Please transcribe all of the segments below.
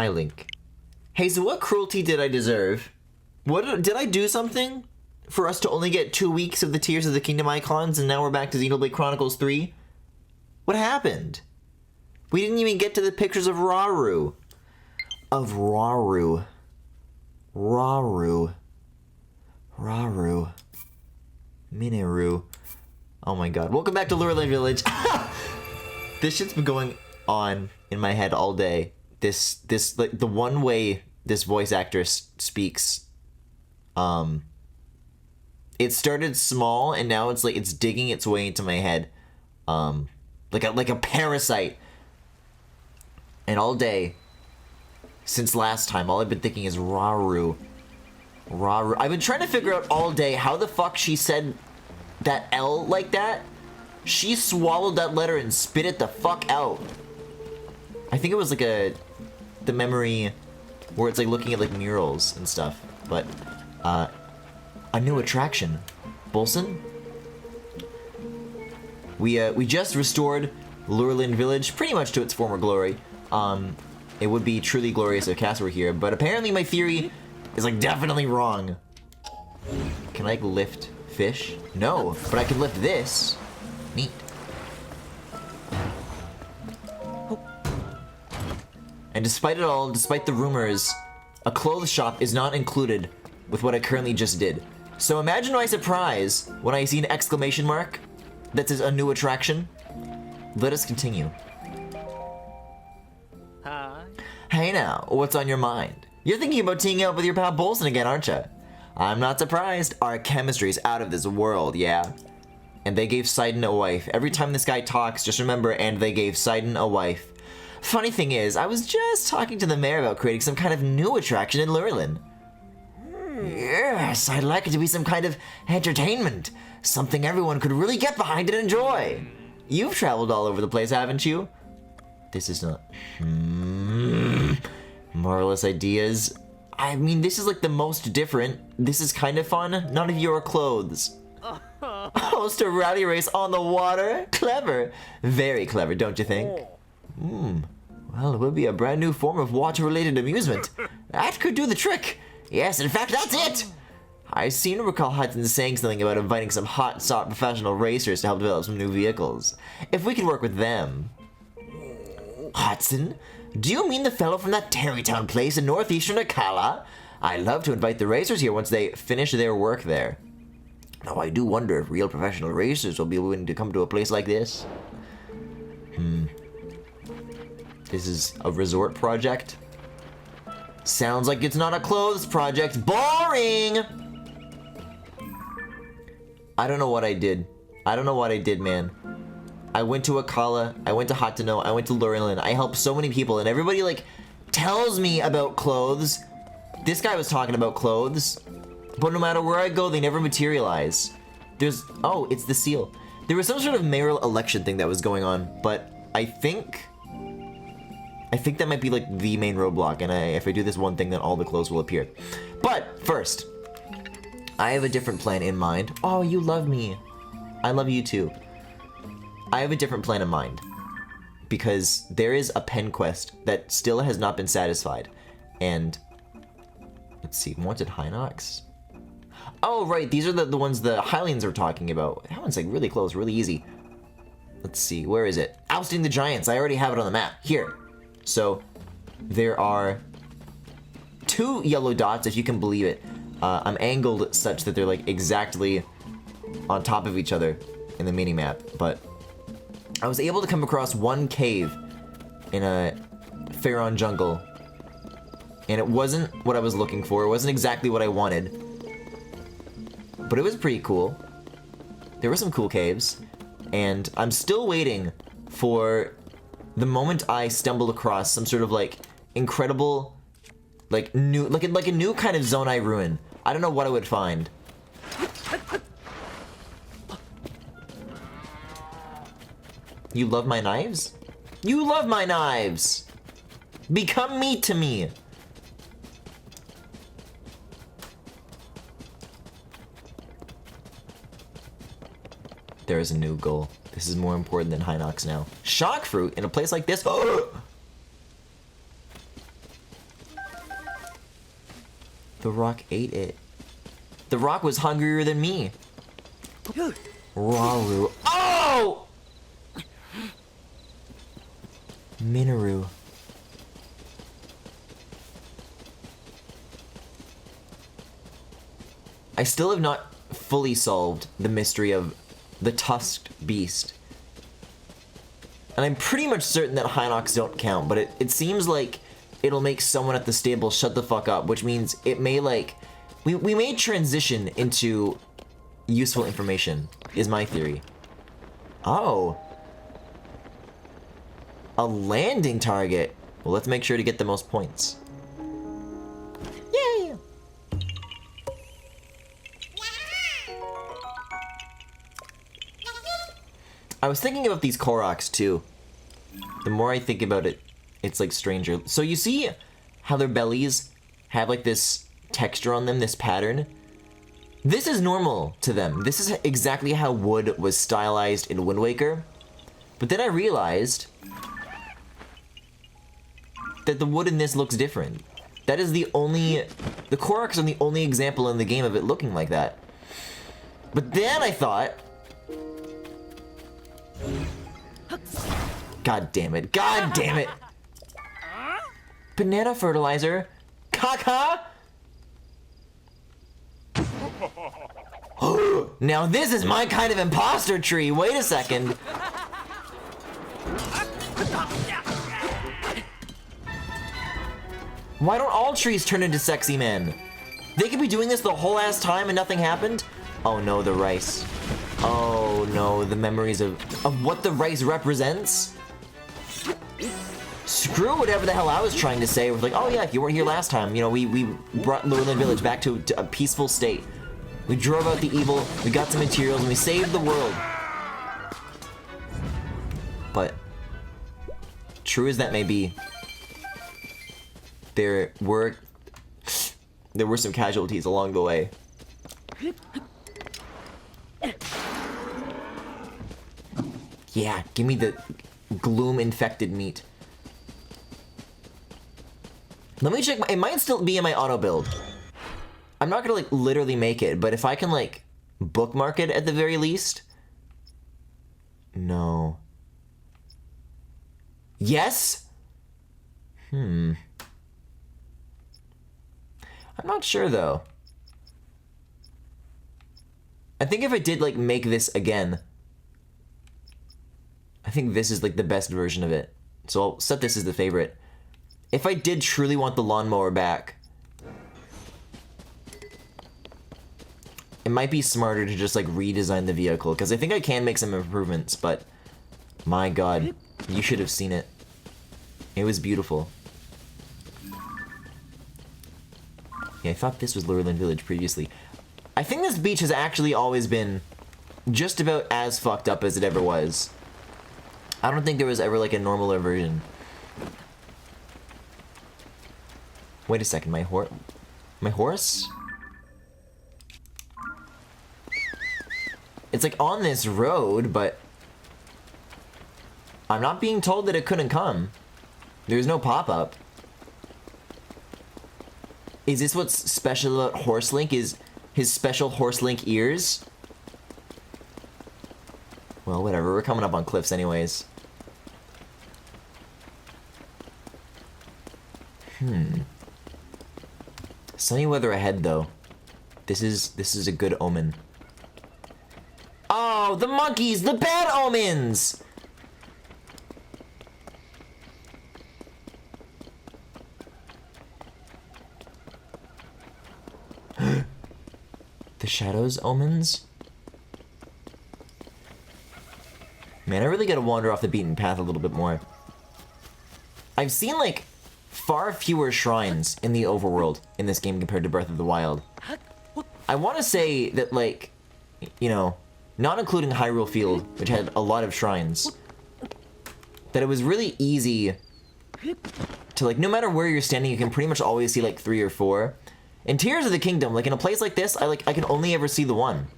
Hi, Link. Hey, so what cruelty did I deserve? What did I do something for us to only get 2 weeks of the Tears of the Kingdom icons, and now we're back to Xenoblade Chronicles 3? What happened? We didn't even get to the pictures of Rauru. Rauru. Mineru. Oh my god. Welcome back to Lurelin Village. This shit's been going on in my head all day. This like the one way this voice actor speaks. It started small and now it's like it's digging its way into my head. Like a parasite. And all day, since last time, all I've been thinking is Rauru. I've been trying to figure out all day how the fuck she said that L like that. She swallowed that letter and spit it the fuck out. I think it was like the memory where it's like looking at like murals and stuff. But, a new attraction. Bolson? We just restored Lurelin Village pretty much to its former glory. It would be truly glorious if Cass were here, but apparently my theory is like definitely wrong. Can I like lift fish? No, but I can lift this. Neat. And despite it all, despite the rumors, a clothes shop is not included with what I currently just did. So imagine my surprise when I see an exclamation mark that says a new attraction. Let us continue. Hi. Hey now, what's on your mind? You're thinking about teaming up with your pal Bolson again, aren't you? I'm not surprised. Our chemistry's out of this world, yeah? And they gave Sidon a wife. Every time this guy talks, just remember, and they gave Sidon a wife. Funny thing is, I was just talking to the mayor about creating some kind of new attraction in Lurelin. Yes, I'd like it to be some kind of entertainment. Something everyone could really get behind and enjoy. You've traveled all over the place, haven't you? This is not... Marvelous ideas. I mean, this is like the most different. This is kind of fun. None of your clothes. Host a rally race on the water? Clever. Very clever, don't you think? Well, it would be a brand new form of water-related amusement. That could do the trick. Yes, in fact, that's it. I seem to recall Hudson saying something about inviting some hot, sought professional racers to help develop some new vehicles. If we can work with them. Hudson? Do you mean the fellow from that Terrytown place in northeastern Akala? I'd love to invite the racers here once they finish their work there. Now, I do wonder if real professional racers will be willing to come to a place like this. This is a resort project? Sounds like it's not a clothes project. Boring! I don't know what I did. I don't know what I did, man. I went to Akala, I went to Hateno, I went to Lurelin. I helped so many people, and everybody, like, tells me about clothes. This guy was talking about clothes. But no matter where I go, they never materialize. There's... Oh, it's the seal. There was some sort of mayoral election thing that was going on, but I think that might be, like, the main roadblock, and if I do this one thing, then all the clothes will appear. But, first, I have a different plan in mind. Oh, you love me. I love you, too. I have a different plan in mind. Because there is a pen quest that still has not been satisfied. And... Let's see, wanted Hinox? Oh, right, these are the ones the Hylians are talking about. That one's, like, really close, really easy. Let's see, where is it? Ousting the Giants. I already have it on the map. Here. So, there are 2 yellow dots, if you can believe it. I'm angled such that they're, like, exactly on top of each other in the mini-map. But I was able to come across one cave in a Pharaon jungle. And it wasn't what I was looking for. It wasn't exactly what I wanted. But it was pretty cool. There were some cool caves. And I'm still waiting for the moment I stumble across some sort of, like, incredible, like, new, like a new kind of Zonai ruin. I don't know what I would find. You love my knives? You love my knives! Become meat to me! There is a new goal. This is more important than Hinox now. Shock fruit in a place like this. Oh! The rock ate it. The rock was hungrier than me. Raru. Oh! Minoru. I still have not fully solved the mystery of the tusked beast. And I'm pretty much certain that Hinox don't count, but it seems like it'll make someone at the stable shut the fuck up, which means it may like... We may transition into useful information, is my theory. Oh. A landing target. Well, let's make sure to get the most points. Yay! I was thinking about these Koroks too. The more I think about it, it's like stranger. So you see how their bellies have like this texture on them, this pattern? This is normal to them. This is exactly how wood was stylized in Wind Waker. But then I realized that the wood in this looks different. That is the only... The Koroks are the only example in the game of it looking like that. But then I thought... God damn it. God damn it. Banana fertilizer. Caca. Now this is my kind of imposter tree. Wait a second. Why don't all trees turn into sexy men? They could be doing this the whole ass time and nothing happened? Oh no, the rice. Oh no, the memories of what the rice represents? Screw whatever the hell I was trying to say. We're like, oh yeah, you weren't here last time. You know, we brought Lurelin Village back to a peaceful state. We drove out the evil, we got some materials, and we saved the world. But, true as that may be, there were some casualties along the way. Yeah, give me the gloom-infected meat. Let me check, it might still be in my auto build. I'm not gonna like literally make it, but if I can like bookmark it at the very least. No. Yes? I'm not sure though. I think if I did like make this again, I think this is like the best version of it. So I'll set this as the favorite. If I did truly want the lawnmower back, it might be smarter to just like redesign the vehicle, because I think I can make some improvements, but my god, you should have seen it. It was beautiful. Yeah, I thought this was Lurelin Village previously. I think this beach has actually always been just about as fucked up as it ever was. I don't think there was ever like a normaler version. Wait a second, my horse? It's like on this road, but I'm not being told that it couldn't come. There's no pop-up. Is this what's special about Horselink? Is his special Horselink ears? Well, whatever. We're coming up on cliffs anyways. Sunny weather ahead, though. This is a good omen. Oh, the monkeys! The bad omens! The shadows omens? Man, I really gotta wander off the beaten path a little bit more. I've seen, like, far fewer shrines in the overworld in this game compared to Breath of the Wild. I want to say that, like, you know, not including Hyrule Field, which had a lot of shrines, that it was really easy to, like, no matter where you're standing, you can pretty much always see, like, 3 or 4. In Tears of the Kingdom, like, in a place like this, I can only ever see the one.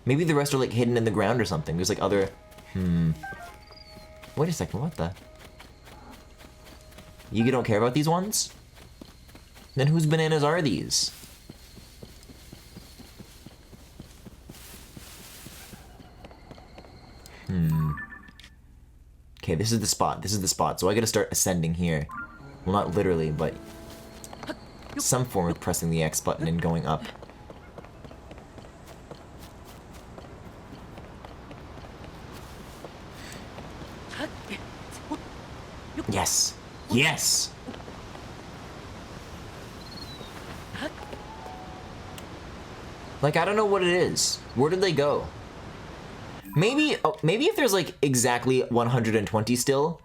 Maybe the rest are, like, hidden in the ground or something. There's, like, other... Wait a second, what the... You don't care about these ones? Then whose bananas are these? Okay, this is the spot. This is the spot. So I gotta start ascending here. Well, not literally, but some form of pressing the X button and going up. Yes! Yes! Like, I don't know what it is. Where did they go? Maybe, oh, maybe if there's like exactly 120 still,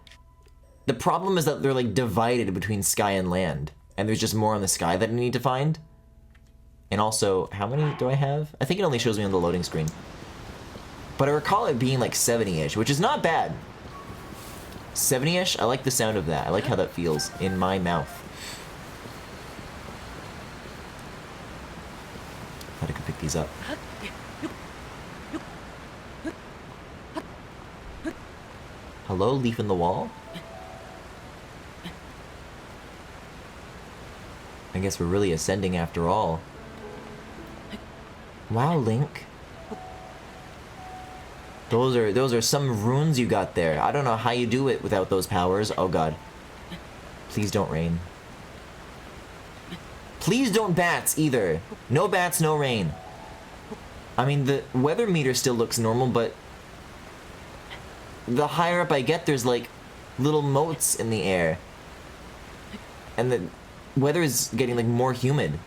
the problem is that they're like divided between sky and land, and there's just more on the sky that I need to find. And also, how many do I have? I think it only shows me on the loading screen. But I recall it being like 70-ish, which is not bad. 70-ish? I like the sound of that. I like how that feels in my mouth. Thought I could pick these up. Hello, leaf in the wall? I guess we're really ascending after all. Wow, Link. Those are some runes you got there. I don't know how you do it without those powers. Oh god. Please don't rain. Please don't bats either. No bats, no rain. I mean, the weather meter still looks normal, but the higher up I get, there's like little motes in the air. And the weather is getting like more humid.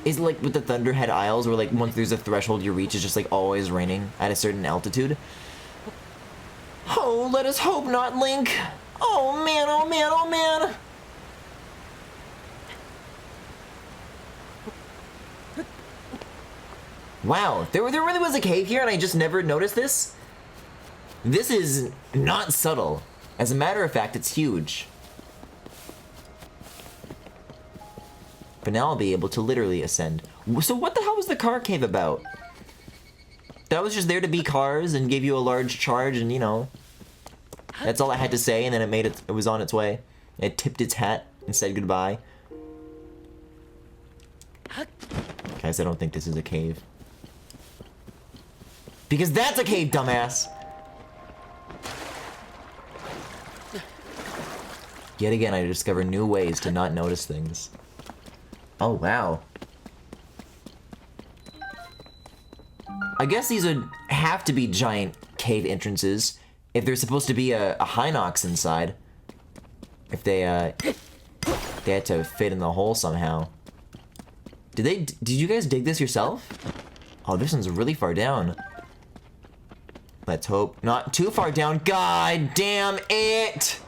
Is it like with the Thunderhead Isles where like once there's a threshold you reach, it's just like always raining at a certain altitude? Oh, let us hope not, Link. Oh man, oh man, oh man. Wow, there really was a cave here and I just never noticed this? This is not subtle. As a matter of fact, it's huge. But now I'll be able to literally ascend. So what the hell was the car cave about? That was just there to be cars and gave you a large charge and, you know, that's all I had to say, and then it was on its way. It tipped its hat and said goodbye. Guys, I don't think this is a cave. Because that's a cave, dumbass! Yet again, I discover new ways to not notice things. Oh, wow. I guess these would have to be giant cave entrances if there's supposed to be a Hinox inside. If they had to fit in the hole somehow. Did you guys dig this yourself? Oh, this one's really far down. Let's hope not too far down. God damn it!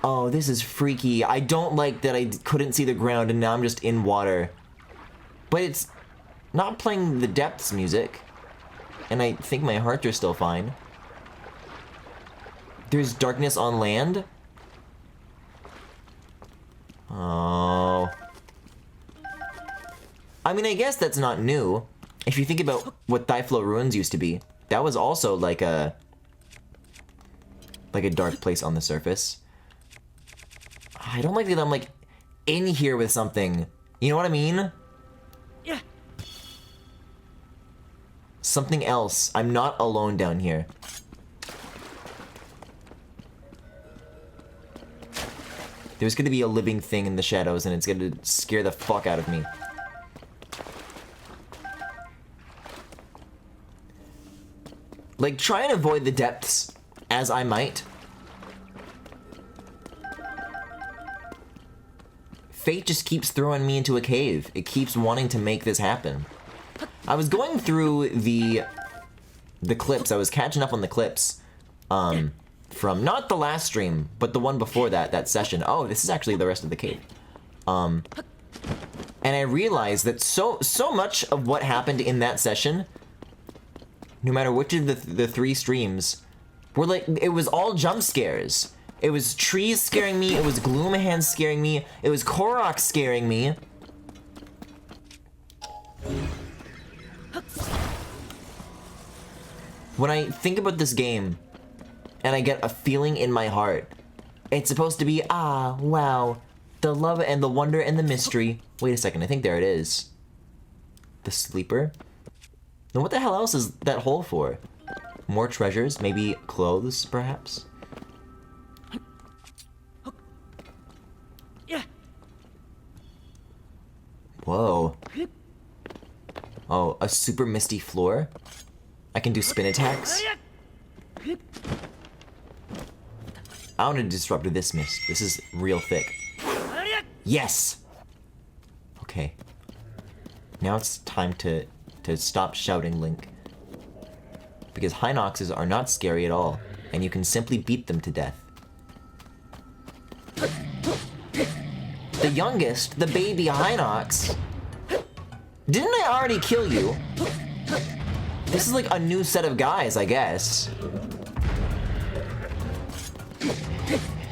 Oh, this is freaky. I don't like that I couldn't see the ground and now I'm just in water. But it's not playing the depths music. And I think my hearts are still fine. There's darkness on land? Oh. I mean, I guess that's not new. If you think about what Thyflo Ruins used to be, that was also like a dark place on the surface. I don't like that I'm like in here with something. You know what I mean? Yeah. Something else. I'm not alone down here. There's gonna be a living thing in the shadows and it's gonna scare the fuck out of me. Like, try and avoid the depths as I might. Fate just keeps throwing me into a cave. It keeps wanting to make this happen. I was going through the clips. I was catching up on the clips from not the last stream, but the one before that session. Oh, this is actually the rest of the cave. And I realized that so much of what happened in that session, no matter which of the three streams, were like, it was all jump scares. It was trees scaring me, it was Gloomhand scaring me, it was Korok scaring me. When I think about this game, and I get a feeling in my heart, it's supposed to be, ah, wow, the love and the wonder and the mystery. Wait a second, I think there it is. The sleeper? Then what the hell else is that hole for? More treasures? Maybe clothes, perhaps? Whoa. Oh, a super misty floor? I can do spin attacks? I want to disrupt this mist. This is real thick. Yes! Okay. Now it's time to stop shouting, Link. Because Hinoxes are not scary at all, and you can simply beat them to death. The youngest, the baby Hinox. Didn't I already kill you? This is like a new set of guys, I guess.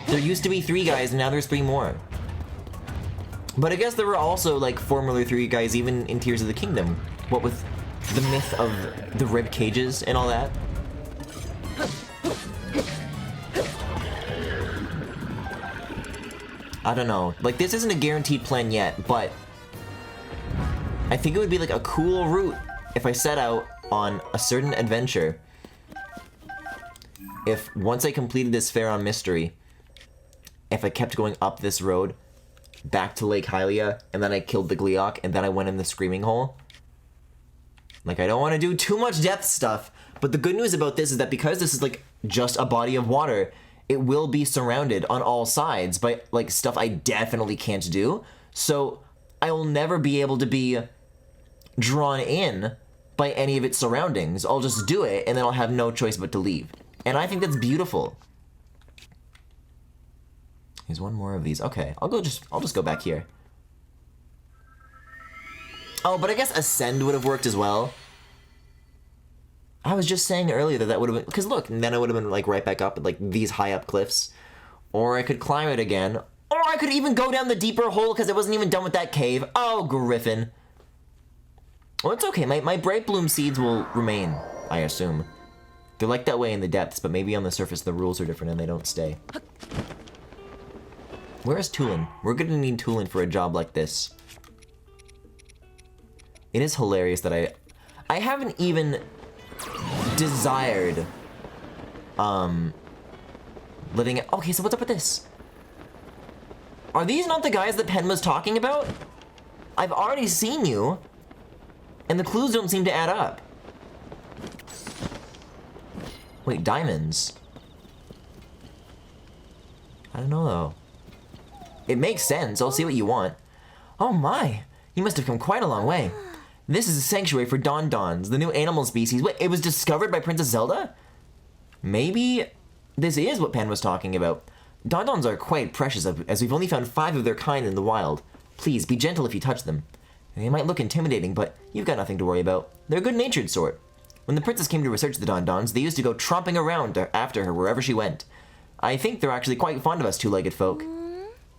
There used to be 3 guys, and now there's 3 more. But I guess there were also like formerly 3 guys even in Tears of the Kingdom. What with the myth of the rib cages and all that. I don't know. Like, this isn't a guaranteed plan yet, but I think it would be like a cool route if I set out on a certain adventure. If once I completed this Pharaoh mystery, if I kept going up this road back to Lake Hylia, and then I killed the Gleeok, and then I went in the Screaming Hole. Like, I don't want to do too much depth stuff, but the good news about this is that because this is like just a body of water, it will be surrounded on all sides by like stuff I definitely can't do. So I will never be able to be drawn in by any of its surroundings. I'll just do it, and then I'll have no choice but to leave. And I think that's beautiful. Here's one more of these. Okay, I'll just go back here. Oh, but I guess Ascend would have worked as well. I was just saying earlier that would have been, because look, and then I would have been like right back up at like these high up cliffs. Or I could climb it again. Or I could even go down the deeper hole because I wasn't even done with that cave. Oh, Griffin. Well, it's okay. My Bright Bloom seeds will remain, I assume. They're like that way in the depths, but maybe on the surface the rules are different and they don't stay. Where is Tulin? We're gonna need Tulin for a job like this. It is hilarious that I haven't even desired living it. Okay, so what's up with this? Are these not the guys that Pen was talking about? I've already seen you, and the clues don't seem to add up. Wait, diamonds. I don't know though. It makes sense. I'll see what you want. Oh my, you must have come quite a long way. This is a sanctuary for Don-Dons, the new animal species. Wait, it was discovered by Princess Zelda? Maybe this is what Pan was talking about. Don-Dons are quite precious, as we've only found 5 of their kind in the wild. Please, be gentle if you touch them. They might look intimidating, but you've got nothing to worry about. They're a good-natured sort. When the princess came to research the Don-Dons, they used to go tromping around after her wherever she went. I think they're actually quite fond of us two-legged folk.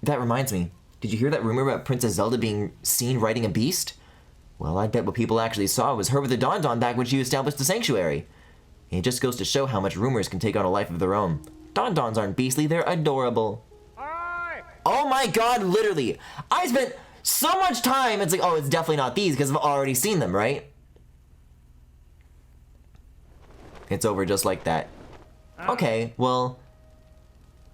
That reminds me, did you hear that rumor about Princess Zelda being seen riding a beast? Well, I bet what people actually saw was her with a Don-Don back when she established the sanctuary. It just goes to show how much rumors can take on a life of their own. Don-Dons aren't beastly, they're adorable. Oh my god, literally! I spent so much time, it's like, oh, it's definitely not these, because I've already seen them, right? It's over just like that. Okay, well,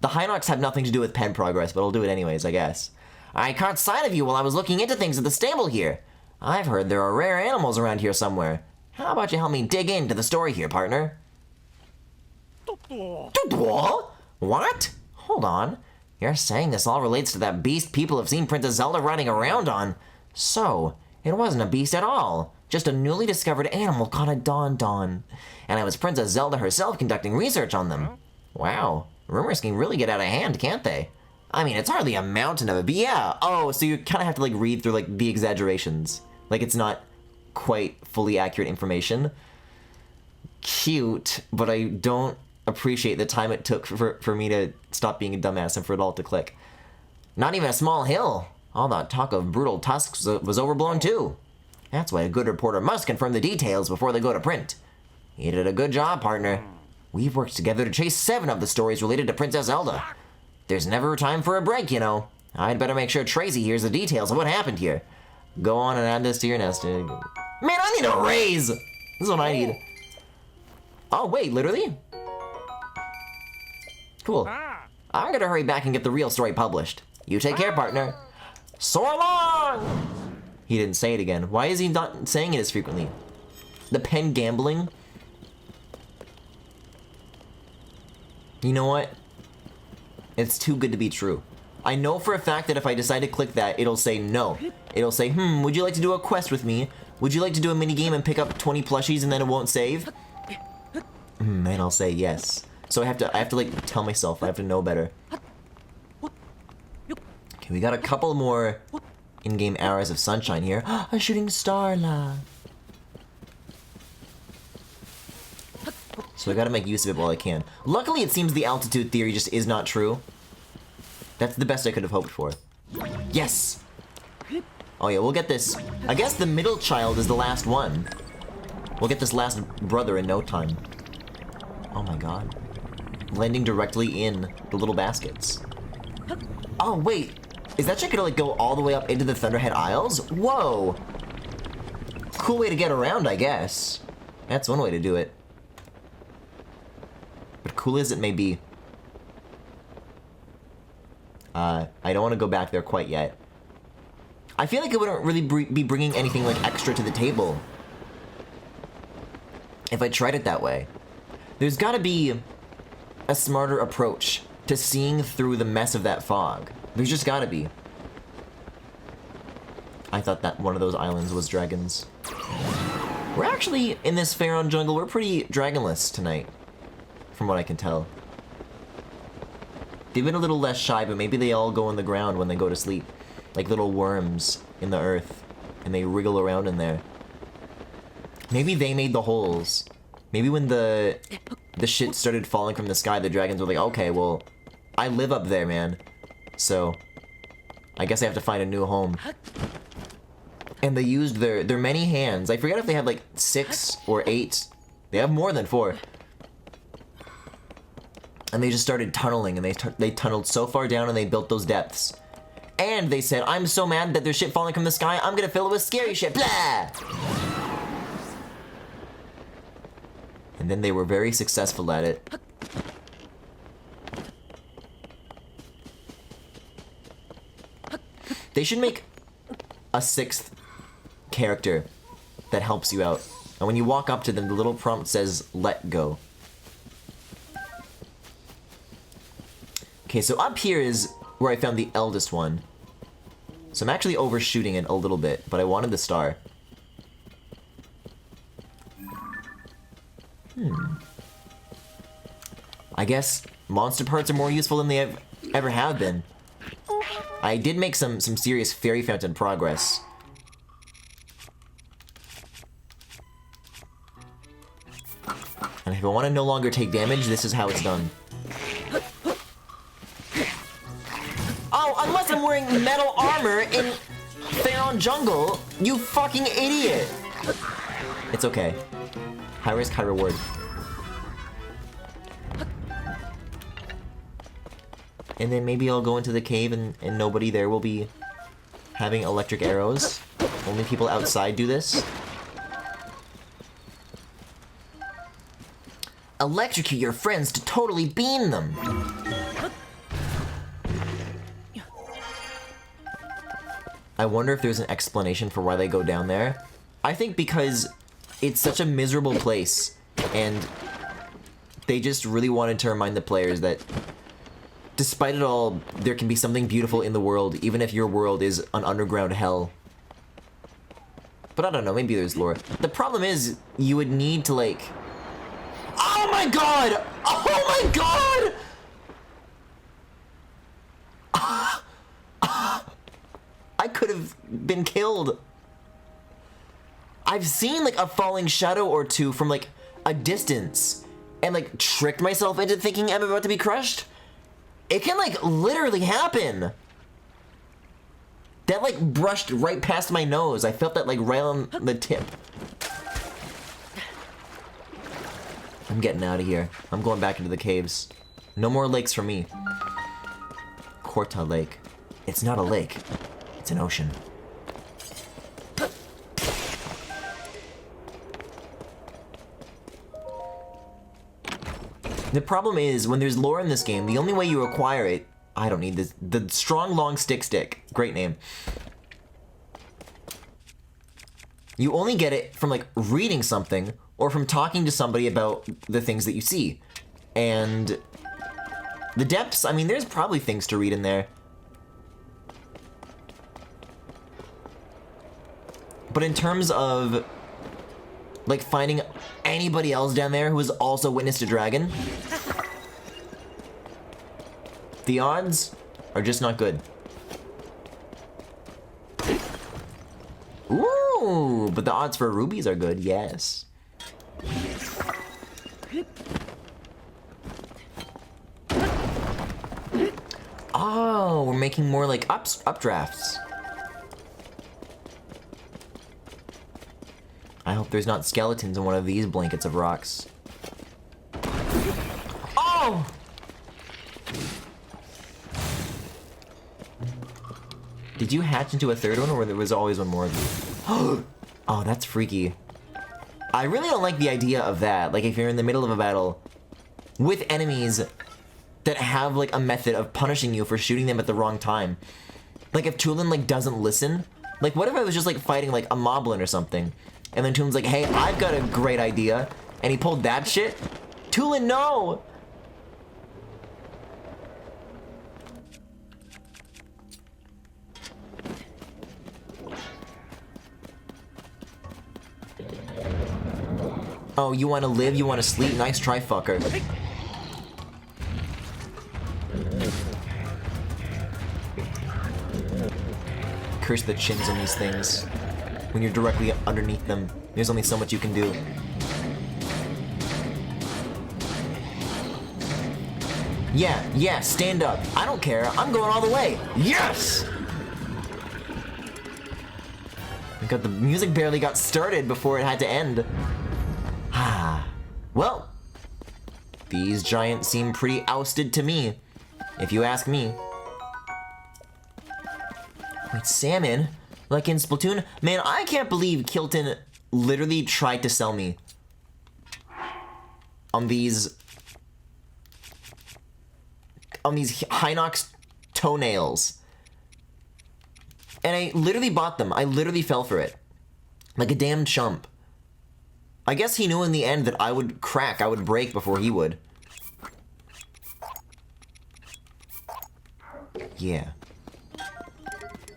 the Hinox have nothing to do with pen progress, but I'll do it anyways, I guess. I caught sight of you while I was looking into things at the stable here. I've heard there are rare animals around here somewhere. How about you help me dig into the story here, partner? What? Hold on. You're saying this all relates to that beast people have seen Princess Zelda riding around on. So, it wasn't a beast at all. Just a newly discovered animal called a Don-Don. And it was Princess Zelda herself conducting research on them. Wow. Rumors can really get out of hand, can't they? I mean, it's hardly a mountain of it, but yeah. Oh, so you kind of have to like read through like the exaggerations. Like it's not quite fully accurate information. Cute, but I don't appreciate the time it took for me to stop being a dumbass and for it all to click. Not even a small hill. All that talk of brutal tusks was overblown too. That's why a good reporter must confirm the details before they go to print. You did a good job, partner. We've worked together to chase 7 of the stories related to Princess Zelda. There's never time for a break, you know. I'd better make sure Tracy hears the details of what happened here. Go on and add this to your nest egg. Man, I need a raise! This is what I need. Oh, wait, literally? Cool. I'm gonna hurry back and get the real story published. You take care, partner. So long! He didn't say it again. Why is he not saying it as frequently? The pen gambling? You know what? It's too good to be true. I know for a fact that if I decide to click that, it'll say no. It'll say, would you like to do a quest with me? Would you like to do a mini game and pick up 20 plushies and then it won't save? And I'll say yes. So I have to like tell myself, I have to know better. Okay, we got a couple more in-game hours of sunshine here. A shooting star la. So I gotta make use of it while I can. Luckily, it seems the altitude theory just is not true. That's the best I could have hoped for. Yes! Oh yeah, we'll get this. I guess the middle child is the last one. We'll get this last brother in no time. Oh my god. Landing directly in the little baskets. Oh wait, is that chick gonna like go all the way up into the Thunderhead Isles? Whoa! Cool way to get around, I guess. That's one way to do it. But cool as it may be, I don't want to go back there quite yet. I feel like it wouldn't really be bringing anything like extra to the table if I tried it that way. There's gotta be a smarter approach to seeing through the mess of that fog. There's just gotta be. I thought that one of those islands was dragons. We're actually, in this Pharaoh jungle, we're pretty dragonless tonight, from what I can tell. They've been a little less shy, but maybe they all go in the ground when they go to sleep. Like little worms in the earth, and they wriggle around in there. Maybe they made the holes. Maybe when the shit started falling from the sky, the dragons were like, okay, well, I live up there, man. So, I guess I have to find a new home. And they used their many hands. I forget if they had like 6 or 8. They have more than 4. And they just started tunneling, and they tunneled so far down and they built those depths. And they said, I'm so mad that there's shit falling from the sky, I'm gonna fill it with scary shit, blah! And then they were very successful at it. They should make a 6th character that helps you out. And when you walk up to them, the little prompt says, let go. Okay, so up here is where I found the eldest one. So I'm actually overshooting it a little bit, but I wanted the star. I guess monster parts are more useful than they ever have been. I did make some serious fairy fountain progress. And if I want to no longer take damage, this is how it's done. Oh, unless I'm wearing metal armor in Pharaoh Jungle, you fucking idiot! It's okay. High risk, high reward. And then maybe I'll go into the cave and nobody there will be having electric arrows. Only people outside do this. Electrocute your friends to totally beam them! I wonder if there's an explanation for why they go down there. I think because it's such a miserable place, and they just really wanted to remind the players that despite it all, there can be something beautiful in the world, even if your world is an underground hell. But I don't know, maybe there's lore. The problem is, you would need to like... Oh my god! Oh my god! I could have been killed. I've seen like a falling shadow or two from like a distance and like tricked myself into thinking I'm about to be crushed. It can like literally happen. That like brushed right past my nose. I felt that like right on the tip. I'm getting out of here. I'm going back into the caves. No more lakes for me. Korta Lake. It's not a lake. It's an ocean. The problem is, when there's lore in this game, the only way you acquire it... I don't need this. The strong, long stick. Great name. You only get it from, like, reading something, or from talking to somebody about the things that you see. And... the depths, I mean, there's probably things to read in there. But in terms of, like, finding anybody else down there who has also witnessed a dragon, the odds are just not good. Ooh, but the odds for rubies are good, yes. Oh, we're making more, like, updrafts. I hope there's not skeletons in one of these blankets of rocks. Oh! Did you hatch into a third one, or there was always one more of you? Oh, that's freaky. I really don't like the idea of that. Like, if you're in the middle of a battle with enemies that have, like, a method of punishing you for shooting them at the wrong time. Like, if Tulin, like, doesn't listen. Like, what if I was just, like, fighting, like, a moblin or something? And then Tulin's like, hey, I've got a great idea. And he pulled that shit? Tulin, no! Oh, you want to live? You want to sleep? Nice try, fucker. Curse the chins on these things. When you're directly underneath them, there's only so much you can do. Yeah, stand up. I don't care. I'm going all the way. Yes! God, the music barely got started before it had to end. Well, these giants seem pretty ousted to me, if you ask me. Wait, salmon? Like in Splatoon? Man, I can't believe Kilton literally tried to sell me on these Hinox toenails. And I literally bought them. I literally fell for it. Like a damn chump. I guess he knew in the end that I would crack, I would break before he would. Yeah.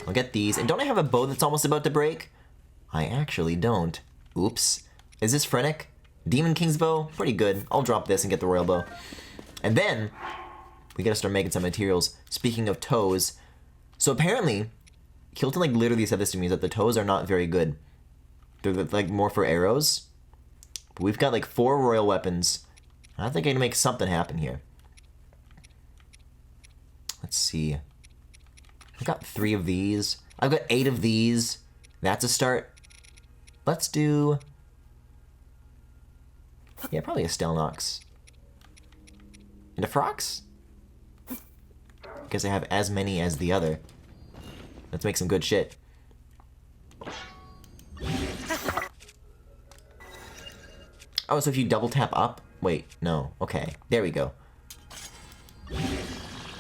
I'll get these. And don't I have a bow that's almost about to break? I actually don't. Oops. Is this Frenic? Demon King's bow? Pretty good. I'll drop this and get the royal bow. And then, we gotta start making some materials. Speaking of toes, so apparently, Kilton like literally said this to me, is that the toes are not very good. They're like more for arrows. But we've got like 4 royal weapons. I think I can make something happen here. Let's see. I've got 3 of these. I've got 8 of these. That's a start. Let's do... yeah, probably a Stelnox. And a Frox? Because I have as many as the other. Let's make some good shit. Oh, so if you double tap up? Wait, no. Okay, there we go.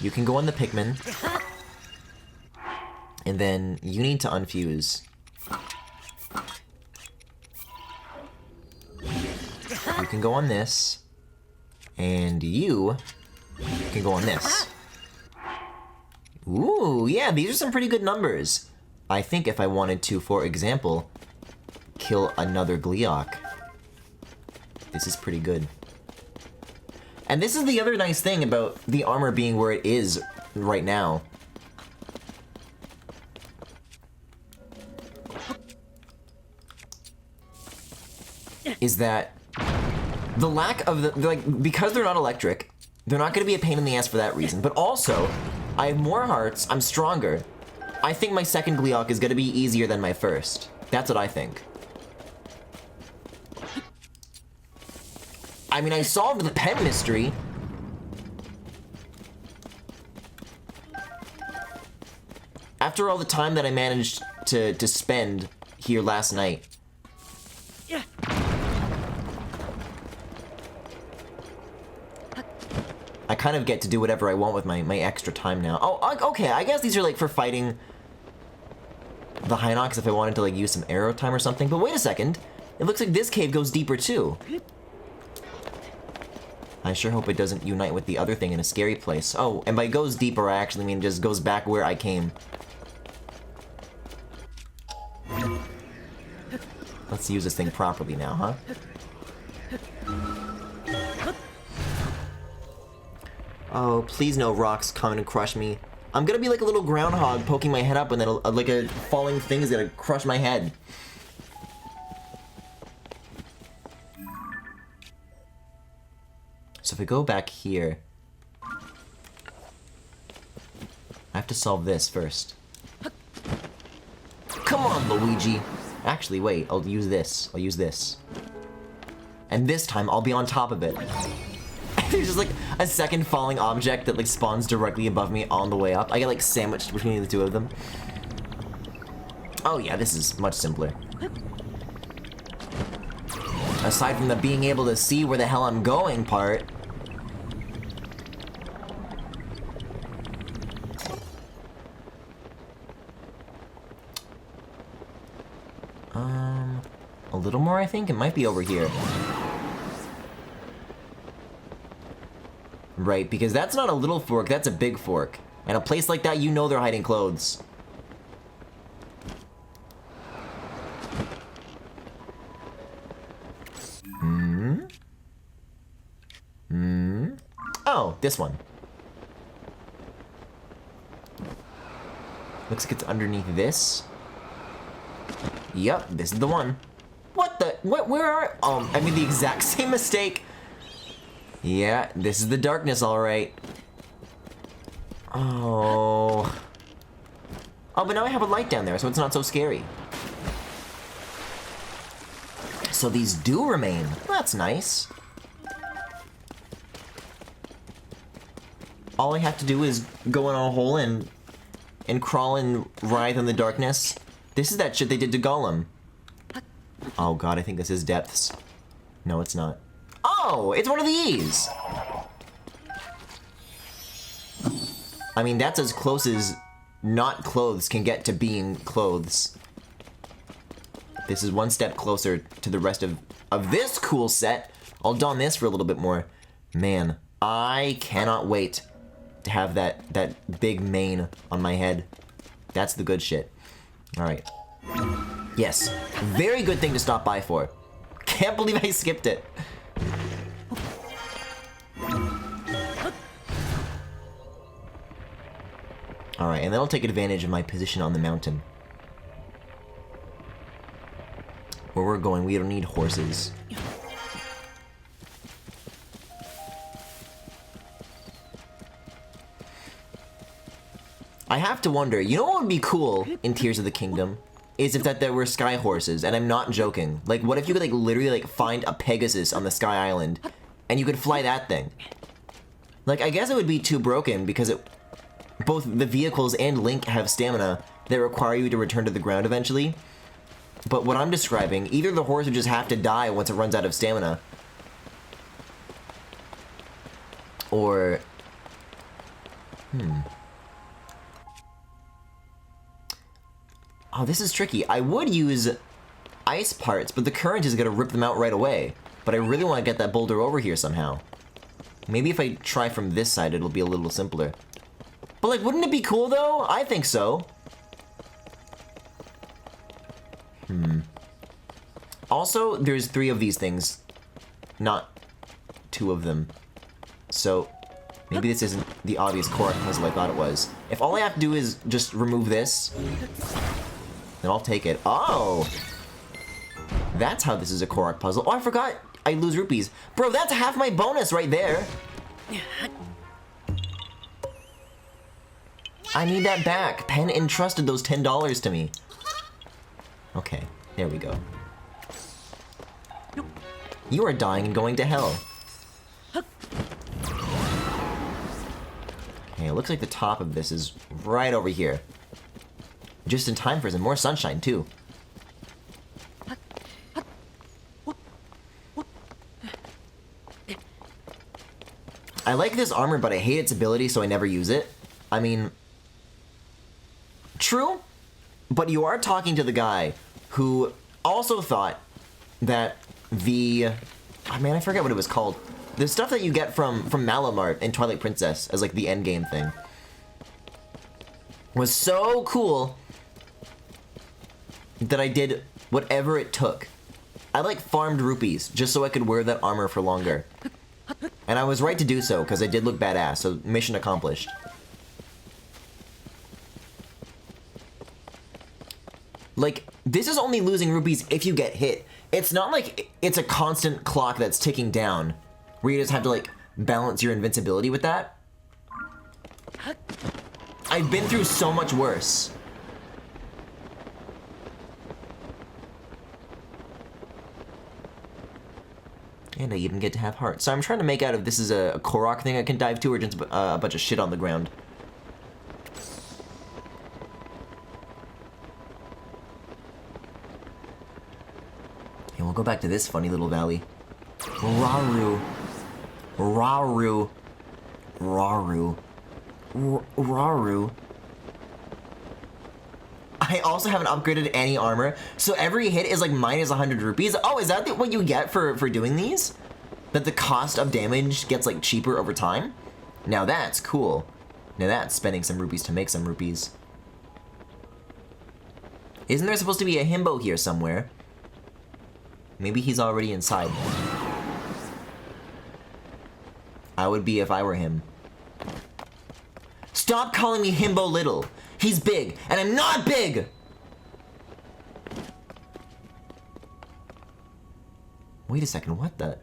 You can go on the Pikmin. And then you need to unfuse. You can go on this. And you can go on this. Ooh, yeah, these are some pretty good numbers. I think if I wanted to, for example, kill another Gleeok, this is pretty good. And this is the other nice thing about the armor being where it is right now. Is that the lack of the, like, because they're not electric, they're not going to be a pain in the ass for that reason. But also, I have more hearts, I'm stronger. I think my second Gleeok is going to be easier than my first. That's what I think. I mean, I solved the pen mystery. After all the time that I managed to spend here last night. kind of get to do whatever I want with my extra time now. Oh, okay, I guess these are like for fighting the Hinox if I wanted to like use some arrow time or something. But wait a second. It looks like this cave goes deeper too. I sure hope it doesn't unite with the other thing in a scary place. Oh, and by goes deeper, I actually mean just goes back where I came. Let's use this thing properly now, huh? Oh, please no rocks come and crush me. I'm gonna be like a little groundhog poking my head up and then like a falling thing is gonna crush my head. So if we go back here, I have to solve this first. Come on, Luigi. Actually, wait, I'll use this. I'll use this. And this time, I'll be on top of it. There's just like a second falling object that like spawns directly above me on the way up. I get like sandwiched between the two of them. Oh yeah, this is much simpler. Aside from the being able to see where the hell I'm going part. A little more, I think? It might be over here. Right, because that's not a little fork, that's a big fork. And a place like that, you know they're hiding clothes. Oh, this one. Looks like it's underneath this. Yep, this is the one. What the? What? Where are? I made the exact same mistake. Yeah, this is the darkness, all right. Oh. Oh, but now I have a light down there, so it's not so scary. So these do remain. That's nice. All I have to do is go in a hole and crawl and writhe in the darkness. This is that shit they did to Gollum. Oh god, I think this is depths. No, it's not. Oh, it's one of these! I mean, that's as close as not clothes can get to being clothes. This is one step closer to the rest of this cool set. I'll don this for a little bit more. Man, I cannot wait to have that big mane on my head. That's the good shit. Alright. Yes. Very good thing to stop by for. Can't believe I skipped it. Alright, and then I'll take advantage of my position on the mountain. Where we're going, we don't need horses. I have to wonder, you know what would be cool in Tears of the Kingdom? Is if that there were sky horses, and I'm not joking. Like, what if you could like literally like find a Pegasus on the Sky Island, and you could fly that thing? Like, I guess it would be too broken because both the vehicles and Link have stamina that require you to return to the ground eventually. But what I'm describing, either the horse would just have to die once it runs out of stamina, or oh, this is tricky. I would use ice parts, but the current is gonna rip them out right away. But I really want to get that boulder over here somehow. Maybe if I try from this side, it'll be a little simpler. But like, wouldn't it be cool though? I think so. Also, there's 3 of these things, not 2 of them. So maybe this isn't the obvious Korok puzzle I thought it was. If all I have to do is just remove this, then I'll take it. Oh! That's how this is a Korok puzzle. Oh, I forgot I lose rupees. Bro, that's half my bonus right there. I need that back. Pen entrusted those $10 to me. Okay, there we go. You are dying and going to hell. Okay, it looks like the top of this is right over here. Just in time for some more sunshine, too. I like this armor, but I hate its ability, so I never use it. I mean, true, but you are talking to the guy who also thought that the... Oh man, I forget what it was called. The stuff that you get from Malamart in Twilight Princess as like the endgame thing was so cool that I did whatever it took. I like farmed rupees just so I could wear that armor for longer. And I was right to do so because I did look badass, so mission accomplished. Like, this is only losing rupees if you get hit. It's not like it's a constant clock that's ticking down, where you just have to, like, balance your invincibility with that. I've been through so much worse. And I even get to have hearts. So I'm trying to make out if this is a Korok thing I can dive to or just a bunch of shit on the ground. And we'll go back to this funny little valley. Raru. Raru. Raru. Raru. I also haven't upgraded any armor, so every hit is like minus 100 rupees. Oh, is that what you get for doing these? That the cost of damage gets like cheaper over time? Now that's cool. Now that's spending some rupees to make some rupees. Isn't there supposed to be a himbo here somewhere? Maybe he's already inside. I would be if I were him. Stop calling me Himbo Little. He's big, and I'm not big! Wait a second, what the?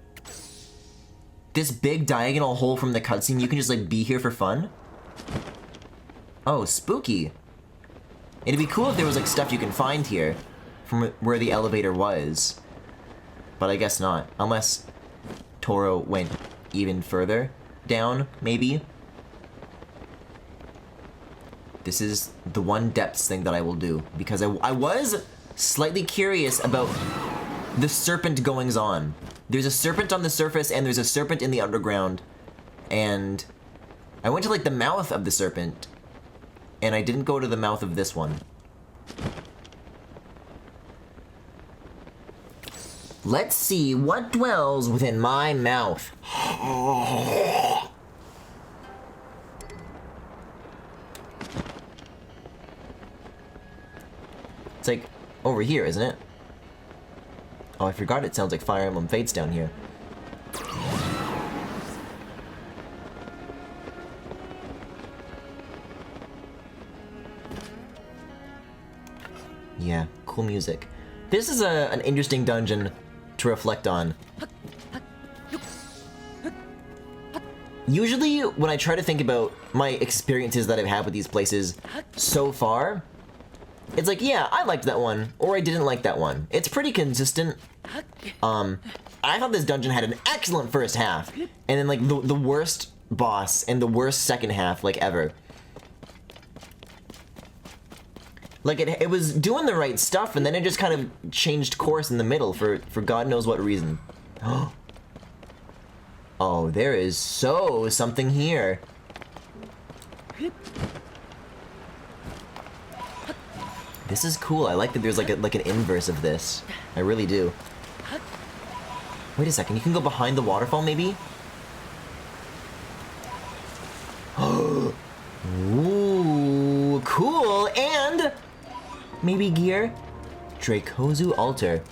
This big diagonal hole from the cutscene, you can just like be here for fun? Oh, spooky. It'd be cool if there was like stuff you can find here from where the elevator was. But I guess not, unless Toro went even further down, maybe? This is the one depths thing that I will do, because I was slightly curious about the serpent goings-on. There's a serpent on the surface, and there's a serpent in the underground, and I went to, like, the mouth of the serpent, and I didn't go to the mouth of this one. Let's see what dwells within my mouth. It's like over here, isn't it? Oh, I forgot it sounds like Fire Emblem Fates down here. Yeah, cool music. This is an interesting dungeon to reflect on. Usually, when I try to think about my experiences that I've had with these places so far, it's like, yeah, I liked that one, or I didn't like that one. It's pretty consistent. I thought this dungeon had an excellent first half, and then, like, the worst boss and the worst second half, like, ever. Like, it was doing the right stuff, and then it just kind of changed course in the middle for God knows what reason. Oh, there is something here. This is cool. I like that there's like an inverse of this. I really do. Wait a second, you can go behind the waterfall maybe? Ooh, cool, and maybe gear? Dracozu Altar.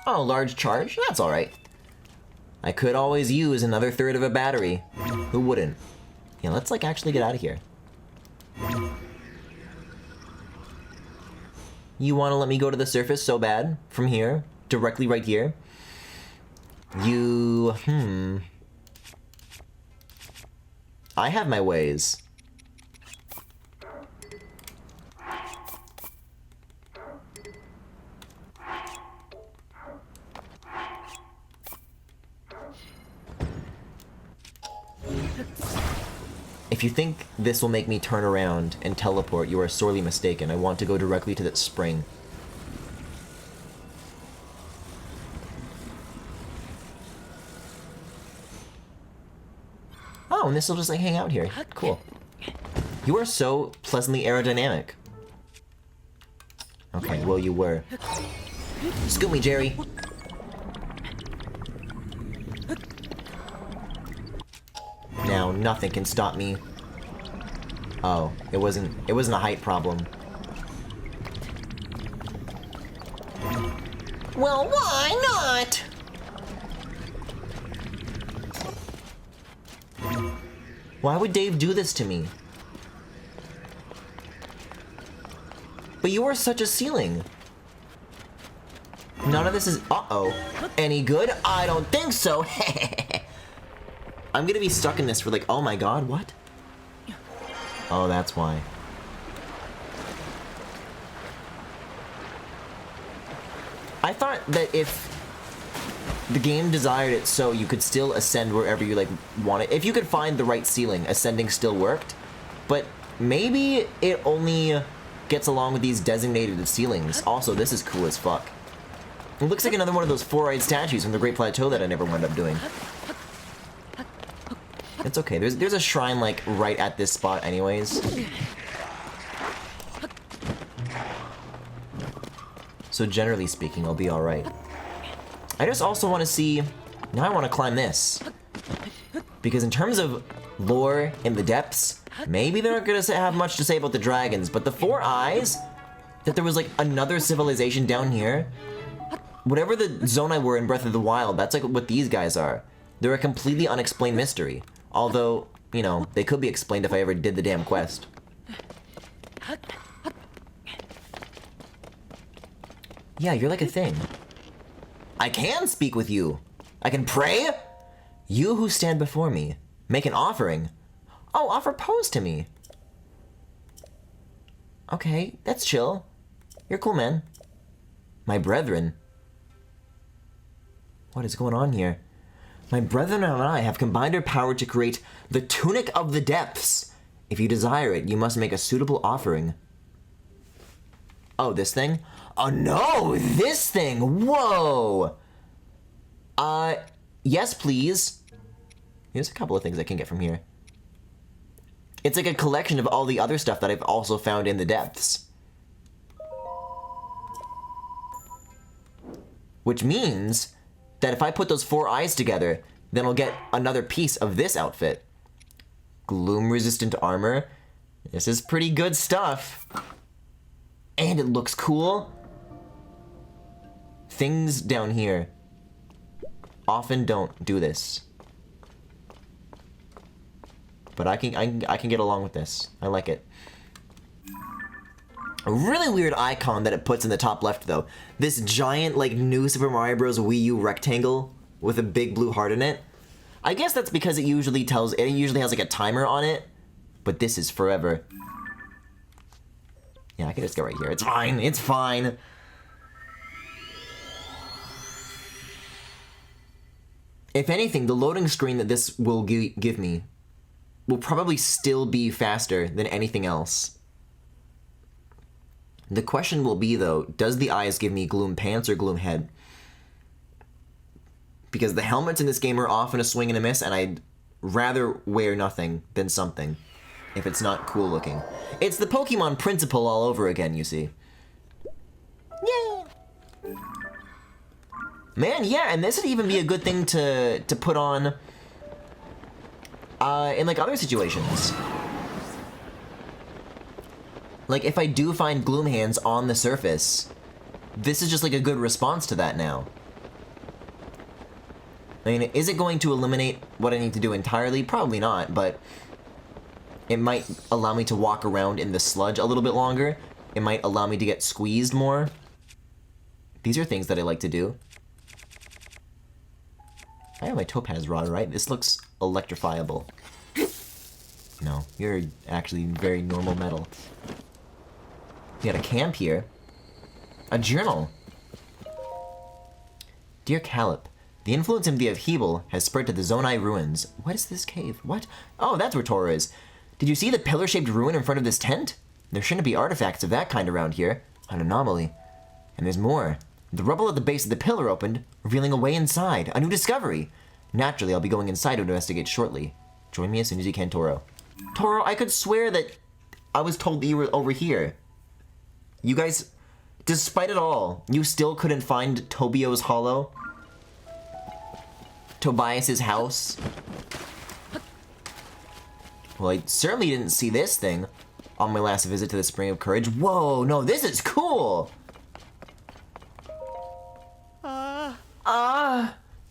Oh, large charge? That's alright. I could always use another third of a battery. Who wouldn't? Yeah, let's like actually get out of here. You want to let me go to the surface so bad? From here? Directly right here? I have my ways. If you think this will make me turn around and teleport, you are sorely mistaken. I want to go directly to that spring. Oh, and this will just like hang out here. Cool. You are so pleasantly aerodynamic. Okay, well you were. Scoop me, Jerry. Now nothing can stop me. Oh, it wasn't a height problem. Well, why not? Why would Dave do this to me? But you are such a ceiling. None of this is... Uh-oh. Any good? I don't think so. I'm gonna be stuck in this for like... Oh my god, what? Oh, that's why. I thought that if the game desired it so you could still ascend wherever you like want it. If you could find the right ceiling, ascending still worked. But maybe it only gets along with these designated ceilings. Also, this is cool as fuck. It looks like another one of those four-eyed statues from the Great Plateau that I never wound up doing. It's okay. There's a shrine like right at this spot anyways. So generally speaking, I'll be alright. I just also want to see... Now I want to climb this. Because in terms of lore in the depths, maybe they're not going to have much to say about the dragons, but the four eyes, that there was like another civilization down here, whatever the zone I were in Breath of the Wild, that's like what these guys are. They're a completely unexplained mystery. Although, you know, they could be explained if I ever did the damn quest. Yeah, you're like a thing. I can speak with you. I can pray? You who stand before me, make an offering. Oh, offer pose to me. Okay, that's chill. You're cool, man. My brethren. What is going on here? My brethren and I have combined our power to create the Tunic of the Depths. If you desire it, you must make a suitable offering. Oh, this thing? Oh no, this thing! Whoa! Yes please. Here's a couple of things I can get from here. It's like a collection of all the other stuff that I've also found in the depths. Which means that if I put those four eyes together, then I'll get another piece of this outfit. Gloom-resistant armor. This is pretty good stuff. And it looks cool. Things down here often don't do this. But I can get along with this. I like it. A really weird icon that it puts in the top left, though. This giant, like, new Super Mario Bros. Wii U rectangle with a big blue heart in it. I guess that's because it usually has, like, a timer on it. But this is forever. Yeah, I can just go right here. It's fine. It's fine. If anything, the loading screen that this will give me will probably still be faster than anything else. The question will be, though, does the eyes give me gloom pants or gloom head? Because the helmets in this game are often a swing and a miss, and I'd rather wear nothing than something if it's not cool looking. It's the Pokemon principle all over again, you see. Yeah. Man, yeah, and this would even be a good thing to put on in, like, other situations. Like, if I do find Gloom Hands on the surface, this is just, like, a good response to that now. I mean, is it going to eliminate what I need to do entirely? Probably not, but it might allow me to walk around in the sludge a little bit longer. It might allow me to get squeezed more. These are things that I like to do. I have my topaz rod, right? This looks electrifiable. No, you're actually very normal metal. We got a camp here. A journal. Dear Calip, the influence of the Upheaval has spread to the Zonai ruins. What is this cave? What? Oh, that's where Tora is. Did you see the pillar-shaped ruin in front of this tent? There shouldn't be artifacts of that kind around here. An anomaly. And there's more. The rubble at the base of the pillar opened, revealing a way inside. A new discovery. Naturally, I'll be going inside to investigate shortly. Join me as soon as you can, Toro. Toro, I could swear that I was told that you were over here. You guys, despite it all, you still couldn't find Tobio's hollow? Tobias's house? Well, I certainly didn't see this thing on my last visit to the Spring of Courage. Whoa, no, this is cool!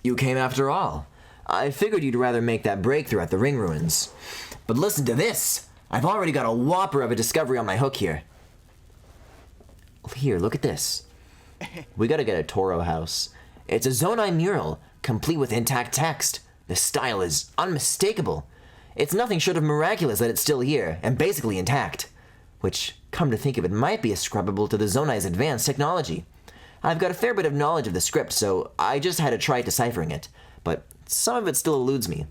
You came after all. I figured you'd rather make that breakthrough at the ring ruins. But listen to this! I've already got a whopper of a discovery on my hook here. Here, look at this. We gotta get a Toro house. It's a Zonai mural, complete with intact text. The style is unmistakable. It's nothing short of miraculous that it's still here, and basically intact. Which, come to think of it, might be ascribable to the Zonai's advanced technology. I've got a fair bit of knowledge of the script, so I just had to try deciphering it. But some of it still eludes me.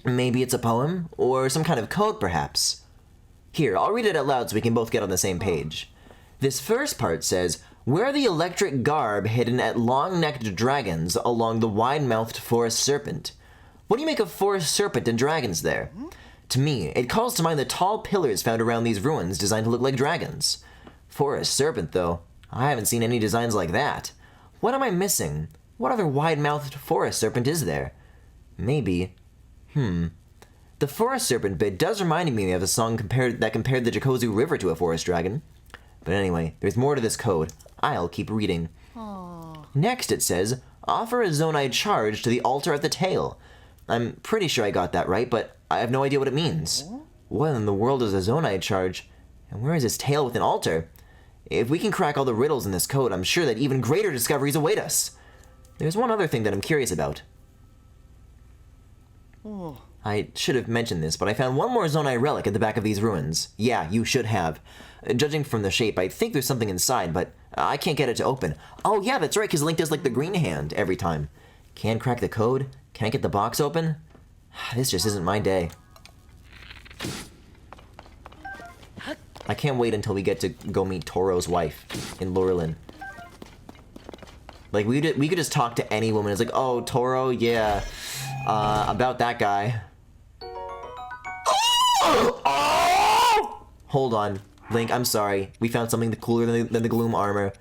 Maybe it's a poem, or some kind of code, perhaps. Here, I'll read it out loud so we can both get on the same page. This first part says, "Wear the electric garb hidden at long-necked dragons along the wide-mouthed forest serpent." What do you make of forest serpent and dragons there? To me, it calls to mind the tall pillars found around these ruins designed to look like dragons. Forest serpent, though. I haven't seen any designs like that. What am I missing? What other wide-mouthed forest serpent is there? Maybe. The forest serpent bit does remind me of a song that compared the Jikozu River to a forest dragon. But anyway, there's more to this code. I'll keep reading. Next it says, "Offer a Zonai charge to the altar at the tail." I'm pretty sure I got that right, but I have no idea what it means. What in the world is a Zonai charge? And where is this tail with an altar? If we can crack all the riddles in this code, I'm sure that even greater discoveries await us. There's one other thing that I'm curious about. I should have mentioned this, but I found one more Zonai relic at the back of these ruins. Yeah, you should have. Judging from the shape, I think there's something inside, but I can't get it to open. Oh yeah, that's right, because Link does like the green hand every time. Can't crack the code? Can't get the box open? This just isn't my day. I can't wait until we get to go meet Toro's wife in Lurelin. Like, we could just talk to any woman. It's like, oh, Toro, yeah, about that guy. Oh! Hold on, Link, I'm sorry. We found something cooler than the Gloom armor.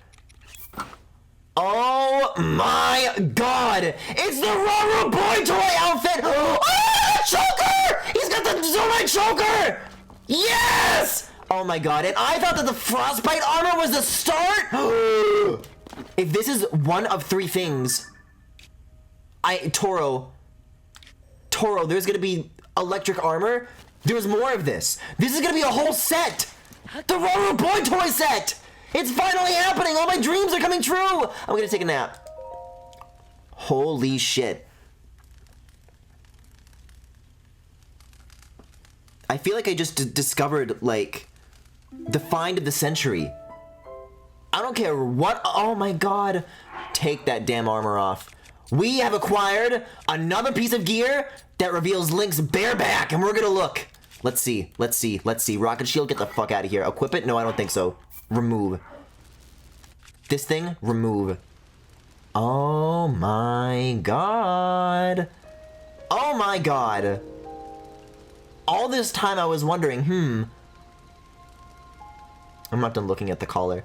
Oh my god! It's the Raru Boy Toy outfit! Oh, choker! He's got the Zonai choker! Yes! Oh my god, and I thought that the Frostbite armor was the start? If this is one of three things, Toro, there's gonna be electric armor. There's more of this. This is gonna be a whole set! The Raru Boy Toy set! It's finally happening! All my dreams are coming true! I'm gonna take a nap. Holy shit. I feel like I just discovered, like, the find of the century. I don't care what. Oh my god. Take that damn armor off. We have acquired another piece of gear that reveals Link's bare back, and we're gonna look. Let's see. Rocket shield, get the fuck out of here. Equip it? No, I don't think so. Remove. This thing? Remove. Oh my god. Oh my god. All this time I was wondering, I'm not done looking at the collar.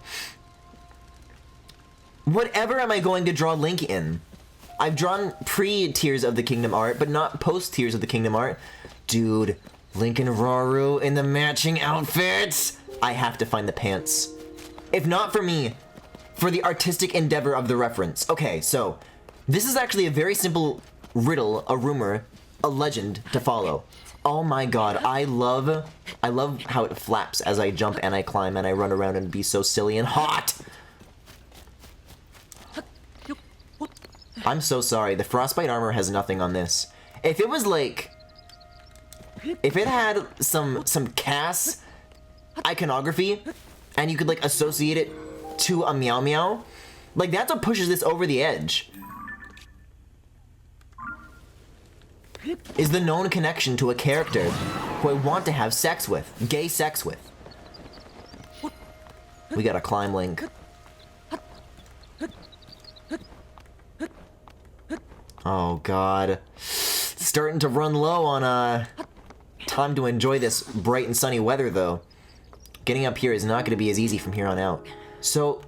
Whatever am I going to draw Link in? I've drawn pre-Tears of the Kingdom art, but not post-Tears of the Kingdom art. Dude, Link and Raru in the matching outfits! I have to find the pants. If not for me, for the artistic endeavor of the reference. Okay, so, this is actually a very simple riddle, a rumor, a legend to follow. Oh my god, I love how it flaps as I jump and I climb and I run around and be so silly and hot! I'm so sorry, the Frostbite armor has nothing on this. If it was like... If it had some Cass iconography, and you could like associate it to a Meow Meow, like that's what pushes this over the edge. is the known connection to a character who I want to have sex with. Gay sex with. We gotta climb, Link. Oh god. Starting to run low on time to enjoy this bright and sunny weather though. Getting up here is not gonna be as easy from here on out. So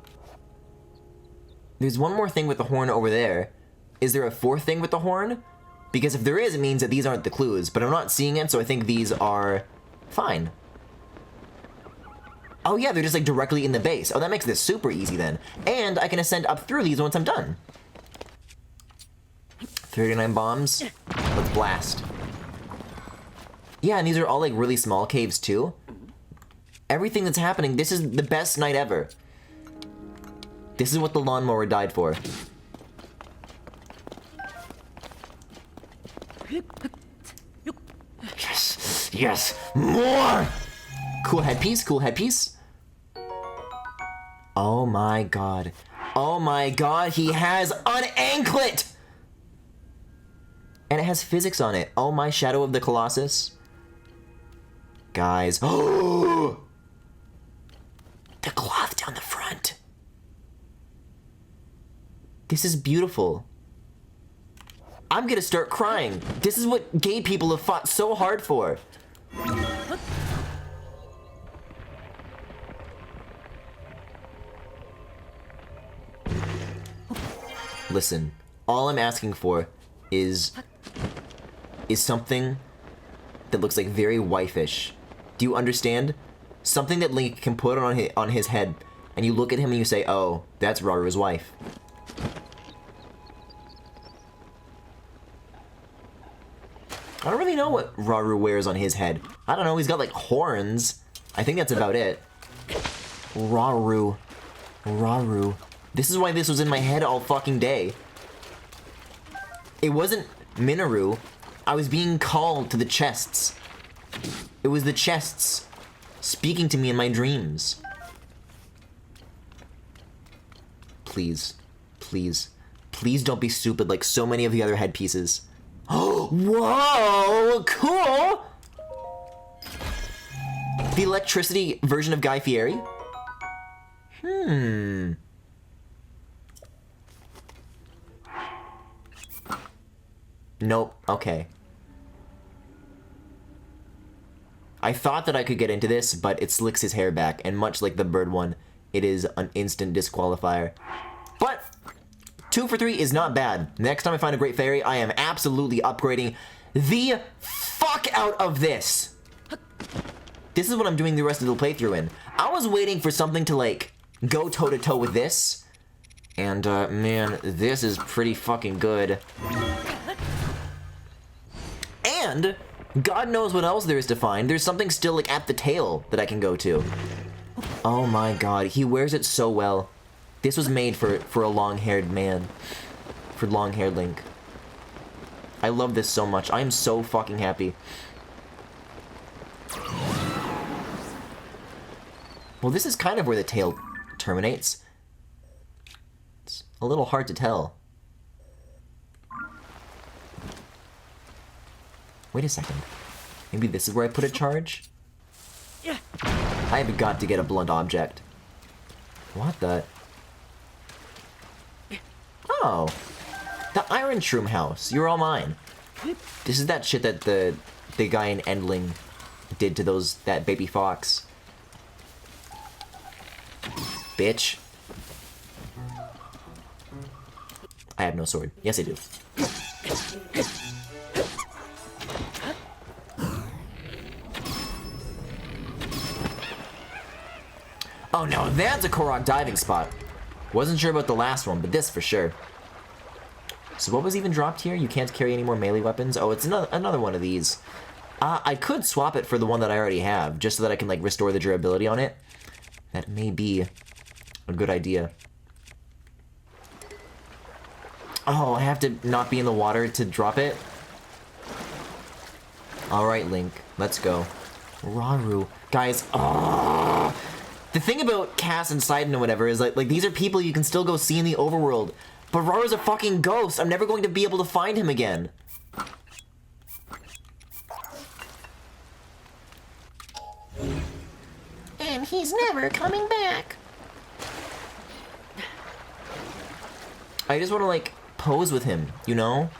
there's one more thing with the horn over there. Is there a fourth thing with the horn? Because if there is, it means that these aren't the clues, but I'm not seeing it, so I think these are fine. Oh yeah, they're just like directly in the base. Oh, that makes this super easy then. And I can ascend up through these once I'm done. 39 bombs. Let's blast. Yeah, and these are all like really small caves too. Everything that's happening, this is the best night ever. This is what the lawnmower died for. Yes, yes, more! Cool headpiece, cool headpiece. Oh my god. Oh my god, he has an anklet! And it has physics on it. Oh my Shadow of the Colossus. Guys. Oh! The cloth down the front. This is beautiful. I'm gonna start crying. This is what gay people have fought so hard for. Listen, all I'm asking for is something that looks like very waifish. Do you understand? Something that Link can put on his head, and you look at him and you say, oh, that's Raru's wife. I don't really know what Raru wears on his head. I don't know, he's got like horns. I think that's about it. Raru. Raru. This is why this was in my head all fucking day. It wasn't Minoru. I was being called to the chests. It was the chests speaking to me in my dreams. Please. Please. Please don't be stupid like so many of the other headpieces. Oh, whoa, cool! The electricity version of Guy Fieri? Nope, okay. I thought that I could get into this, but it slicks his hair back, and much like the bird one, it is an instant disqualifier. But 2 for 3 is not bad. Next time I find a great fairy, I am absolutely upgrading the fuck out of this. This is what I'm doing the rest of the playthrough in. I was waiting for something to like go toe-to-toe with this, and man, this is pretty fucking good. And God knows what else there is to find. There's something still like at the tail that I can go to. Oh my god, he wears it so well. This was made for a long-haired man. For long-haired Link. I love this so much. I am so fucking happy. Well, this is kind of where the tail terminates. It's a little hard to tell. Wait a second. Maybe this is where I put a charge? I have got to get a blunt object. What the? Oh. The Iron Shroom house. You're all mine. This is that shit that the guy in Endling did to that baby fox. Bitch. I have no sword. Yes, I do. Oh no, that's a Korok diving spot. Wasn't sure about the last one, but this for sure. So what was even dropped here? You can't carry any more melee weapons? Oh, it's another one of these. I could swap it for the one that I already have, just so that I can like restore the durability on it. That may be a good idea. Oh, I have to not be in the water to drop it? Alright, Link. Let's go. Raru. Guys, the thing about Cass and Sidon or whatever is like these are people you can still go see in the overworld. But Raru's a fucking ghost. I'm never going to be able to find him again. and he's never coming back. I just want to, like, pose with him, you know?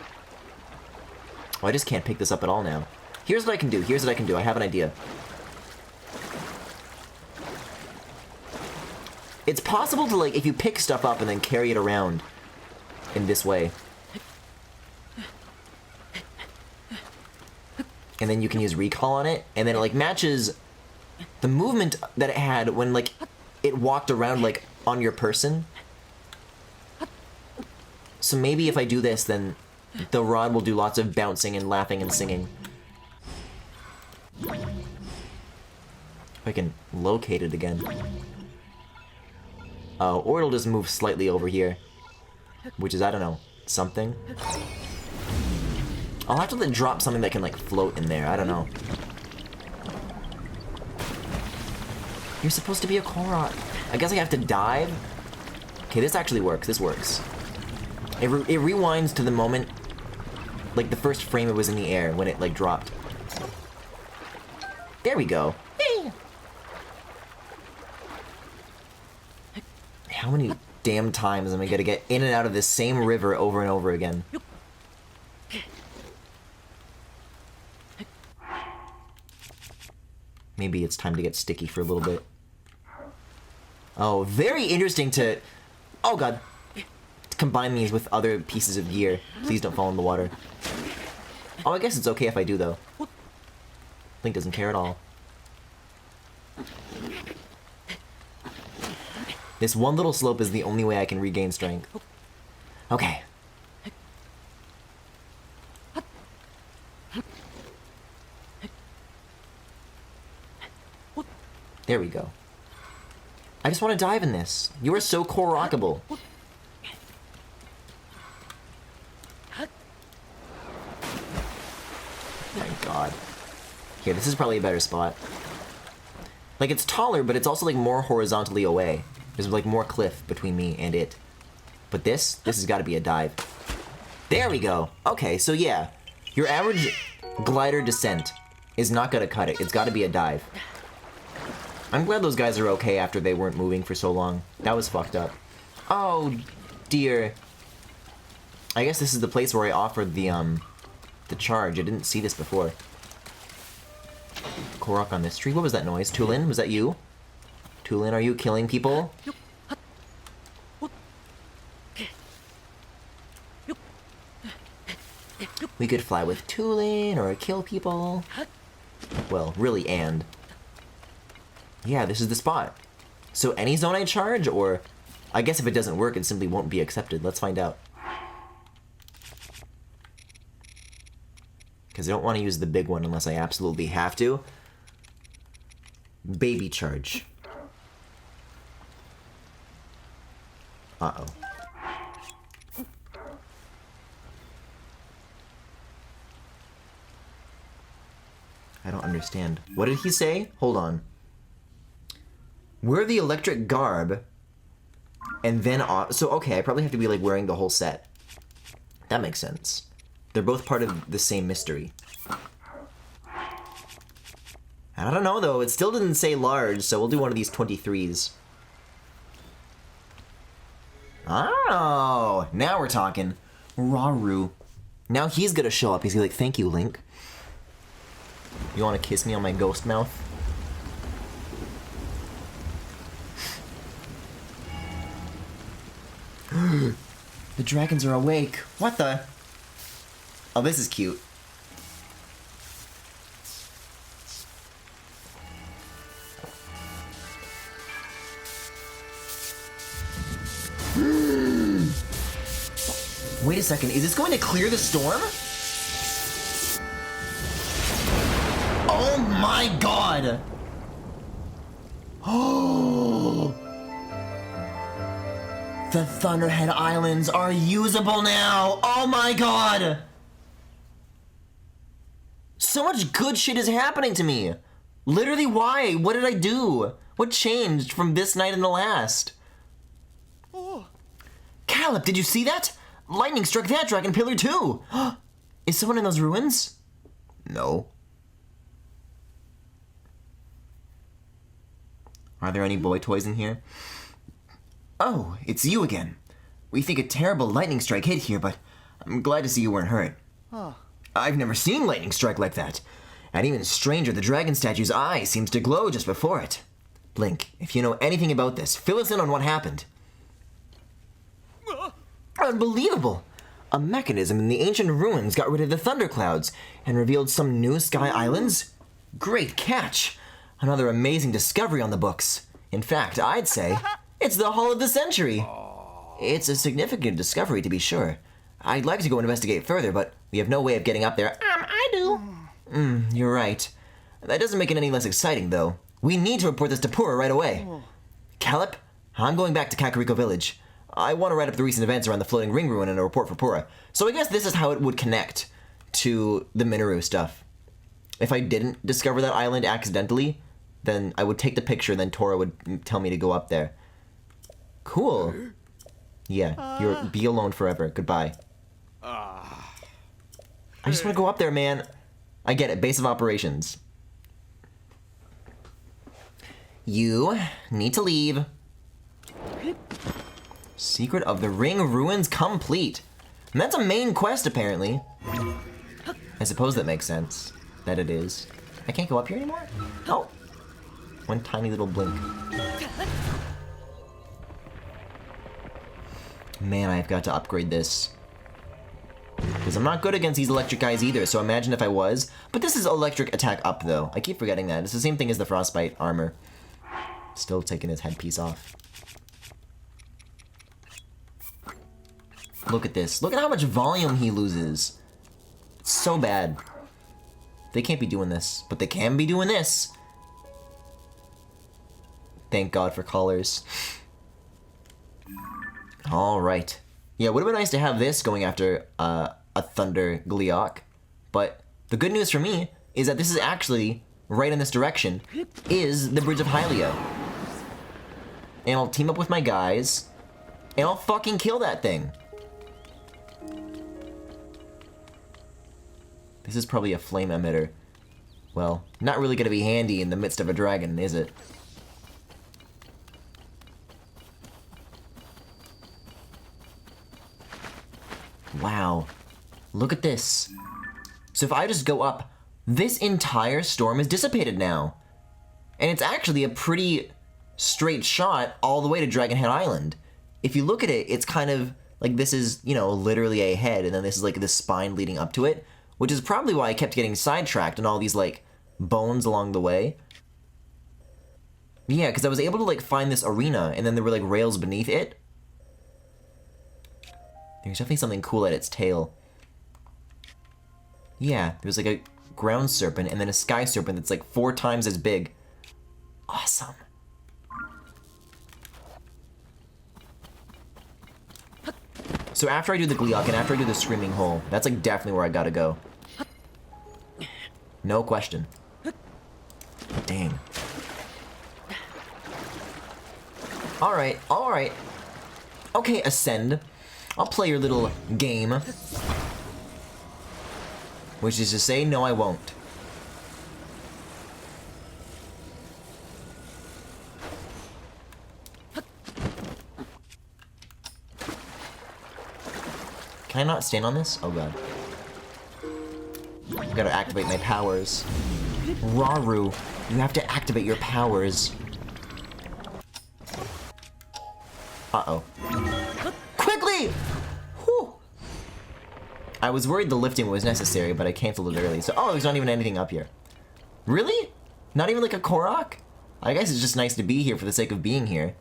Oh, I just can't pick this up at all now. Here's what I can do. Here's what I can do. I have an idea. It's possible to, like, if you pick stuff up and then carry it around in this way. And then you can use recall on it, and then it, like, matches the movement that it had when, like, it walked around, like, on your person. So maybe if I do this, then the rod will do lots of bouncing and laughing and singing. If I can locate it again. Oh, or it'll just move slightly over here. Which is, I don't know, something. I'll have to drop something that can, like, float in there. I don't know. You're supposed to be a Korok. I guess I have to dive? Okay, this actually works. This works. It rewinds to the moment, like, the first frame it was in the air when it, like, dropped. There we go. Hey. How many damn times am I gonna get in and out of this same river over and over again? Maybe it's time to get sticky for a little bit. Oh, very interesting to... Oh, God. Combine these with other pieces of gear. Please don't fall in the water. Oh, I guess it's okay if I do, though. Link doesn't care at all. This one little slope is the only way I can regain strength. Okay. There we go. I just want to dive in this. You are so Korokable. Thank God. Here, this is probably a better spot. Like, it's taller, but it's also, like, more horizontally away. There's, like, more cliff between me and it. But this has got to be a dive. There we go. Okay, so yeah. Your average glider descent is not going to cut it. It's got to be a dive. I'm glad those guys are okay after they weren't moving for so long. That was fucked up. Oh, dear. I guess this is the place where I offered the charge. I didn't see this before. Korok on this tree. What was that noise? Tulin, was that you? Tulin, are you killing people? We could fly with Tulin or kill people. Well, really, and. Yeah, this is the spot. So any zone I charge, or... I guess if it doesn't work, it simply won't be accepted. Let's find out. Because I don't want to use the big one unless I absolutely have to. Baby charge. Uh-oh. I don't understand. What did he say? Hold on. Wear the electric garb, and then off. So, okay, I probably have to be, like, wearing the whole set. That makes sense. They're both part of the same mystery. I don't know, though. It still didn't say large, so we'll do one of these 23s. Oh, now we're talking. Raru. Now he's gonna show up. He's gonna be like, thank you, Link. You wanna kiss me on my ghost mouth? The dragons are awake. What the? Oh, this is cute. Wait a second, is this going to clear the storm? Oh my God! Oh! The Thunderhead Islands are usable now! Oh my God! So much good shit is happening to me! Literally, why? What did I do? What changed from this night and the last? Oh. Caleb, did you see that? Lightning struck that dragon pillar too! Is someone in those ruins? No. Are there any boy toys in here? Oh, it's you again. We think a terrible lightning strike hit here, but I'm glad to see you weren't hurt. I've never seen lightning strike like that. And even stranger, the dragon statue's eye seems to glow just before it. Blink, if you know anything about this, fill us in on what happened. Unbelievable! A mechanism in the ancient ruins got rid of the thunderclouds and revealed some new sky islands? Great catch! Another amazing discovery on the books. In fact, I'd say it's the haul of the century. It's a significant discovery, to be sure. I'd like to go investigate further, but we have no way of getting up there. I do. You're right. That doesn't make it any less exciting, though. We need to report this to Pura right away. Calip, I'm going back to Kakariko Village. I want to write up the recent events around the floating ring ruin and a report for Pura. So I guess this is how it would connect to the Minoru stuff. If I didn't discover that island accidentally, then I would take the picture and then Tora would tell me to go up there. Cool. Yeah, be alone forever. Goodbye. I just want to go up there, man. I get it. Base of operations. You need to leave. Secret of the Ring Ruins complete. And that's a main quest, apparently. I suppose that makes sense. That it is. I can't go up here anymore? Oh. One tiny little blink. Man, I've got to upgrade this. Because I'm not good against these electric guys either, so imagine if I was. But this is electric attack up, though. I keep forgetting that. It's the same thing as the frostbite armor. Still taking his headpiece off. Look at this. Look at how much volume he loses. It's so bad. They can't be doing this, but they can be doing this. Thank God for collars. Alright. Yeah, it would have been nice to have this going after a Thunder Gleeok. But the good news for me is that this is actually, right in this direction, is the Bridge of Hylia. And I'll team up with my guys, and I'll fucking kill that thing. This is probably a flame emitter. Well, not really gonna be handy in the midst of a dragon, is it? Wow. Look at this. So if I just go up, this entire storm is dissipated now. And it's actually a pretty straight shot all the way to Dragon Head Island. If you look at it, it's kind of like this is, you know, literally a head, and then this is like the spine leading up to it, which is probably why I kept getting sidetracked and all these like bones along the way. Yeah, because I was able to like find this arena, and then there were like rails beneath it. There's definitely something cool at its tail. Yeah, there's like a ground serpent and then a sky serpent that's like 4 times as big. Awesome. So after I do the Gleeok and after I do the Screaming Hole, that's like definitely where I gotta go. No question. Dang. Alright, alright. Okay, Ascend. I'll play your little game. Which is to say, no, I won't. Can I not stand on this? Oh god. I gotta activate my powers. Raru, you have to activate your powers. Uh-oh. Quickly! Whew. I was worried the lifting was necessary, but I canceled it early. So, oh, there's not even anything up here. Really? Not even like a Korok? I guess it's just nice to be here for the sake of being here.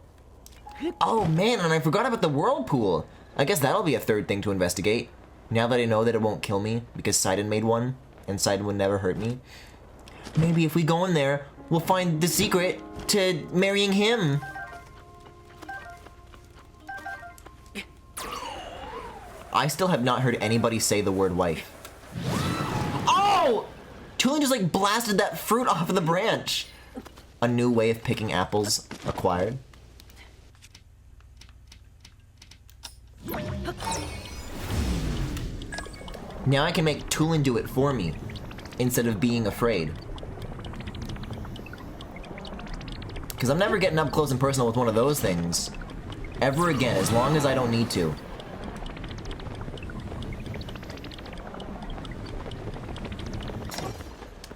Oh man, and I forgot about the whirlpool. I guess that'll be a third thing to investigate. Now that I know that it won't kill me, because Sidon made one, and Sidon would never hurt me. Maybe if we go in there, we'll find the secret to marrying him. I still have not heard anybody say the word wife. Oh! Tulin just like blasted that fruit off of the branch. A new way of picking apples acquired. Now I can make Tulin do it for me, instead of being afraid. Because I'm never getting up close and personal with one of those things. Ever again, as long as I don't need to.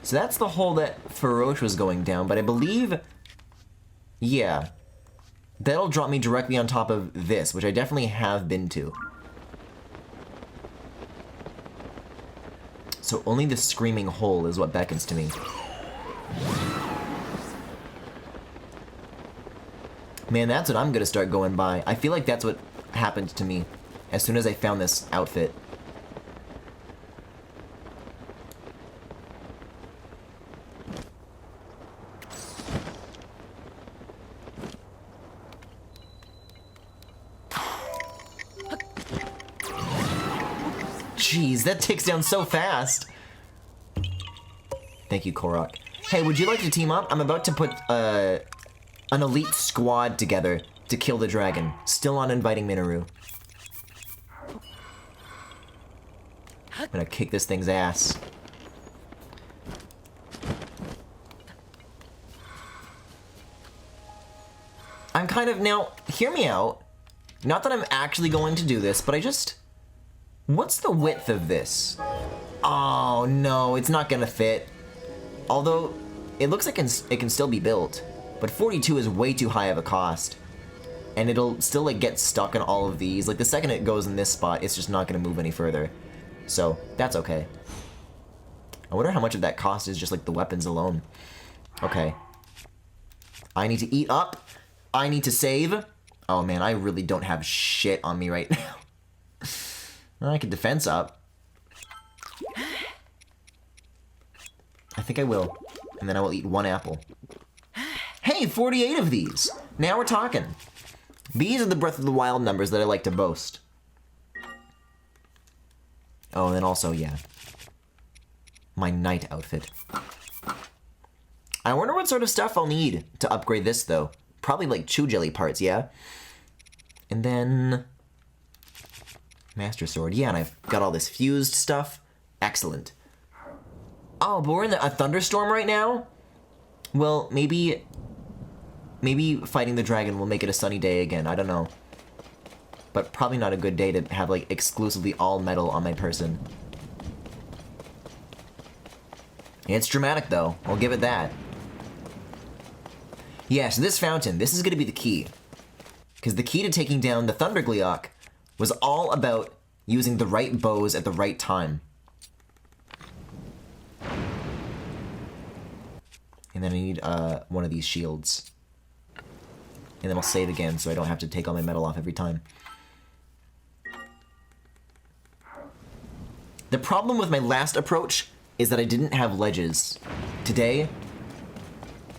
So that's the hole that Faroche was going down, but I believe... Yeah. That'll drop me directly on top of this, which I definitely have been to. So only the screaming hole is what beckons to me. Man, that's what I'm gonna start going by. I feel like that's what happened to me as soon as I found this outfit. Jeez, that takes down so fast. Thank you, Korok. Hey, would you like to team up? I'm about to put an elite squad together to kill the dragon. Still on inviting Minoru. I'm gonna kick this thing's ass. I'm kind of, now, hear me out. Not that I'm actually going to do this, but I just... What's the width of this? Oh, no, it's not gonna fit. Although, it looks like it can still be built. But 42 is way too high of a cost. And it'll still, like, get stuck in all of these. Like, the second it goes in this spot, it's just not gonna move any further. So, that's okay. I wonder how much of that cost is just, like, the weapons alone. Okay. I need to eat up. I need to save. Oh, man, I really don't have shit on me right now. I can defense up. I think I will. And then I will eat one apple. Hey, 48 of these! Now we're talking. These are the Breath of the Wild numbers that I like to boast. Oh, and then also, yeah. My knight outfit. I wonder what sort of stuff I'll need to upgrade this, though. Probably, like, chew jelly parts, yeah? And then... Master Sword. Yeah, and I've got all this fused stuff. Excellent. Oh, but we're in a thunderstorm right now? Well, maybe fighting the dragon will make it a sunny day again. I don't know. But probably not a good day to have, like, exclusively all metal on my person. It's dramatic, though. I'll give it that. Yeah, so this fountain, this is going to be the key. Because the key to taking down the Thundergleeok was all about using the right bows at the right time. And then I need one of these shields. And then I'll save again so I don't have to take all my metal off every time. The problem with my last approach is that I didn't have ledges. Today,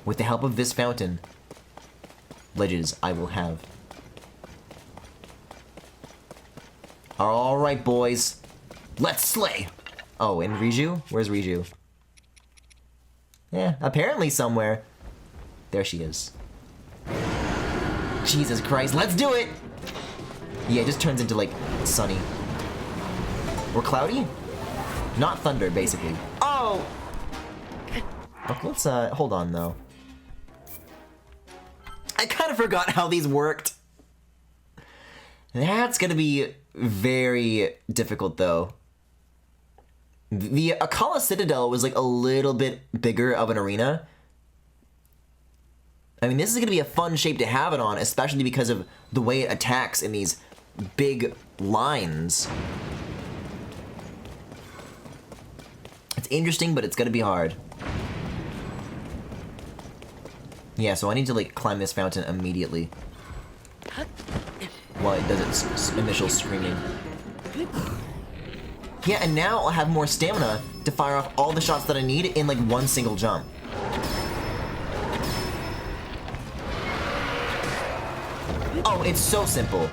with the help of this fountain, ledges I will have. Alright, boys. Let's slay! Oh, and Riju? Where's Riju? Yeah, apparently somewhere. There she is. Jesus Christ, let's do it! Yeah, it just turns into, like, sunny. Or cloudy? Not thunder, basically. Oh! Okay, let's, hold on, though. I kind of forgot how these worked. That's gonna be very difficult, though. The Akala Citadel was, like, a little bit bigger of an arena. I mean, this is gonna be a fun shape to have it on, especially because of the way it attacks in these big lines. It's interesting, but it's gonna be hard. Yeah, so I need to, like, climb this fountain immediately. While it does its initial screaming. Yeah, and now I'll have more stamina to fire off all the shots that I need in, like, one single jump. Oh, it's so simple.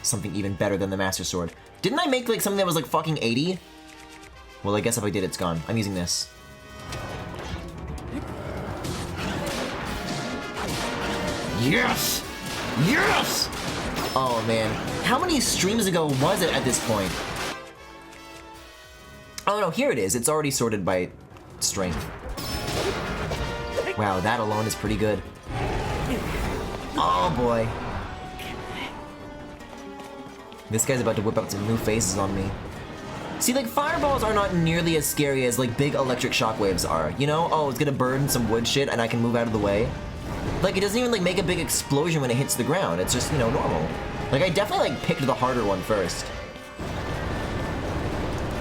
Something even better than the Master Sword. Didn't I make, like, something that was, like, fucking 80? Well, I guess if I did, it's gone. I'm using this. Yes! Yes! Oh, man. How many streams ago was it at this point? Oh, no, here it is. It's already sorted by strength. Wow, that alone is pretty good. Oh boy. This guy's about to whip up some new faces on me. See, like, fireballs are not nearly as scary as, like, big electric shockwaves are, you know? Oh, it's gonna burn some wood shit and I can move out of the way. Like, it doesn't even, like, make a big explosion when it hits the ground. It's just, you know, normal. Like, I definitely, like, picked the harder one first.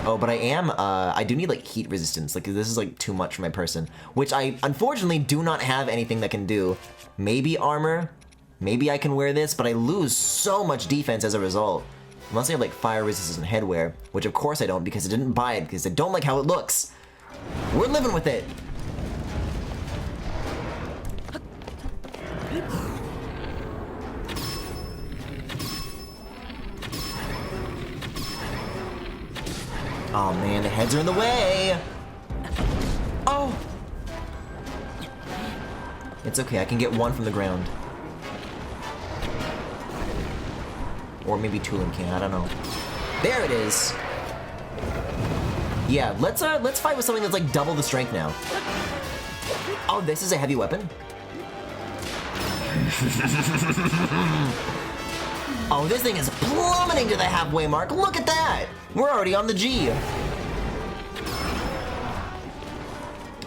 Oh, but I do need, like, heat resistance. Like, this is, like, too much for my person. Which I, unfortunately, do not have anything that can do. Maybe armor. Maybe I can wear this, but I lose so much defense as a result. Unless I have, like, fire resistance and headwear. Which, of course, I don't, because I didn't buy it, because I don't like how it looks. We're living with it. Oh man, the heads are in the way! Oh! It's okay, I can get one from the ground. Or maybe two of them can, I don't know. There it is! Yeah, let's fight with something that's like double the strength now. Oh, this is a heavy weapon? Oh, this thing is plummeting to the halfway mark. Look at that! We're already on the G.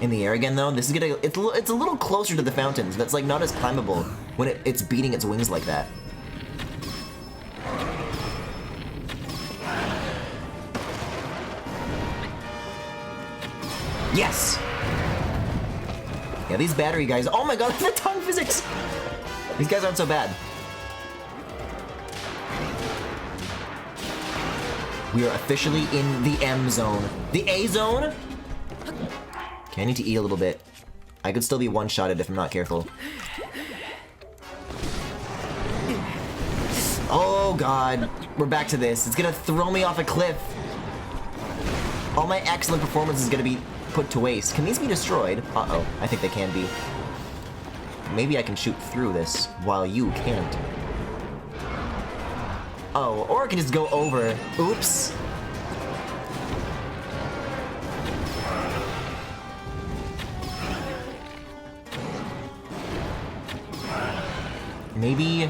In the air again, though. This is gonna. It's a little closer to the fountains. That's like not as climbable when it's beating its wings like that. Yes. Yeah, these battery guys. Oh my god, the tongue physics. These guys aren't so bad. We are officially in the M zone. The A zone? Okay, I need to eat a little bit. I could still be one-shotted if I'm not careful. Oh god, we're back to this. It's gonna throw me off a cliff. All my excellent performance is gonna be put to waste. Can these be destroyed? Uh-oh, I think they can be. Maybe I can shoot through this while you can't. Oh, or I can just go over. Oops. Maybe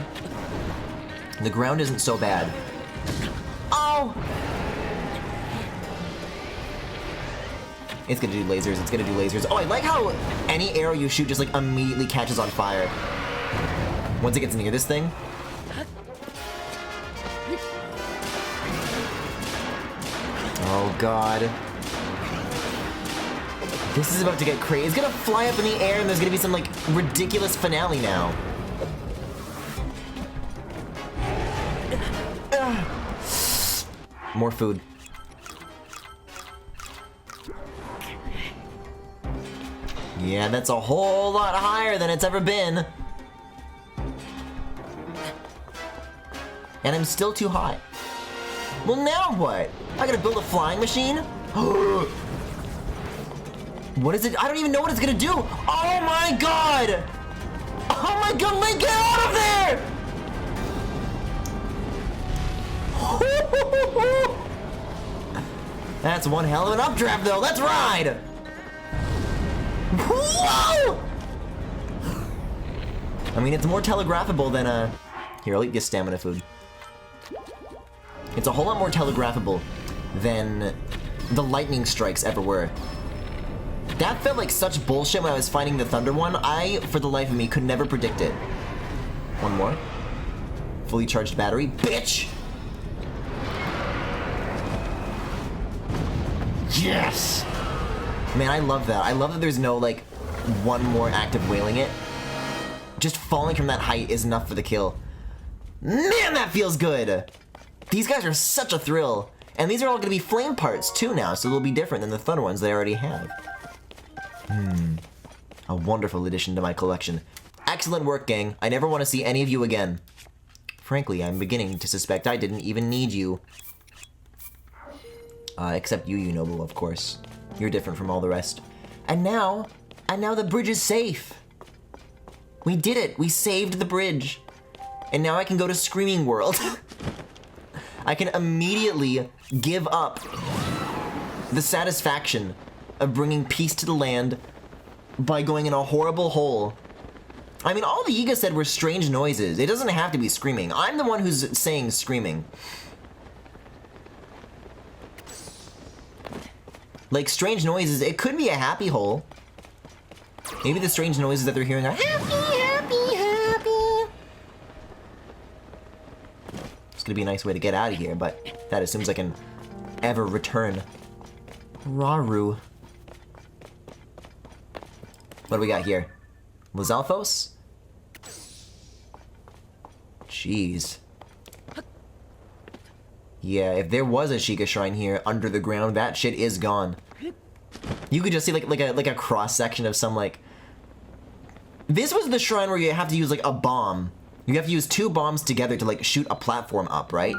the ground isn't so bad. Oh! It's gonna do lasers, it's gonna do lasers. Oh, I like how any arrow you shoot just like immediately catches on fire. Once it gets near this thing. Oh god. This is about to get crazy. It's gonna fly up in the air and there's gonna be some like ridiculous finale now. More food. Yeah, that's a whole lot higher than it's ever been. And I'm still too high. Well, now what? I gotta build a flying machine? What is it? I don't even know what it's gonna do. Oh my god! Oh my god, Link, get out of there! That's one hell of an updraft, though. Let's ride! Whoa! I mean, it's more telegraphable than Here, I'll eat this stamina food. It's a whole lot more telegraphable than the lightning strikes ever were. That felt like such bullshit when I was fighting the Thunder one. I, for the life of me, could never predict it. One more. Fully charged battery. Bitch! Yes! Man, I love that. I love that there's no, like, one more active wailing it. Just falling from that height is enough for the kill. Man, that feels good! These guys are such a thrill. And these are all gonna be flame parts, too, now, so they'll be different than the Thunder ones they already have. A wonderful addition to my collection. Excellent work, gang. I never want to see any of you again. Frankly, I'm beginning to suspect I didn't even need you. Except you, Noble, of course. You're different from all the rest. And now the bridge is safe. We did it. We saved the bridge. And now I can go to Screaming World. I can immediately give up the satisfaction of bringing peace to the land by going in a horrible hole. I mean, all the Yiga said were strange noises. It doesn't have to be screaming. I'm the one who's saying screaming. Like, strange noises, it could be a happy hole. Maybe the strange noises that they're hearing are happy, happy, happy. It's gonna be a nice way to get out of here, but that assumes I can ever return. Raru. What do we got here? Lizalfos? Jeez. Yeah, if there was a Sheikah shrine here under the ground, that shit is gone. You could just see like a cross section of some like. This was the shrine where you have to use like a bomb. You have to use 2 bombs together to like shoot a platform up, right?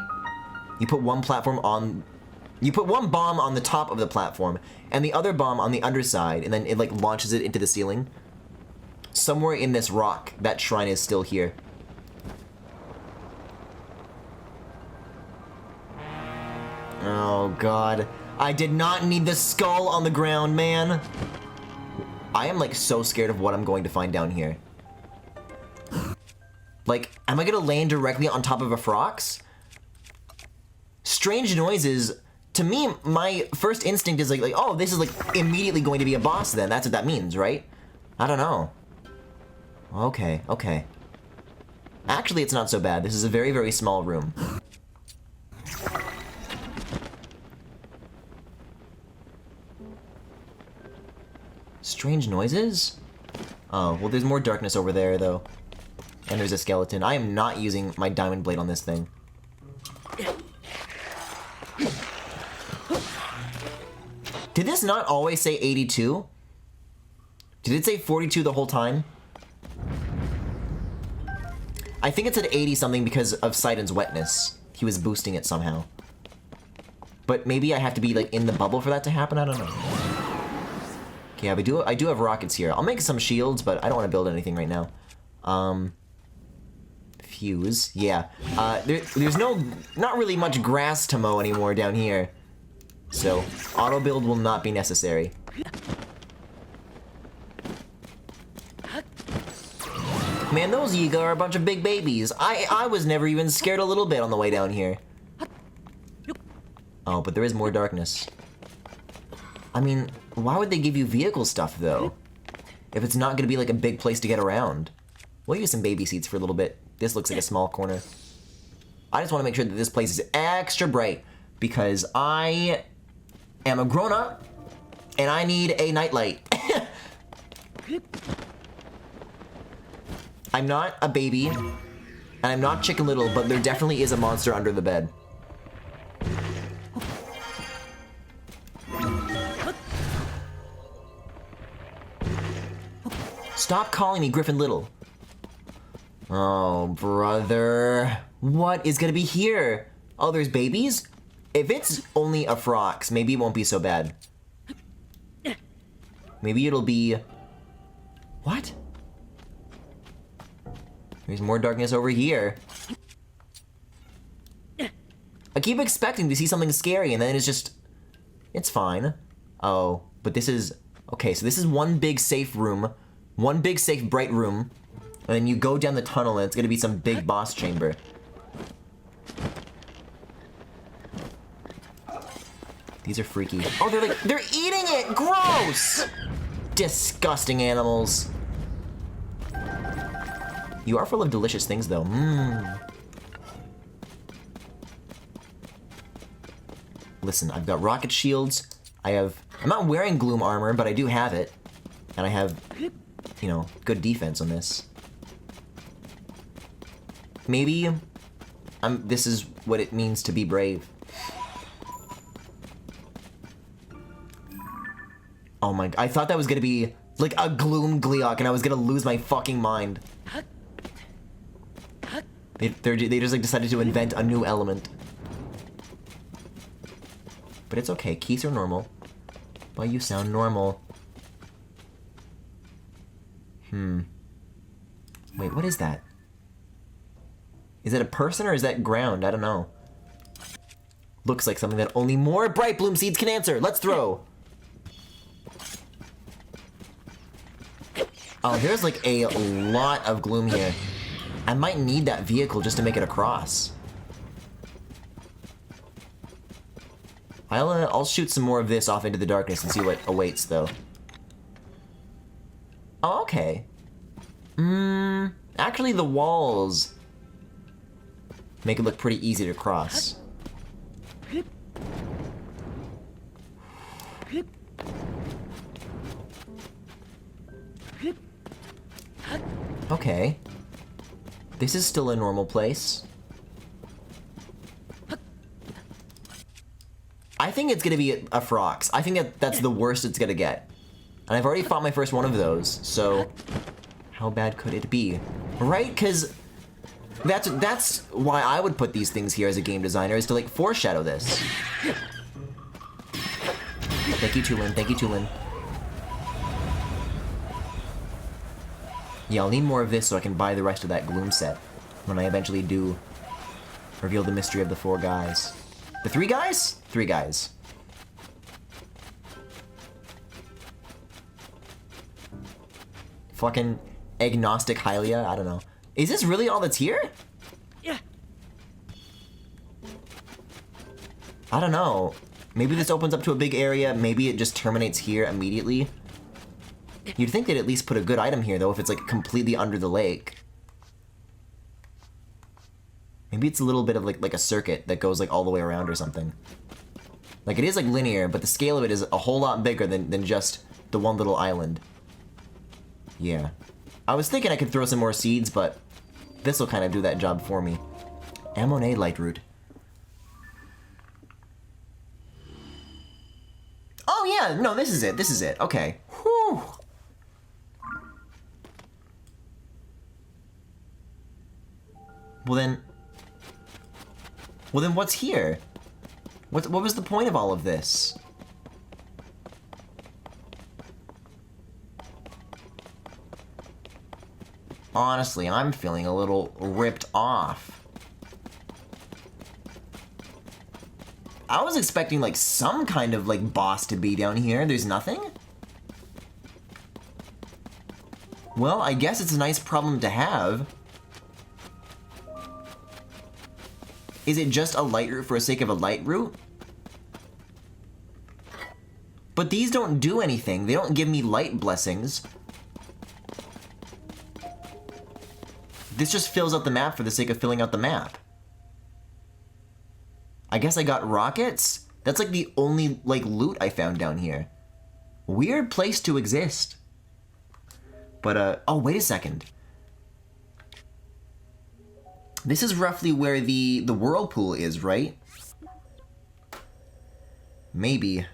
You put one platform on. You put one bomb on the top of the platform and the other bomb on the underside, and then it like launches it into the ceiling. Somewhere in this rock, that shrine is still here. Oh god. I did not need the skull on the ground, man. I am like so scared of what I'm going to find down here. Like, am I gonna land directly on top of a Frox? Strange noises. To me, my first instinct is like, oh, this is like immediately going to be a boss then. That's what that means, right? I don't know. Okay, okay. Actually, it's not so bad. This is a very, very small room. Strange noises? Oh, well there's more darkness over there, though. And there's a skeleton. I am not using my diamond blade on this thing. Did this not always say 82? Did it say 42 the whole time? I think it said 80 something because of Sidon's wetness. He was boosting it somehow. But maybe I have to be like in the bubble for that to happen? I don't know. Okay, I do have rockets here. I'll make some shields, but I don't want to build anything right now. Fuse. Yeah. There's not really much grass to mow anymore down here. So, auto build will not be necessary. Man, those Yiga are a bunch of big babies. I was never even scared a little bit on the way down here. Oh, but there is more darkness. I mean, why would they give you vehicle stuff, though? If it's not gonna be like a big place to get around. We'll use some baby seats for a little bit. This looks like a small corner. I just want to make sure that this place is extra bright because I am a grown-up and I need a nightlight. I'm not a baby and I'm not Chicken Little, but there definitely is a monster under the bed. Stop calling me Griffin Little. Oh, brother. What is gonna be here? Oh, there's babies? If it's only a Frox, maybe it won't be so bad. Maybe it'll be... What? There's more darkness over here. I keep expecting to see something scary and then it's just... It's fine. Oh, but this is... Okay, so this is one big safe room. One big safe bright room. And then you go down the tunnel and it's gonna be some big boss chamber. These are freaky. Oh, they're eating it! Gross! Disgusting animals. You are full of delicious things, though. Mmm. Listen, I've got rocket shields. I'm not wearing gloom armor, but I do have it. And I have, you know, good defense on this. Maybe this is what it means to be brave. Oh my, I thought that was gonna be like a gloom Gleeok and I was gonna lose my fucking mind. They just like decided to invent a new element. But it's okay, keys are normal. Why you sound normal? Wait, what is that? Is that a person or is that ground? I don't know. Looks like something that only more bright bloom seeds can answer. Let's throw. Oh, there's like a lot of gloom here. I might need that vehicle just to make it across. I'll shoot some more of this off into the darkness and see what awaits, though. Oh, okay. Actually, the walls make it look pretty easy to cross. Okay. This is still a normal place. I think it's gonna be a Frox. I think that's the worst it's gonna get. And I've already fought my first one of those, so how bad could it be? Right? Because that's why I would put these things here as a game designer, is to like foreshadow this. Thank you, Tulin. Thank you, Tulin. Yeah, I'll need more of this so I can buy the rest of that gloom set when I eventually do reveal the mystery of the 4 guys. The 3 guys? 3 guys. Fucking agnostic Hylia? I don't know. Is this really all that's here? Yeah. I don't know. Maybe this opens up to a big area. Maybe it just terminates here immediately. You'd think they'd at least put a good item here, though, if it's, like, completely under the lake. Maybe it's a little bit of, like a circuit that goes, like, all the way around or something. Like, it is, like, linear, but the scale of it is a whole lot bigger than just the one little island. Yeah. I was thinking I could throw some more seeds, but this'll kind of do that job for me. Ammonet Lightroot. Oh, yeah! No, this is it. This is it. Okay. Whew. Well then what's here? What was the point of all of this? Honestly, I'm feeling a little ripped off. I was expecting like some kind of like boss to be down here. There's nothing? Well, I guess it's a nice problem to have. Is it just a light route for the sake of a light route? But these don't do anything. They don't give me light blessings. This just fills out the map for the sake of filling out the map. I guess I got rockets? That's like the only like loot I found down here. Weird place to exist. But oh, wait a second. This is roughly where the whirlpool is, right? Maybe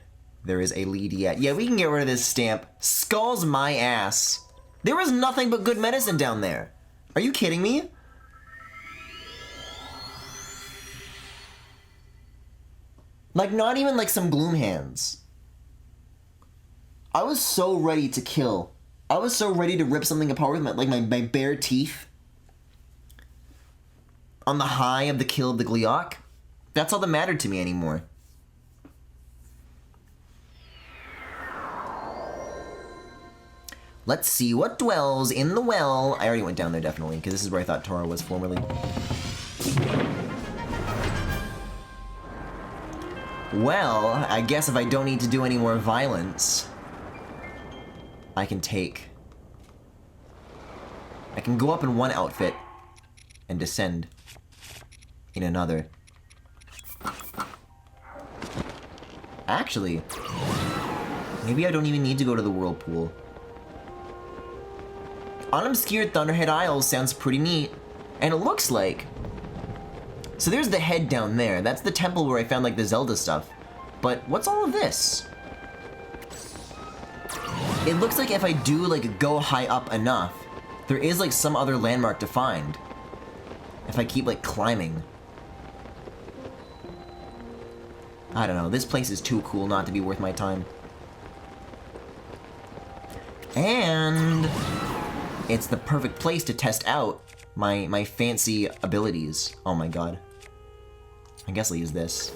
there is a lead yet. Yeah, we can get rid of this stamp. Skulls my ass. There was nothing but good medicine down there. Are you kidding me? Like, not even like some gloom hands. I was so ready to kill. I was so ready to rip something apart with my bare teeth. On the high of the kill of the Gleeok. That's all that mattered to me anymore. Let's see what dwells in the well. I already went down there, definitely, because this is where I thought Tora was formerly. Well, I guess if I don't need to do any more violence, I can go up in one outfit and descend in another. Actually, maybe I don't even need to go to the whirlpool. Unobscured Thunderhead Isles sounds pretty neat, and it looks like... So there's the head down there. That's the temple where I found like the Zelda stuff. But what's all of this? It looks like if I do like go high up enough, there is like some other landmark to find. If I keep like climbing. I don't know, this place is too cool not to be worth my time. And it's the perfect place to test out my fancy abilities. Oh my god. I guess I'll use this.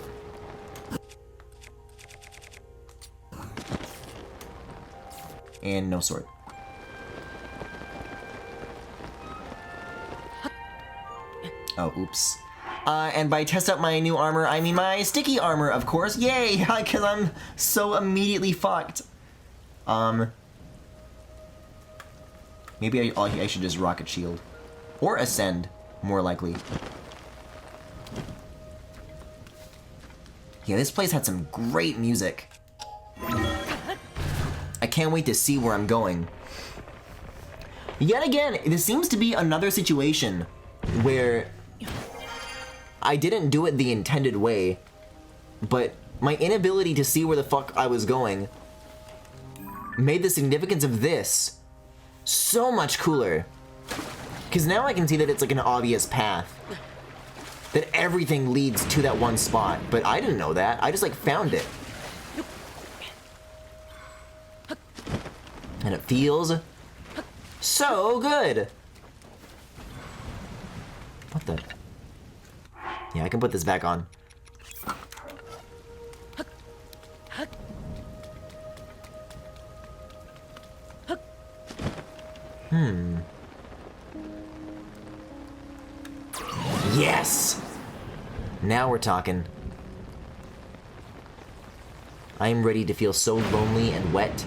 And no sword. Oh, oops. And by test out my new armor, I mean my sticky armor, of course. Yay! Because I'm so immediately fucked. Maybe I should just rocket shield. Or ascend, more likely. Yeah, this place had some great music. I can't wait to see where I'm going. Yet again, this seems to be another situation where I didn't do it the intended way, but my inability to see where the fuck I was going made the significance of this so much cooler. Because now I can see that it's like an obvious path. That everything leads to that one spot, but I didn't know that. I just like found it. And it feels so good. What the? Yeah, I can put this back on. Yes! Now we're talking. I am ready to feel so lonely and wet.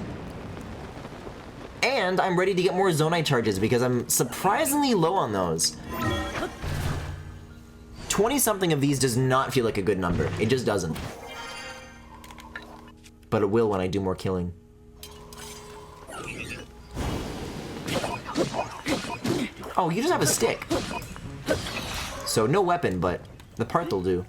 And I'm ready to get more Zonite charges because I'm surprisingly low on those. 20-something of these does not feel like a good number. It just doesn't. But it will when I do more killing. Oh, you just have a stick. So no weapon, but the part will do.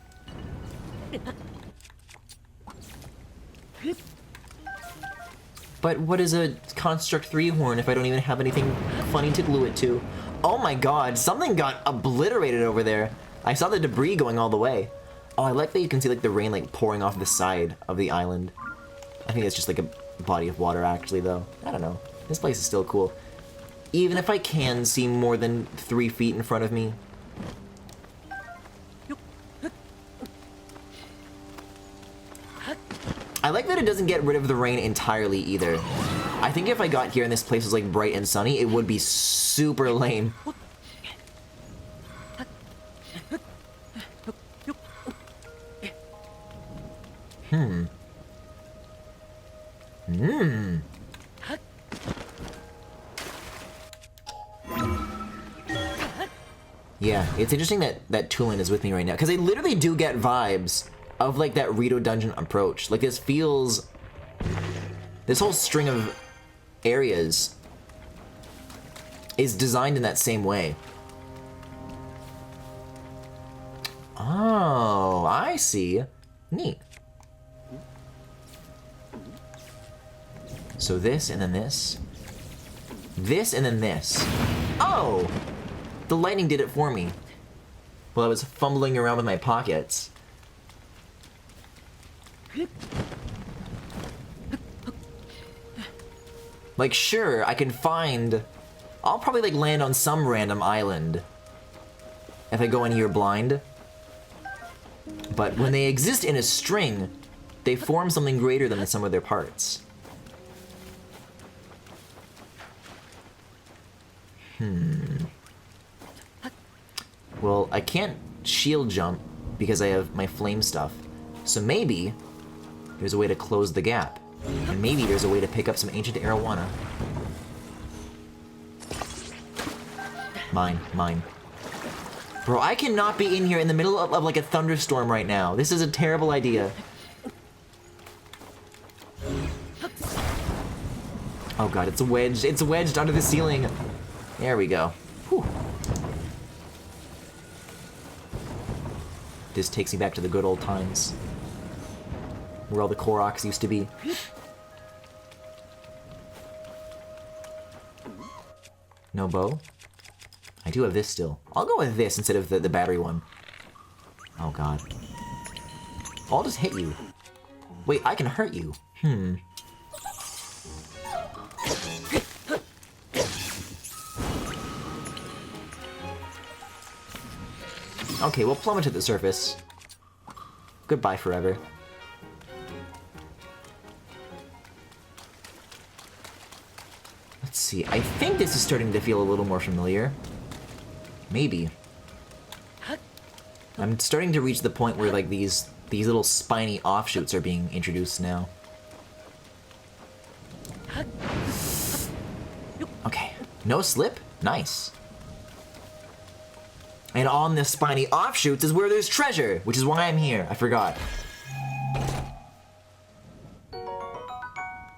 But what is a Construct 3 horn if I don't even have anything funny to glue it to? Oh my god, something got obliterated over there. I saw the debris going all the way. Oh, I like that you can see like the rain like pouring off the side of the island. I think it's just like a body of water actually though. I don't know. This place is still cool. Even if I can see more than 3 feet in front of me. I like that it doesn't get rid of the rain entirely either. I think if I got here and this place was like bright and sunny, it would be super lame. Yeah, it's interesting that Tulin is with me right now, because I literally do get vibes of like that Rito dungeon approach. Like this feels... This whole string of areas is designed in that same way. Oh, I see. Neat. So this and then this. This and then this. Oh! The lightning did it for me. While I was fumbling around with my pockets. Like, sure, I can find... I'll probably, like, land on some random island if I go in here blind. But when they exist in a string, they form something greater than the sum of their parts. Well, I can't shield jump because I have my flame stuff. So maybe there's a way to close the gap. And maybe there's a way to pick up some ancient arowana. Mine. Bro, I cannot be in here in the middle of like a thunderstorm right now. This is a terrible idea. Oh god, it's wedged. It's wedged under the ceiling. There we go. Whew. This takes me back to the good old times. Where all the Koroks used to be. No bow? I do have this still. I'll go with this instead of the battery one. Oh god. I'll just hit you. Wait, I can hurt you. Okay, we'll plummet to the surface. Goodbye forever. Let's see, I think this is starting to feel a little more familiar. Maybe. I'm starting to reach the point where like these little spiny offshoots are being introduced now. Okay, no slip? Nice. And on the spiny offshoots is where there's treasure, which is why I'm here. I forgot.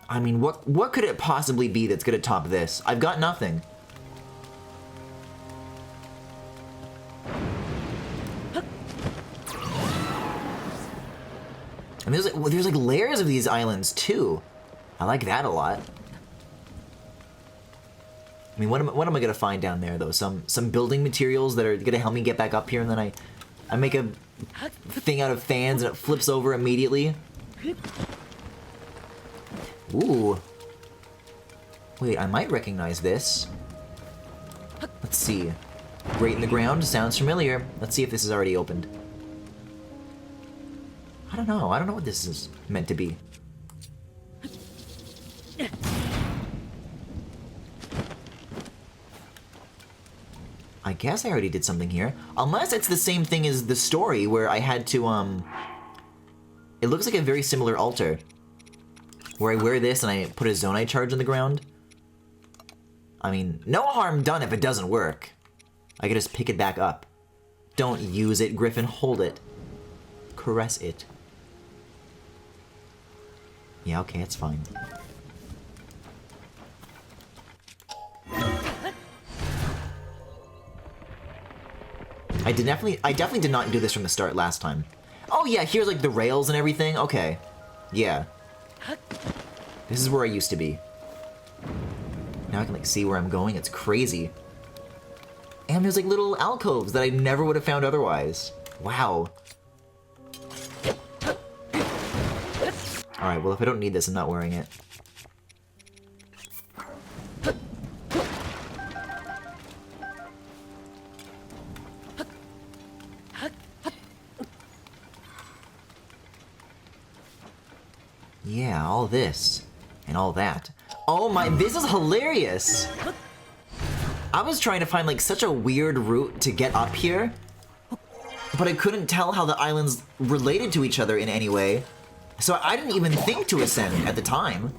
I mean, what could it possibly be that's gonna top this? I've got nothing. And there's like layers of these islands too. I like that a lot. I mean, what am I gonna find down there though? Some building materials that are gonna help me get back up here, and then I make a thing out of fans and it flips over immediately. Ooh. Wait, I might recognize this. Let's see. Grate in the ground sounds familiar. Let's see if this is already opened. I don't know. I don't know what this is meant to be. I guess I already did something here. Unless it's the same thing as the story where I had to, It looks like a very similar altar. Where I wear this and I put a zonite charge on the ground. I mean, no harm done if it doesn't work. I can just pick it back up. Don't use it, Griffin. Hold it. Caress it. Yeah, okay, it's fine. I definitely did not do this from the start last time. Oh yeah, here's like the rails and everything. Okay. Yeah. This is where I used to be. Now I can like see where I'm going. It's crazy. And there's like little alcoves that I never would have found otherwise. Wow. Alright, well if I don't need this, I'm not wearing it. Yeah, all this. And all that. Oh my, this is hilarious! I was trying to find like such a weird route to get up here, but I couldn't tell how the islands related to each other in any way, so I didn't even think to ascend at the time.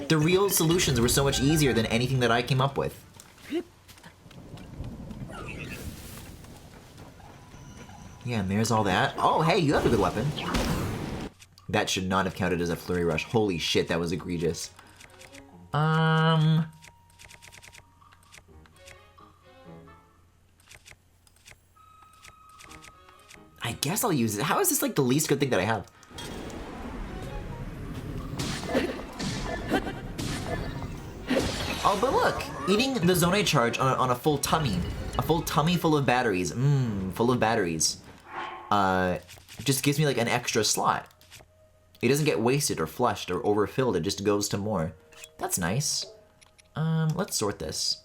The real solutions were so much easier than anything that I came up with. Yeah, and there's all that. Oh, hey, you have a good weapon. That should not have counted as a flurry rush. Holy shit, that was egregious. I guess I'll use it. How is this like the least good thing that I have? Oh, but look! Eating the zonite charge on a full tummy. A full tummy full of batteries. Full of batteries. Just gives me like an extra slot. It doesn't get wasted or flushed or overfilled, it just goes to more. That's nice. Let's sort this.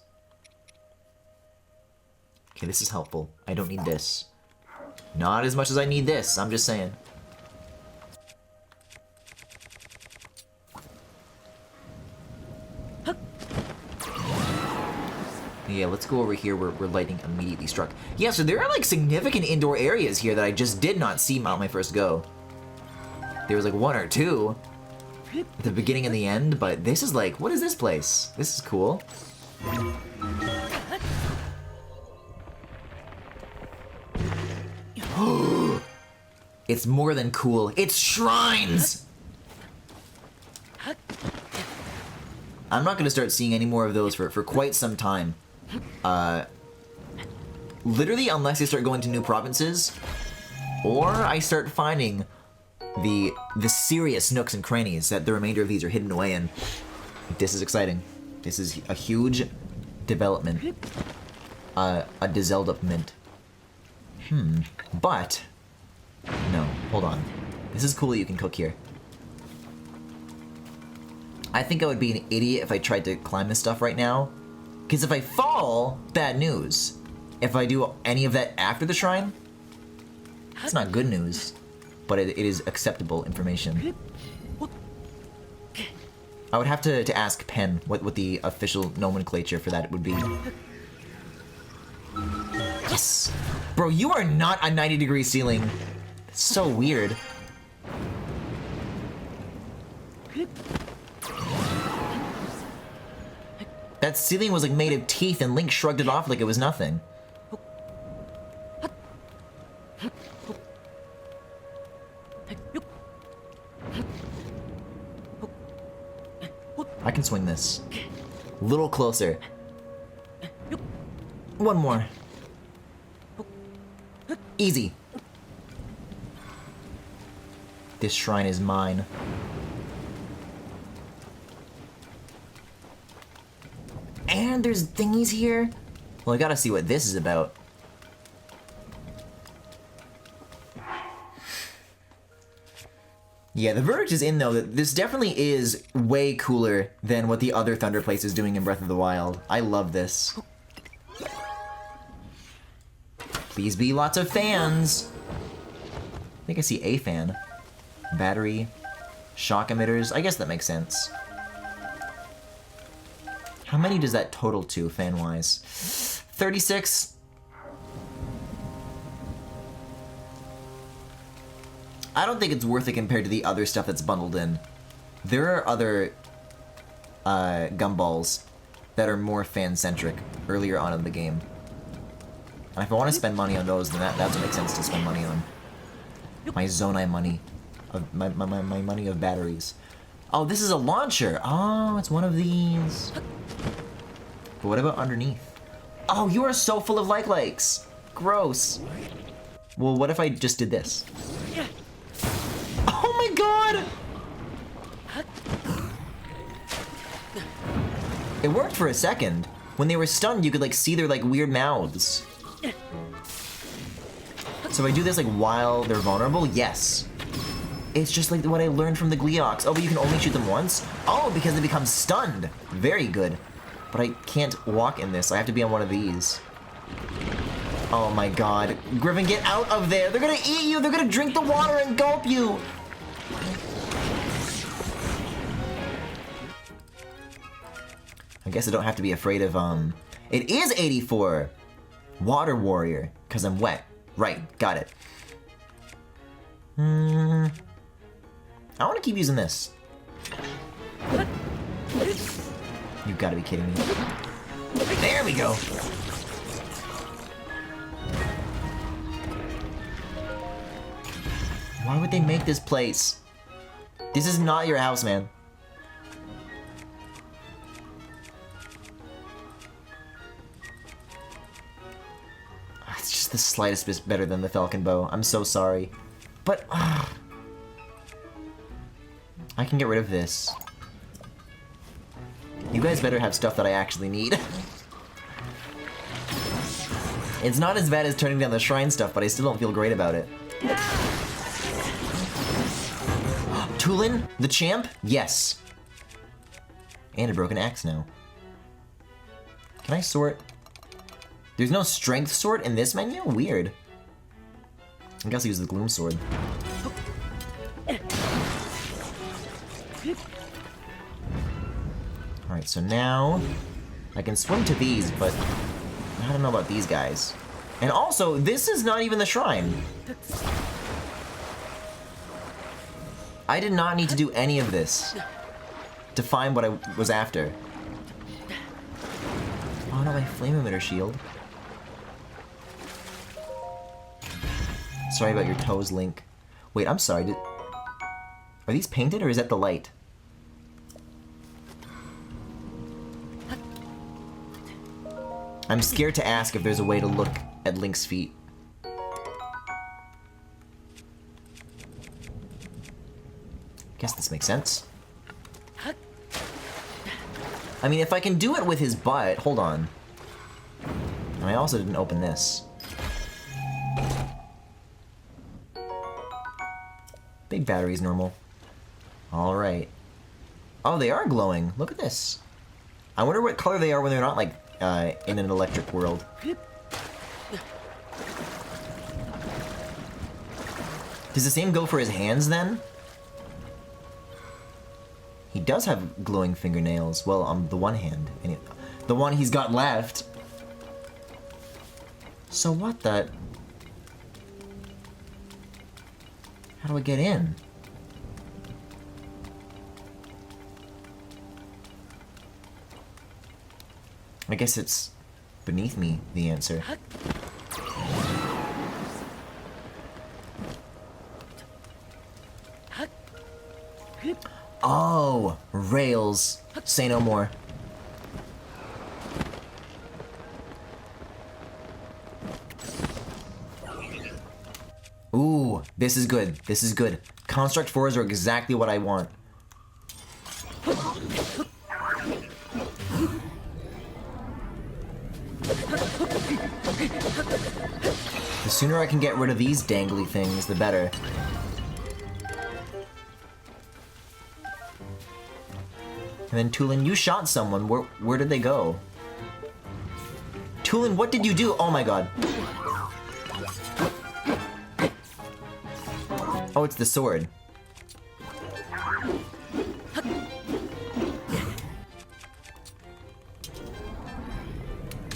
Okay, this is helpful. I don't need this. Not as much as I need this, I'm just saying. Yeah, let's go over here where lightning immediately struck. Yeah, so there are like significant indoor areas here that I just did not see on my first go. There was like one or two at the beginning and the end, but this is like, what is this place? This is cool. It's more than cool. It's shrines! I'm not gonna start seeing any more of those for quite some time. Literally, unless I start going to new provinces, or I start finding the serious nooks and crannies that the remainder of these are hidden away in. This is exciting. This is a huge development. A development. But no, hold on. This is cool that you can cook here. I think I would be an idiot if I tried to climb this stuff right now. Because if I fall, bad news. If I do any of that after the shrine, it's not good news. But it is acceptable information. I would have to ask Penn what the official nomenclature for that would be. Yes! Bro, you are not a 90-degree ceiling. It's so weird. That ceiling was like made of teeth and Link shrugged it off like it was nothing. I can swing this. A little closer. One more. Easy. This shrine is mine. And there's thingies here? Well, I gotta see what this is about. Yeah, the verdict is in, though, that this definitely is way cooler than what the other Thunder Place is doing in Breath of the Wild. I love this. Please be lots of fans. I think I see a fan. Battery. Shock emitters. I guess that makes sense. How many does that total to, fan-wise? 36? I don't think it's worth it compared to the other stuff that's bundled in. There are other gumballs that are more fan-centric earlier on in the game. And if I want to spend money on those, then that's what makes sense to spend money on. My Zonai money. My money of batteries. Oh, this is a launcher! Oh, it's one of these. But what about underneath? Oh, you are so full of likes! Gross. Well, what if I just did this? Oh my god! It worked for a second. When they were stunned, you could like see their like weird mouths. So if I do this like while they're vulnerable, yes. It's just like what I learned from the Gleeoks. Oh, but you can only shoot them once? Oh, because they become stunned. Very good. But I can't walk in this. I have to be on one of these. Oh my god. Griffin, get out of there! They're gonna eat you! They're gonna drink the water and gulp you! I guess I don't have to be afraid of, It is 84! Water Warrior, because I'm wet. Right, got it. I want to keep using this. You've got to be kidding me. There we go! Why would they make this place? This is not your house, man. It's just the slightest bit better than the Falcon Bow. I'm so sorry. But, I can get rid of this. You guys better have stuff that I actually need. It's not as bad as turning down the shrine stuff, but I still don't feel great about it. Tulin, the champ? Yes. And a broken axe now. Can I sort? There's no strength sort in this menu? Weird. I guess I'll use the gloom sword. Alright, so now I can swim to these, but I don't know about these guys. And also, this is not even the shrine. I did not need to do any of this to find what I was after. Oh no, my flame emitter shield. Sorry about your toes, Link. Wait, I'm sorry. Are these painted or is that the light? I'm scared to ask if there's a way to look at Link's feet. Guess this makes sense. I mean, if I can do it with his butt, hold on. And I also didn't open this. Big battery's normal. Alright. Oh, they are glowing. Look at this. I wonder what color they are when they're not, like, in an electric world. Does the same go for his hands, then? He does have glowing fingernails. Well, on the one hand. And the one he's got left. So what the... How do I get in? I guess it's beneath me, the answer. Oh, rails. Say no more. Ooh, this is good. This is good. Construct 4s are exactly what I want. The sooner I can get rid of these dangly things, the better. And then Tulin, you shot someone. Where did they go? Tulin, what did you do? Oh my god. Oh, it's the sword.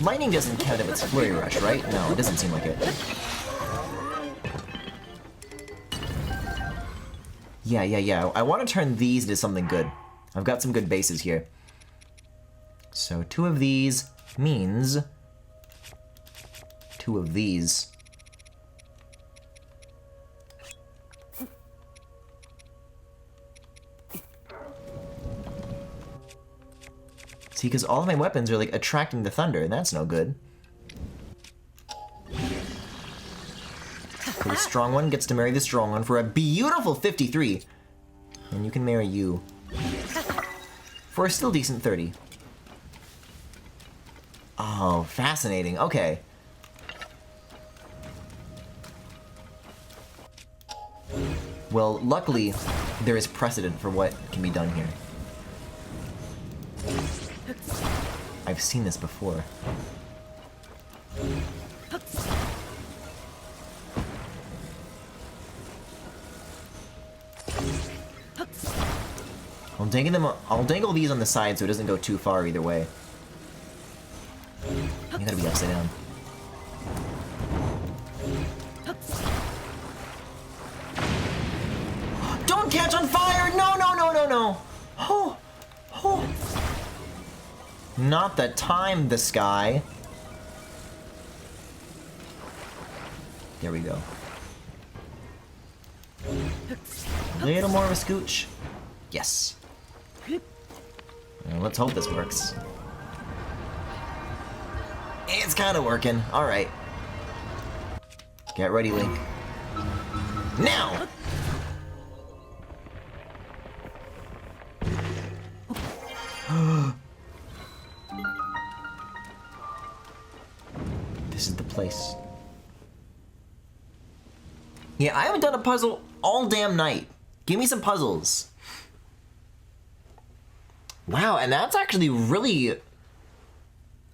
Lightning doesn't count if it's Flurry Rush, right? No, it doesn't seem like it. Yeah. I want to turn these into something good. I've got some good bases here. So 2 of these means 2 of these. See, because all of my weapons are like attracting the thunder, and that's no good. So the strong one gets to marry the strong one for a beautiful 53. And you can marry you. For a still decent 30. Oh, fascinating. Okay. Well, luckily, there is precedent for what can be done here. I've seen this before. I'll dangle these on the side so it doesn't go too far either way. You gotta be upside down. Don't catch on fire! No! Oh! Not the time, the sky. There we go. A little more of a scooch. Yes. Well, let's hope this works. It's kind of working. All right. Get ready, Link. Now! This is the place. Yeah, I haven't done a puzzle all damn night. Give me some puzzles. Wow, and that's actually really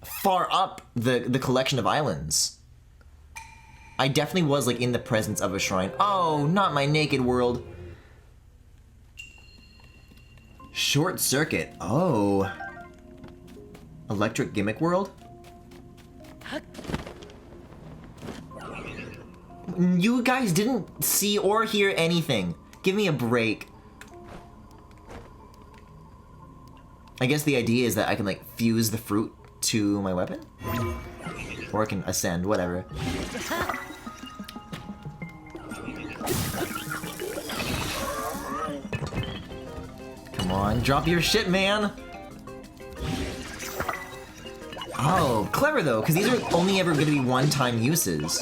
far up the collection of islands. I definitely was like in the presence of a shrine. Oh, not my naked world. Short circuit. Oh. Electric gimmick world? You guys didn't see or hear anything. Give me a break. I guess the idea is that I can like fuse the fruit to my weapon? Or I can ascend, whatever. Come on, drop your shit, man! Oh, clever though, because these are only ever going to be one-time uses.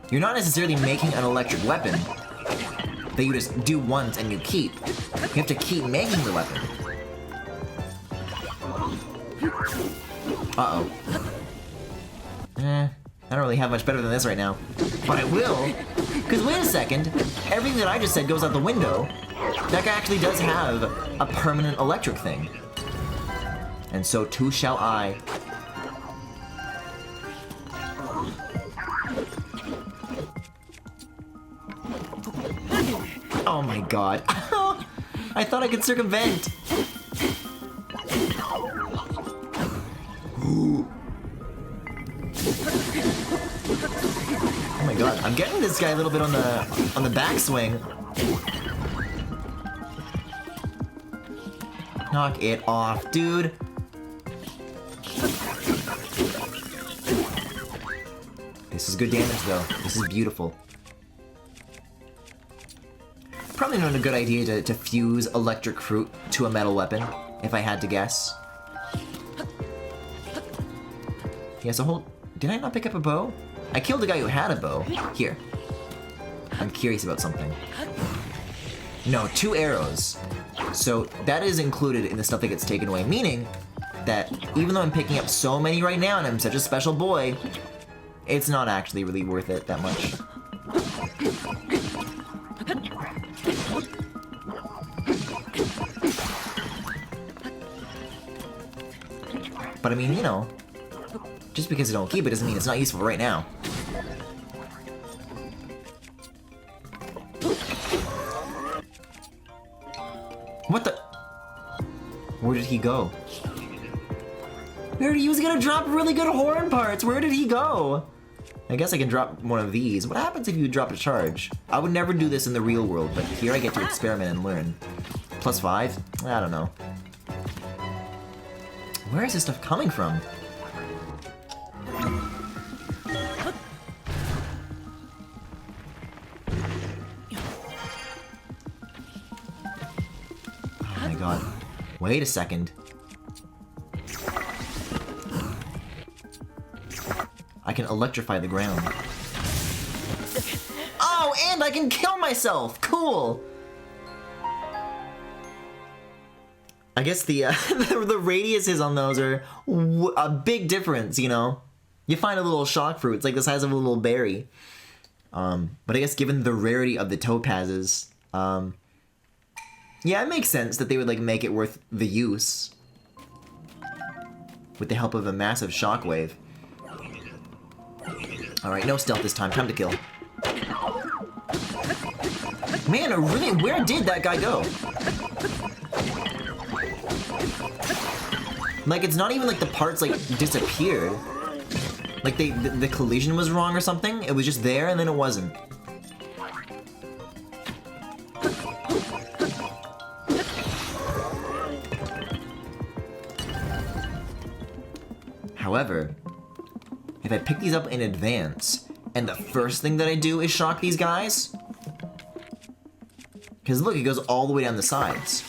You're not necessarily making an electric weapon that you just do once and you keep. You have to keep making the weapon. Uh-oh. I don't really have much better than this right now. But I will! Because wait a second, everything that I just said goes out the window. That guy actually does have a permanent electric thing. And so too shall I. Oh my god. I thought I could circumvent. god. I'm getting this guy a little bit on the backswing. Knock it off, dude. This is good damage, though. This is beautiful. Probably not a good idea to fuse electric fruit to a metal weapon, if I had to guess. He has a whole... Did I not pick up a bow? I killed a guy who had a bow. Here. I'm curious about something. No, 2 arrows. So that is included in the stuff that gets taken away, meaning that even though I'm picking up so many right now and I'm such a special boy, it's not actually really worth it that much. But I mean, you know, just because I don't keep it doesn't mean it's not useful right now. What the? Where did he go? He was gonna drop really good horn parts. Where did he go? I guess I can drop one of these. What happens if you drop a charge? I would never do this in the real world, but here I get to experiment and learn. +5? I don't know. Where is this stuff coming from? Oh my god. Wait a second. I can electrify the ground. Oh, and I can kill myself! Cool! I guess the the radiuses on those are a big difference, you know? You find a little shock fruit, it's like the size of a little berry. But I guess given the rarity of the topazes, yeah, it makes sense that they would like make it worth the use. With the help of a massive shockwave. Alright, no stealth this time, time to kill. Man, really, where did that guy go? Like, it's not even like the parts, like, disappeared. Like, the collision was wrong or something. It was just there, and then it wasn't. However, if I pick these up in advance, and the first thing that I do is shock these guys... Because look, it goes all the way down the sides.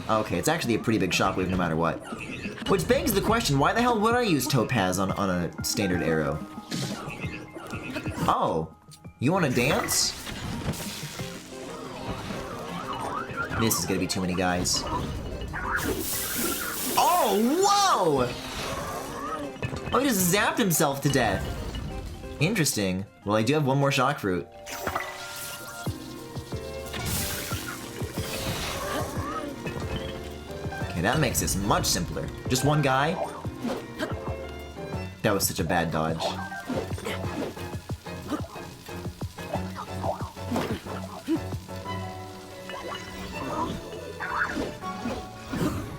Okay, it's actually a pretty big shockwave no matter what. Which begs the question, why the hell would I use topaz on a standard arrow? Oh, you wanna dance? This is gonna be too many guys. Oh, whoa! Oh, he just zapped himself to death. Interesting. Well, I do have one more shock fruit. Okay, that makes this much simpler. Just one guy? That was such a bad dodge.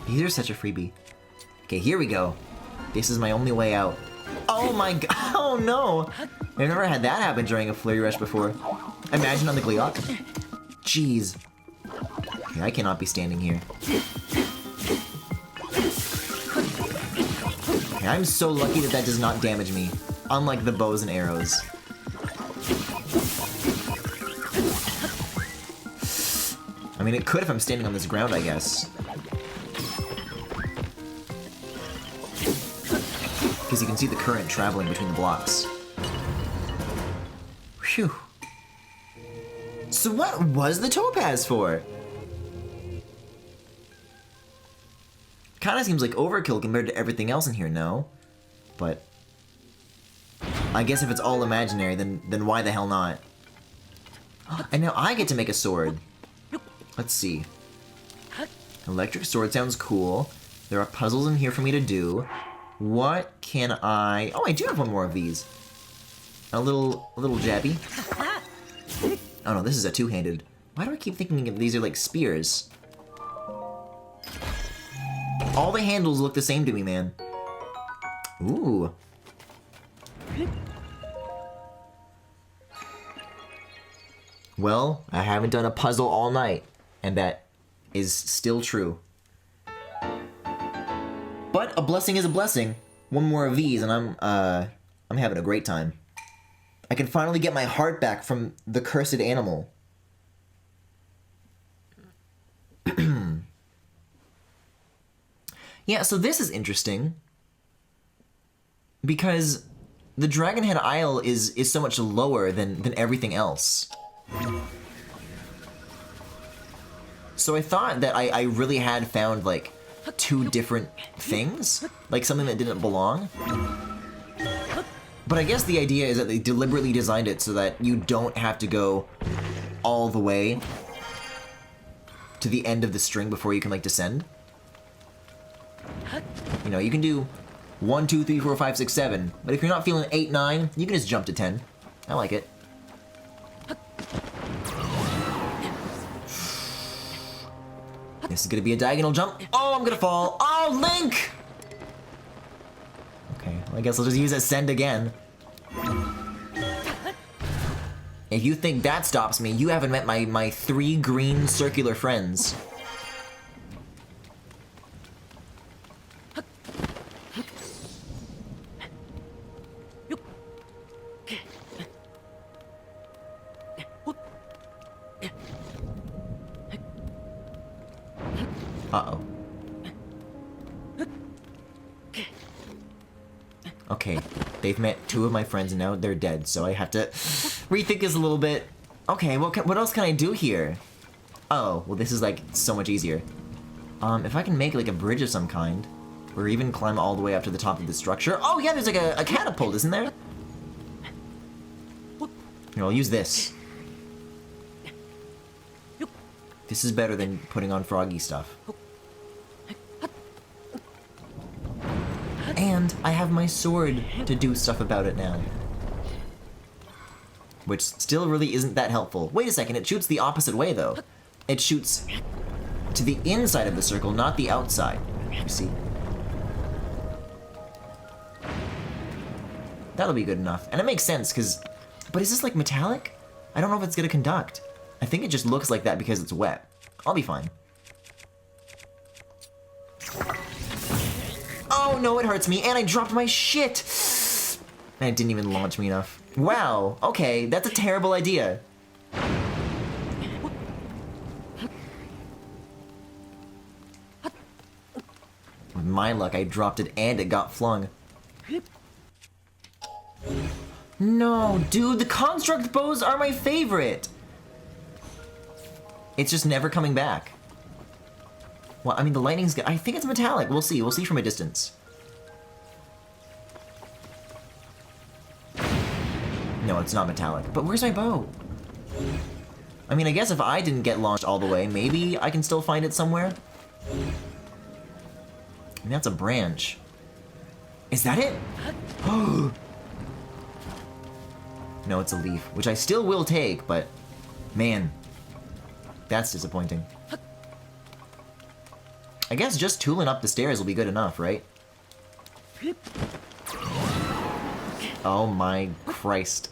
These are such a freebie. Okay, here we go. This is my only way out. Oh my god. Oh no! I've never had that happen during a flurry rush before. Imagine on the Gleeok. Jeez. Okay, I cannot be standing here. Okay, I'm so lucky that that does not damage me. Unlike the bows and arrows. I mean, it could if I'm standing on this ground, I guess. Because you can see the current traveling between the blocks. Phew. So what was the topaz for? Kinda seems like overkill compared to everything else in here, no? But... I guess if it's all imaginary, then why the hell not? And now I get to make a sword. Let's see. Electric sword sounds cool. There are puzzles in here for me to do. What can I... Oh, I do have one more of these. A little jabby. Oh no, this is a two-handed. Why do I keep thinking of these are like spears? All the handles look the same to me, man. Ooh. Well, I haven't done a puzzle all night, and that is still true. But a blessing is a blessing. One more of these, and I'm having a great time. I can finally get my heart back from the cursed animal. Yeah, so this is interesting. Because the Dragonhead Isle is so much lower than everything else. So I thought that I really had found, like, two different things. Like, something that didn't belong. But I guess the idea is that they deliberately designed it so that you don't have to go all the way to the end of the string before you can, like, descend. You know, you can do 1, 2, 3, 4, 5, 6, 7. But if you're not feeling 8, 9, you can just jump to 10. I like it. This is gonna be a diagonal jump. Oh, I'm gonna fall. Oh, Link! Okay, well, I guess I'll just use Ascend again. If you think that stops me, you haven't met my 3 green circular friends. Uh-oh. Okay, they've met 2 of my friends and now they're dead, so I have to rethink this a little bit. Okay, what else can I do here? Oh, well this is like so much easier. If I can make like a bridge of some kind, or even climb all the way up to the top of the structure. Oh yeah, there's like a catapult, isn't there? Here, I'll use this. This is better than putting on froggy stuff. And I have my sword to do stuff about it now. Which still really isn't that helpful. Wait a second, it shoots the opposite way though. It shoots to the inside of the circle, not the outside. You see? That'll be good enough. And it makes sense, because... But is this like metallic? I don't know if it's gonna conduct. I think it just looks like that because it's wet. I'll be fine. Oh no, it hurts me, and I dropped my shit! And it didn't even launch me enough. Wow, okay, that's a terrible idea. With my luck, I dropped it and it got flung. No, dude, the construct bows are my favorite! It's just never coming back. Well, I mean, the lightning's good. I think it's metallic. We'll see. We'll see from a distance. No, it's not metallic. But where's my bow? I mean, I guess if I didn't get launched all the way, maybe I can still find it somewhere? I mean, that's a branch. Is that it? No, it's a leaf, which I still will take, but... Man. That's disappointing. I guess just tooling up the stairs will be good enough, right? Oh my Christ.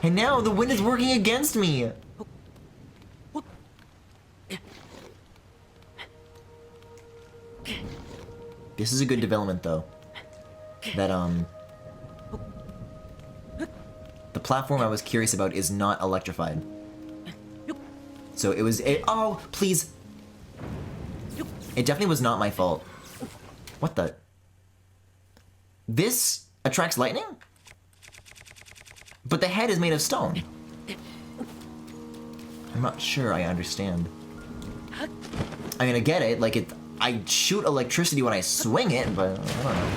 And now the wind is working against me! This is a good development, though. That, the platform I was curious about is not electrified. So it was... oh, please! It definitely was not my fault. What the... This attracts lightning? But the head is made of stone. I'm not sure I understand. I mean, I get it, like I shoot electricity when I swing it, but I don't know.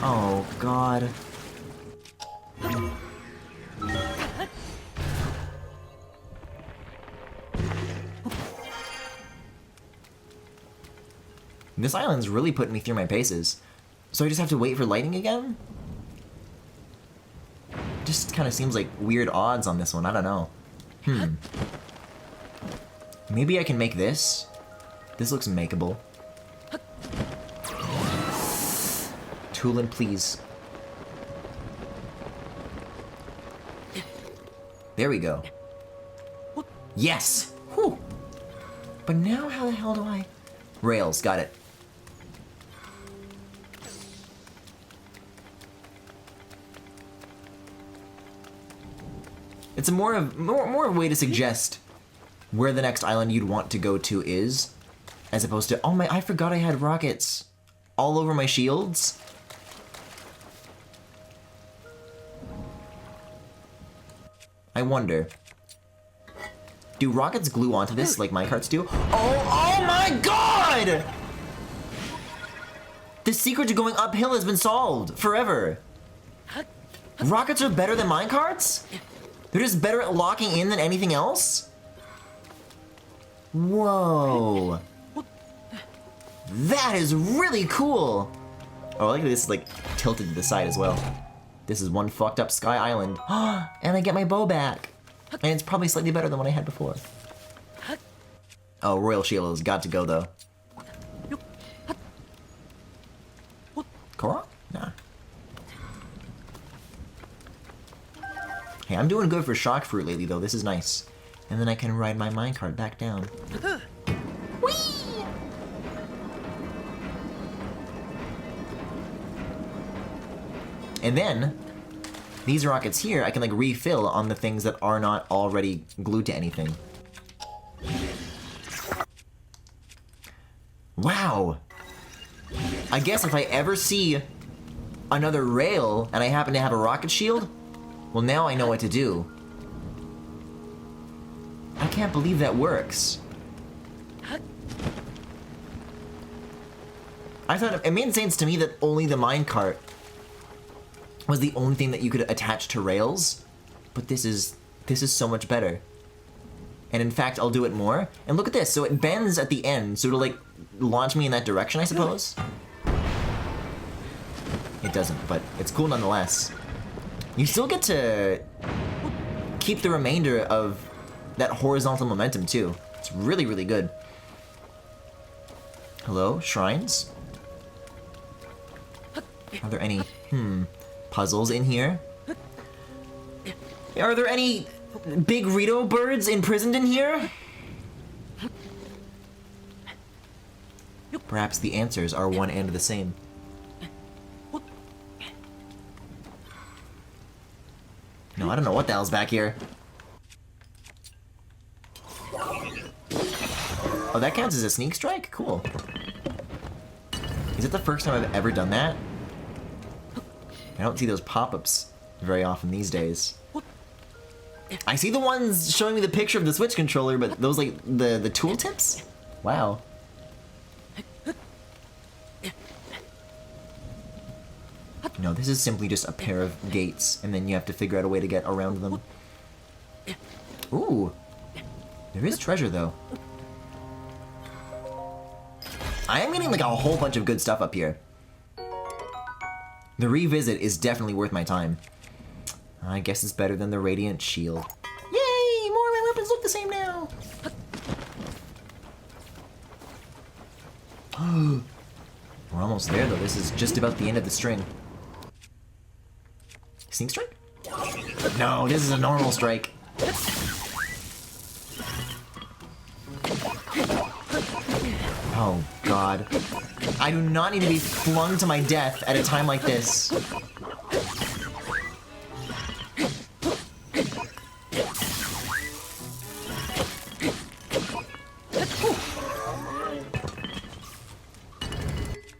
Oh, God. This island's really putting me through my paces. So I just have to wait for lightning again? Just kind of seems like weird odds on this one, I don't know. Maybe I can make this? This looks makeable. Toolin, please. There we go. Yes! Whew! But now how the hell do I... Rails, got it. It's a more a way to suggest where the next island you'd want to go to is, as opposed to, oh my, I forgot I had rockets all over my shields. I wonder, do rockets glue onto this like minecarts do? Oh my god! The secret to going uphill has been solved forever. Rockets are better than minecarts? They're just better at locking in than anything else? Whoa. That is really cool. Oh, I like this is like tilted to the side as well. This is one fucked up sky island. And I get my bow back. And it's probably slightly better than what I had before. Oh, Royal Shield has got to go though. Korok? Nah. Hey, I'm doing good for shock fruit lately though. This is nice. And then I can ride my minecart back down. Whee! And then, these rockets here, I can like refill on the things that are not already glued to anything. Wow! I guess if I ever see another rail and I happen to have a rocket shield, well now I know what to do. I can't believe that works. I thought it made sense to me that only the minecart was the only thing that you could attach to rails, but this is so much better. And in fact, I'll do it more. And look at this, so it bends at the end, so it'll like launch me in that direction, I suppose. It doesn't, but it's cool nonetheless. You still get to keep the remainder of that horizontal momentum too. It's really, really good. Hello, shrines? Are there any, puzzles in here? Are there any big Rito birds imprisoned in here? Perhaps the answers are one and the same. No, I don't know what the hell's back here. Oh, that counts as a sneak strike? Cool. Is it the first time I've ever done that? I don't see those pop-ups very often these days. I see the ones showing me the picture of the Switch controller, but those like the tooltips? Wow. No, this is simply just a pair of gates, and then you have to figure out a way to get around them. Ooh. There is treasure, though. I am getting like a whole bunch of good stuff up here. The revisit is definitely worth my time. I guess it's better than the Radiant Shield. Yay! More of my weapons look the same now! We're almost there, though. This is just about the end of the string. Sneak strike? No, this is a normal strike. Oh, God. I do not need to be flung to my death at a time like this.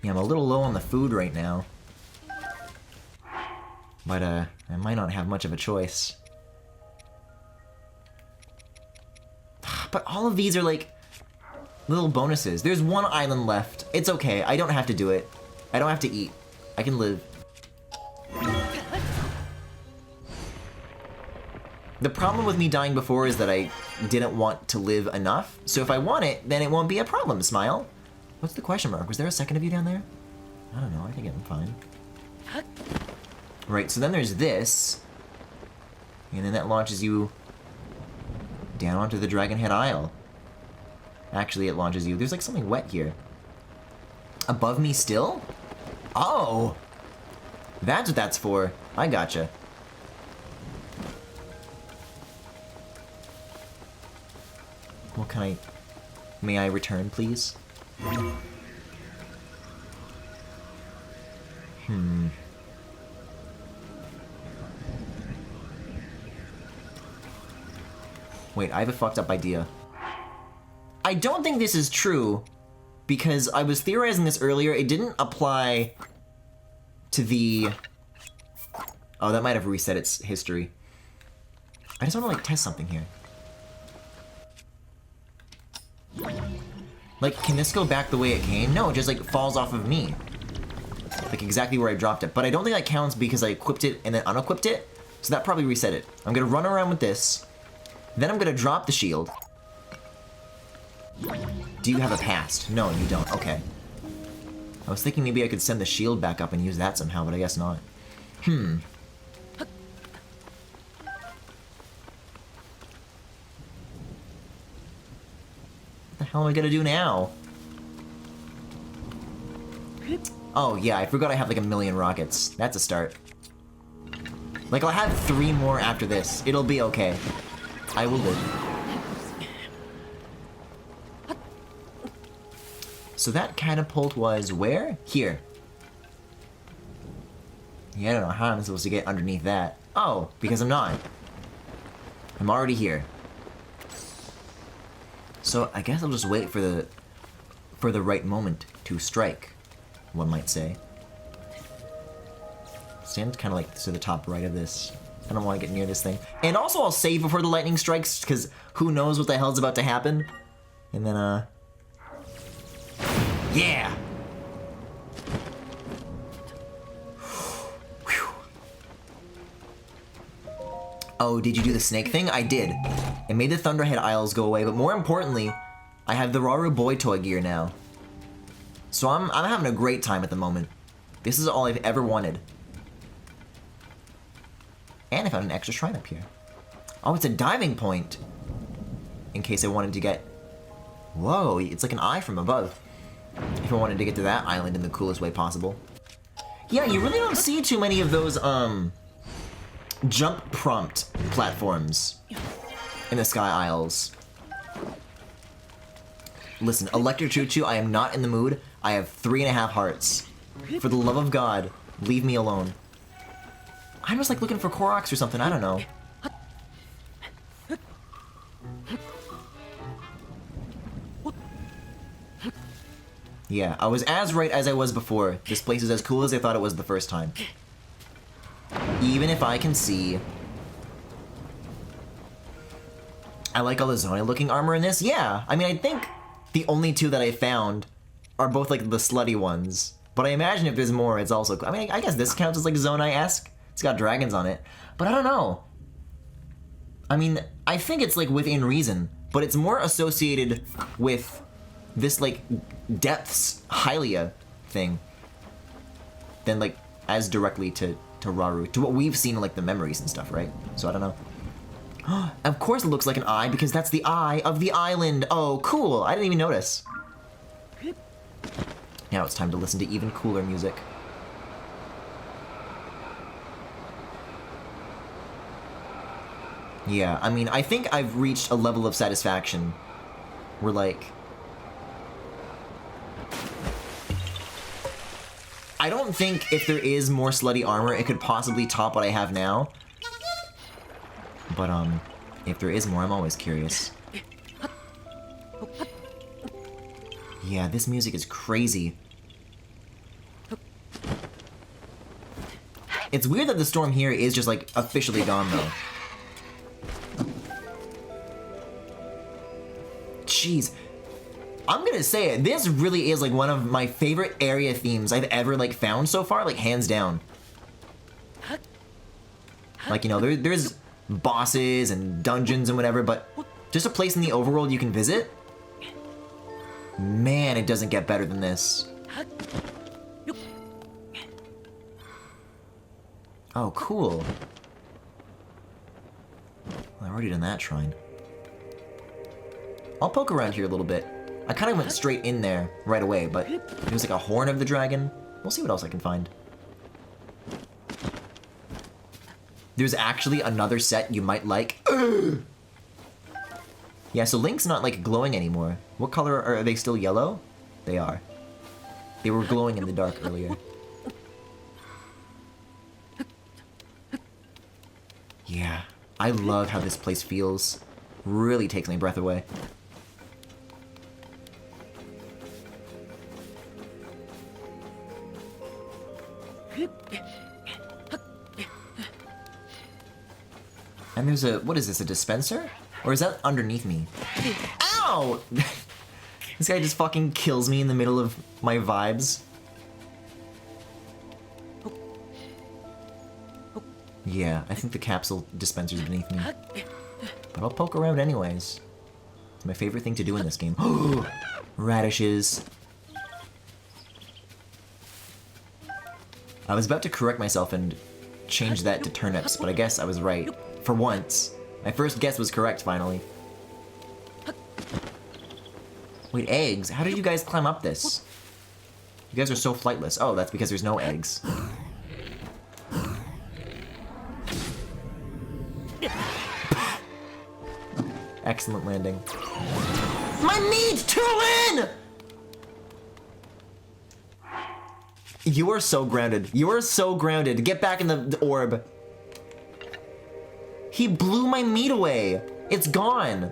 Yeah, I'm a little low on the food right now. But, I might not have much of a choice. But all of these are like little bonuses. There's one island left. It's okay. I don't have to do it. I don't have to eat. I can live. The problem with me dying before is that I didn't want to live enough. So if I want it, then it won't be a problem, Smile. What's the question mark? Was there a second of you down there? I don't know. I think I'm fine. Right, so then there's this. And then that launches you down onto the Dragon Head Isle. Actually, it launches you. There's like something wet here. Above me still? Oh! That's what that's for. I gotcha. May I return, please? Wait, I have a fucked up idea. I don't think this is true, because I was theorizing this earlier. It didn't apply to the... Oh, that might have reset its history. I just want to, like, test something here. Like, can this go back the way it came? No, it just, like, falls off of me. Like, exactly where I dropped it. But I don't think that counts because I equipped it and then unequipped it. So that probably reset it. I'm gonna run around with this. Then I'm gonna drop the shield. Do you have a past? No, you don't. Okay. I was thinking maybe I could send the shield back up and use that somehow, but I guess not. What the hell am I gonna do now? Oh, yeah, I forgot I have like 1,000,000 rockets. That's a start. Like, I'll have 3 more after this. It'll be okay. I will live. So that catapult was where? Here. Yeah, I don't know how I'm supposed to get underneath that. Oh, because I'm not. I'm already here. So I guess I'll just wait for the right moment to strike, one might say. Stand kind of like to the top right of this. I don't want to get near this thing. And also I'll save before the lightning strikes, because who knows what the hell's about to happen. And then, yeah! Oh, did you do the snake thing? I did. It made the Thunderhead Isles go away, but more importantly, I have the Raru Boy Toy gear now. So I'm having a great time at the moment. This is all I've ever wanted. And I found an extra shrine up here. Oh, it's a diving point. In case I wanted to get... Whoa, it's like an eye from above. If I wanted to get to that island in the coolest way possible. Yeah, you really don't see too many of those, jump prompt platforms in the Sky Isles. Listen, Electric Choo Choo, I am not in the mood. I have 3.5 hearts. For the love of God, leave me alone. I'm just like looking for Koroks or something, I don't know. Yeah, I was as right as I was before. This place is as cool as I thought it was the first time. Even if I can see... I like all the Zonai looking armor in this. Yeah, I mean, I think the only 2 that I found are both like the slutty ones. But I imagine if there's more, it's also cool. I mean, I guess this counts as like Zonai-esque. It's got dragons on it. But I don't know. I mean, I think it's like within reason. But it's more associated with this like depths Hylia thing than like as directly to Raru, to what we've seen in like the memories and stuff, right? So I don't know. Of course it looks like an eye because that's the eye of the island. Oh, cool. I didn't even notice. Now it's time to listen to even cooler music. Yeah, I mean, I think I've reached a level of satisfaction where like... I don't think if there is more slutty armor, it could possibly top what I have now. But, if there is more, I'm always curious. Yeah, this music is crazy. It's weird that the storm here is just, like, officially gone, though. Jeez. I'm gonna say it, this really is, like, one of my favorite area themes I've ever, like, found so far, like, hands down. Like, you know, there's bosses and dungeons and whatever, but just a place in the overworld you can visit? Man, it doesn't get better than this. Oh, cool. Well, I've already done that shrine. I'll poke around here a little bit. I kind of went straight in there right away, but it was like a horn of the dragon. We'll see what else I can find. There's actually another set you might like. Yeah, so Link's not, like, glowing anymore. What color are they still yellow? They are. They were glowing in the dark earlier. Yeah, I love how this place feels. Really takes my breath away. And there's a, what is this, a dispenser? Or is that underneath me? Ow! This guy just fucking kills me in the middle of my vibes. Yeah, I think the capsule dispenser's beneath me. But I'll poke around anyways. It's my favorite thing to do in this game. Radishes. I was about to correct myself and change that to turnips, but I guess I was right. For once. My first guess was correct, finally. Wait, eggs? How did you guys climb up this? You guys are so flightless. Oh, that's because there's no eggs. Excellent landing. My meat! Tulin! You are so grounded. You are so grounded. Get back in the orb. He blew my meat away. It's gone.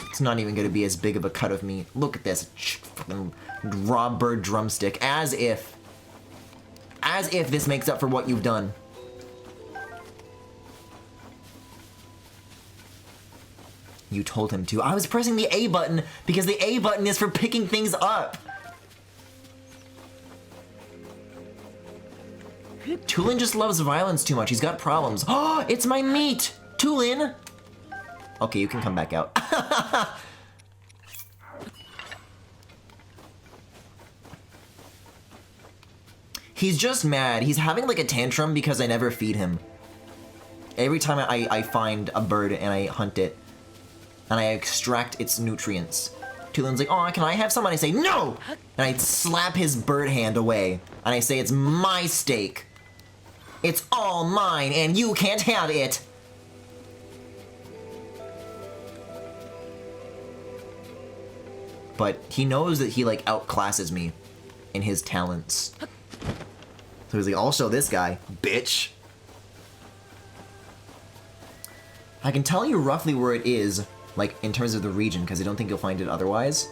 It's not even gonna be as big of a cut of meat. Look at this. Fucking raw bird drumstick. As if this makes up for what you've done. You told him to. I was pressing the A button because the A button is for picking things up. Tulin just loves violence too much. He's got problems. Oh, it's my meat! Tulin! Okay, you can come back out. He's just mad. He's having like a tantrum because I never feed him. Every time I find a bird and I hunt it, and I extract its nutrients, Tulin's like, oh, can I have some? And I say, no! And I slap his bird hand away. And I say, it's my steak. It's all mine, and you can't have it. But he knows that he, like, outclasses me in his talents. So he's like, I'll show this guy, bitch. I can tell you roughly where it is, like, in terms of the region, because I don't think you'll find it otherwise.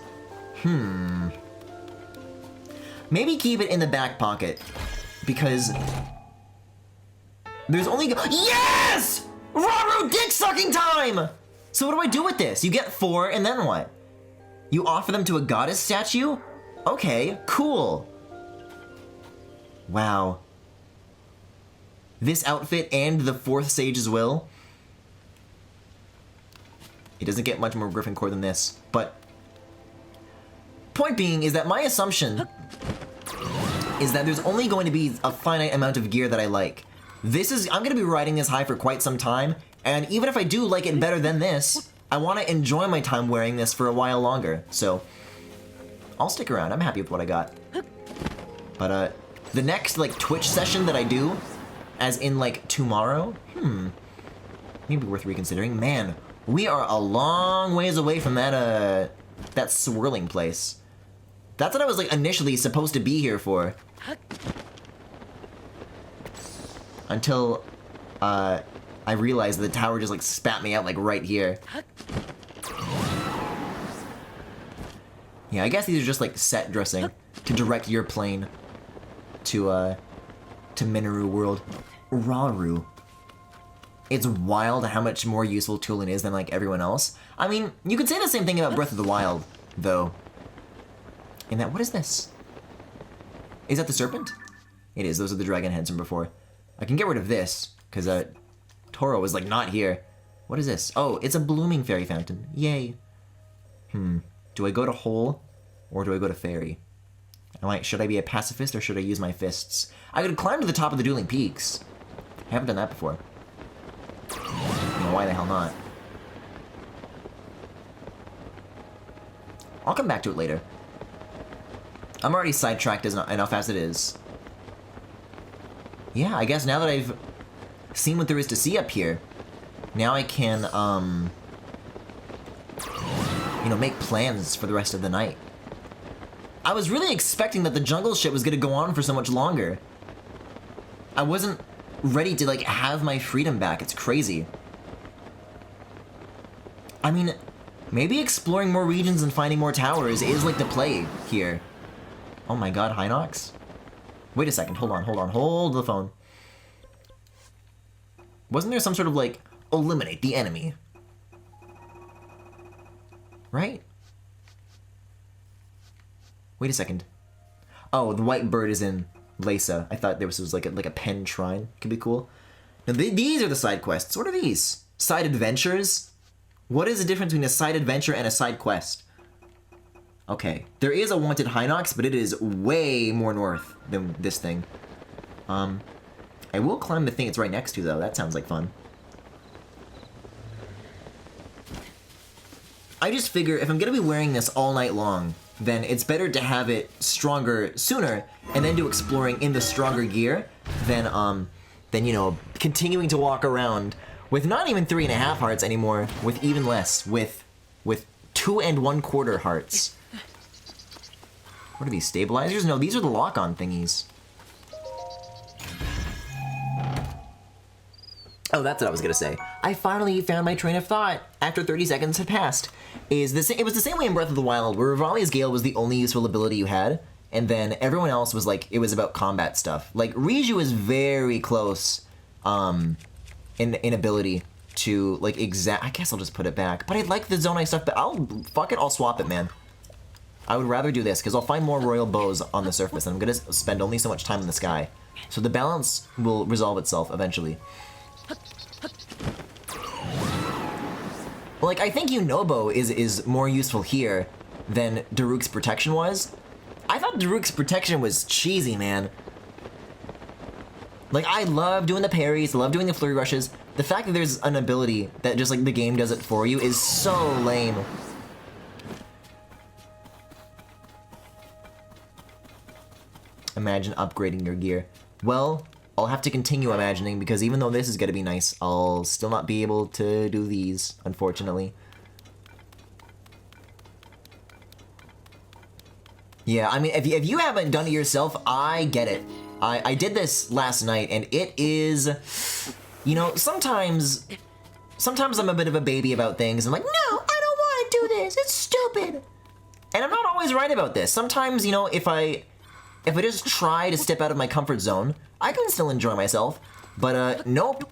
Maybe keep it in the back pocket, because there's only yes! Raru dick sucking time! So what do I do with this? You get 4, and then what? You offer them to a goddess statue? Okay, cool. Wow. This outfit and the 4th Sage's Will. It doesn't get much more Griffin core than this, but point being is that my assumption is that there's only going to be a finite amount of gear that I like. I'm gonna be riding this high for quite some time, and even if I do like it better than this, I want to enjoy my time wearing this for a while longer, so I'll stick around. I'm happy with what I got. But the next like Twitch session that I do, as in like tomorrow, maybe worth reconsidering. Man, we are a long ways away from that that swirling place. That's what I was like initially supposed to be here for. Until I realized the tower just like spat me out like right here. Yeah, I guess these are just like set dressing to direct your plane to Minoru World. Raru. It's wild how much more useful Tulin is than like everyone else. I mean, you could say the same thing about Breath of the Wild, though. In that, what is this? Is that the serpent? It is, those are the dragon heads from before. I can get rid of this, because Toro was like not here. What is this? Oh, it's a blooming fairy fountain. Yay. Do I go to hole, or do I go to fairy? Should I be a pacifist, or should I use my fists? I could climb to the top of the dueling peaks. I haven't done that before. Why the hell not? I'll come back to it later. I'm already sidetracked enough as it is. yeah, I guess now that I've seen what there is to see up here, now I can, you know, make plans for the rest of the night. I was really expecting that the jungle shit was gonna go on for so much longer. I wasn't ready to, like, have my freedom back. It's crazy. I mean, maybe exploring more regions and finding more towers is, like, the play here. Oh my god, Hinox? Wait a second, hold on, hold the phone. Wasn't there some sort of, like, eliminate the enemy? Right? Wait a second. Oh, the white bird is in Lesa. I thought there was like a pen shrine. Could be cool. Now, these are the side quests. What are these? Side adventures? What is the difference between a side adventure and a side quest? Okay, there is a wanted Hinox, but it is way more north than this thing. I will climb the thing it's right next to, though. That sounds like fun. I just figure if I'm gonna be wearing this all night long, then it's better to have it stronger sooner and then do exploring in the stronger gear than, you know, continuing to walk around with not even 3.5 hearts anymore, with even less, with 2 1/4 hearts. What are these, stabilizers? No, these are the lock-on thingies. Oh, that's what I was gonna say. I finally found my train of thought after 30 seconds had passed. It was the same way in Breath of the Wild, where Rivalia's Gale was the only useful ability you had, and then everyone else was like, it was about combat stuff. Like, Riju is very close, in ability to, like, I guess I'll just put it back. But I like the Zonai stuff, but I'll swap it, man. I would rather do this, because I'll find more royal bows on the surface, and I'm gonna spend only so much time in the sky. So the balance will resolve itself eventually. Like, I think Yunobo is more useful here than Daruk's protection was. I thought Daruk's protection was cheesy, man. Like, I love doing the parries, I love doing the flurry rushes. The fact that there's an ability that just, like, the game does it for you is so lame. Imagine upgrading your gear. Well, I'll have to continue imagining, because even though this is gonna be nice, I'll still not be able to do these, unfortunately. Yeah, I mean, if you haven't done it yourself, I get it. I did this last night, and it is, you know, sometimes I'm a bit of a baby about things. I'm like, no, I don't want to do this, it's stupid. And I'm not always right about this. Sometimes, you know, if I just try to step out of my comfort zone, I can still enjoy myself. But, nope.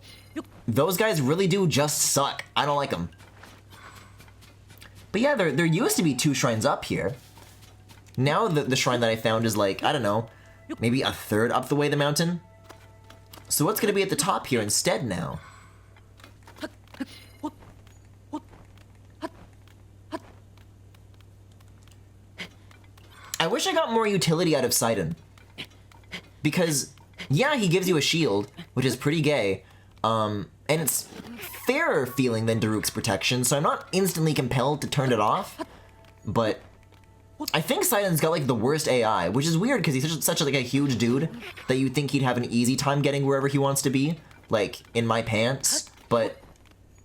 Those guys really do just suck. I don't like them. But yeah, there used to be 2 shrines up here. Now the shrine that I found is like, I don't know, maybe a third up the way the mountain. So what's gonna be at the top here instead now? I wish I got more utility out of Sidon. Because, yeah, he gives you a shield, which is pretty gay, and it's fairer feeling than Daruk's protection, so I'm not instantly compelled to turn it off, but I think Sidon's got, like, the worst AI, which is weird because he's such like, a huge dude that you'd think he'd have an easy time getting wherever he wants to be, like, in my pants, but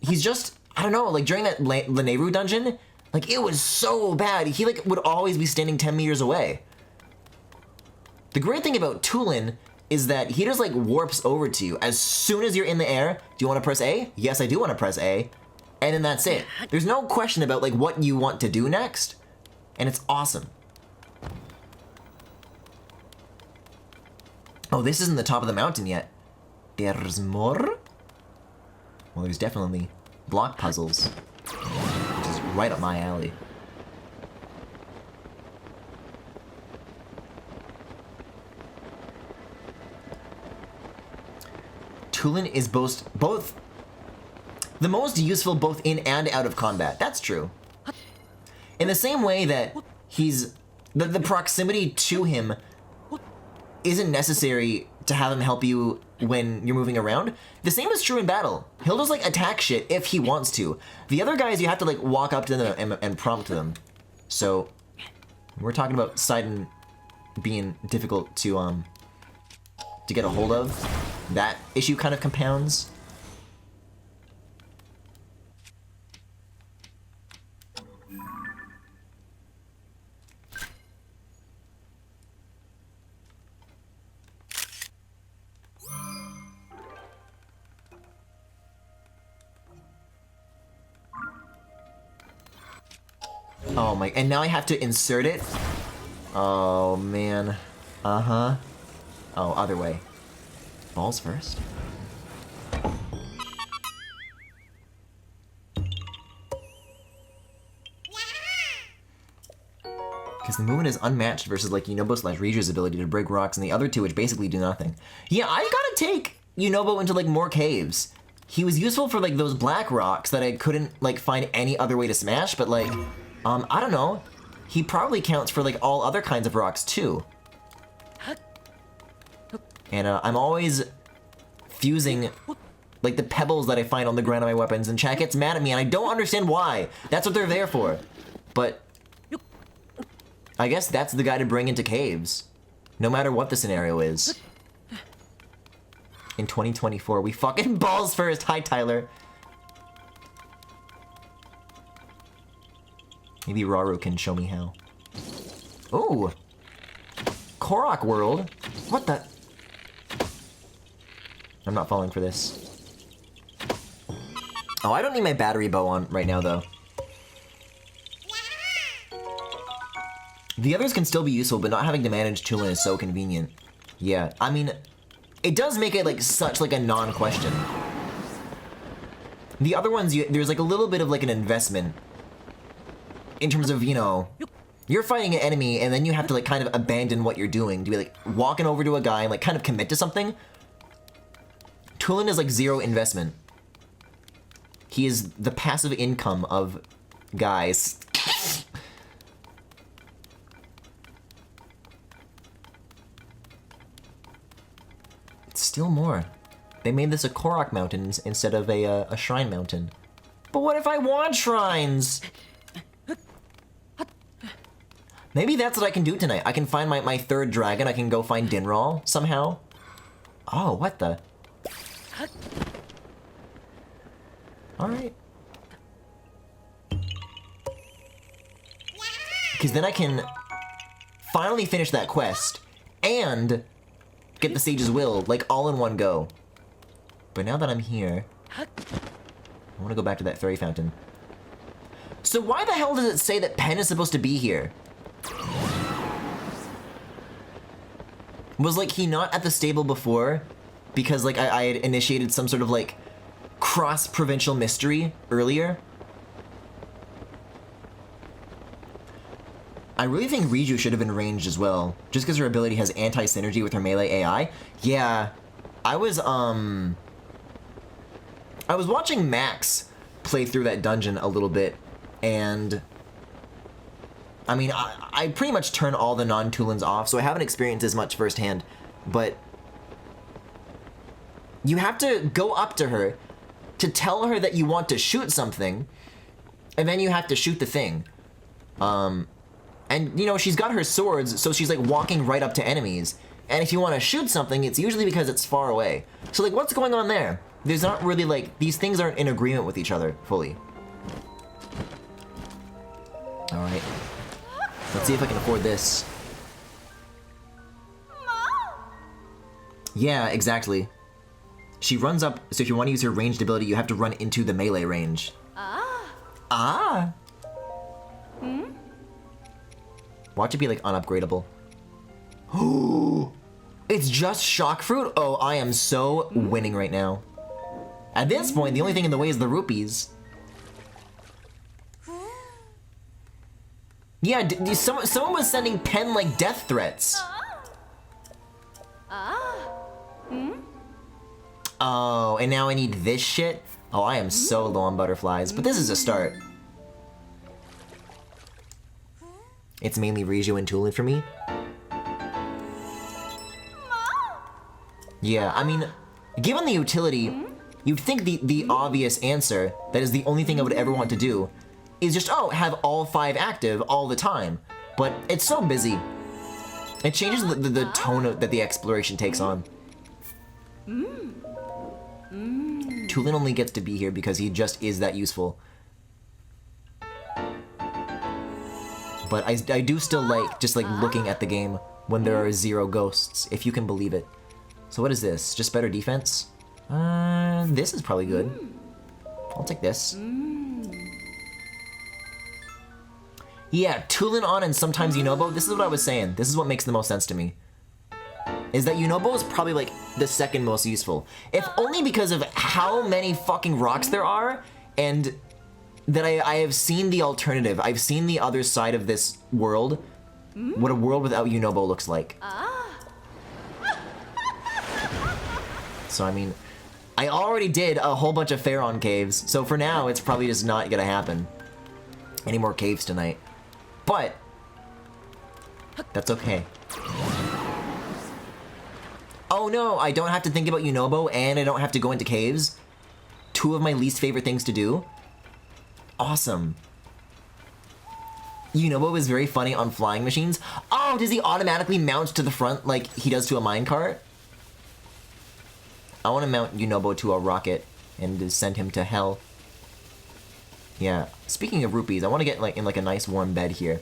he's just, I don't know, like, during that Lanayru dungeon, like, it was so bad. He, like, would always be standing 10 meters away. The great thing about Tulin is that he just, like, warps over to you. As soon as you're in the air, do you want to press A? Yes, I do want to press A. And then that's it. There's no question about, like, what you want to do next. And it's awesome. Oh, this isn't the top of the mountain yet. There's more? Well, there's definitely block puzzles. Which is right up my alley. Tulin is both the most useful both in and out of combat. That's true. In the same way that he's the proximity to him isn't necessary to have him help you when you're moving around. The same is true in battle. He'll just like attack shit if he wants to. The other guys, you have to like walk up to them and prompt them. So we're talking about Sidon being difficult to to get a hold of, that issue kind of compounds. Oh my, and now I have to insert it? Oh man. Uh-huh. Oh, other way. Balls first? Because the movement is unmatched versus like Yunobo/Riju's ability to break rocks and the other two which basically do nothing. Yeah, I gotta take Yunobo into like more caves. He was useful for like those black rocks that I couldn't like find any other way to smash, but like, I don't know. He probably counts for like all other kinds of rocks too. And I'm always fusing like the pebbles that I find on the ground of my weapons, and chat gets mad at me and I don't understand why. That's what they're there for. But I guess that's the guy to bring into caves, no matter what the scenario is. In 2024, we fucking balls first. Hi, Tyler. Maybe Raru can show me how. Ooh. Korok World? What the? I'm not falling for this. Oh, I don't need my battery bow on right now, though. The others can still be useful, but not having to manage Tulin is so convenient. Yeah, I mean, it does make it like such like a non-question. The other ones, there's like a little bit of like an investment in terms of, you know, you're fighting an enemy and then you have to like kind of abandon what you're doing to be like walking over to a guy and like kind of commit to something. Tulin is like zero investment. He is the passive income of guys. Still more. They made this a Korok mountain instead of a shrine mountain. But what if I want shrines? Maybe that's what I can do tonight. I can find my third dragon. I can go find Dinral somehow. Oh, what the? Alright. Because then I can finally finish that quest and get the Sage's Will, like, all in one go. But now that I'm here, I want to go back to that fairy fountain. So why the hell does it say that Pen is supposed to be here? Was, like, he not at the stable before? Because, like, I had initiated some sort of, like, cross-provincial mystery earlier? I really think Riju should have been ranged as well, just because her ability has anti-synergy with her melee AI. Yeah, I was watching Max play through that dungeon a little bit, and I mean, I pretty much turn all the non-Tulins off, so I haven't experienced as much firsthand, but you have to go up to her to tell her that you want to shoot something, and then you have to shoot the thing. And, you know, she's got her swords, so she's, like, walking right up to enemies. And if you want to shoot something, it's usually because it's far away. So, like, what's going on there? There's not really, like, these things aren't in agreement with each other fully. Alright. Let's see if I can afford this. Yeah, exactly. She runs up, so if you want to use her ranged ability, you have to run into the melee range. Ah! Hmm? Watch it be, like, unupgradable. Ooh! It's just shock fruit? Oh, I am so winning right now. At this point, the only thing in the way is the rupees. Yeah, someone was sending Pen, like, death threats. Oh, and now I need this shit? Oh, I am so low on butterflies, but this is a start. It's mainly Riju and Tulin for me. Yeah, I mean, given the utility, you'd think the obvious answer, that is the only thing I would ever want to do, is just, oh, have all 5 active all the time. But it's so busy. It changes the tone that the exploration takes on. Tulin only gets to be here because he just is that useful. But I do still like just like looking at the game when there are 0 ghosts, if you can believe it. So what is this? Just better defense? This is probably good. I'll take this. Yeah, Tulin on and sometimes Yunobo. This is what I was saying. This is what makes the most sense to me. Is that Yunobo is probably like the second most useful. If only because of how many fucking rocks there are and that I have seen the alternative. I've seen the other side of this world. What a world without Yunobo looks like. So I mean, I already did a whole bunch of Pharaon caves, so for now it's probably just not gonna happen. Any more caves tonight. But that's okay. Oh no, I don't have to think about Yunobo and I don't have to go into caves. 2 of my least favorite things to do. Awesome. Yunobo is very funny on flying machines. Oh, does he automatically mount to the front like he does to a minecart? I want to mount Yunobo to a rocket and send him to hell. Yeah. Speaking of rupees, I want to get like in like a nice warm bed here.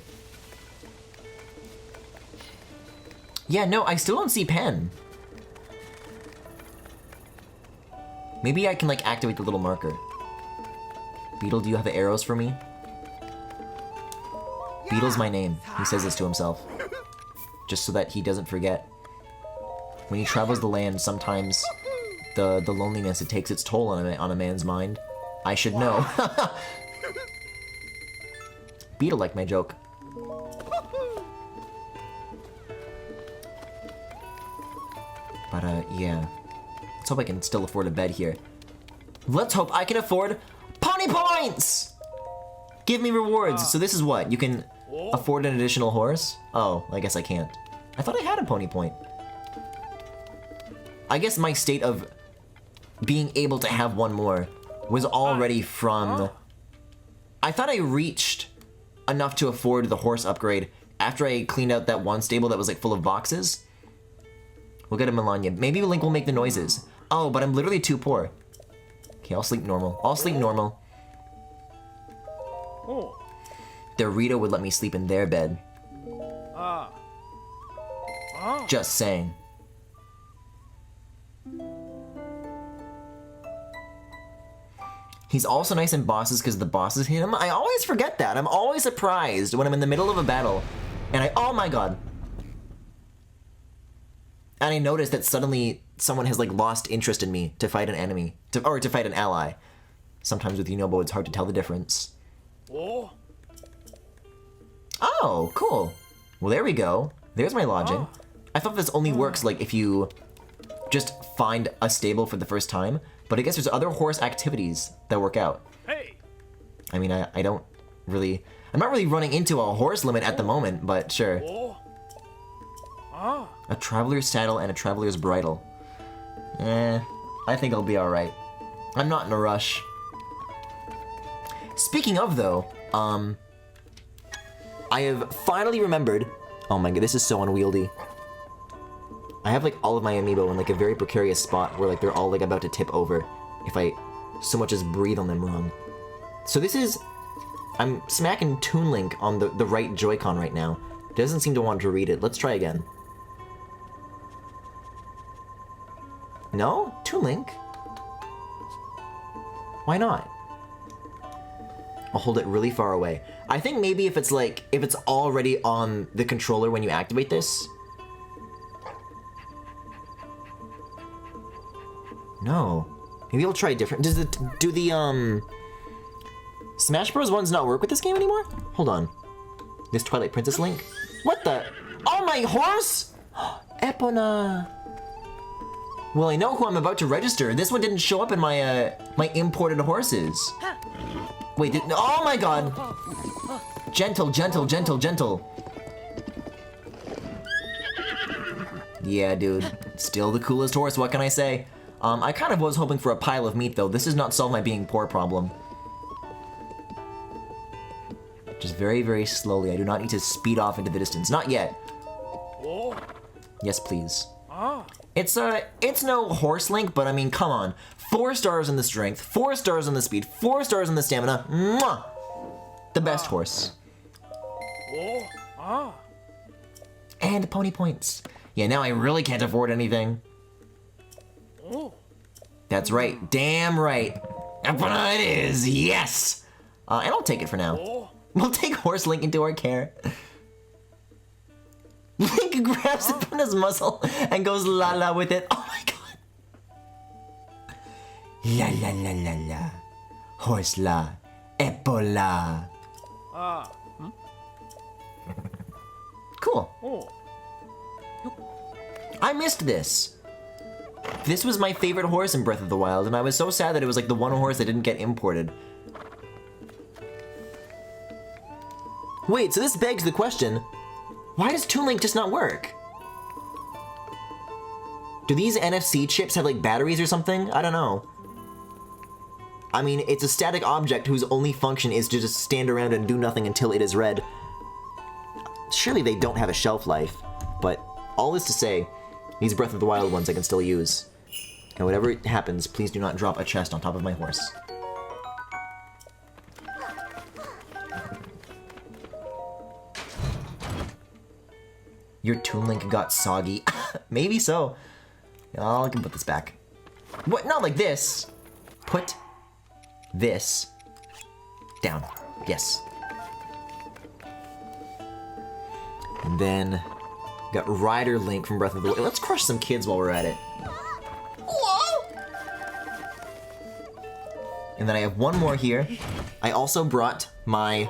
Yeah, no, I still don't see Pen. Maybe I can like activate the little marker. Beetle, do you have arrows for me? Beetle's my name. He says this to himself. Just so that he doesn't forget. When he travels the land, sometimes the loneliness, it takes its toll on a man's mind. I should know. Beetle liked my joke. But yeah. Let's hope I can still afford a bed here. Let's hope I can afford pony points! Give me rewards. So this is what? You can afford an additional horse? Oh, I guess I can't. I thought I had a pony point. I guess my state of being able to have one more was already from... I thought I reached enough to afford the horse upgrade after I cleaned out that one stable that was like full of boxes. We'll get a Melania. Maybe Link will make the noises. Oh, but I'm literally too poor. Okay, I'll sleep normal. I'll sleep normal. The Rita would let me sleep in their bed. Just saying. He's also nice in bosses because the bosses hit him. I always forget that. I'm always surprised when I'm in the middle of a battle and oh my god. And I notice that suddenly someone has like lost interest in me to fight an enemy, or to fight an ally. Sometimes with Yunobo, it's hard to tell the difference. Oh, cool. Well, there we go. There's my lodging. I thought this only works like if you just find a stable for the first time, but I guess there's other horse activities that work out. Hey. I mean, I don't really... I'm not really running into a horse limit at the moment, but sure. A traveler's saddle and a traveler's bridle. I think I'll be alright. I'm not in a rush. Speaking of, though, I have finally remembered... Oh my god, this is so unwieldy. I have like all of my amiibo in like a very precarious spot where like they're all like about to tip over if I so much as breathe on them wrong. So this is... I'm smacking Toon Link on the right Joy-Con right now. Doesn't seem to want to read it. Let's try again. No? Toon Link? Why not? I'll hold it really far away. I think maybe if it's like, if it's already on the controller when you activate this. No. Maybe I'll try different. Do the Smash Bros. Ones not work with this game anymore? Hold on. This Twilight Princess Link? What the? Oh, my horse? Epona. Well, I know who I'm about to register. This one didn't show up in my my imported horses. Wait, oh my god. Gentle, gentle, gentle, gentle. Yeah, dude. Still the coolest horse, what can I say? I kind of was hoping for a pile of meat, though. This does not solve my being poor problem. Just very, very slowly. I do not need to speed off into the distance. Not yet. Yes, please. It's no horse link, but I mean, come on. 4 stars in the strength, 4 stars in the speed, 4 stars in the stamina. Mwah! The best horse. Oh, ah. And pony points. Yeah, now I really can't afford anything. Oh. That's right. Damn right. Epona it is. Yes. And I'll take it for now. Oh. We'll take horse Link into our care. Link grabs Epona's muzzle and goes la la with it. Oh my god. La la la la la. Horse la. Epola. Ah. Cool. Oh. I missed this. This was my favorite horse in Breath of the Wild, and I was so sad that it was like the one horse that didn't get imported. Wait, so this begs the question, why does Toon Link just not work? Do these NFC chips have like batteries or something? I don't know. I mean, it's a static object whose only function is to just stand around and do nothing until it is read. Surely they don't have a shelf life, but all this to say, these Breath of the Wild ones I can still use. And whatever happens, please do not drop a chest on top of my horse. Your Toon Link got soggy. Maybe so. I can put this back. What? Not like this. Put this down. Yes. And then got Rider Link from Breath of the Wild. Let's crush some kids while we're at it. Whoa! And then I have one more here. I also brought my...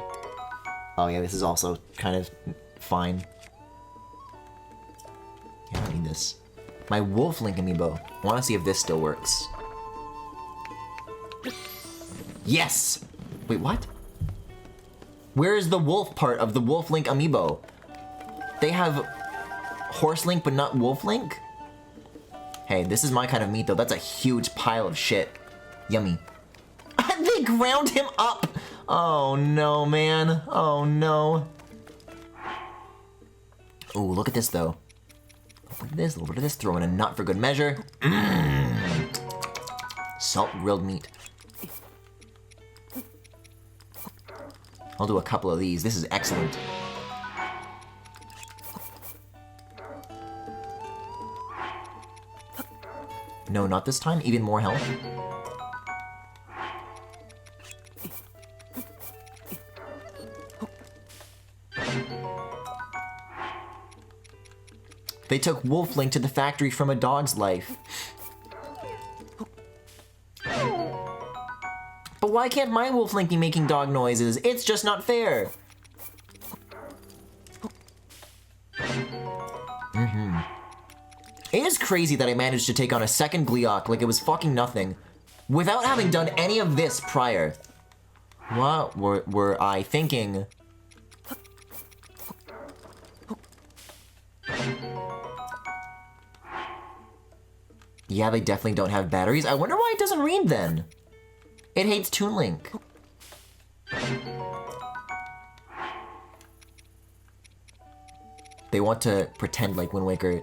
Oh yeah, this is also kind of fine. Yeah, I don't need this. My Wolf Link amiibo. I want to see if this still works. Yes! Wait, what? Where is the wolf part of the Wolf Link amiibo? They have Horse Link, but not Wolf Link? Hey, this is my kind of meat, though. That's a huge pile of shit. Yummy. They ground him up! Oh, no, man. Oh, no. Ooh, look at this, though. Look at this, a little bit of this. Throw in a nut for good measure. Salt grilled meat. I'll do a couple of these. This is excellent. No, not this time. Even more health. They took Wolf Link to the factory from a dog's life. But why can't my Wolf Link be making dog noises? It's just not fair. It is crazy that I managed to take on a second Gleeok like it was fucking nothing, without having done any of this prior. What were I thinking? Yeah, they definitely don't have batteries. I wonder why it doesn't read then. It hates Toon Link. They want to pretend like Wind Waker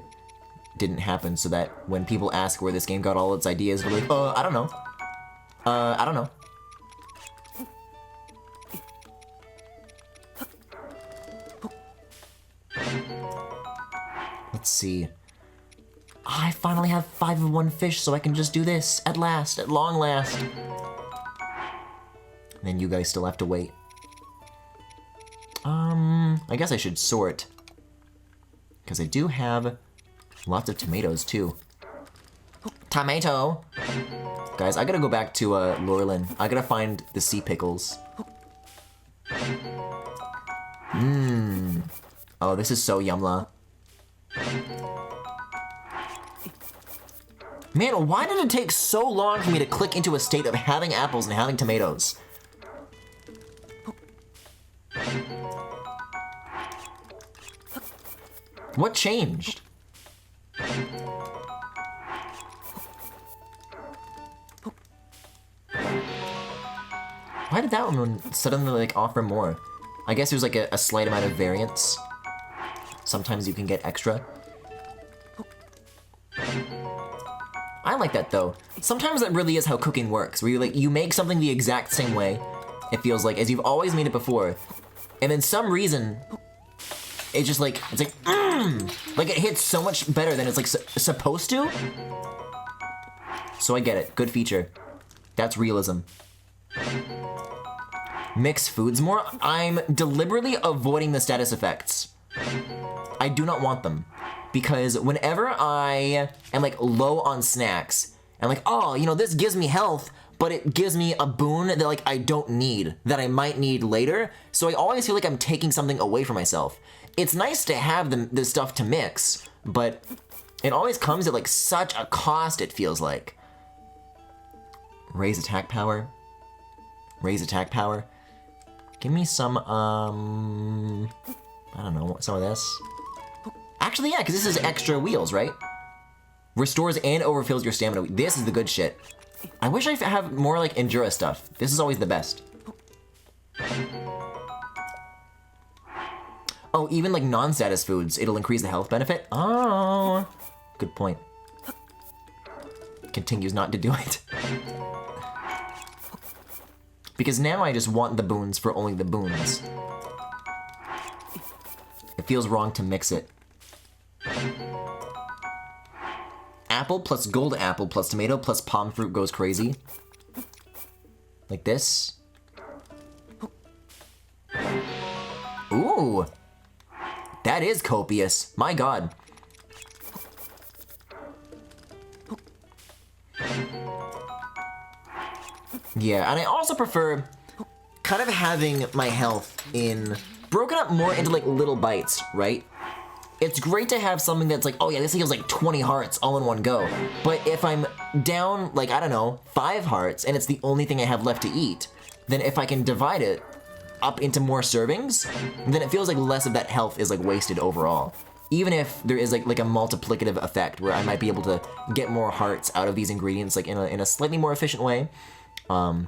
didn't happen so that when people ask where this game got all its ideas, we're like, I don't know. I don't know. Let's see. I finally have 5 of 1 fish, so I can just do this at last, at long last. And then you guys still have to wait. I guess I should sort. Because I do have lots of tomatoes, too. Tomato! Guys, I gotta go back to Lurelin. I gotta find the sea pickles. Oh, this is so yumla. Man, why did it take so long for me to click into a state of having apples and having tomatoes? What changed? Why did that one suddenly like offer more? I guess there's like a slight amount of variance. Sometimes you can get extra. like that though. Sometimes that really is how cooking works, where you make something the exact same way, it feels like, as you've always made it before. And then some reason, it's just like, it's like, like it hits so much better than it's like supposed to. So I get it, good feature. That's realism. Mix foods more? I'm deliberately avoiding the status effects. I do not want them. Because whenever I am like low on snacks, and like, oh, you know, this gives me health, but it gives me a boon that like I don't need, that I might need later. So I always feel like I'm taking something away from myself. It's nice to have the stuff to mix, but it always comes at like such a cost, it feels like. Raise attack power. Raise attack power. Give me some, I don't know, some of this. Actually, yeah, because this is extra wheels, right? Restores and overfills your stamina. This is the good shit. I wish I have more, like, Endura stuff. This is always the best. Oh, even, like, non-status foods, it'll increase the health benefit? Oh, good point. Continues not to do it. Because now I just want the boons for only the boons. It feels wrong to mix it. Apple plus gold apple plus tomato plus palm fruit goes crazy. Like this. Ooh. That is copious. My god. Yeah, and I also prefer kind of having my health broken up more into like little bites, right? It's great to have something that's like, oh yeah, this heals like 20 hearts all in one go. But if I'm down like, I don't know, 5 hearts and it's the only thing I have left to eat, then if I can divide it up into more servings, then it feels like less of that health is like wasted overall. Even if there is like a multiplicative effect where I might be able to get more hearts out of these ingredients like in a slightly more efficient way. I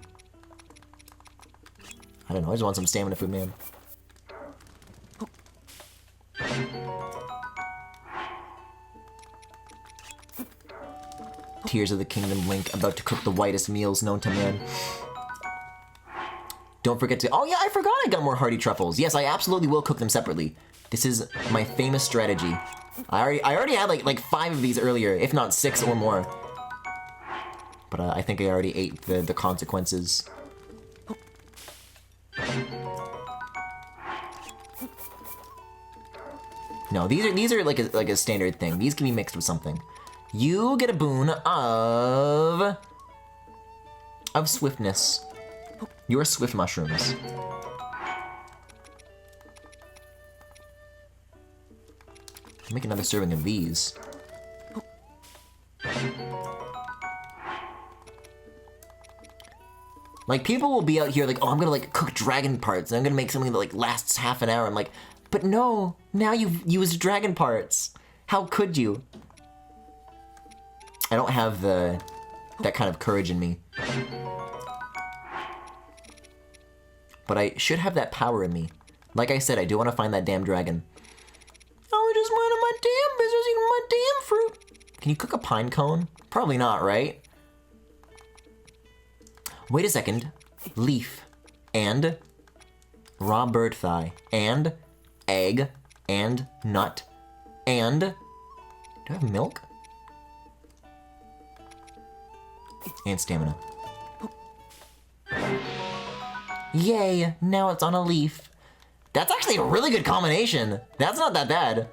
don't know, I just want some stamina food, man. Tears of the Kingdom Link, about to cook the whitest meals known to man. Don't forget to, oh yeah, I forgot I got more hearty truffles. Yes, I absolutely will cook them separately. This is my famous strategy. I already had like 5 of these earlier, if not 6 or more. But I think I already ate the consequences. No, these are like a standard thing. These can be mixed with something. You get a boon of swiftness. You're swift mushrooms. Make another serving of these. Like, people will be out here like, oh, I'm gonna like cook dragon parts and I'm gonna make something that like lasts half an hour. I'm like, but no, now you've used dragon parts. How could you? I don't have that kind of courage in me. But I should have that power in me. Like I said, I do want to find that damn dragon. Oh, I just minded my damn business eating my damn fruit. Can you cook a pine cone? Probably not, right? Wait a second. Leaf. And raw bird thigh. And egg. And nut. And do I have milk? And stamina. Yay, now it's on a leaf. That's actually a really good combination. That's not that bad.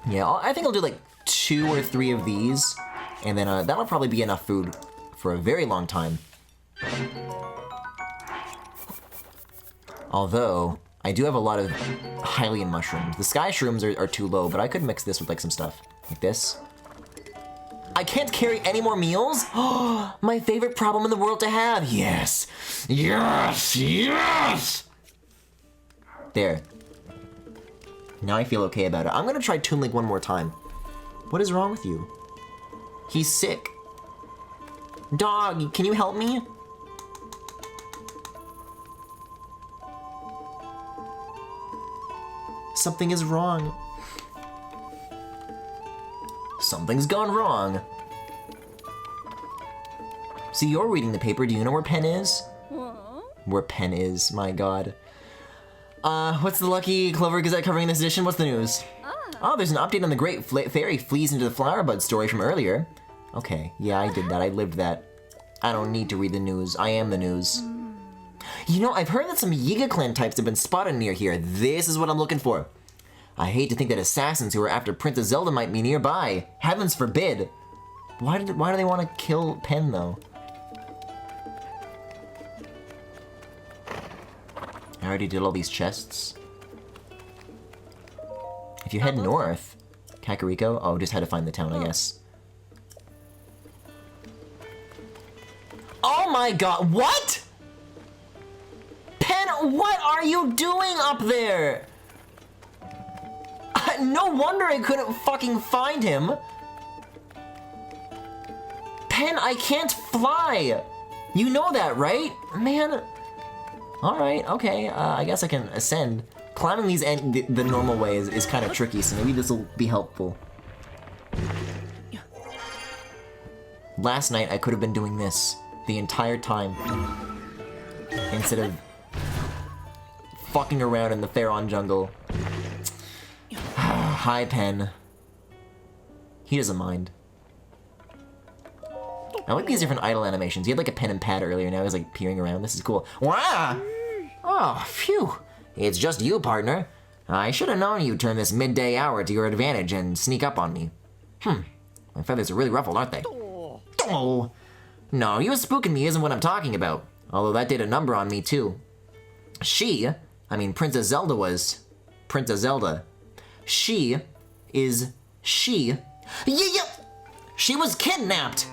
Yeah, I think I'll do like 2 or 3 of these, and then that'll probably be enough food for a very long time. Although, I do have a lot of Hylian mushrooms. The sky shrooms are too low, but I could mix this with like some stuff. Like this. I can't carry any more meals? Oh, my favorite problem in the world to have. Yes. Yes, yes! There. Now I feel okay about it. I'm gonna try Toon Link one more time. What is wrong with you? He's sick. Dog, can you help me? Something is wrong. Something's gone wrong. See, you're reading the paper. Do you know where Pen is? Where Pen is, my god. What's the Lucky Clover Gazette covering this edition? What's the news? Oh, there's an update on the Great Fairy Flees into the Flower Bud story from earlier. Okay, yeah, I did that. I lived that. I don't need to read the news. I am the news. You know, I've heard that some Yiga clan types have been spotted near here. This is what I'm looking for. I hate to think that assassins who are after Princess Zelda might be nearby. Heavens forbid. Why do they want to kill Pen, though? I already did all these chests. If you head north, Kakariko? Oh, just had to find the town, I guess. Oh my god, what? Pen, what are you doing up there? No wonder I couldn't fucking find him. Pen, I can't fly. You know that, right? Man. Alright, okay, I guess I can ascend. Climbing these the normal way is kind of tricky, so maybe this will be helpful. Last night, I could have been doing this the entire time. Instead of fucking around in the Theron jungle. Hi, Pen. He doesn't mind. I like these different idle animations. He had like a pen and pad earlier, now he's like peering around. This is cool. Wow! Oh, phew. It's just you, partner. I should have known you'd turn this midday hour to your advantage and sneak up on me. My feathers are really ruffled, aren't they? Oh! No, you spooking me isn't what I'm talking about. Although that did a number on me, too. Princess Zelda was... Princess Zelda. She was kidnapped!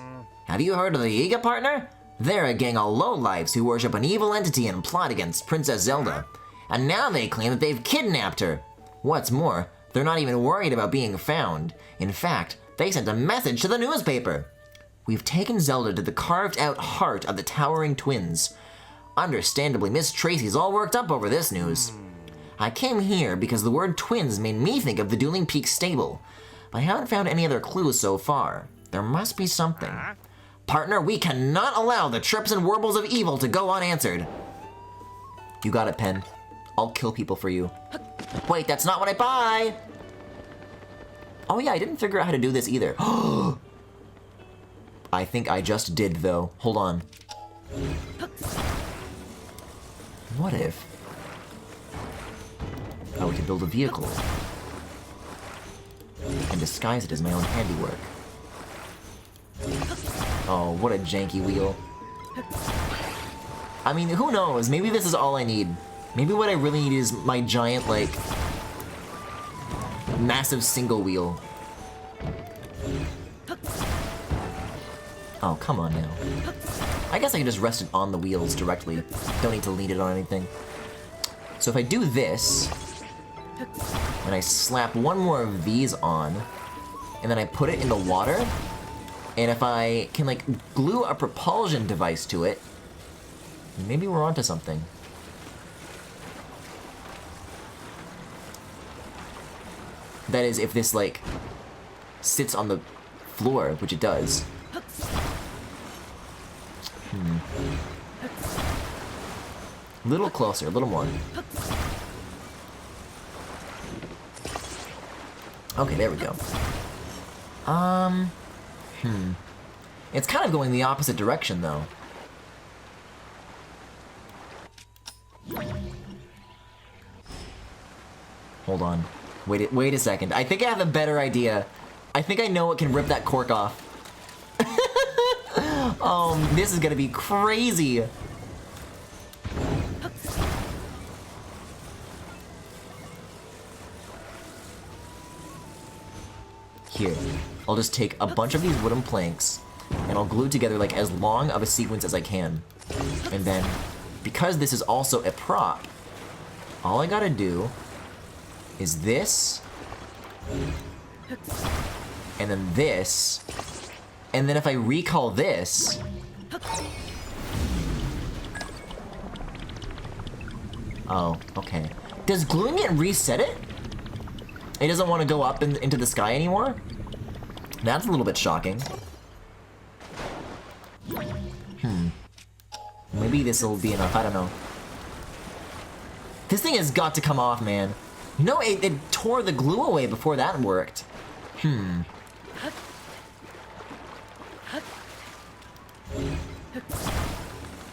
Have you heard of the Yiga, partner? They're a gang of lowlifes who worship an evil entity and plot against Princess Zelda. And now they claim that they've kidnapped her. What's more, they're not even worried about being found. In fact, they sent a message to the newspaper. We've taken Zelda to the carved-out heart of the Towering Twins. Understandably, Miss Tracy's all worked up over this news. I came here because the word twins made me think of the Dueling Peaks stable. But I haven't found any other clues so far. There must be something. Partner, we cannot allow the trips and warbles of evil to go unanswered. You got it, Pen. I'll kill people for you. Wait, that's not what I buy! Oh yeah, I didn't figure out how to do this either. I think I just did, though. Hold on. What if... we could build a vehicle. And disguise it as my own handiwork. Oh, what a janky wheel. I mean, who knows? Maybe this is all I need. Maybe what I really need is my giant, like, massive single wheel. Oh, come on now. I guess I can just rest it on the wheels directly. Don't need to lean it on anything. So if I do this, and I slap one more of these on, and then I put it in the water, and if I can, like, glue a propulsion device to it, maybe we're onto something. That is, if this, like, sits on the floor, which it does. Little closer, a little more. Okay, there we go. It's kind of going the opposite direction, though. Hold on. Wait a second. I think I have a better idea. I think I know what can rip that cork off. This is gonna be crazy. Here, I'll just take a bunch of these wooden planks, and I'll glue together like as long of a sequence as I can. And then, because this is also a prop, all I gotta do is this, and then this, and then if I recall this, oh, okay. Does gluing it reset it? It doesn't want to go up into the sky anymore? That's a little bit shocking. Maybe this will be enough, I don't know. This thing has got to come off, man. You know, it tore the glue away before that worked.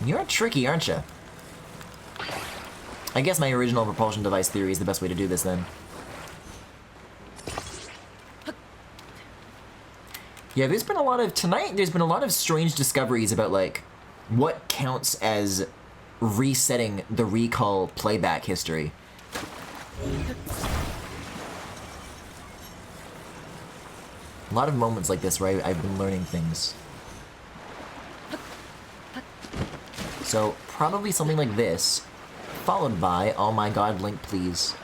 You're tricky, aren't you? I guess my original propulsion device theory is the best way to do this, then. Yeah, there's been a lot of... Tonight, there's been a lot of strange discoveries about, like, what counts as resetting the recall playback history. A lot of moments like this where I've been learning things. So, probably something like this, followed by, oh my god, Link, please.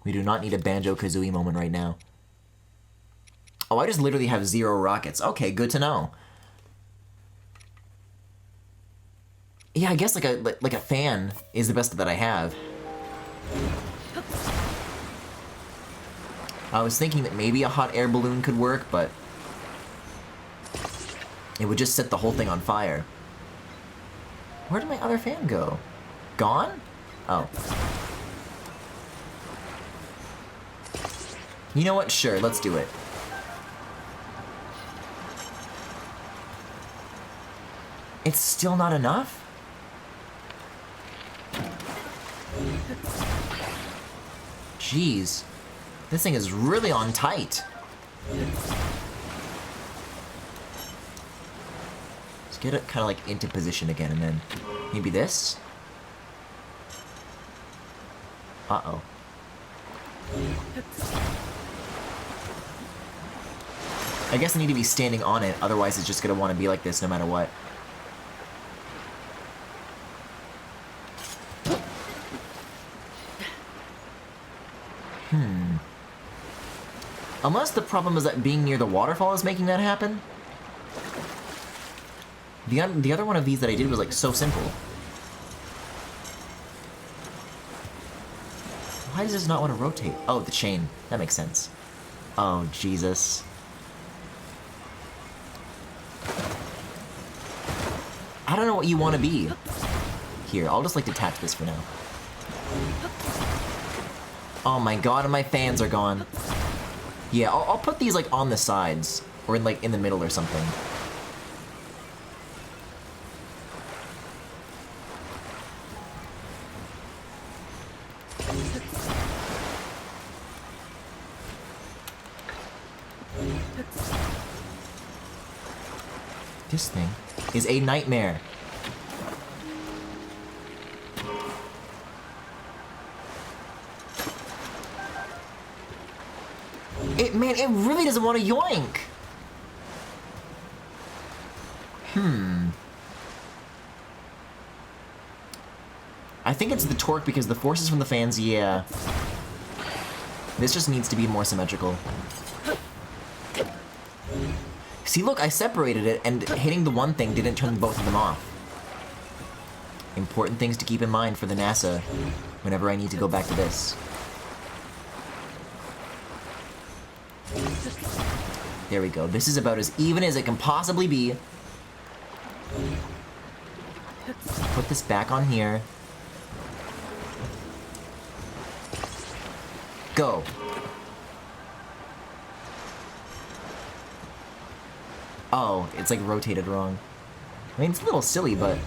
We do not need a Banjo-Kazooie moment right now. Oh, I just literally have 0 rockets. Okay, good to know. Yeah, I guess like a fan is the best that I have. I was thinking that maybe a hot air balloon could work, but it would just set the whole thing on fire. Where did my other fan go? Gone? Oh. You know what? Sure, let's do it. It's still not enough? Jeez. This thing is really on tight. Let's get it kind of like into position again, and then maybe this? Uh-oh. I guess I need to be standing on it, otherwise it's just gonna want to be like this no matter what. Unless the problem is that being near the waterfall is making that happen. The other one of these that I did was like so simple. Why does this not want to rotate? Oh, the chain. That makes sense. Oh, Jesus. I don't know what you want to be. Here, I'll just like detach this for now. Oh my god, and my fans are gone. Yeah, I'll put these like on the sides, or in like in the middle or something. This thing is a nightmare. Man, it really doesn't want to yoink. I think it's the torque because the forces from the fans, yeah. This just needs to be more symmetrical. See, look, I separated it, and hitting the one thing didn't turn both of them off. Important things to keep in mind for the NASA whenever I need to go back to this. There we go. This is about as even as it can possibly be. Put this back on here. Go. Oh, it's like rotated wrong. I mean, it's a little silly, but...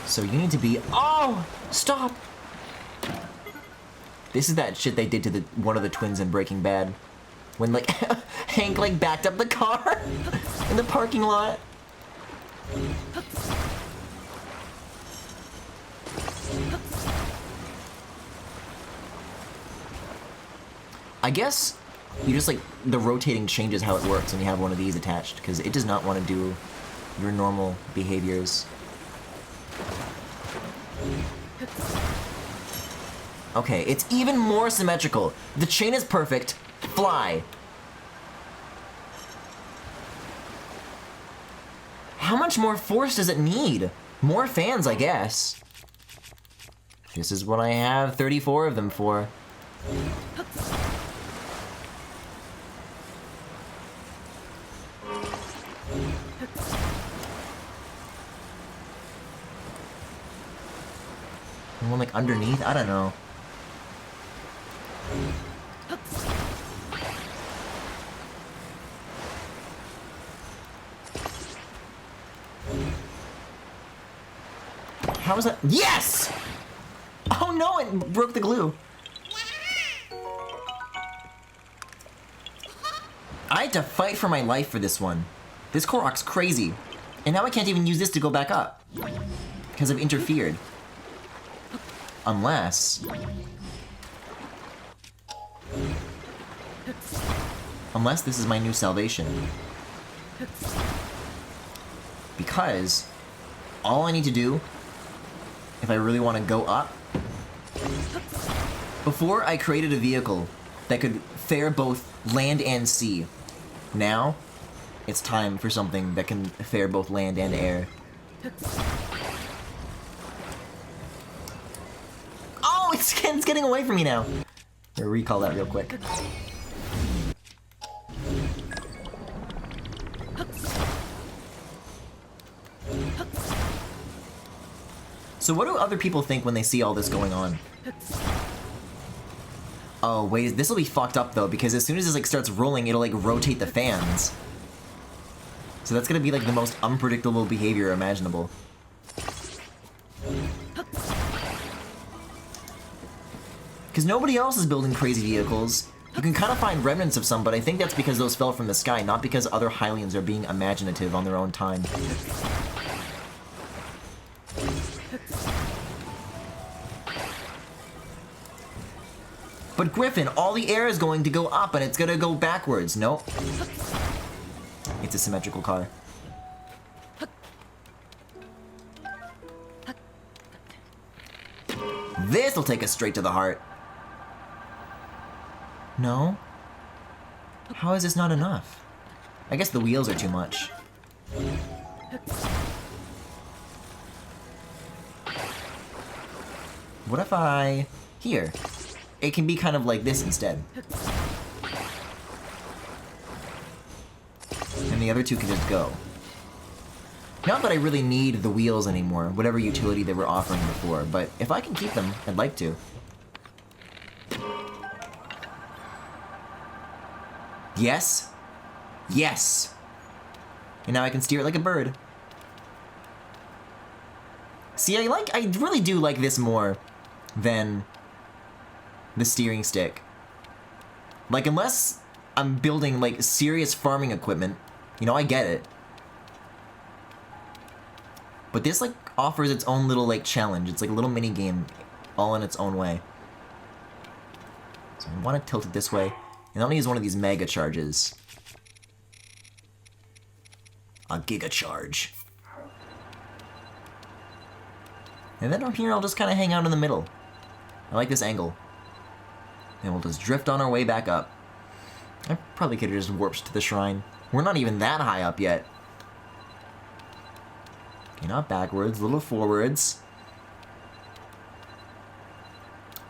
So you need to be... Oh! Stop! This is that shit they did to one of the twins in Breaking Bad. When, like, Hank, like, backed up the car in the parking lot. I guess you just, like, the rotating changes how it works when you have one of these attached, because it does not want to do your normal behaviors. Okay, it's even more symmetrical. The chain is perfect. Fly. How much more force does it need? More fans, I guess. This is what I have 34 of them for. One like underneath? I don't know. How was that? Yes! Oh no, it broke the glue. I had to fight for my life for this one. This Korok's crazy. And now I can't even use this to go back up. Because I've interfered. Unless... Unless this is my new salvation. Because all I need to do, if I really want to go up, before I created a vehicle that could fare both land and sea. Now, it's time for something that can fare both land and air. Oh, it's getting away from me now. I'll recall that real quick. So what do other people think when they see all this going on? Oh wait, this will be fucked up though, because as soon as this like starts rolling, it'll like rotate the fans. So that's gonna be like the most unpredictable behavior imaginable. Because nobody else is building crazy vehicles. You can kind of find remnants of some, but I think that's because those fell from the sky, not because other Hylians are being imaginative on their own time. But Griffin, all the air is going to go up and it's gonna go backwards. Nope. It's a symmetrical car. This will take us straight to the heart. No? How is this not enough? I guess the wheels are too much. What if I... Here. It can be kind of like this instead. And the other two can just go. Not that I really need the wheels anymore, whatever utility they were offering before, but if I can keep them, I'd like to. Yes. Yes. And now I can steer it like a bird. See, I really do like this more than the steering stick. Like, unless I'm building, like, serious farming equipment, you know, I get it. But this, like, offers its own little, like, challenge. It's like a little mini game, all in its own way. So I want to tilt it this way. And I want to use one of these mega charges. A giga charge. And then from here, I'll just kind of hang out in the middle. I like this angle. And we'll just drift on our way back up. I probably could have just warped to the shrine. We're not even that high up yet. Okay, not backwards, a little forwards.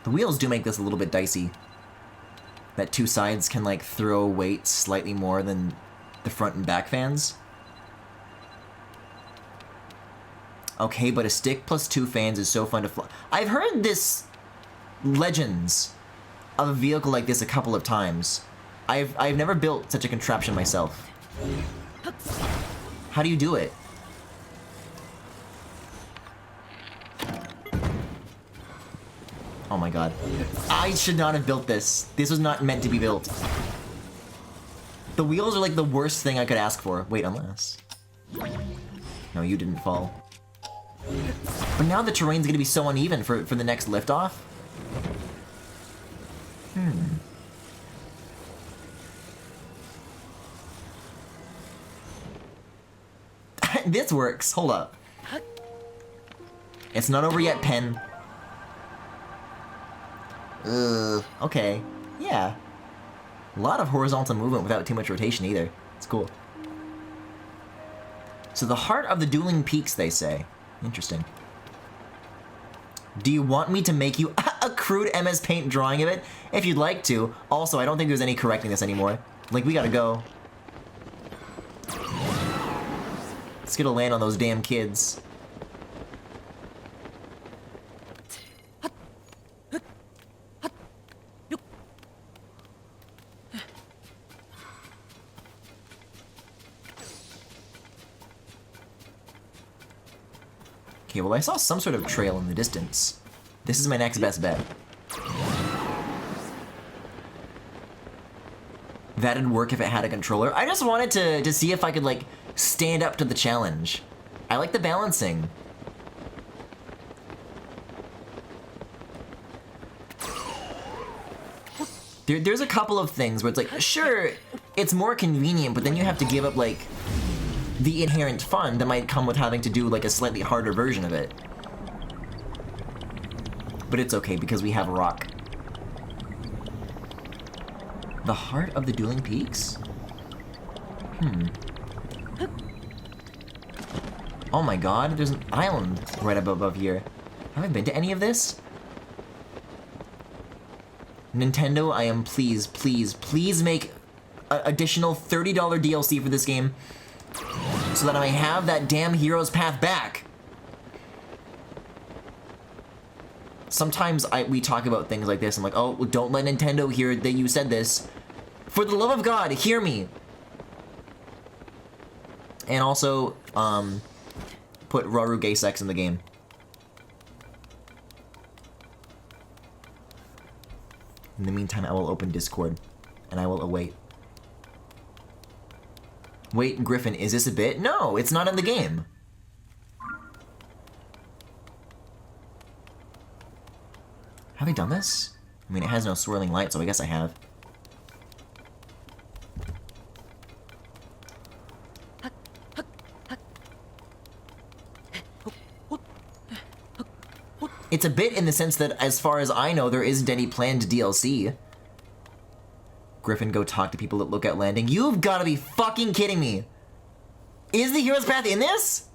The wheels do make this a little bit dicey. That two sides can, like, throw weight slightly more than the front and back fans. Okay, but a stick plus two fans is so fun to fly. I've heard this legends of a vehicle like this a couple of times. I've never built such a contraption myself. How do you do it? Oh my god. I should not have built this. This was not meant to be built. The wheels are like the worst thing I could ask for. Wait, unless... No, you didn't fall. But now the terrain's gonna be so uneven for the next liftoff. This works. Hold up. It's not over yet, Pen. Okay. Yeah. A lot of horizontal movement without too much rotation either. It's cool. So the heart of the dueling peaks, they say. Interesting. Do you want me to make you a crude MS Paint drawing of it? If you'd like to. Also, I don't think there's any correcting this anymore. Like, we gotta go. Let's get a land on those damn kids. Okay, well I saw some sort of trail in the distance. This is my next best bet. That'd work if it had a controller. I just wanted to see if I could, like, stand up to the challenge. I like the balancing. There's a couple of things where it's like, sure, it's more convenient, but then you have to give up, like, the inherent fun that might come with having to do, like, a slightly harder version of it. But it's okay, because we have rock. The heart of the Dueling Peaks? Oh my god, there's an island right above here. Have I been to any of this? Nintendo, I am please make an additional $30 DLC for this game so that I have that damn Hero's Path back. Sometimes we talk about things like this. I'm like, oh, don't let Nintendo hear that you said this. For the love of God, hear me. And also, put Raru gay sex in the game. In the meantime, I will open Discord, and I will await. Wait, Griffin, is this a bit? No, it's not in the game. Have I done this? I mean, it has no swirling light, so I guess I have. It's a bit in the sense that, as far as I know, there isn't any planned DLC. Griffin, go talk to people at Lookout Landing. You've got to be fucking kidding me. Is the Hero's Path in this?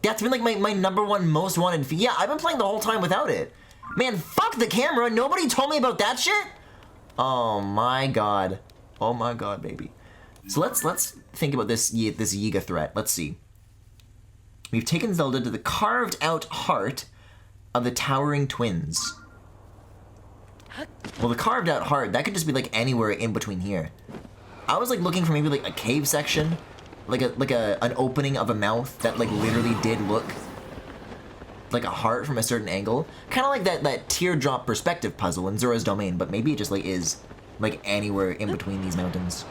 That's been like my @1 most wanted. Yeah, I've been playing the whole time without it. Man, fuck the camera. Nobody told me about that shit. Oh my god. Oh my god, baby. So let's think about this Yiga threat. Let's see. We've taken Zelda to the carved out heart of the Towering Twins. Well, the carved out heart, that could just be like anywhere in between here. I was like looking for maybe like a cave section, like an opening of a mouth that like literally did look like a heart from a certain angle. Kind of like that teardrop perspective puzzle in Zora's Domain, but maybe it just like is like anywhere in between these mountains.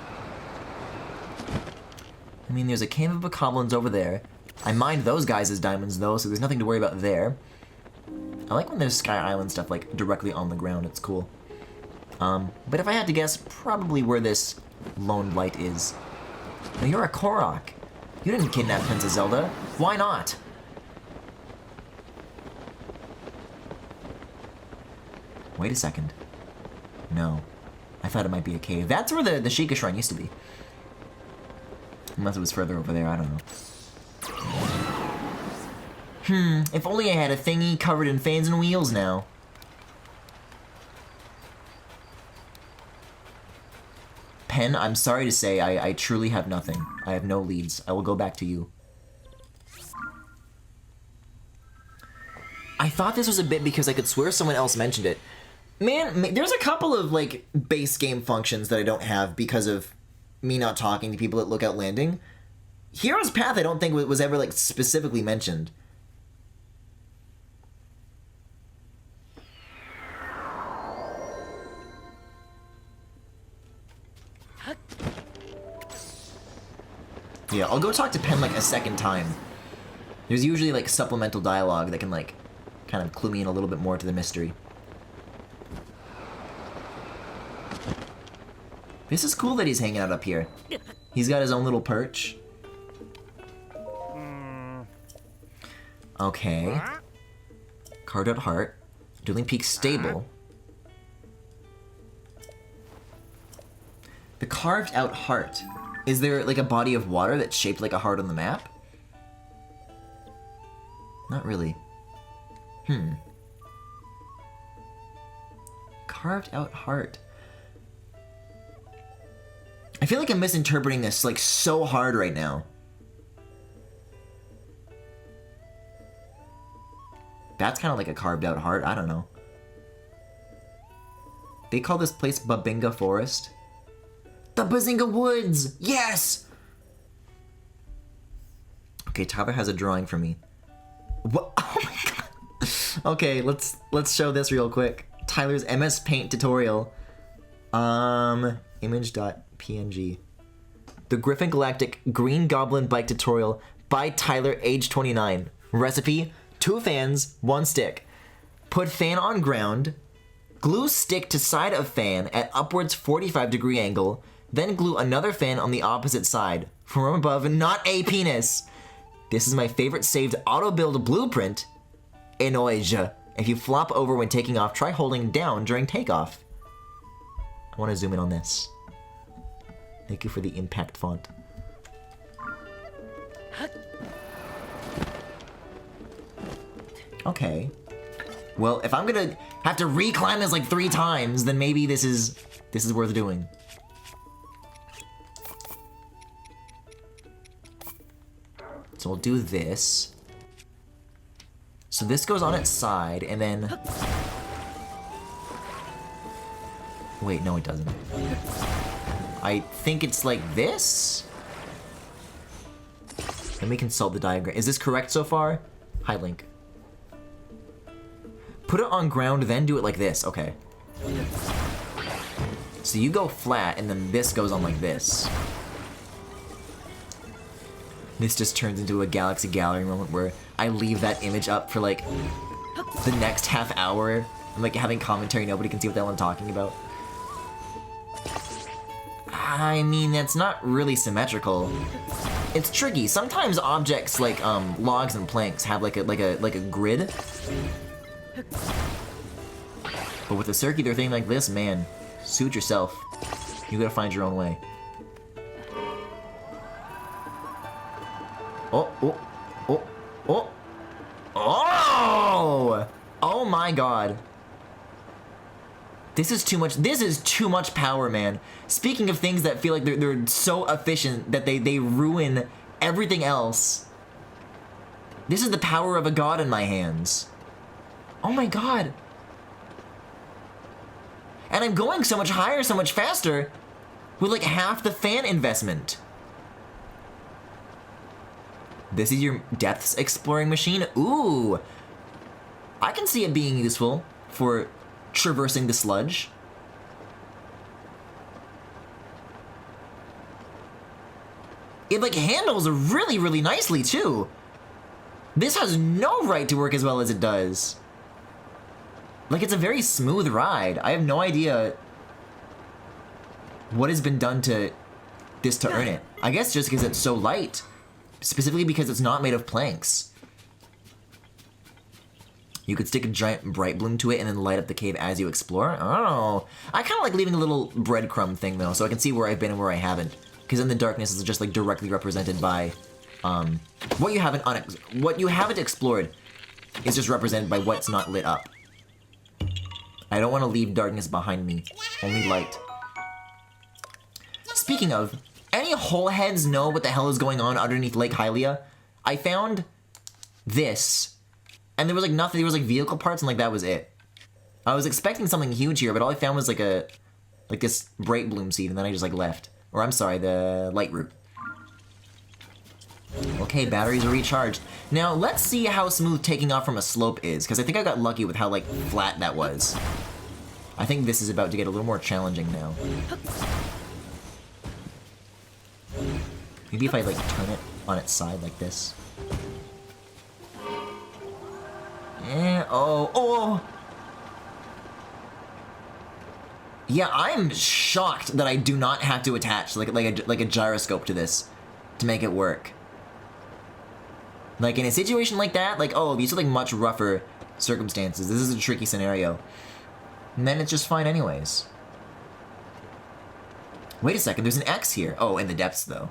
I mean, there's a cave of bokoblins over there. I mined those guys as diamonds though, so there's nothing to worry about there. I like when there's Sky Island stuff like directly on the ground, it's cool. But if I had to guess, probably where this lone light is. Now you're a Korok. You didn't kidnap Princess Zelda. Why not? Wait a second. No. I thought it might be a cave. That's where the Sheikah Shrine used to be. Unless it was further over there, I don't know. If only I had a thingy covered in fans and wheels now. Pen, I'm sorry to say, I truly have nothing. I have no leads. I will go back to you. I thought this was a bit because I could swear someone else mentioned it. Man, there's a couple of, like, base game functions that I don't have because of me not talking to people at Lookout Landing. Hero's Path I don't think was ever, like, specifically mentioned. Yeah, I'll go talk to Pen, like, a second time. There's usually, like, supplemental dialogue that can, like, kind of clue me in a little bit more to the mystery. This is cool that he's hanging out up here. He's got his own little perch. Okay. Carved out heart. Dueling Peak stable. The carved out heart. Is there like a body of water that's shaped like a heart on the map? Not really. Carved out heart. I feel like I'm misinterpreting this like so hard right now. That's kind of like a carved out heart. I don't know. They call this place Babinga Forest. The Bazinga Woods! Yes! Okay, Tyler has a drawing for me. What? Oh my god. Okay, let's show this real quick. Tyler's MS Paint tutorial. Image.png. The Griffin Galactic Green Goblin Bike tutorial by Tyler, age 29. Recipe: 2 fans, 1 stick. Put fan on ground. Glue stick to side of fan at upwards 45-degree angle. Then glue another fan on the opposite side. From above, not a penis. This is my favorite saved auto-build blueprint. Enoja. If you flop over when taking off, try holding down during takeoff. I want to zoom in on this. Thank you for the impact font. Okay. Well, if I'm gonna have to reclimb this like 3 times, then maybe this is worth doing. So we'll do this. So this goes on its side, and then... Wait, no it doesn't. I think it's like this? Let me consult the diagram. Is this correct so far? Hi, Link. Put it on ground, then do it like this. Okay. So you go flat, and then this goes on like this. This just turns into a Galaxy Gallery moment where I leave that image up for like the next half hour. I'm like having commentary, nobody can see what the hell I'm talking about. I mean, that's not really symmetrical. It's tricky. Sometimes objects like logs and planks have like a grid. But with a circular thing like this, man, suit yourself. You gotta find your own way. Oh, oh, oh, oh. Oh! Oh my god. This is too much. This is too much power, man. Speaking of things that feel like they're so efficient that they ruin everything else. This is the power of a god in my hands. Oh my god. And I'm going so much higher, so much faster with like half the fan investment. This is your depths exploring machine? Ooh. I can see it being useful for traversing the sludge. It like handles really, really nicely too. This has no right to work as well as it does. Like, it's a very smooth ride. I have no idea what has been done to this to earn it. I guess just because it's so light. Specifically because it's not made of planks. You could stick a giant bright bloom to it and then light up the cave as you explore. Oh, I kind of like leaving a little breadcrumb thing though, so I can see where I've been and where I haven't. Because in the darkness is just like directly represented by what you haven't explored is just represented by what's not lit up. I don't want to leave darkness behind me, only light. Speaking of, any hole heads know what the hell is going on underneath Lake Hylia? I found this, and there was like nothing. There was like vehicle parts, and like that was it. I was expecting something huge here, but all I found was like this bright bloom seed, and then I just like left. Or I'm sorry, the light root. Okay, batteries are recharged. Now let's see how smooth taking off from a slope is, because I think I got lucky with how like flat that was. I think this is about to get a little more challenging now. Maybe if I like turn it on its side like this. Oh. Yeah, I'm shocked that I do not have to attach like a gyroscope to this to make it work. Like in a situation like that, like these are like much rougher circumstances. This is a tricky scenario. And then it's just fine anyways. Wait a second, there's an X here. Oh, in the depths though.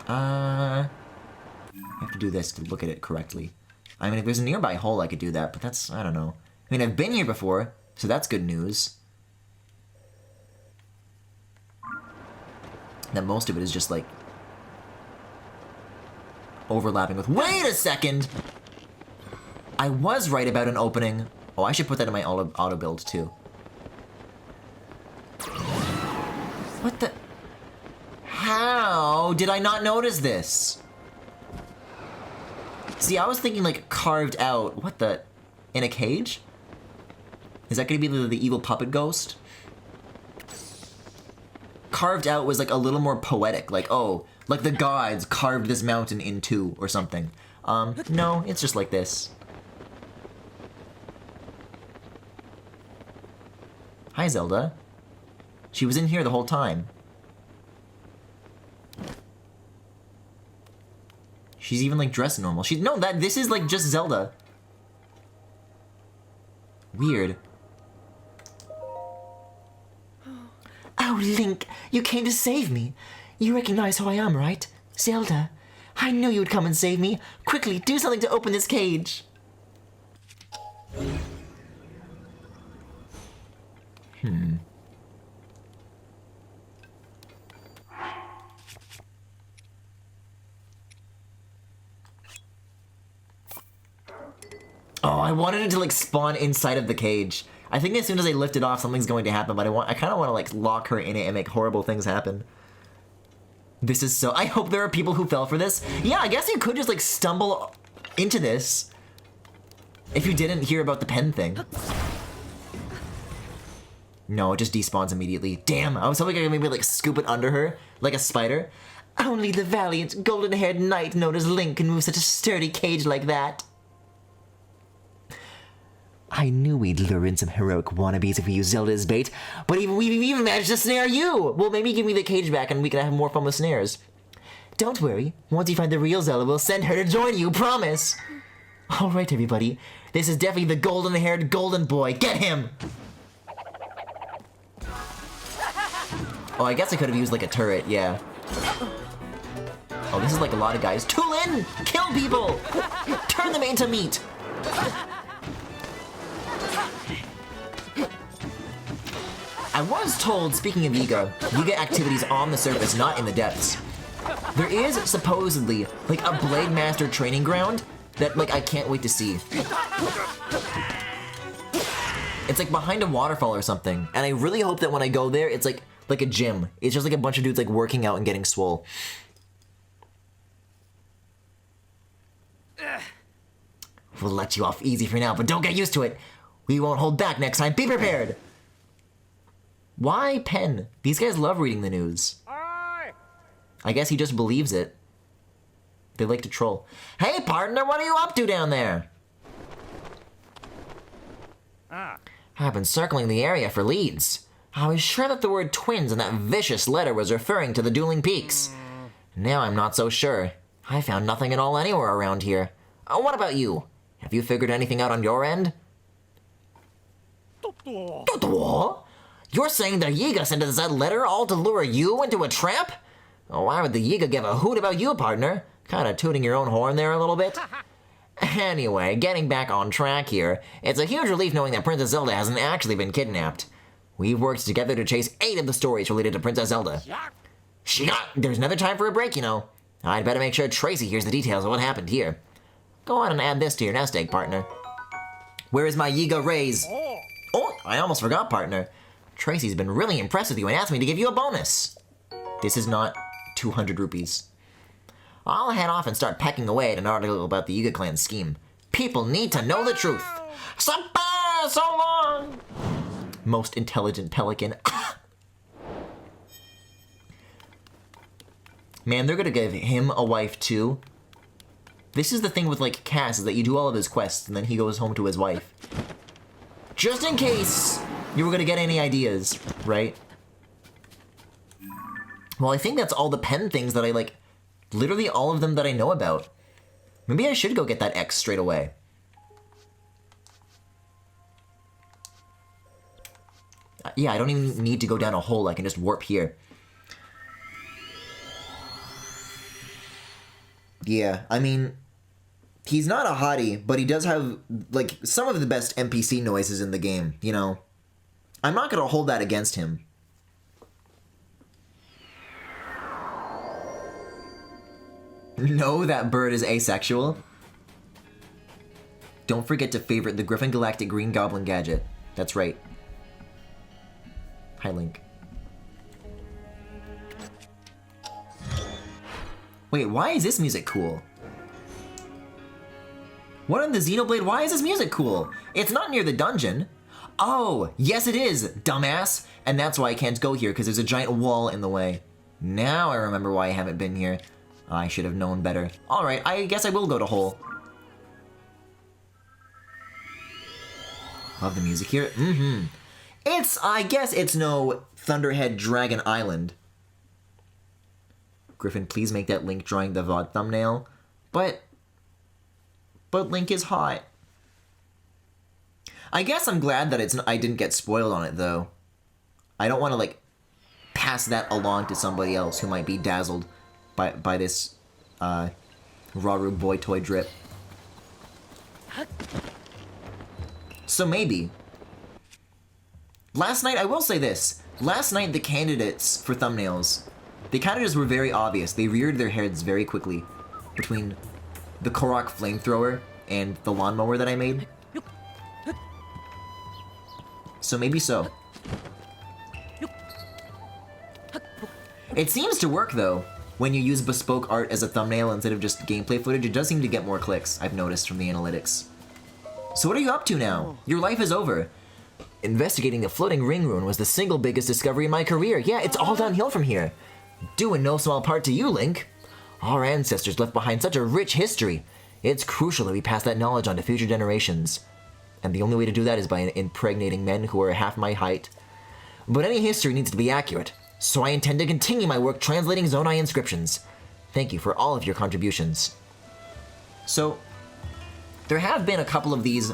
I have to do this to look at it correctly. I mean, if there's a nearby hole, I could do that, but that's, I don't know. I mean, I've been here before, so that's good news. That most of it is just, like, overlapping with... Wait a second! I was right about an opening. Oh, I should put that in my auto build, too. What the... How did I not notice this? See, I was thinking, like, carved out. What the... In a cage? Is that gonna be the evil puppet ghost? Carved out was, like, a little more poetic. Like, oh, like the gods carved this mountain in two or something. No, it's just like this. Hi, Zelda. She was in here the whole time. She's even, like, dressed normal. No, this is, like, just Zelda. Weird. Oh, Link, you came to save me. You recognize who I am, right? Zelda. I knew you'd come and save me. Quickly, do something to open this cage. Oh, I wanted it to, like, spawn inside of the cage. I think as soon as I lift it off, something's going to happen, but I kind of want to, like, lock her in it and make horrible things happen. This is so... I hope there are people who fell for this. Yeah, I guess you could just, like, stumble into this if you didn't hear about the pen thing. No, it just despawns immediately. Damn, I was hoping I could maybe, like, scoop it under her, like a spider. Only the valiant, golden-haired knight known as Link can move such a sturdy cage like that. I knew we'd lure in some heroic wannabes if we used Zelda as bait, but we've even managed to snare you! Well, maybe give me the cage back and we can have more fun with snares. Don't worry, once you find the real Zelda, we'll send her to join you, promise! Alright, everybody, this is definitely the golden-haired golden boy. Get him! Oh, I guess I could have used, like, a turret, yeah. Oh, this is like a lot of guys. Tool in! Kill people! Turn them into meat! I was told, speaking of Yiga, you get activities on the surface, not in the depths. There is, supposedly, like a Blade Master training ground that, like, I can't wait to see. It's like behind a waterfall or something, and I really hope that when I go there, it's like a gym. It's just like a bunch of dudes like working out and getting swole. We'll let you off easy for now, but don't get used to it. We won't hold back next time. Be prepared! Why pen? These guys love reading the news. Aye. I guess he just believes it. They like to troll. Hey, partner, what are you up to down there? I've been circling the area for leads. I was sure that the word twins in that vicious letter was referring to the dueling peaks. Now I'm not so sure. I found nothing at all anywhere around here. What about you? Have you figured anything out on your end? What? You're saying the Yiga sent us that letter all to lure you into a trap? Why would the Yiga give a hoot about you, partner? Kinda tooting your own horn there a little bit. Anyway, getting back on track here, it's a huge relief knowing that Princess Zelda hasn't actually been kidnapped. We've worked together to chase 8 of the stories related to Princess Zelda. There's another time for a break, you know. I'd better make sure Tracy hears the details of what happened here. Go on and add this to your nest egg, partner. Where is my Yiga raise? Oh, I almost forgot, partner. Tracy's been really impressed with you and asked me to give you a bonus. This is not 200 rupees. I'll head off and start pecking away at an article about the Yiga clan's scheme. People need to know the truth. So long! Most intelligent pelican. Man, they're gonna give him a wife too. This is the thing with, like, Cass, is that you do all of his quests and then he goes home to his wife. Just in case you were gonna get any ideas, right? Well, I think that's all the pen things that I, like, literally all of them that I know about. Maybe I should go get that X straight away. Yeah, I don't even need to go down a hole, I can just warp here. Yeah, I mean, He's not a hottie, but he does have, like, some of the best NPC noises in the game, you know? I'm not gonna hold that against him. No, that bird is asexual. Don't forget to favorite the Griffin Galactic Green Goblin gadget. That's right. Hi, Link. Wait, why is this music cool? What in the Xenoblade? Why is this music cool? It's not near the dungeon. Oh, yes it is, dumbass. And that's why I can't go here, because there's a giant wall in the way. Now I remember why I haven't been here. I should have known better. Alright, I guess I will go to Hole. Love the music here. I guess it's no Thunderhead Dragon Island. Griffin, please make that Link drawing the VOD thumbnail. But Link is hot. I guess I'm glad that I didn't get spoiled on it, though. I don't want to, like, pass that along to somebody else who might be dazzled by this, Raru boy toy drip. So maybe. Last night, I will say this. Last night, the candidates for thumbnails, they kind of just were very obvious. They reared their heads very quickly between the Korok flamethrower and the lawnmower that I made. So maybe so. It seems to work, though. When you use bespoke art as a thumbnail instead of just gameplay footage, it does seem to get more clicks, I've noticed from the analytics. So what are you up to now? Your life is over. Investigating the floating ring ruin was the single biggest discovery in my career. Yeah, it's all downhill from here. Due in no small part to you, Link. Our ancestors left behind such a rich history. It's crucial that we pass that knowledge on to future generations. And the only way to do that is by impregnating men who are half my height. But any history needs to be accurate, so I intend to continue my work translating Zonai inscriptions. Thank you for all of your contributions. So, there have been a couple of these,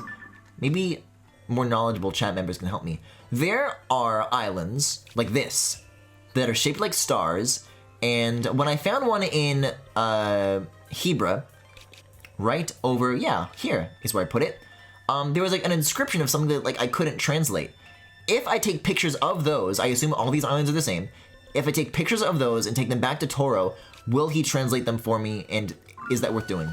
maybe more knowledgeable chat members can help me. There are islands, like this, that are shaped like stars, and when I found one in, Hebra, right over, yeah, here is where I put it, there was like an inscription of something that like I couldn't translate. If I take pictures of those, I assume all these islands are the same. If I take pictures of those and take them back to Toro, will he translate them for me, and is that worth doing?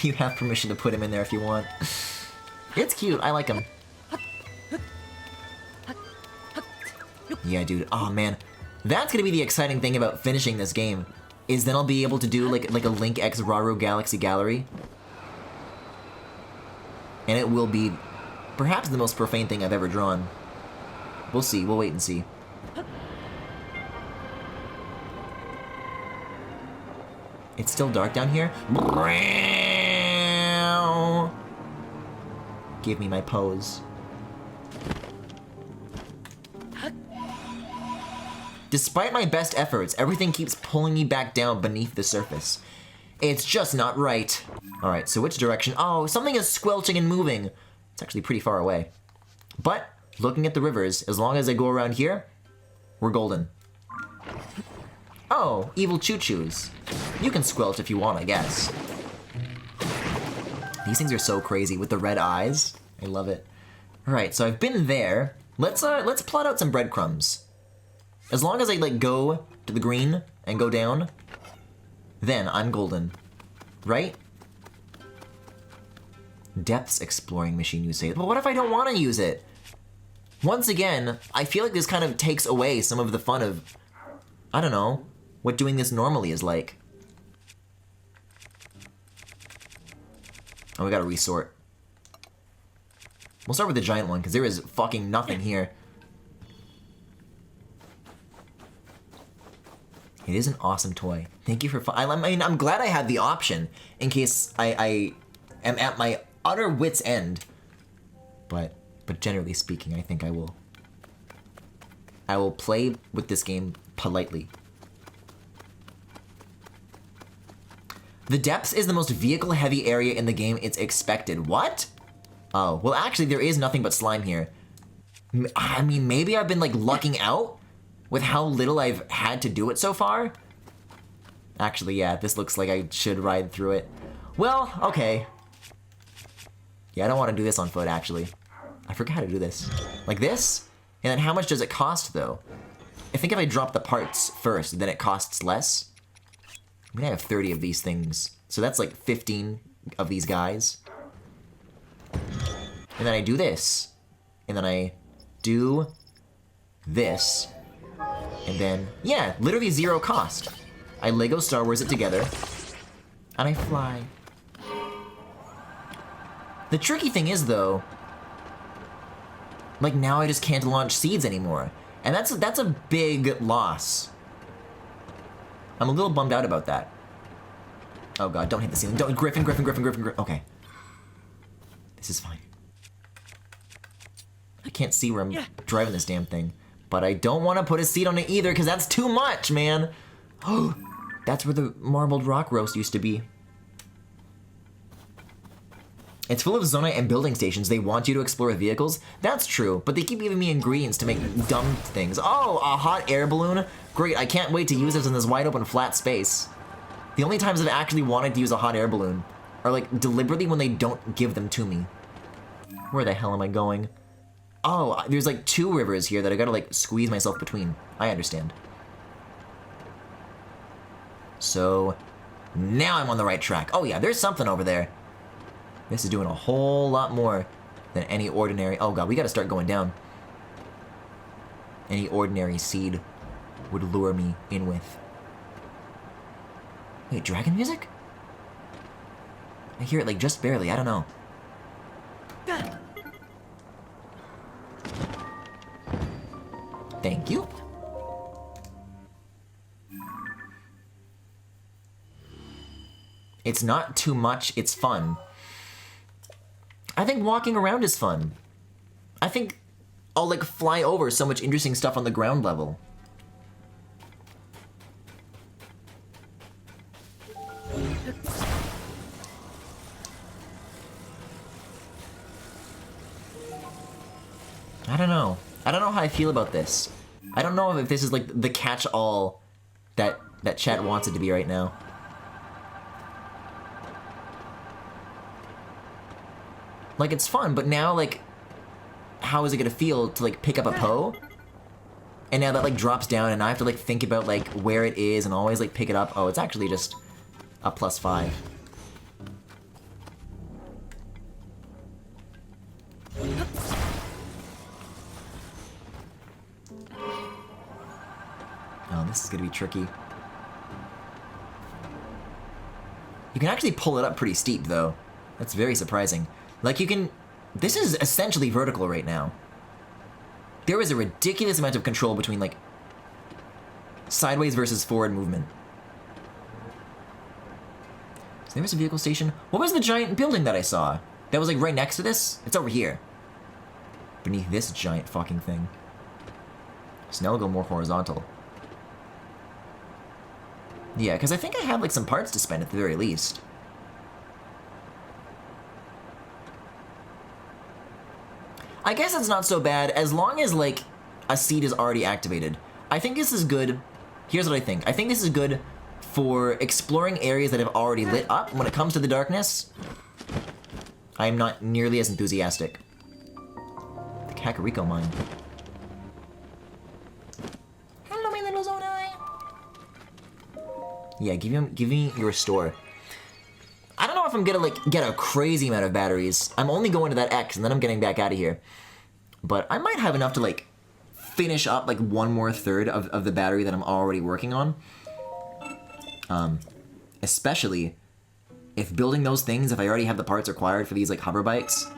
You have permission to put him in there if you want. It's cute, I like him. Yeah, dude, oh man. That's gonna be the exciting thing about finishing this game, is then I'll be able to do like a Link X Raru Galaxy Gallery. And it will be perhaps the most profane thing I've ever drawn. We'll see, we'll wait and see. It's still dark down here? Give me my pose. Despite my best efforts, everything keeps pulling me back down beneath the surface. It's just not right. Alright, so which direction? Oh, something is squelching and moving. It's actually pretty far away. But, looking at the rivers, as long as I go around here, we're golden. Oh, evil choo-choos. You can squelch if you want, I guess. These things are so crazy with the red eyes. I love it. Alright, so I've been there. Let's plot out some breadcrumbs. As long as I like go to the green and go down, then I'm golden. Right? Depths exploring machine, you say. But what if I don't want to use it? Once again, I feel like this kind of takes away some of the fun of, I don't know, what doing this normally is like. Oh, we gotta resort. We'll start with the giant one, because there is fucking nothing here. It is an awesome toy. Thank you for I mean, I'm glad I had the option in case I am at my utter wit's end. But generally speaking, I think I will play with this game politely. The depths is the most vehicle-heavy area in the game. It's expected. What? Oh, well, actually, there is nothing but slime here. I mean, maybe I've been, like, lucking out with how little I've had to do it so far. Actually, yeah, this looks like I should ride through it. Well, okay. Yeah, I don't want to do this on foot, actually. I forgot how to do this. Like this? And then how much does it cost, though? I think if I drop the parts first, then it costs less. I'm gonna have 30 of these things. So that's like 15 of these guys. And then I do this. And then I do this. And then, yeah, literally 0 cost. I Lego Star Wars it together. And I fly. The tricky thing is, though, like now I just can't launch seeds anymore. And that's a big loss. I'm a little bummed out about that. Oh god, don't hit the ceiling. Don't, Griffin. Okay. This is fine. I can't see where I'm driving this damn thing. But I don't want to put a seed on it either, because that's too much, man. Oh, that's where the marbled rock roast used to be. It's full of zonite and building stations. They want you to explore vehicles. That's true, but they keep giving me ingredients to make dumb things. Oh, a hot air balloon? Great, I can't wait to use this in this wide open flat space. The only times I've actually wanted to use a hot air balloon are like deliberately when they don't give them to me. Where the hell am I going? Oh, there's like 2 rivers here that I gotta like squeeze myself between. I understand. So, now I'm on the right track. Oh yeah, there's something over there. This is doing a whole lot more than any ordinary... Oh god, we gotta start going down. Any ordinary seed would lure me in with. Wait, dragon music? I hear it like just barely, I don't know. Thank you. It's not too much, it's fun. I think walking around is fun. I think I'll like fly over so much interesting stuff on the ground level. I don't know. I don't know how I feel about this. I don't know if this is like the catch-all that chat wants it to be right now. Like, it's fun, but now, like, how is it gonna feel to, like, pick up a Poe? And now that, like, drops down, and I have to, like, think about, like, where it is and always, like, pick it up. Oh, it's actually just a +5. Oh, this is gonna be tricky. You can actually pull it up pretty steep, though. That's very surprising. Like, you can... This is essentially vertical right now. There is a ridiculous amount of control between, like, sideways versus forward movement. So there was a vehicle station. What was the giant building that I saw? That was, like, right next to this? It's over here. Beneath this giant fucking thing. So now we'll go more horizontal. Yeah, because I think I have, like, some parts to spend at the very least. I guess it's not so bad as long as, like, a seed is already activated. I think this is good. Here's what I think. I think this is good for exploring areas that have already lit up. When it comes to the darkness, I am not nearly as enthusiastic. The Kakariko mine. Hello, my little Zonai. Yeah, give me your store. I don't know if I'm gonna, like, get a crazy amount of batteries. I'm only going to that X, and then I'm getting back out of here. But I might have enough to, like, finish up, like, 1 more third of the battery that I'm already working on. Especially if building those things, if I already have the parts required for these, like, hover bikes.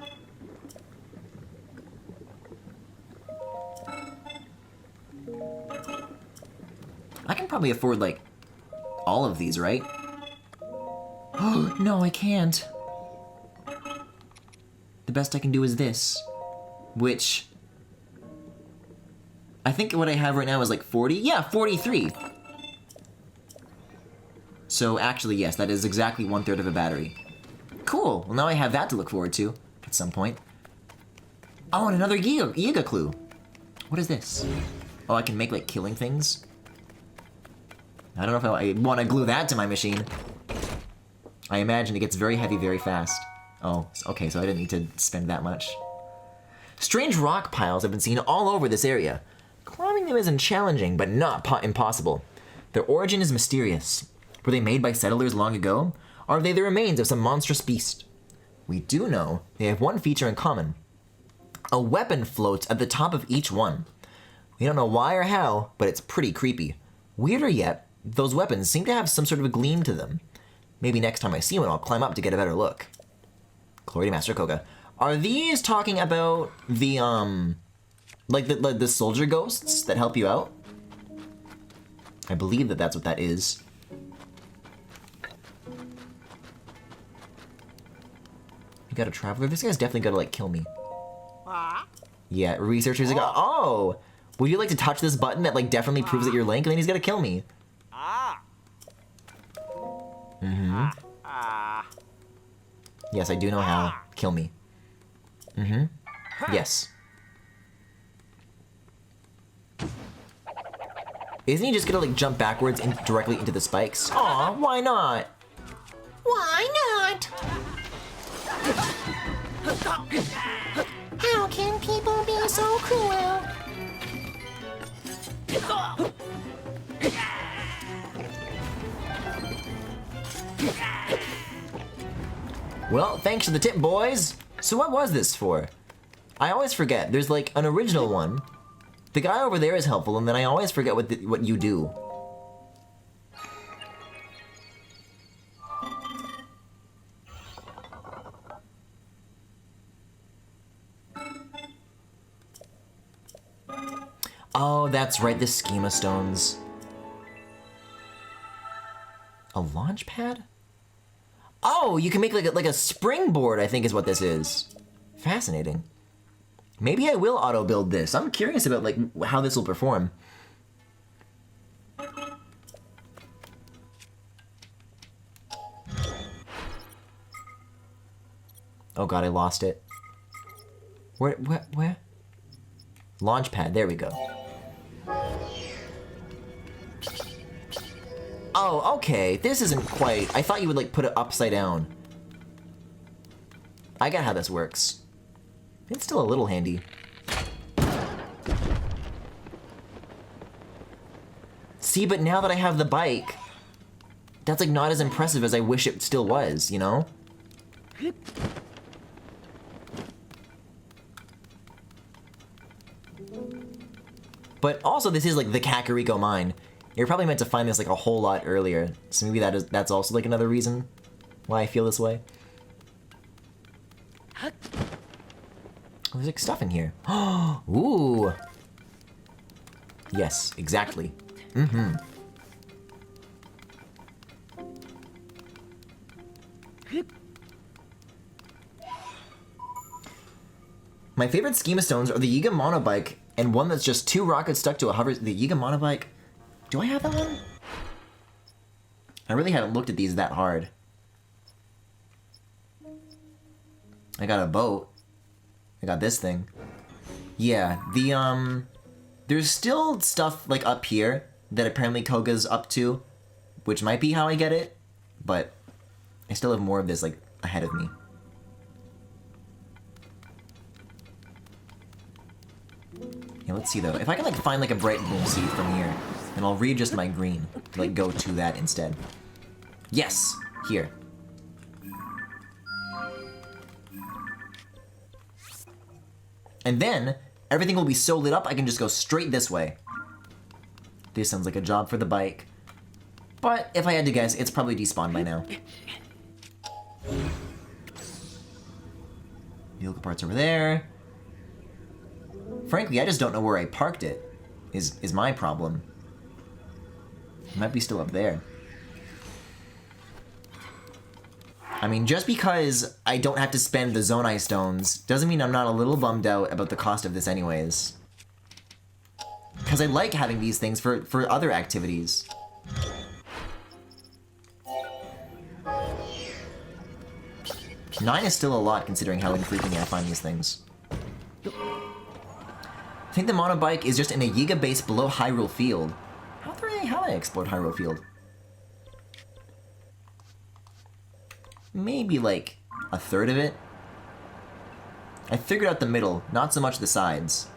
I can probably afford, like, all of these, right? Oh, no, I can't. The best I can do is this, which I think what I have right now is like 40. Yeah, 43. So actually, yes, that is exactly 1/3 of a battery. Cool. Well, now I have that to look forward to at some point. Oh, and another Yiga clue. What is this? Oh, I can make like killing things. I don't know if I want to glue that to my machine. I imagine it gets very heavy very fast. Oh, okay, so I didn't need to spend that much. Strange rock piles have been seen all over this area. Climbing them isn't challenging, but not impossible. Their origin is mysterious. Were they made by settlers long ago? Or are they the remains of some monstrous beast? We do know they have one feature in common. A weapon floats at the top of each one. We don't know why or how, but it's pretty creepy. Weirder yet, those weapons seem to have some sort of a gleam to them. Maybe next time I see one, I'll climb up to get a better look. Glory to Master Koga. Are these talking about the, like the soldier ghosts that help you out? I believe that that's what that is. You got a traveler? This guy's definitely gonna, like, kill me. Yeah, researchers are gonna, oh! Would you like to touch this button that, like, definitely proves that you're Link? And then he's gonna kill me. Mm-hmm. Yes, I do know how. Kill me. Mm-hmm. Yes. Isn't he just gonna, like, jump backwards and directly into the spikes? Aw, why not? Why not? How can people be so cruel? Well, thanks for the tip, boys. So what was this for? I always forget. There's like an original one. The guy over there is helpful, and then I always forget what you do. Oh, that's right, the schema stones. A launch pad? Oh, you can make like a springboard, I think is what this is. Fascinating. Maybe I will auto-build this. I'm curious about like how this will perform. Oh god, I lost it. Where? Launch pad, there we go. Oh, okay, this isn't quite... I thought you would, like, put it upside down. I get how this works. It's still a little handy. See, but now that I have the bike, that's, like, not as impressive as I wish it still was, you know? But also, this is, like, the Kakariko mine. You're probably meant to find this like a whole lot earlier, so maybe that's also like another reason why I feel this way. Oh, there's like stuff in here. Ooh. Yes, exactly. Mm-hmm. My favorite schema stones are the Yiga monobike and one that's just 2 rockets stuck to a hover. The Yiga monobike. Do I have that one? I really haven't looked at these that hard. I got a boat. I got this thing. Yeah, there's still stuff like up here that apparently Koga's up to, which might be how I get it, but I still have more of this like ahead of me. Yeah, let's see though. If I can like find like a bright boom seed from here, and I'll readjust my green to like go to that instead. Yes, here. And then everything will be so lit up I can just go straight this way. This sounds like a job for the bike. But if I had to guess, it's probably despawned by now. Vehicle parts over there. Frankly, I just don't know where I parked it, is my problem. It might be still up there. I mean, just because I don't have to spend the Zonai stones doesn't mean I'm not a little bummed out about the cost of this anyways. Because I like having these things for other activities. $9 is still a lot considering how infrequently I find these things. I think the monobike is just in a Yiga base below Hyrule Field. How the have I explored Hyrule Field? Maybe like a third of it. I figured out the middle, not so much the sides.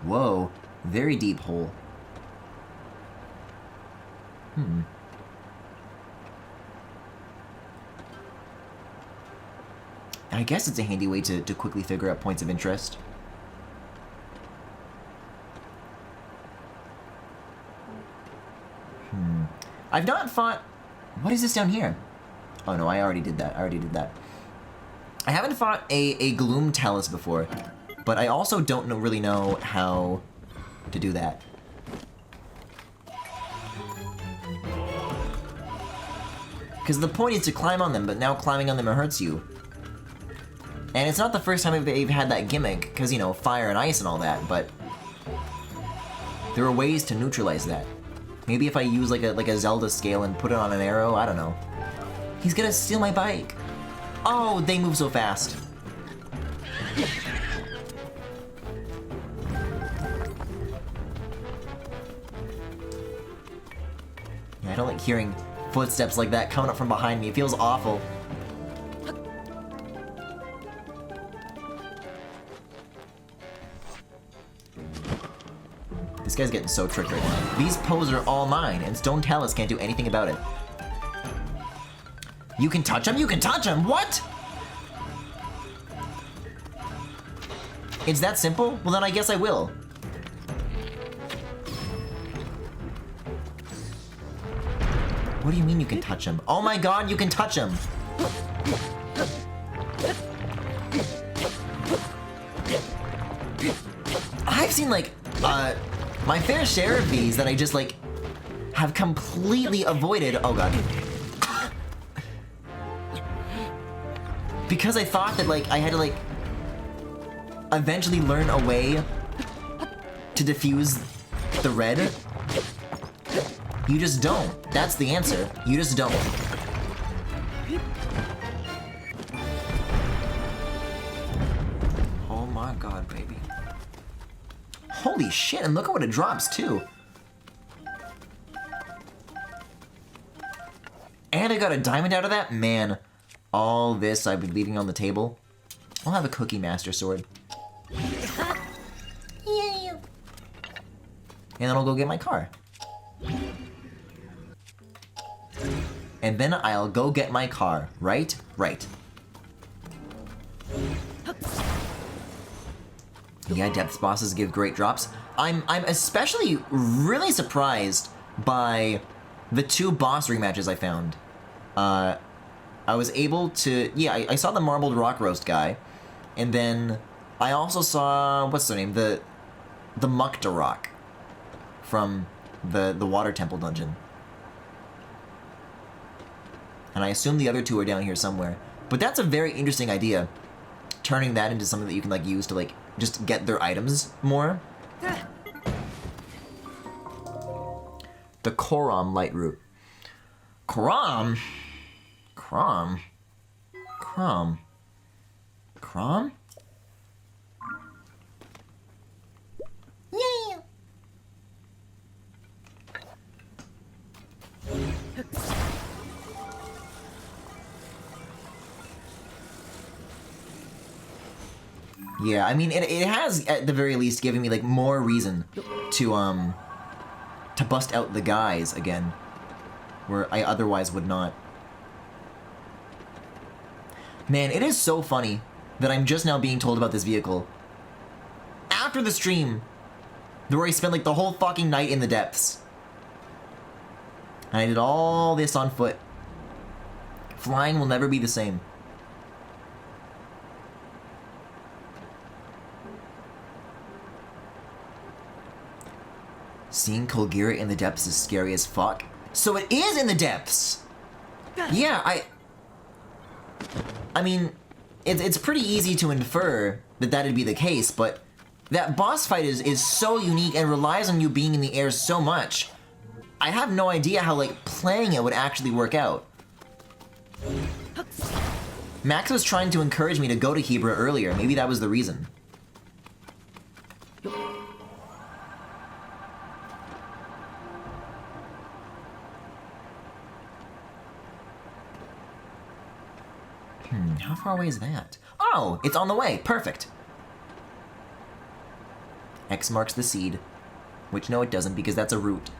Whoa, very deep hole. I guess it's a handy way to quickly figure out points of interest. I've not fought... What is this down here? Oh no, I already did that. I haven't fought a Gloom Talus before, but I also don't really know how to do that. Because the point is to climb on them, but now climbing on them hurts you. And it's not the first time I've had that gimmick, because, you know, fire and ice and all that, but there are ways to neutralize that. Maybe if I use like a Zelda scale and put it on an arrow, I don't know. He's gonna steal my bike. Oh, they move so fast. Yeah, I don't like hearing footsteps like that coming up from behind me. It feels awful. This guy's getting so tricked right now. These poses are all mine, and Stone Talus can't do anything about it. You can touch him? You can touch him! What? It's that simple? Well, then I guess I will. What do you mean you can touch him? Oh my god, you can touch him! I've seen, like, my fair share of these that I just, like, have completely avoided. Oh god. Because I thought that, like, I had to, like, eventually learn a way to defuse the red. You just don't. That's the answer. You just don't. Oh my god, baby. Holy shit, and look at what it drops, too. And I got a diamond out of that? Man, all this I've been leaving on the table. I'll have a Cookie Master Sword. Yay! And then I'll go get my car. And then I'll go get my car. Right? Right. Yeah, depths bosses give great drops. I'm especially really surprised by the 2 boss rematches I found. I was able to... Yeah, I saw the Marbled Rock Roast guy. And then I also saw... What's their name? The Mukta Rock. From the Water Temple dungeon. And I assume the other 2 are down here somewhere. But that's a very interesting idea. Turning that into something that you can, like, use to, like, just get their items more. The Korom Light Root. Korom? Crom? Crom? Crom? Yeah. Yeah, I mean, it has, at the very least, given me, like, more reason to bust out the guys again, where I otherwise would not. Man, it is so funny that I'm just now being told about this vehicle. After the stream, where I spent, like, the whole fucking night in the depths. And I did all this on foot. Flying will never be the same. Seeing Kolgira in the depths is scary as fuck. So it is in the depths! Yeah, I mean, it's pretty easy to infer that that'd be the case, but that boss fight is so unique and relies on you being in the air so much. I have no idea how, like, playing it would actually work out. Max was trying to encourage me to go to Hebra earlier. Maybe that was the reason. How far away is that? Oh, it's on the way. Perfect. X marks the seed. Which, no, it doesn't, because that's a root.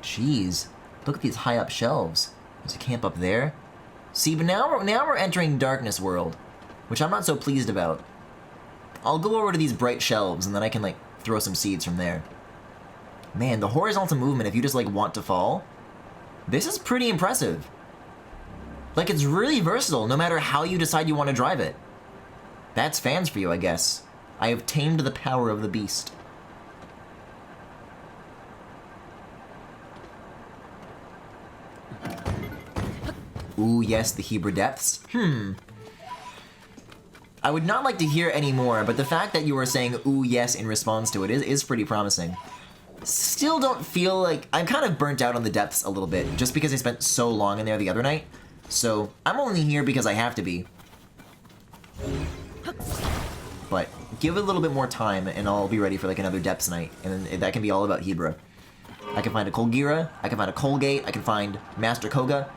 Jeez. Look at these high up shelves. There's a camp up there. See, but now we're entering Darkness World, which I'm not so pleased about. I'll go over to these bright shelves, and then I can, like, throw some seeds from there. Man, the horizontal movement, if you just, like, want to fall, this is pretty impressive. Like, it's really versatile, no matter how you decide you want to drive it. That's fans for you, I guess. I have tamed the power of the beast. Ooh, yes, the Hebrew depths. I would not like to hear any more, but the fact that you were saying ooh, yes in response to it is pretty promising. Still don't feel like... I'm kind of burnt out on the depths a little bit, just because I spent so long in there the other night. So, I'm only here because I have to be. But, give it a little bit more time, and I'll be ready for like another depths night, and then that can be all about Hebrew. I can find a Colgira, I can find a Colgate, I can find Master Koga,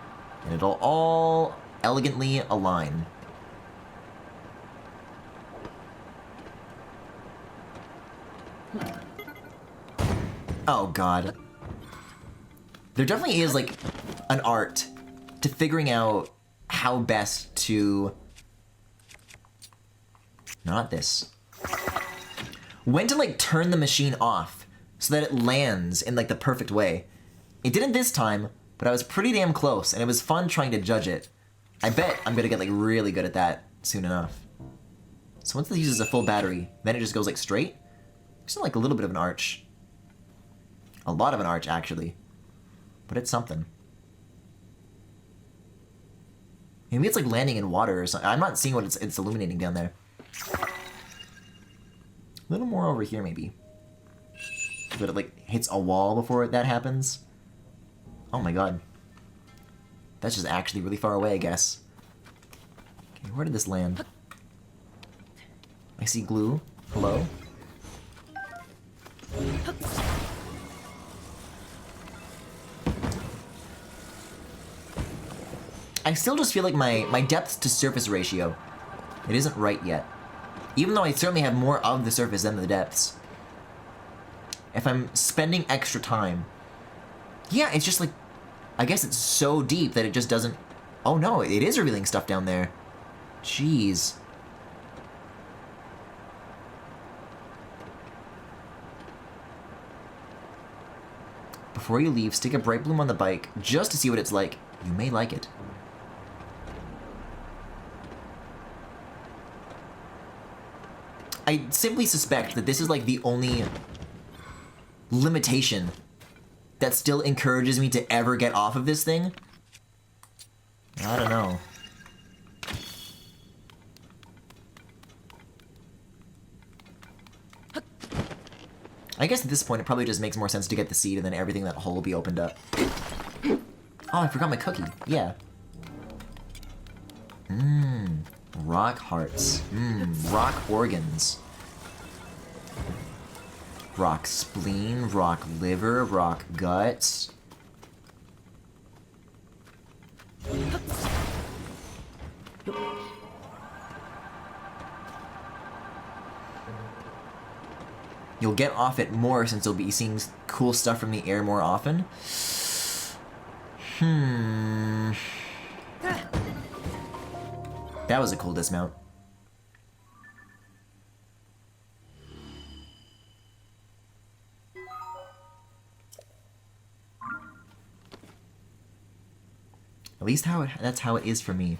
and it'll all elegantly align. Oh god. There definitely is like an art to figuring out how best to... Not this. When to like turn the machine off so that it lands in like the perfect way. It didn't this time, but I was pretty damn close, and it was fun trying to judge it. I bet I'm gonna get like really good at that soon enough. So once it uses a full battery, then it just goes like straight. Just like a little bit of an arch. A lot of an arch, actually. But it's something. Maybe it's like landing in water or something. I'm not seeing what it's illuminating down there. A little more over here, maybe. But it like hits a wall before that happens. Oh my god. That's just actually really far away, I guess. Okay, where did this land? I see glue. Hello? I still just feel like my depth to surface ratio, it isn't right yet. Even though I certainly have more of the surface than the depths. If I'm spending extra time, yeah, it's just like, I guess it's so deep that it just doesn't... Oh no, it is revealing stuff down there. Jeez. Before you leave, stick a bright bloom on the bike just to see what it's like. You may like it. I simply suspect that this is like the only limitation that still encourages me to ever get off of this thing. I don't know. I guess at this point it probably just makes more sense to get the seed and then everything in that hole will be opened up. Oh, I forgot my cookie. Yeah. Rock hearts. Rock organs. Rock spleen, rock liver, rock guts. You'll get off it more since you'll be seeing cool stuff from the air more often. That was a cool dismount. At least that's how it is for me.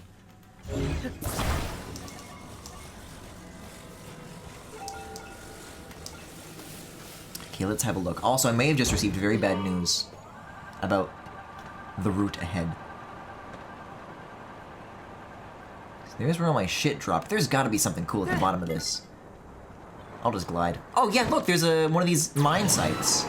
Okay, let's have a look. Also, I may have just received very bad news about the route ahead. There's where all my shit dropped. There's gotta be something cool at the bottom of this. I'll just glide. Oh yeah, look, there's one of these mine sites.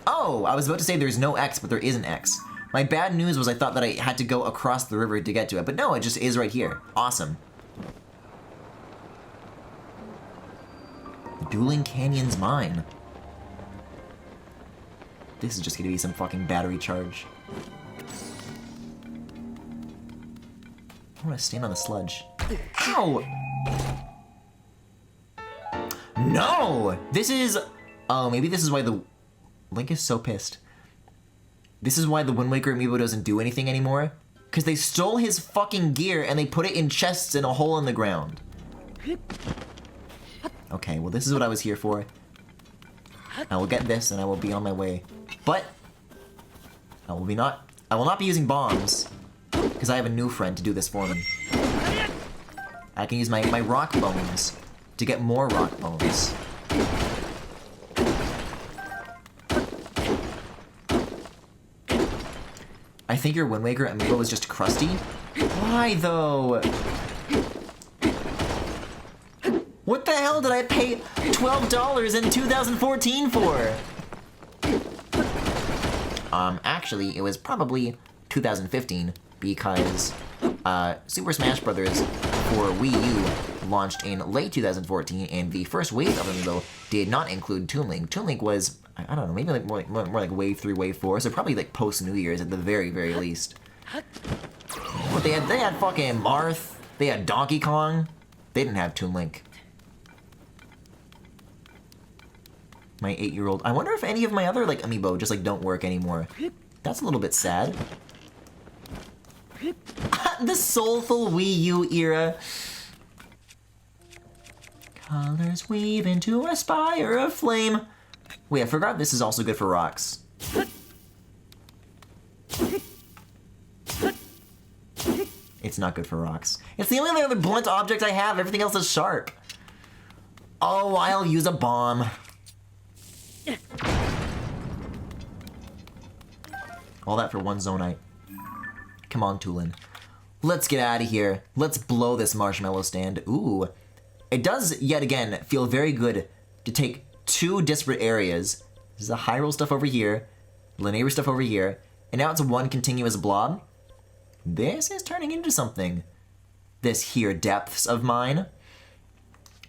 Oh, I was about to say there's no X, but there is an X. My bad news was I thought that I had to go across the river to get to it, but no, it just is right here. Awesome. Dueling Canyons Mine. This is just gonna be some fucking battery charge. don't want to stand on the sludge. Ow! No! This is... Oh, maybe this is why the... Link is so pissed. This is why the Wind Waker amiibo doesn't do anything anymore. Because they stole his fucking gear and they put it in chests in a hole in the ground. Okay, well this is what I was here for. I will get this and I will be on my way. But I will not be using bombs because I have a new friend to do this for me. I can use my rock bones to get more rock bones. I think your Wind Waker amiibo was just crusty. Why though? What the hell did I pay $12 in 2014 for? Actually, it was probably 2015 because Super Smash Bros. For Wii U launched in late 2014, and the first wave of amiibo did not include Toon Link. Toon Link was, I don't know, maybe like more like Wave 3, Wave 4, so probably like post New Year's at the very, very least. But they had fucking Marth, they had Donkey Kong, they didn't have Toon Link. My 8-year-old. I wonder if any of my other like amiibo just like don't work anymore. That's a little bit sad. The soulful Wii U era. Colors weave into a spire of flame. Wait, I forgot this is also good for rocks. It's not good for rocks. It's the only other blunt object I have. Everything else is sharp. Oh, I'll use a bomb. All that for one zonite. Come on, Tulin. Let's get out of here. Let's blow this marshmallow stand. Ooh. It does, yet again, feel very good to take two disparate areas. This is the Hyrule stuff over here, Lanayru stuff over here, and now it's one continuous blob. This is turning into something. This here depths of mine.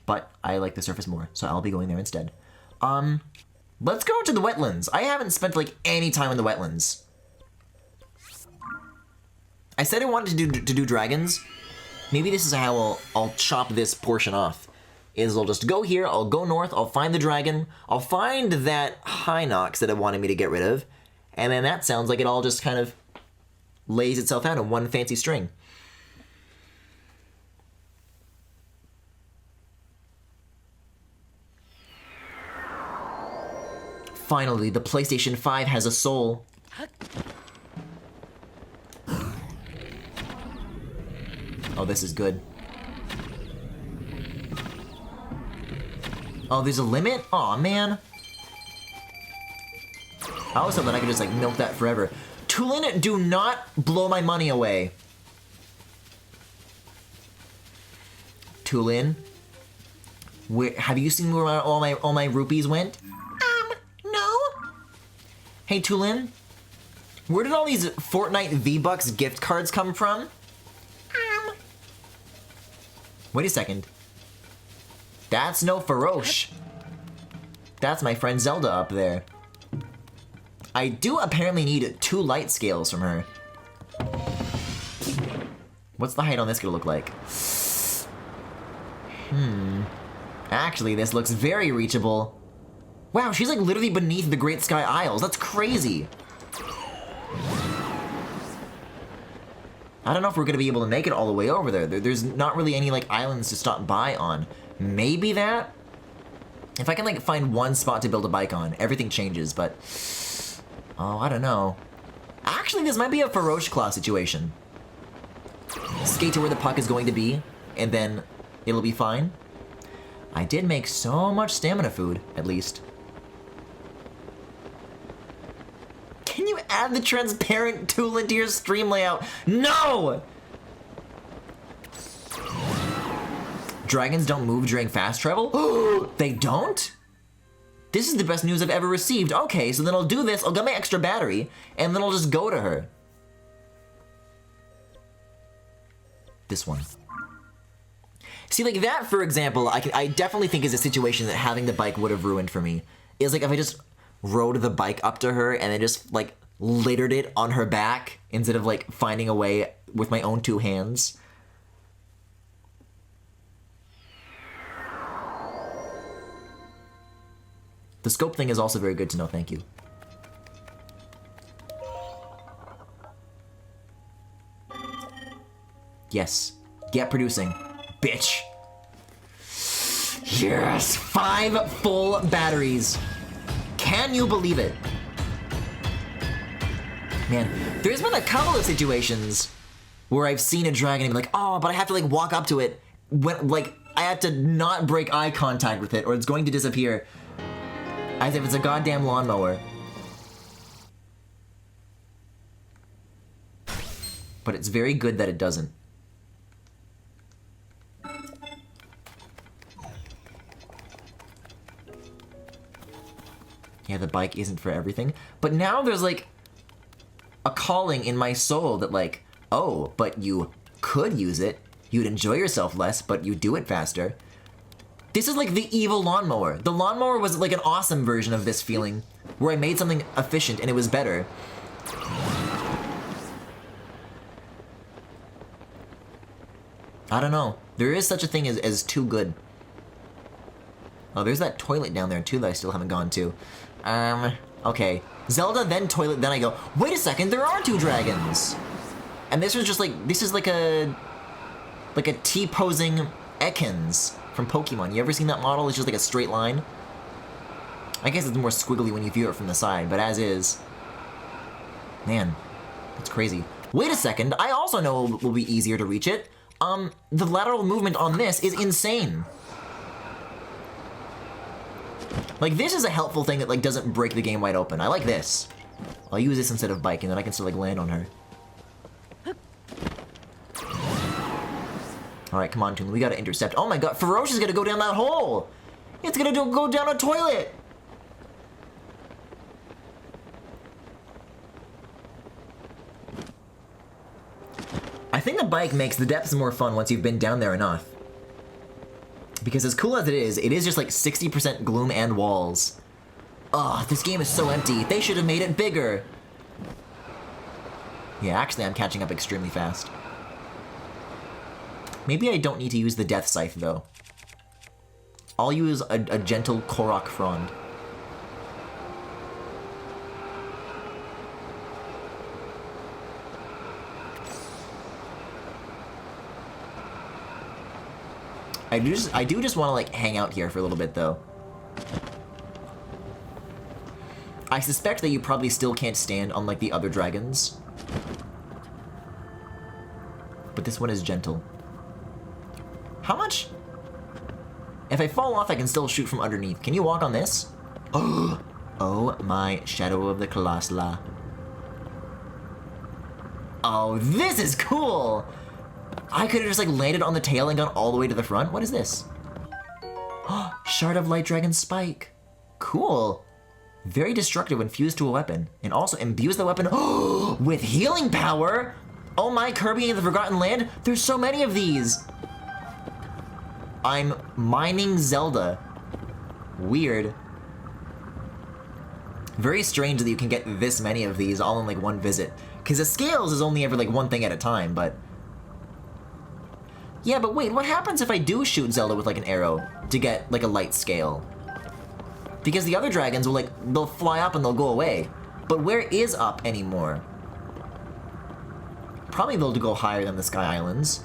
But I like the surface more, so I'll be going there instead. Let's go to the wetlands. I haven't spent like any time in the wetlands. I said I wanted to do dragons. Maybe this is how I'll chop this portion off. Is I'll just go here, I'll go north, I'll find the dragon, I'll find that Hinox that it wanted me to get rid of, and then that sounds like it all just kind of lays itself out in one fancy string. Finally, the PlayStation 5 has a soul. Oh, this is good. Oh, there's a limit? Aw, man. I always thought that I could just, like, milk that forever. Tulin, do not blow my money away. Tulin? Have you seen where all my rupees went? No. Hey, Tulin? Where did all these Fortnite V-Bucks gift cards come from? Wait a second. That's no Faroche. That's my friend Zelda up there. I do apparently need 2 light scales from her. What's the height on this gonna look like? Actually, this looks very reachable. Wow, she's like literally beneath the Great Sky Isles. That's crazy. I don't know if we're gonna be able to make it all the way over there. There's not really any like islands to stop by on. Maybe that? If I can like find one spot to build a bike on, everything changes, but... Oh, I don't know. Actually, this might be a Faroche Claw situation. Skate to where the puck is going to be, and then it'll be fine. I did make so much stamina food, at least. Can you add the transparent tool into your stream layout? No! Dragons don't move during fast travel? They don't? This is the best news I've ever received. Okay, so then I'll do this, I'll get my extra battery, and then I'll just go to her. This one. See, like that, for example, I definitely think is a situation that having the bike would have ruined for me. Is like if I just rode the bike up to her and then just like littered it on her back instead of like finding a way with my own 2 hands. The scope thing is also very good to know, thank you. Yes. Get producing. Bitch. Yes! 5 full batteries. Can you believe it? Man, there's been a couple of situations where I've seen a dragon and be like, oh, but I have to like walk up to it when like I have to not break eye contact with it or it's going to disappear. As if it's a goddamn lawnmower. But it's very good that it doesn't. Yeah, the bike isn't for everything. But now there's like a calling in my soul that like, oh, but you could use it. You'd enjoy yourself less, but you do it faster. This is like the evil lawnmower. The lawnmower was like an awesome version of this feeling, where I made something efficient and it was better. I don't know. There is such a thing as too good. Oh, there's that toilet down there too that I still haven't gone to. Okay. Zelda, then toilet, then I go, wait a second, there are 2 dragons! And this was just like, this is like a T-posing Ekans from Pokemon. You ever seen that model? It's just like a straight line. I guess it's more squiggly when you view it from the side, but as is. Man, that's crazy. Wait a second, I also know it will be easier to reach it. The lateral movement on this is insane. Like, this is a helpful thing that, like, doesn't break the game wide open. I like this. I'll use this instead of bike, and then I can still, like, land on her. Alright, come on, Toon. We gotta intercept. Oh my god, Feroce is gonna go down that hole! It's gonna go down a toilet! I think the bike makes the depths more fun once you've been down there enough. Because as cool as it is just like 60% gloom and walls. Ugh, this game is so empty. They should have made it bigger. Yeah, actually I'm catching up extremely fast. Maybe I don't need to use the Death Scythe though. I'll use a gentle Korok Frond. I do just want to like hang out here for a little bit though. I suspect that you probably still can't stand on like the other dragons. But this one is gentle. How much? If I fall off, I can still shoot from underneath. Can you walk on this? Oh my Shadow of the Colossus. Oh, this is cool! I could have just like landed on the tail and gone all the way to the front. What is this? Shard of Light Dragon Spike. Cool. Very destructive when fused to a weapon. And also imbues the weapon with healing power. Oh my, Kirby and the Forgotten Land. There's so many of these. I'm mining Zelda. Weird. Very strange that you can get this many of these all in like one visit. Because the scales is only ever like one thing at a time, but... Yeah, but wait, what happens if I do shoot Zelda with like an arrow to get like a light scale? Because the other dragons will like, they'll fly up and they'll go away. But where is up anymore? Probably they'll go higher than the Sky Islands.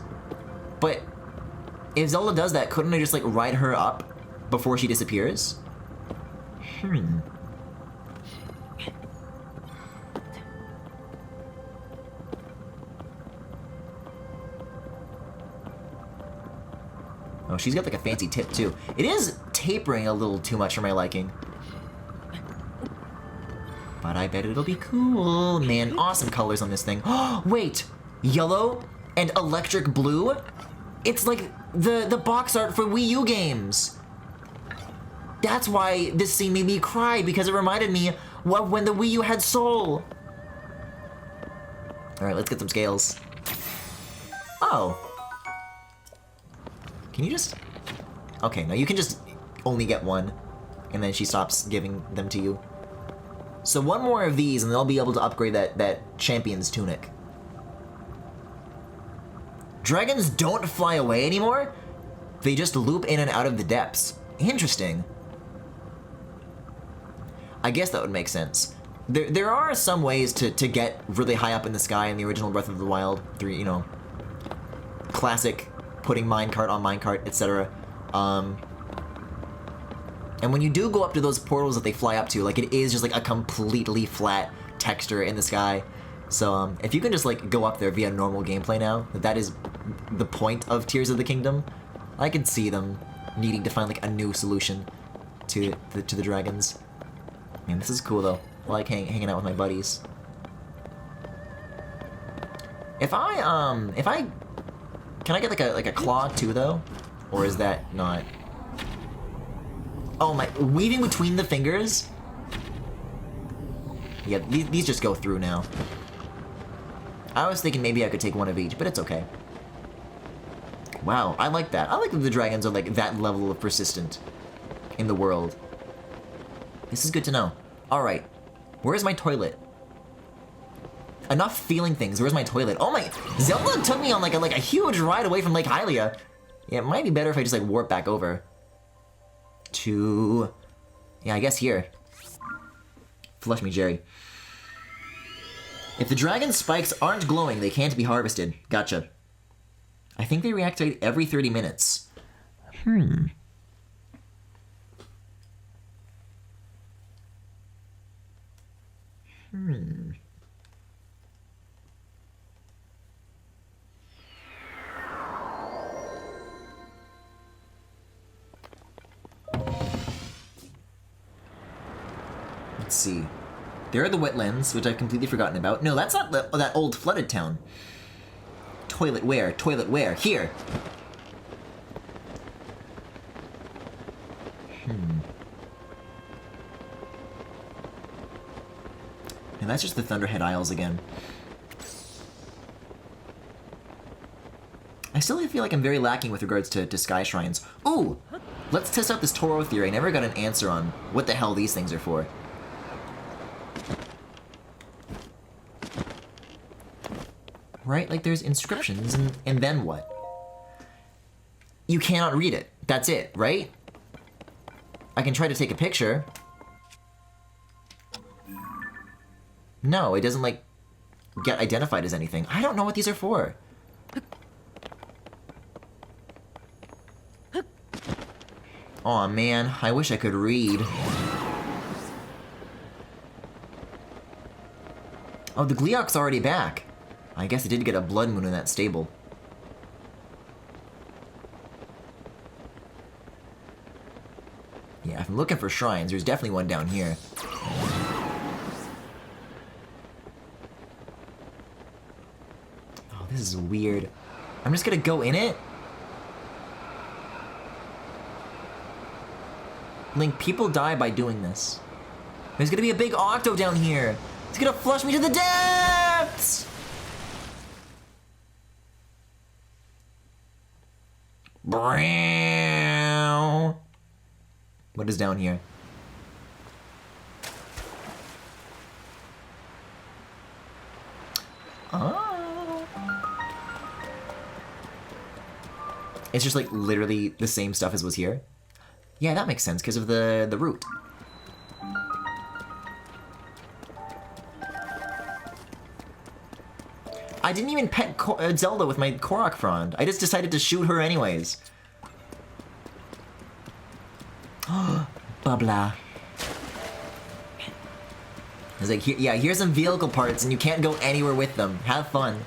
But if Zelda does that, couldn't I just like ride her up before she disappears? Oh, she's got like a fancy tip too. It is tapering a little too much for my liking. But I bet it'll be cool. Man, awesome colors on this thing. Oh, wait! Yellow and electric blue? It's like the box art for Wii U games. That's why this scene made me cry, because it reminded me of when the Wii U had Soul. Alright, let's get some scales. Oh. Can you just... Okay, no, you can just only get one, and then she stops giving them to you. So one more of these, and then I'll be able to upgrade that champion's tunic. Dragons don't fly away anymore? They just loop in and out of the depths. Interesting. I guess that would make sense. There are some ways to get really high up in the sky in the original Breath of the Wild through, you know, classic putting minecart on minecart, etc. And when you do go up to those portals that they fly up to, like, it is just like a completely flat texture in the sky. So if you can just like go up there via normal gameplay now, that is the point of Tears of the Kingdom, I can see them needing to find like a new solution to the dragons. Man, this is cool though. I like hanging out with my buddies. If I can I get like a claw too though, or is that not? Oh my, weaving between the fingers. Yeah, these just go through now. I was thinking maybe I could take one of each, but it's okay. Wow, I like that. I like that the dragons are like that level of persistent in the world. This is good to know. Alright, where's my toilet? Enough feeling things, where's my toilet? Oh my, Zelda took me on like a huge ride away from Lake Hylia. Yeah, it might be better if I just like warp back over. To... yeah, I guess here. Flush me, Jerry. If the dragon spikes aren't glowing, they can't be harvested. Gotcha. I think they reactivate every 30 minutes. Let's see. There are the wetlands, which I've completely forgotten about. No, that's not that old flooded town. Toilet where? Toilet where? Here! And that's just the Thunderhead Isles again. I still feel like I'm very lacking with regards to Sky Shrines. Ooh! Let's test out this Toro theory. I never got an answer on what the hell these things are for. Right? Like, there's inscriptions, and then what? You cannot read it. That's it, right? I can try to take a picture. No, it doesn't, like, get identified as anything. I don't know what these are for. Aw, man. I wish I could read. Oh, the Gleeok's already back. I guess I did get a blood moon in that stable. Yeah, if I'm looking for shrines, there's definitely one down here. Oh, this is weird. I'm just gonna go in it? Link, people die by doing this. There's gonna be a big octo down here. It's gonna flush me to the depths! What is down here? Oh. It's just like literally the same stuff as was here. Yeah, that makes sense because of the root. I didn't even pet Zelda with my Korok frond. I just decided to shoot her anyways. Babla. I was like, yeah, here's some vehicle parts and you can't go anywhere with them. Have fun.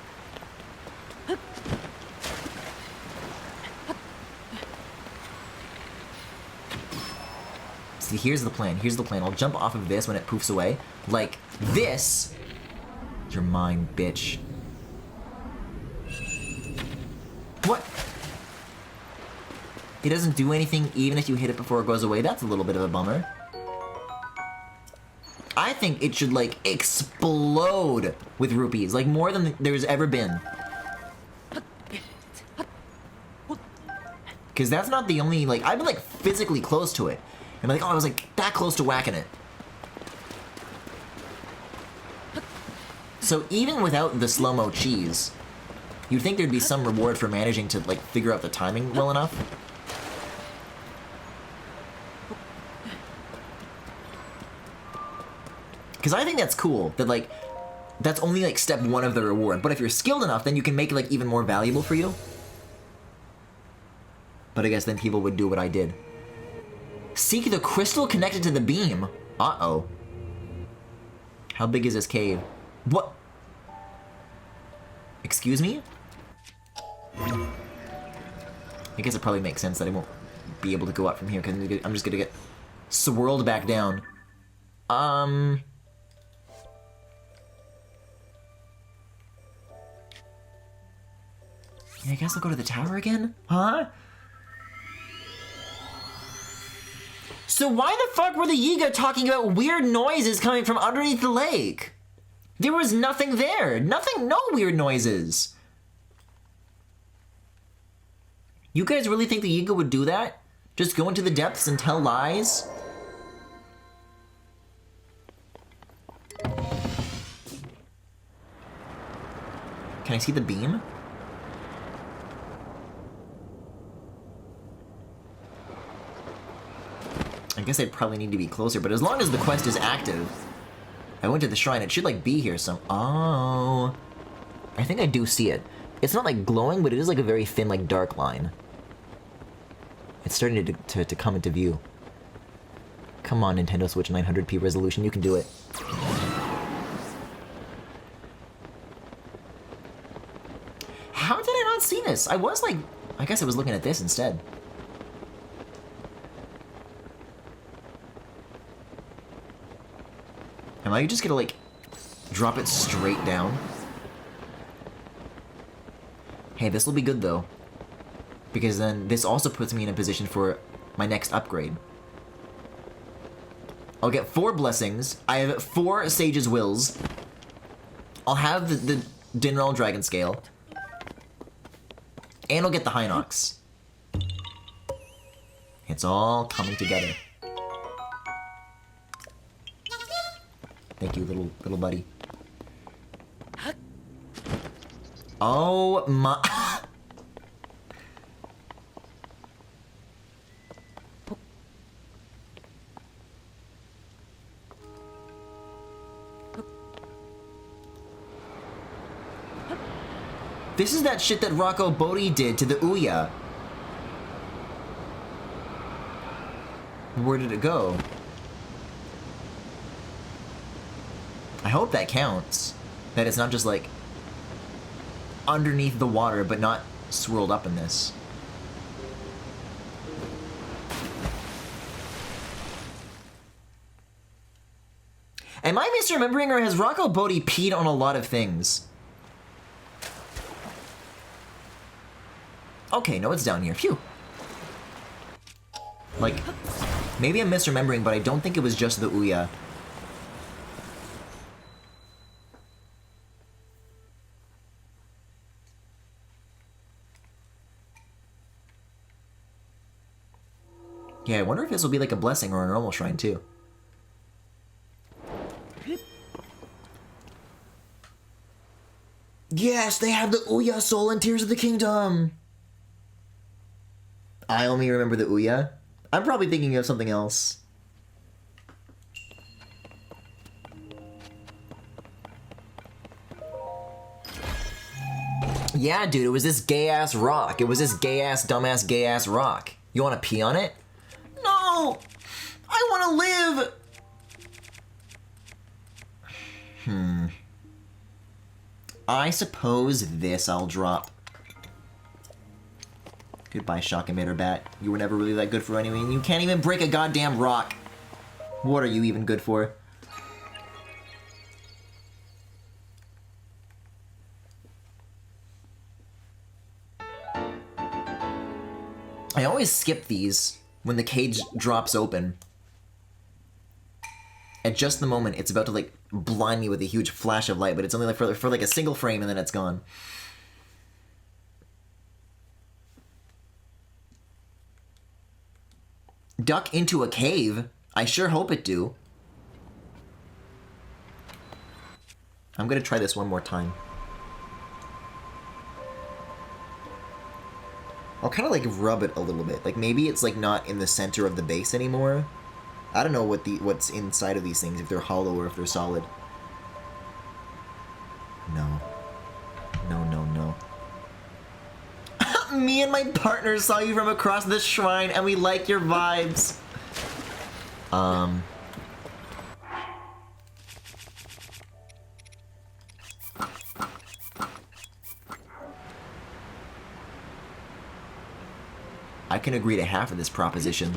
See, here's the plan. Here's the plan. I'll jump off of this when it poofs away. Like this. You're mine, bitch. What? It doesn't do anything even if you hit it before it goes away. That's a little bit of a bummer. I think it should, like, explode with rupees. Like, more than there's ever been. Because that's not the only, like, I've been, like, physically close to it. And, like, oh, I was, like, that close to whacking it. So even without the slow-mo cheese, you'd think there'd be some reward for managing to, like, figure out the timing well enough. Because I think that's cool, that, like, that's only, like, step 1 of the reward. But if you're skilled enough, then you can make it, like, even more valuable for you. But I guess then people would do what I did. Seek the crystal connected to the beam. Uh-oh. How big is this cave? What? Excuse me? I guess it probably makes sense that I won't be able to go up from here, because I'm just gonna get swirled back down. Yeah, I guess I'll go to the tower again? Huh? So why the fuck were the Yiga talking about weird noises coming from underneath the lake? There was nothing there. Nothing, no weird noises. You guys really think the Yiga would do that? Just go into the depths and tell lies? Can I see the beam? I guess I'd probably need to be closer, but as long as the quest is active. I went to the shrine, it should like be here some. Oh. I think I do see it. It's not like glowing, but it is like a very thin, like dark line. It's starting to come into view. Come on, Nintendo Switch 900p resolution, you can do it. How did I not see this? I was like, I guess I was looking at this instead. Am I just gonna like drop it straight down? Hey, this will be good though. Because then this also puts me in a position for my next upgrade. I'll get 4 blessings. I have 4 Sage's Wills. I'll have the Dinral Dragon Scale. And I'll get the Hinox. It's all coming together. Thank you, little buddy. Oh my... This is that shit that Rocco Bodhi did to the Ouya. Where did it go? I hope that counts. That it's not just like underneath the water, but not swirled up in this. Am I misremembering, or has Rocco Bodhi peed on a lot of things? Okay, no, it's down here. Phew. Like, maybe I'm misremembering, but I don't think it was just the Ouya. Yeah, I wonder if this will be like a blessing or a normal shrine too. Yes, they have the Ouya soul and Tears of the Kingdom! I only remember the Ouya. I'm probably thinking of something else. Yeah, dude, it was this gay-ass rock. It was this gay-ass, dumbass, gay-ass rock. You wanna pee on it? No! I wanna live! I suppose this I'll drop. Goodbye, Shock Emitter Bat. You were never really that good for anything. You can't even break a goddamn rock. What are you even good for? I always skip these when the cage drops open. At just the moment, it's about to like blind me with a huge flash of light, but it's only like for like a single frame and then it's gone. Duck into a cave? I sure hope it do. I'm gonna try this one more time. I'll kind of like rub it a little bit. Like maybe it's like not in the center of the base anymore. I don't know what's inside of these things, if they're hollow or if they're solid. No. No, no, no. Me and my partner saw you from across the shrine and we like your vibes. I can agree to half of this proposition.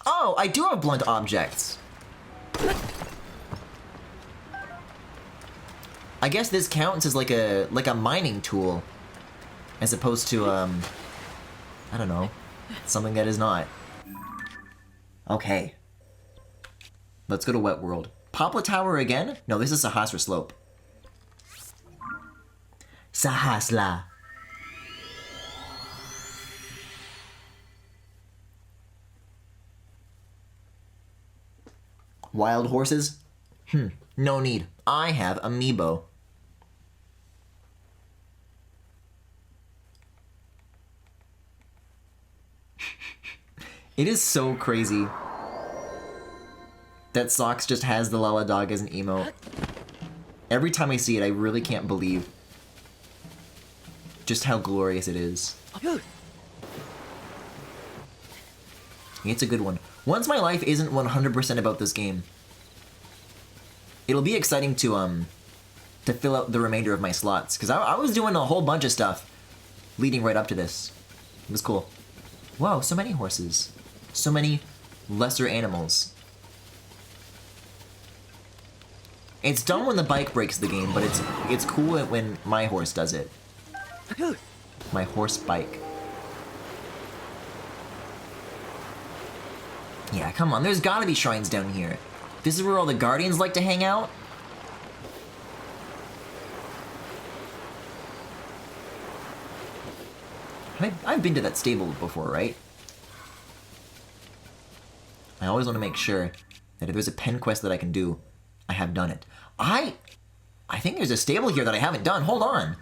Oh, I do have blunt objects. I guess this counts as like a mining tool, as opposed to I don't know, something that is not. Okay. Let's go to Wet World. Poplar Tower again? No, this is Sahasra Slope. Sahasla. Wild horses? No need. I have Amiibo. It is so crazy that Socks just has the Lala Dog as an emote. Every time I see it, I really can't believe just how glorious it is. It's a good one. Once my life isn't 100% about this game, it'll be exciting to fill out the remainder of my slots, because I was doing a whole bunch of stuff leading right up to this. It was cool. Whoa, so many horses. So many lesser animals. It's dumb when the bike breaks the game, but it's cool when my horse does it. My horse bike. Yeah, come on, there's gotta be shrines down here. This is where all the guardians like to hang out? I've been to that stable before, right? I always want to make sure that if there's a pen quest that I can do, I have done it. I think there's a stable here that I haven't done. Hold on.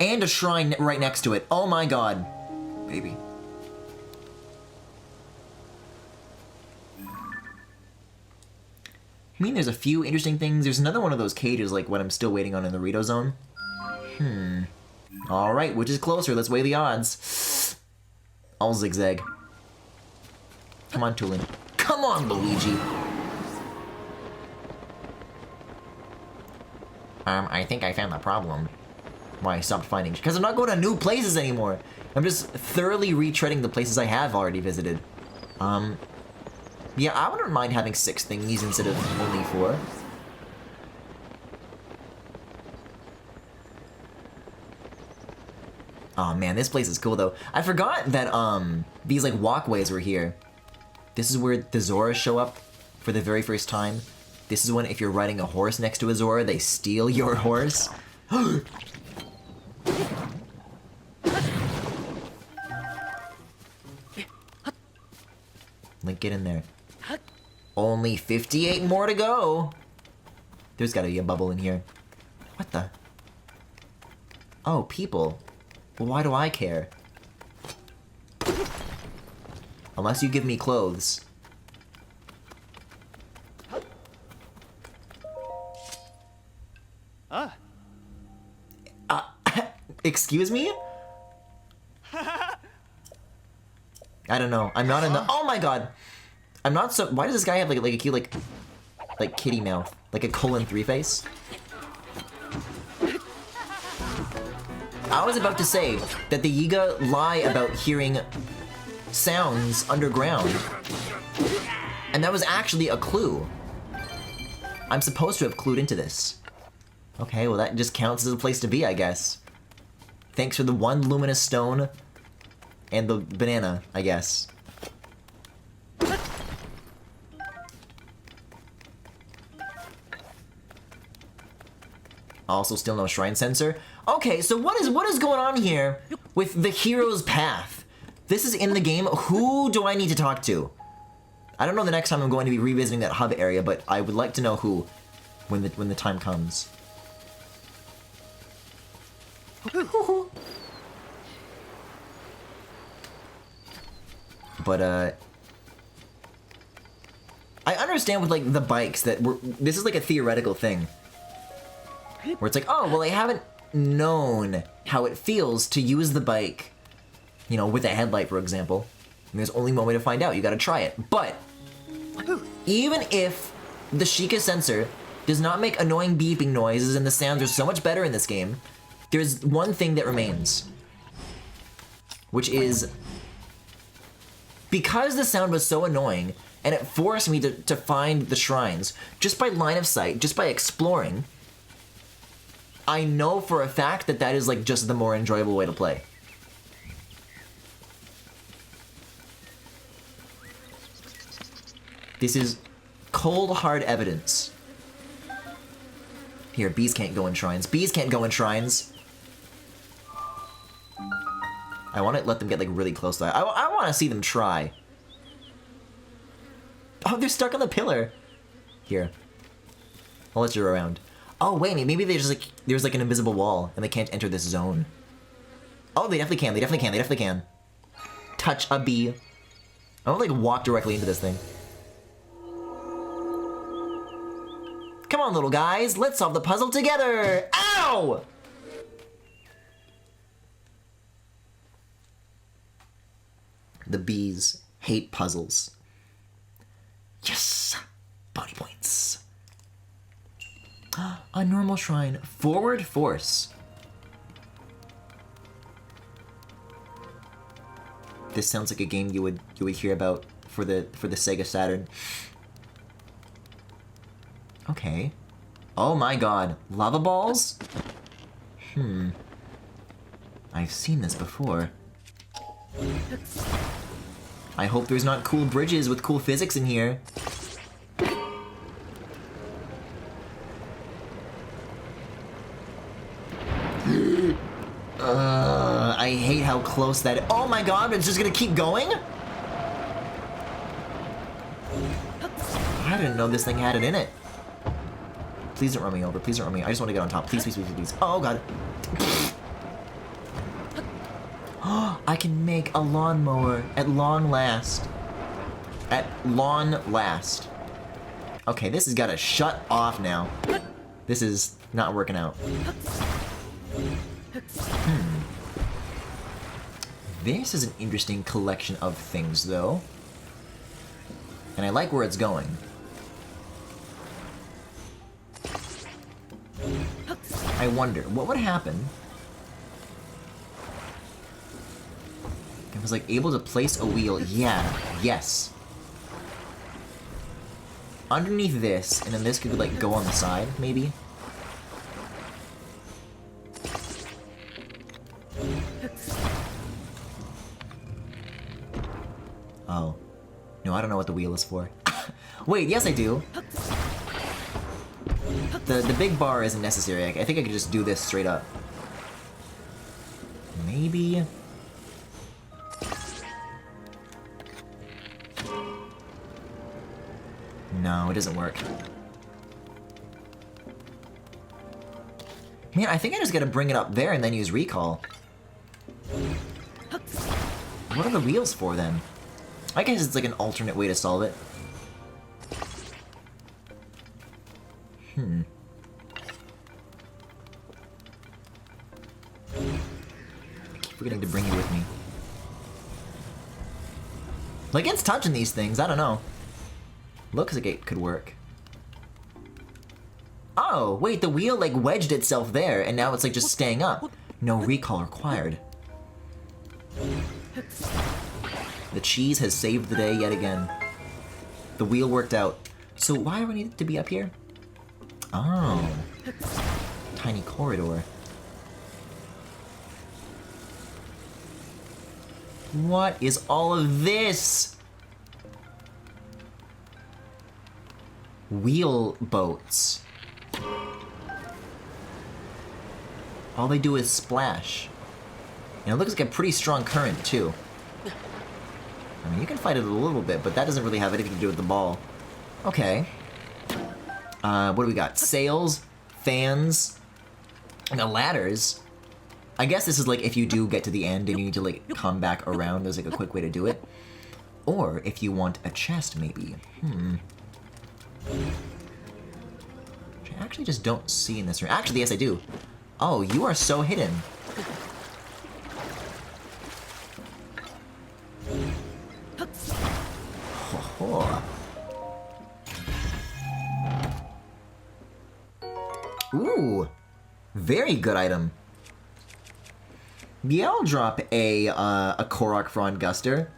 And a shrine right next to it. Oh my god. Baby. I mean, there's a few interesting things. There's another one of those cages, like what I'm still waiting on in the Rito Zone. Alright, which is closer? Let's weigh the odds. I'll zigzag. Come on, Tulin. Come on, Luigi! I think I found the problem. Why I stopped finding... Because I'm not going to new places anymore! I'm just thoroughly retreading the places I have already visited. Yeah, I wouldn't mind having 6 thingies instead of only 4. Oh man, this place is cool though. I forgot that these like walkways were here. This is where the Zoras show up for the very first time. This is when if you're riding a horse next to a Zora, they steal your horse. Link, get in there. Only 58 more to go. There's gotta be a bubble in here. What the? Oh, people. Well, why do I care? Unless you give me clothes. Excuse me? I don't know. I'm not in the. Oh my god! I'm not so. Why does this guy have like a cute like kitty mouth, like a colon 3 face? I was about to say that the Yiga lie about hearing sounds underground, and that was actually a clue. I'm supposed to have clued into this. Okay, well that just counts as a place to be, I guess. Thanks for the 1 luminous stone and the banana, I guess. Also, still no shrine sensor. Okay, so what is going on here with the hero's path? This is in the game. Who do I need to talk to? I don't know the next time I'm going to be revisiting that hub area, but I would like to know who when the time comes. But, I understand with, like, the bikes that this is, like, a theoretical thing. Where it's like, oh, well, I haven't known how it feels to use the bike, you know, with a headlight, for example. And there's only one way to find out. You gotta try it. But, even if the Sheikah sensor does not make annoying beeping noises and the sounds are so much better in this game, there's one thing that remains. Which is, because the sound was so annoying, and it forced me to find the shrines, just by line of sight, just by exploring, I know for a fact that that is like just the more enjoyable way to play. This is cold, hard evidence. Here, bees can't go in shrines. Bees can't go in shrines! I want to let them get, like, really close to that. I want to see them try. Oh, they're stuck on the pillar! Here. I'll let you around. Oh, wait, maybe there's, like, an invisible wall, and they can't enter this zone. Oh, they definitely can, they definitely can, they definitely can. Touch a bee. I want to, like, walk directly into this thing. Come on, little guys, let's solve the puzzle together! Ow! The bees hate puzzles. Yes! Body points. A normal shrine. Forward force. This sounds like a game you would hear about for the Sega Saturn. Okay. Oh my god. Lava balls? I've seen this before. I hope there's not cool bridges with cool physics in here. I hate how close that is. Oh my god, it's just gonna keep going? I didn't know this thing had it in it. Please don't run me over. Please don't run me. I just want to get on top. Please, please, please, please. Oh god. I can make a lawnmower at long last. At long last. Okay, this has got to shut off now. This is not working out. This is an interesting collection of things, though. And I like where it's going. I wonder, what would happen if I was, like, able to place a wheel? Yeah, yes. Underneath this, and then this could, like, go on the side, maybe? Oh. No, I don't know what the wheel is for. Wait, yes I do! The big bar isn't necessary. I think I could just do this straight up. Maybe? No, it doesn't work. Man, I think I just gotta bring it up there and then use recall. What are the wheels for, then? I guess it's like an alternate way to solve it. I keep forgetting to bring you with me. Like, it's touching these things, I don't know. Looks like it could work. Oh, wait, the wheel, like, wedged itself there, and now it's, like, just staying up. No recall required. The cheese has saved the day yet again. The wheel worked out. So why do we need to be up here? Oh. Tiny corridor. What is all of this? Wheel boats. All they do is splash. And it looks like a pretty strong current, too. I mean, you can fight it a little bit, but that doesn't really have anything to do with the ball. Okay. What do we got? Sails, fans, and ladders. I guess this is like if you do get to the end and you need to like come back around, there's like a quick way to do it. Or if you want a chest, maybe. Which I actually just don't see in this room. Actually, yes, I do. Oh, you are so hidden. Ho-ho. Ooh, very good item. Yeah, I'll drop a Korok Frond Guster.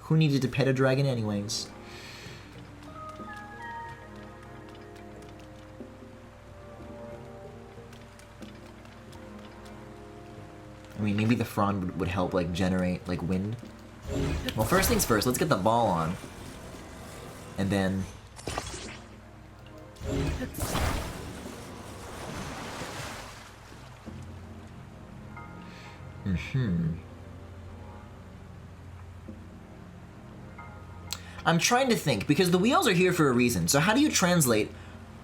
Who needed to pet a dragon anyways? I mean, maybe the Frond would help, like, generate, like, wind. Well, first things first, let's get the ball on. And then... I'm trying to think, because the wheels are here for a reason. So how do you translate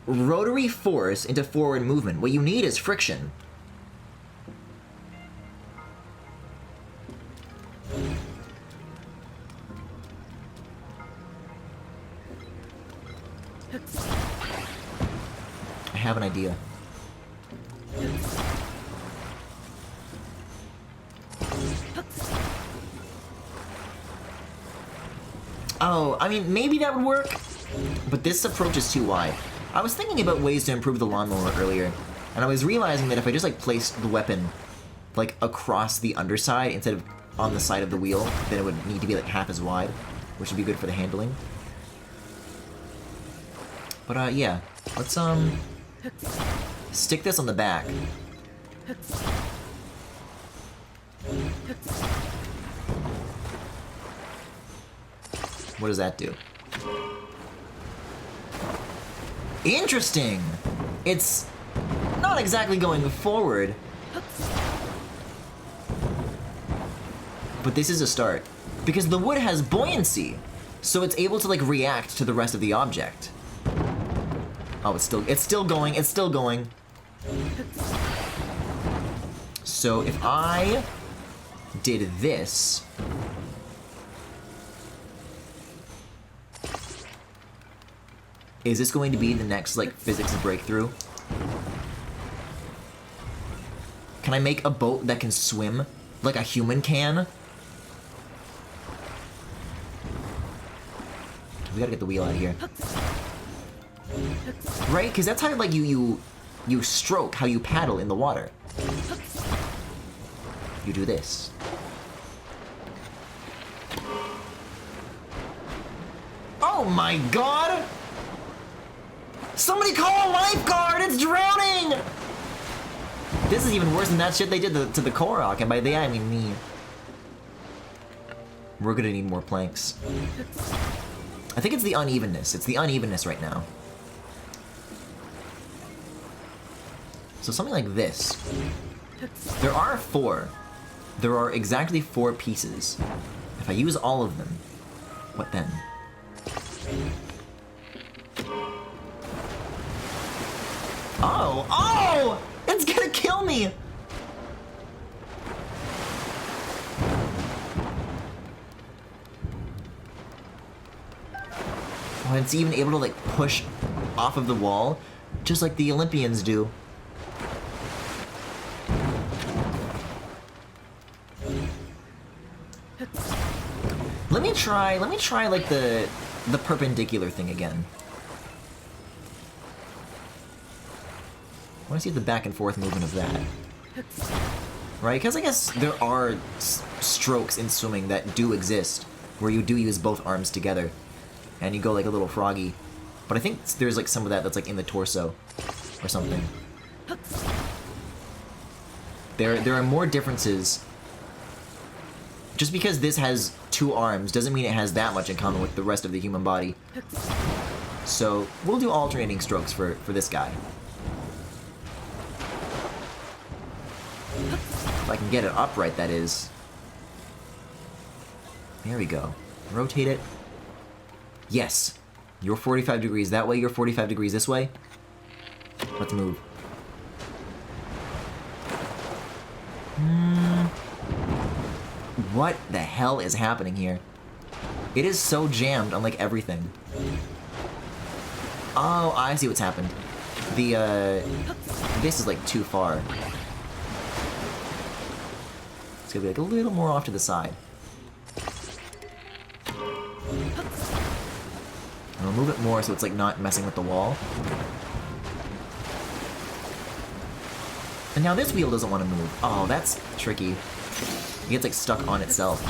rotary force into forward movement? What you need is friction. I have an idea. Oh, I mean, maybe that would work, but this approach is too wide. I was thinking about ways to improve the lawnmower earlier, and I was realizing that if I just, like, placed the weapon, like, across the underside instead of on the side of the wheel, then it would need to be, like, half as wide, which would be good for the handling. But, yeah. Let's, stick this on the back. What does that do? Interesting! It's not exactly going forward, but this is a start. Because the wood has buoyancy, so it's able to, like, react to the rest of the object. Oh, it's still going. So if I did this... Is this going to be the next, like, physics breakthrough? Can I make a boat that can swim like a human can? We gotta get the wheel out of here. Right? Because that's how, like, you stroke, how you paddle in the water. You do this. Oh my god! Somebody call a lifeguard! It's drowning! This is even worse than that shit they did to the Korok, and by they I mean me. We're gonna need more planks. I think it's the unevenness. It's the unevenness right now. So something like this. There are 4. There are exactly 4 pieces. If I use all of them, what then? Oh! Oh! It's gonna kill me! Oh, it's even able to, like, push off of the wall, just like the Olympians do. Let me try like the perpendicular thing again. I want to see the back and forth movement of that. Right? Because I guess there are strokes in swimming that do exist, where you do use both arms together, and you go like a little froggy. But I think there's like some of that that's like in the torso, or something. There are more differences. Just because this has 2 arms doesn't mean it has that much in common with the rest of the human body. So we'll do alternating strokes for this guy. If I can get it upright, that is. There we go. Rotate it. Yes. You're 45 degrees that way, you're 45 degrees this way. Let's move. What the hell is happening here? It is so jammed on like everything. Oh, I see what's happened. This is like too far. It's gonna be like a little more off to the side. And I'll move it more so it's like not messing with the wall. And now this wheel doesn't want to move. Oh, that's tricky. It gets like stuck on itself.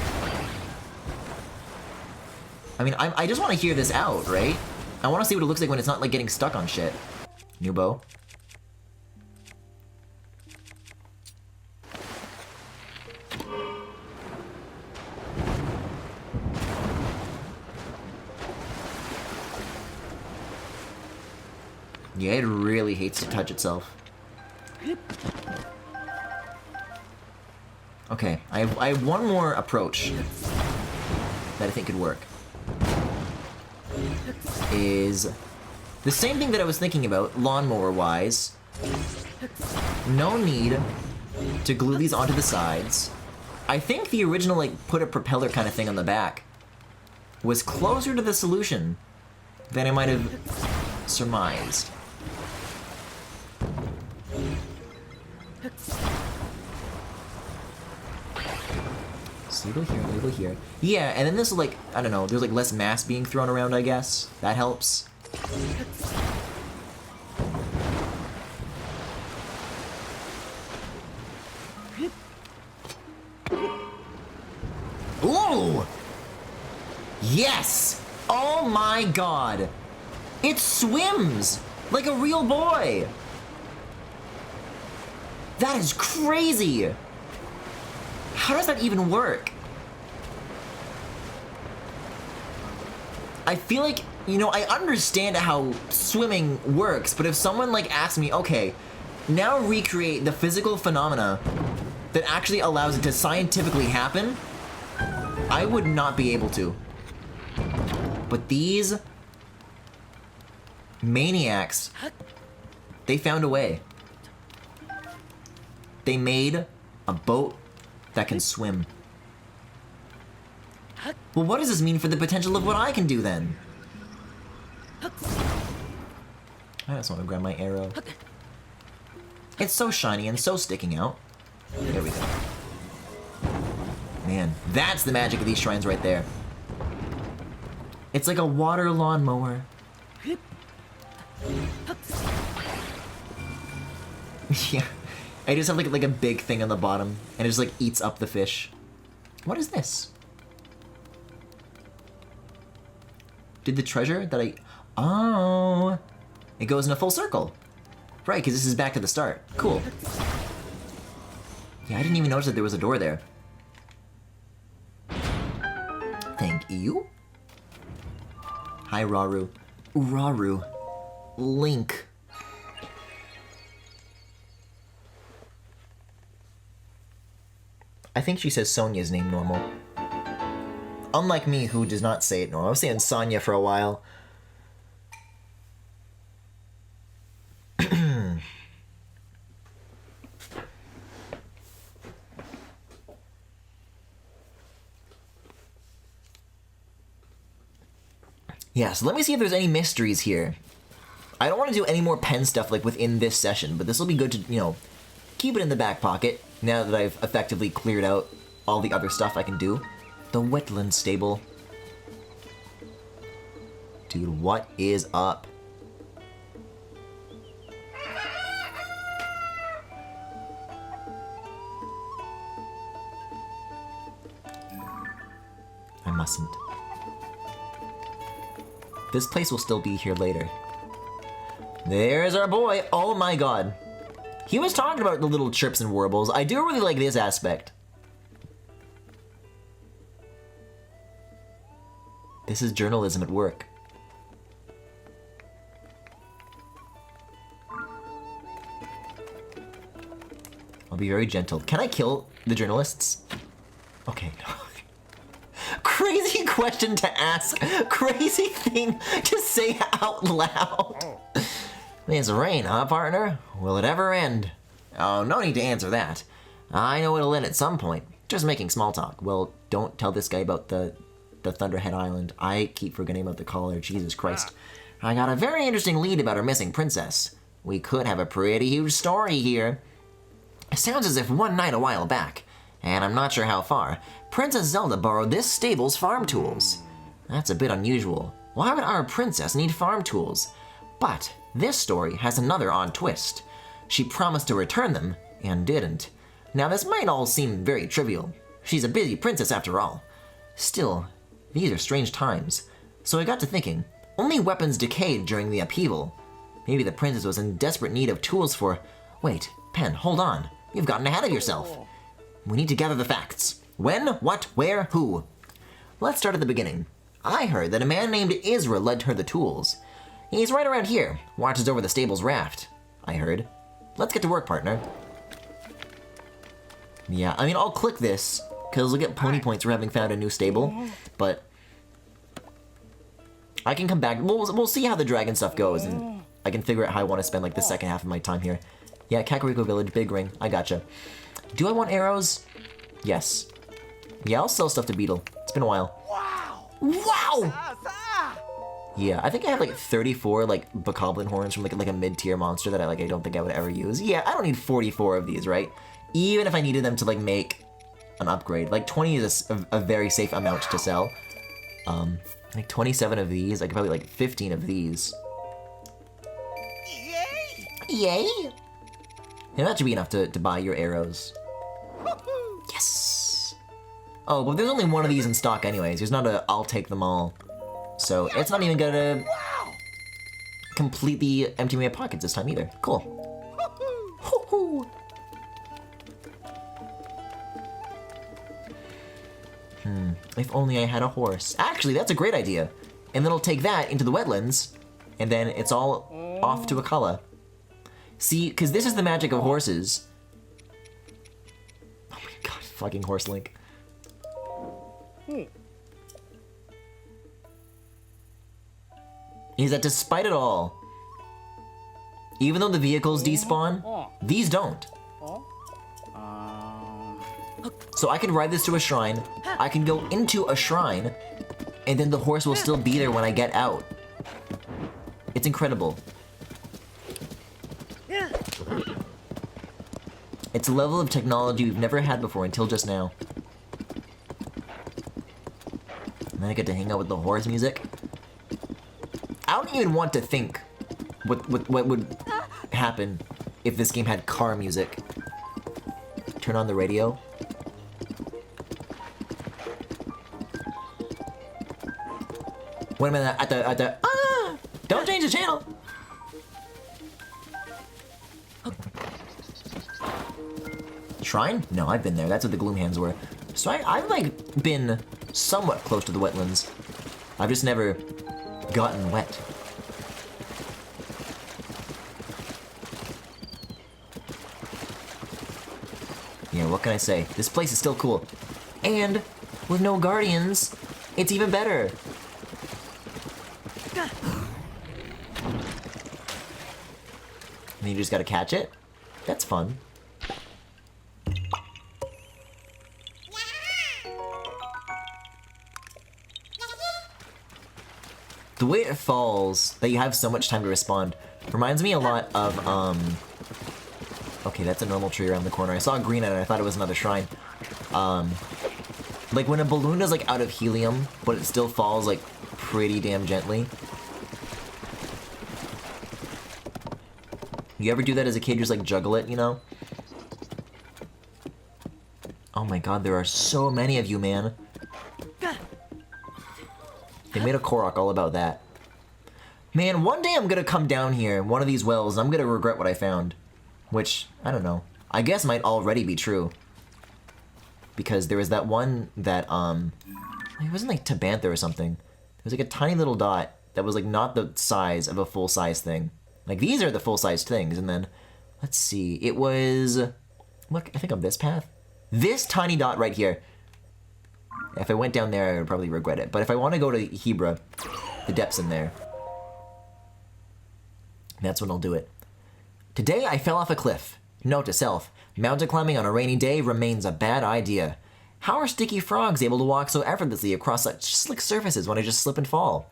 I mean, I just want to hear this out, right? I want to see what it looks like when it's not like getting stuck on shit. New bow. Yeah, it really hates to touch itself. Okay, I have one more approach that I think could work. Is the same thing that I was thinking about, lawnmower-wise. No need to glue these onto the sides. I think the original, like, put a propeller kind of thing on the back was closer to the solution than I might have surmised. So go here, go here. Yeah, and then this is like, I don't know, there's like less mass being thrown around, I guess. That helps. Ooh! Yes! Oh my god! It swims! Like a real boy! That is crazy! How does that even work? I feel like, you know, I understand how swimming works, but if someone like asked me, okay, now recreate the physical phenomena that actually allows it to scientifically happen, I would not be able to. But these maniacs, they found a way. They made a boat that can swim. Well, what does this mean for the potential of what I can do then? I just want to grab my arrow. It's so shiny and so sticking out. There we go. Man, that's the magic of these shrines right there. It's like a water lawnmower. Yeah. I just have like a big thing on the bottom, and it just like eats up the fish. What is this? Did the treasure that I... Oh! It goes in a full circle. Right, because this is back to the start. Cool. Yeah, I didn't even notice that there was a door there. Thank you. Hi, Raru. Raru. Link. I think she says Sonia's name normal. Unlike me, who does not say it normal. I was saying Sonia for a while. Yeah, so let me see if there's any mysteries here. I don't want to do any more pen stuff like within this session, but this will be good to, you know, keep it in the back pocket now that I've effectively cleared out all the other stuff I can do. The wetland stable. Dude, what is up? I mustn't. This place will still be here later. There's our boy. Oh my god. He was talking about the little chirps and warbles. I do really like this aspect. This is journalism at work. I'll be very gentle. Can I kill the journalists? Okay. Crazy question to ask. Crazy thing to say out loud. It's rain, huh, partner? Will it ever end? Oh, no need to answer that. I know it'll end at some point. Just making small talk. Well, don't tell this guy about the the Thunderhead Island. I keep forgetting about the collar. Jesus Christ. I got a very interesting lead about our missing princess. We could have a pretty huge story here. It sounds as if one night a while back, and I'm not sure how far, Princess Zelda borrowed this stable's farm tools. That's a bit unusual. Why would our princess need farm tools? But this story has another odd twist. She promised to return them, and didn't. Now this might all seem very trivial. She's a busy princess after all. Still, these are strange times. So I got to thinking, only weapons decayed during the upheaval. Maybe the princess was in desperate need of tools for... Wait, Pen, hold on. You've gotten ahead of yourself. We need to gather the facts. When, what, where, who? Let's start at the beginning. I heard that a man named Isra lent her the tools. He's right around here, watches over the stable's raft, I heard. Let's get to work, partner. Yeah, I mean, I'll click this, because we'll get pony points for having found a new stable, but I can come back. We'll see how the dragon stuff goes, and I can figure out how I want to spend, like, the second half of my time here. Yeah, Kakariko Village, big ring, I gotcha. Do I want arrows? Yes. Yeah, I'll sell stuff to Beetle. It's been a while. Wow! Wow! Yeah, I think I have like 34 like bokoblin horns from like a mid-tier monster that I don't think I would ever use. Yeah, I don't need 44 of these, right? Even if I needed them to like make an upgrade. Like 20 is a very safe amount to sell. Like 27 of these, I could probably like 15 of these. Yay! Yeah, that should be enough to buy your arrows. Yes! Oh, but there's only one of these in stock anyways. There's not a I'll take them all. So it's not even gonna completely empty my pockets this time either. Cool. If only I had a horse. Actually, that's a great idea. And then I'll take that into the wetlands, and then it's all off to Akala. See, because this is the magic of horses. Oh my god, fucking horse Link. Is that despite it all, even though the vehicles despawn, these don't. So I can ride this to a shrine, I can go into a shrine, and then the horse will still be there when I get out. It's incredible. It's a level of technology we've never had before until just now. And then I get to hang out with the horse music. I don't even want to think what would happen if this game had car music. Turn on the radio. Wait a minute, at the don't change the channel. Shrine? No, I've been there. That's what the gloom hands were. So I've like been somewhat close to the wetlands. I've just never gotten wet. Yeah, what can I say? This place is still cool. And with no guardians, it's even better. And you just gotta catch it? That's fun. The way it falls, that you have so much time to respond, reminds me a lot of, okay, that's a normal tree around the corner. I saw a green and I thought it was another shrine. Like when a balloon is like out of helium, but it still falls like pretty damn gently. You ever do that as a kid, just like juggle it, you know? Oh my god, there are so many of you, man. They made a Korok all about that. Man, one day I'm gonna come down here, one of these wells, and I'm gonna regret what I found. Which, I don't know. I guess might already be true. Because there was that one that, it wasn't like Tabantha or something. It was like a tiny little dot that was like not the size of a full-size thing. Like these are the full-size things, and then, let's see, it was, look, I think on this path. This tiny dot right here. If I went down there, I would probably regret it. But if I want to go to Hebra, the depth's in there. That's when I'll do it. Today I fell off a cliff. Note to self, mountain climbing on a rainy day remains a bad idea. How are sticky frogs able to walk so effortlessly across such slick surfaces when I just slip and fall?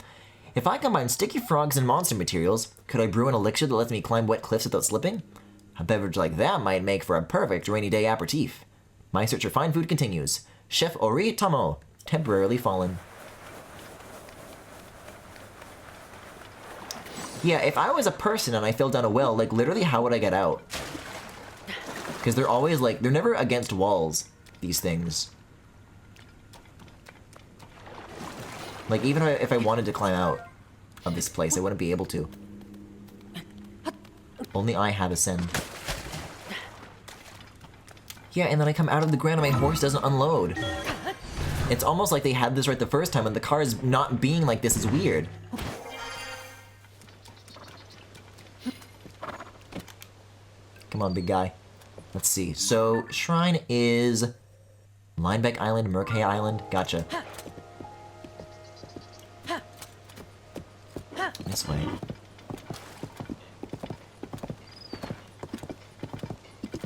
If I combine sticky frogs and monster materials, could I brew an elixir that lets me climb wet cliffs without slipping? A beverage like that might make for a perfect rainy day aperitif. My search for fine food continues. Chef Ori Tomo, temporarily fallen. Yeah, if I was a person and I fell down a well, like literally how would I get out? Because they're always like, they're never against walls, these things. Like even if I wanted to climb out of this place, I wouldn't be able to. Only I have ascend. Yeah, and then I come out of the ground and my horse doesn't unload. It's almost like they had this right the first time and the car's not being like this is weird. Come on, big guy. Let's see. So, shrine is Linebeck Island, Murkay Island. Gotcha. This way.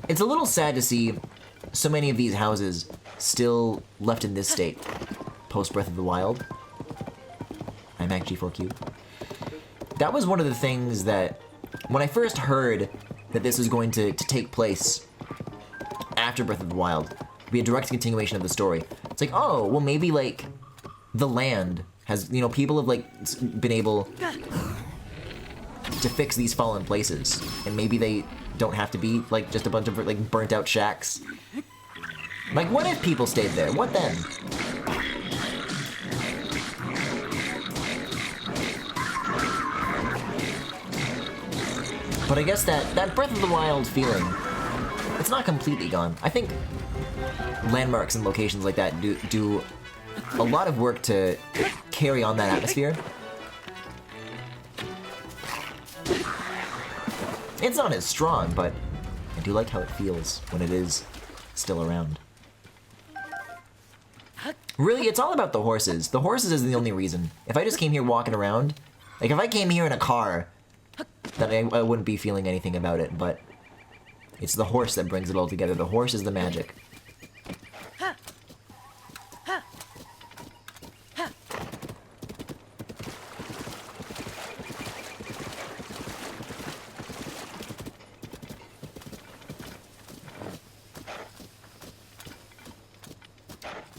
It's a little sad to see so many of these houses still left in this state post Breath of the Wild. I'm actually G4Q. That was one of the things that when I first heard that this was going to take place after Breath of the Wild, be a direct continuation of the story. It's like, oh, well maybe like the land has, you know, people have like been able to fix these fallen places, and maybe they don't have to be like just a bunch of like burnt out shacks. Like what if people stayed there? What then? But I guess that Breath of the Wild feeling, it's not completely gone. I think landmarks and locations like that do a lot of work to carry on that atmosphere. It's not as strong, but I do like how it feels when it is still around. Really, it's all about the horses. The horses is the only reason. If I just came here walking around, like if I came here in a car, then I wouldn't be feeling anything about it, but it's the horse that brings it all together. The horse is the magic.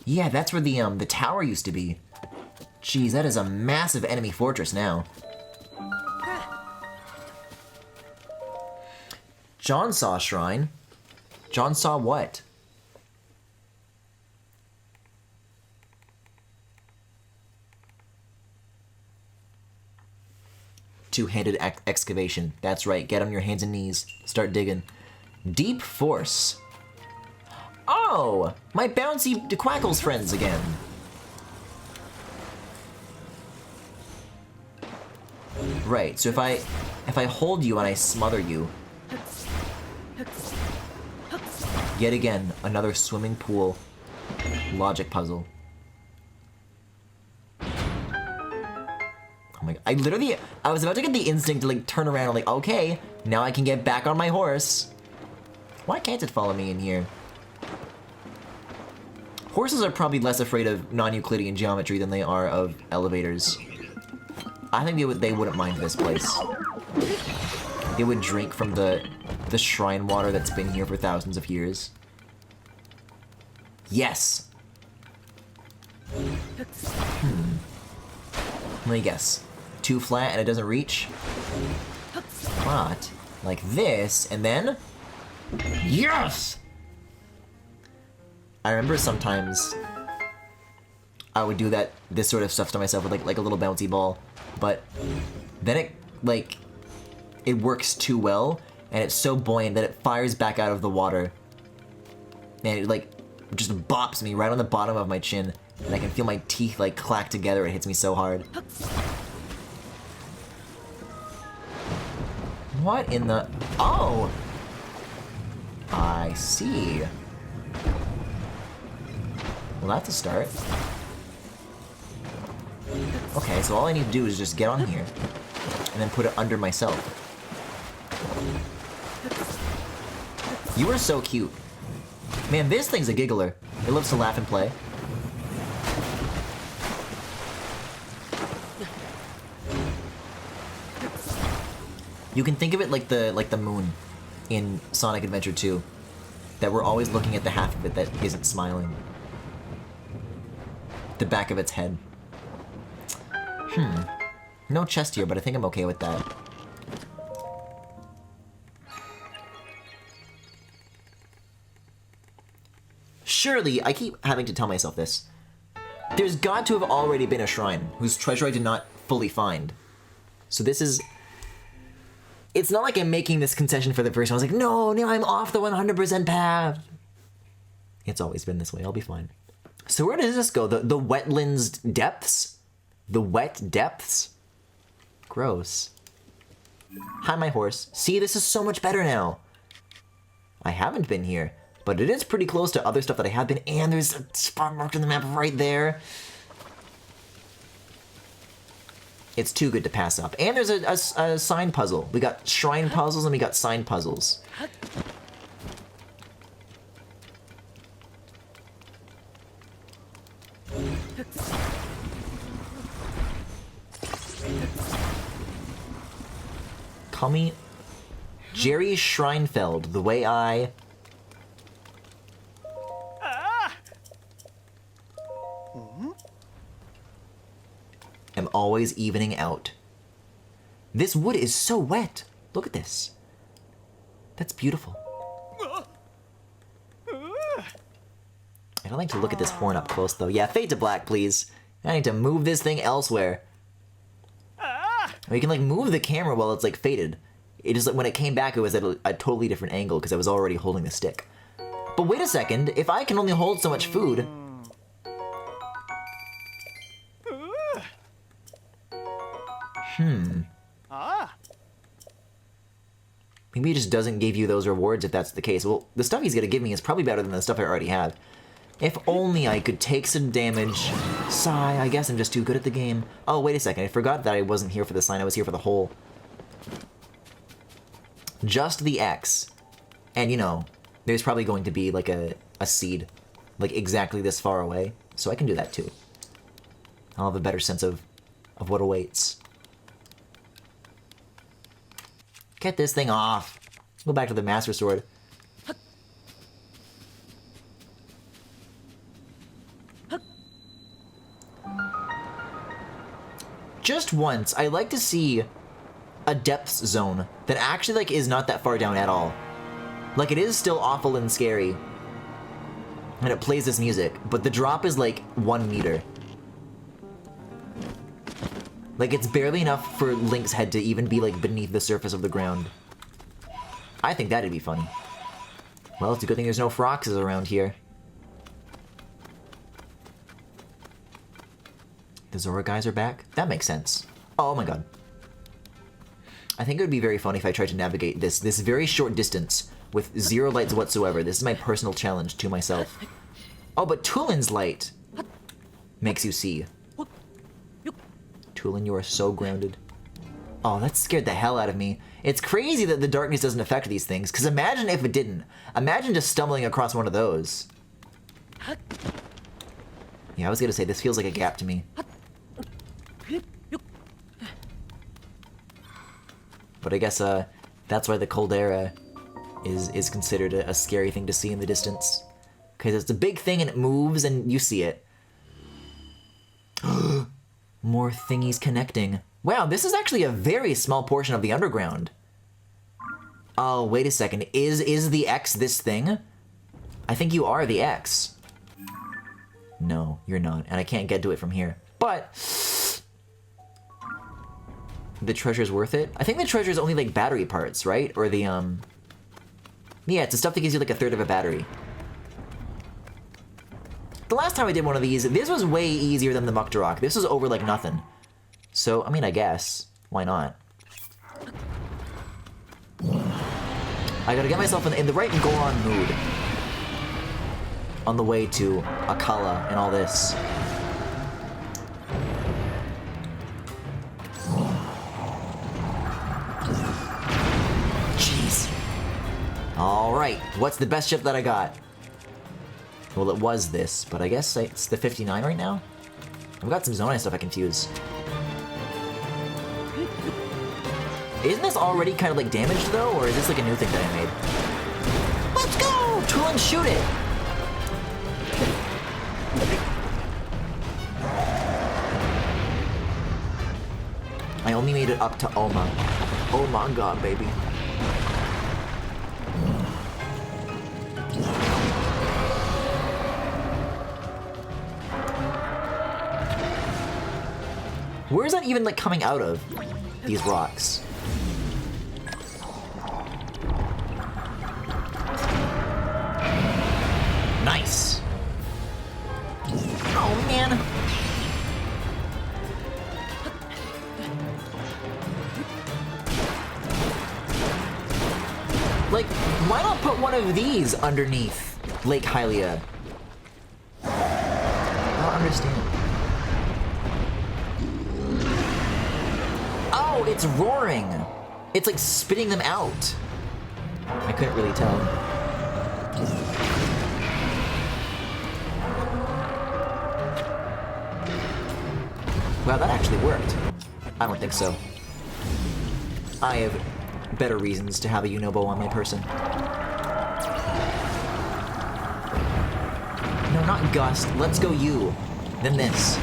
Yeah, that's where the tower used to be. Jeez, that is a massive enemy fortress now. John saw shrine. John saw what? Two-handed excavation. That's right. Get on your hands and knees. Start digging. Deep force. Oh! My bouncy DeQuackles friends again. Right, so if I hold you and I smother you, yet again, another swimming pool logic puzzle. Oh my god, I was about to get the instinct to like turn around and like, okay, now I can get back on my horse. Why can't it follow me in here? Horses are probably less afraid of non-Euclidean geometry than they are of elevators. I think they wouldn't mind this place. They would drink from the shrine water that's been here for thousands of years. Yes! Let me guess. Too flat and it doesn't reach? But, like this, and then... Yes! I remember sometimes I would do this sort of stuff to myself with like a little bouncy ball, but then it works too well, and it's so buoyant that it fires back out of the water, and it like just bops me right on the bottom of my chin, and I can feel my teeth like clack together. It hits me so hard. What in the... Oh! I see. Well, that's a start. Okay, so all I need to do is just get on here, and then put it under myself. You are so cute. Man, this thing's a giggler. It loves to laugh and play. You can think of it like the moon in Sonic Adventure 2. That we're always looking at the half of it that isn't smiling. The back of its head. No chest here, but I think I'm okay with that. Surely, I keep having to tell myself this. There's got to have already been a shrine whose treasure I did not fully find. So this is... It's not like I'm making this concession for the first time. I was like, no, now I'm off the 100% path. It's always been this way. I'll be fine. So where does this go? The wetlands depths? The wet depths? Gross. Hi, my horse. See, this is so much better now. I haven't been here, but it is pretty close to other stuff that I have been, and there's a spot marked on the map right there. It's too good to pass up. And there's a sign puzzle. We got shrine puzzles and we got sign puzzles. Call me Jerry Schrinefeld, the way I... am always evening out. This wood is so wet. Look at this. That's beautiful. I don't like to look at this horn up close, though. Yeah, fade to black, please. I need to move this thing elsewhere. Or you can, like, move the camera while it's, like, faded. It is like when it came back, it was at a totally different angle because I was already holding the stick. But wait a second, if I can only hold so much food... Maybe he just doesn't give you those rewards if that's the case. Well, the stuff he's gonna give me is probably better than the stuff I already have. If only I could take some damage. Sigh, I guess I'm just too good at the game. Oh, wait a second, I forgot that I wasn't here for the sign, I was here for the hole. Just the X. And, you know, there's probably going to be, like, a seed. Like, exactly this far away. So I can do that, too. I'll have a better sense of what awaits. Get this thing off. Go back to the Master Sword. Just once, I like to see a depths zone that actually, like, is not that far down at all. Like, it is still awful and scary. And it plays this music, but the drop is, like, 1 meter. Like, it's barely enough for Link's head to even be, like, beneath the surface of the ground. I think that'd be funny. Well, it's a good thing there's no Froxes around here. The Zora guys are back? That makes sense. Oh my god. I think it would be very funny if I tried to navigate this very short distance with 0 lights whatsoever. This is my personal challenge to myself. Oh, but Tulin's light makes you see. Tulin, you are so grounded. Oh, that scared the hell out of me. It's crazy that the darkness doesn't affect these things, because imagine if it didn't. Imagine just stumbling across one of those. Yeah, I was gonna say, this feels like a gap to me. But I guess, that's why the Caldera is considered a scary thing to see in the distance. Because it's a big thing and it moves and you see it. More thingies connecting. Wow, this is actually a very small portion of the underground. Oh, wait a second. Is the X this thing? I think you are the X. No, you're not. And I can't get to it from here. But the treasure's worth it? I think the treasure's only like battery parts, right? Or the, yeah, it's the stuff that gives you like 1/3 of a battery. The last time I did one of these, this was way easier than the Muktarok. This was over like nothing. So, I mean, I guess. Why not? I gotta get myself in the right Goron mood. On the way to Akala and all this. Jeez. Alright, what's the best ship that I got? Well, it was this, but I guess it's the 59 right now? I've got some Zonai stuff I confuse. Isn't this already kind of like damaged though, or is this like a new thing that I made? Let's go! Tool and shoot it! I only made it up to Oma. Oh my god, baby. Where is that even like coming out of? These rocks. Nice. Oh man. Like, why not put one of these underneath Lake Hylia? I don't understand. Oh, it's roaring. It's like spitting them out. I couldn't really tell. Wow, that actually worked. I don't think so. I have better reasons to have a Unobo on my person. No, not Gust. Let's go you. Then this.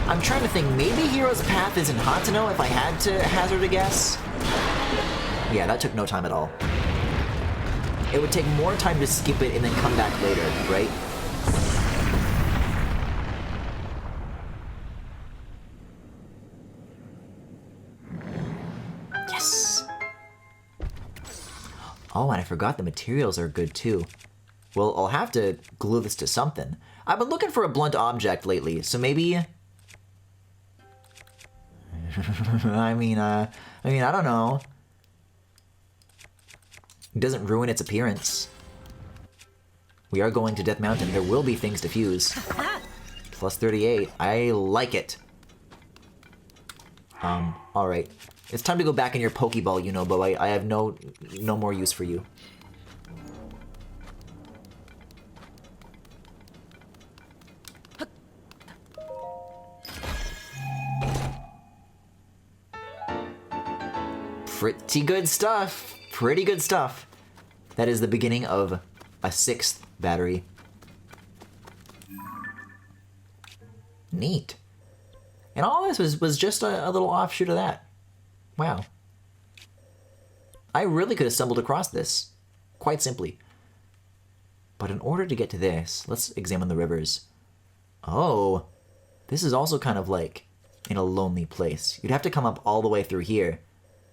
I'm trying to think, maybe Hero's Path is in Hatano if I had to hazard a guess? Yeah, that took no time at all. It would take more time to skip it and then come back later, right? Yes! Oh, and I forgot the materials are good too. Well, I'll have to glue this to something. I've been looking for a blunt object lately, so maybe... I mean, I don't know. It doesn't ruin its appearance. We are going to Death Mountain. There will be things to fuse. Plus 38. I like it. Alright. It's time to go back in your Pokeball, Unobo. I have no more use for you. Pretty good stuff. Pretty good stuff. That is the beginning of a 6th battery. Neat. And all this was just a little offshoot of that. Wow. I really could have stumbled across this, quite simply. But in order to get to this, let's examine the rivers. Oh, this is also kind of like in a lonely place. You'd have to come up all the way through here,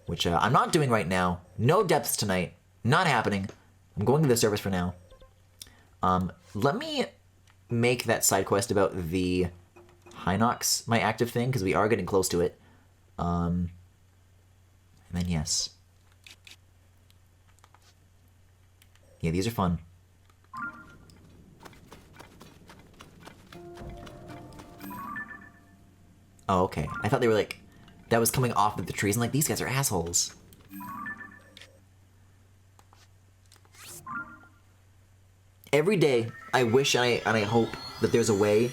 which I'm not doing right now. No depths tonight. Not happening. I'm going to the surface for now. Let me make that side quest about the Hinox my active thing, because we are getting close to it. And then yes. Yeah, these are fun. Oh, okay. I thought they were like... that was coming off of the trees, and like, these guys are assholes. Every day, I wish and I hope that there's a way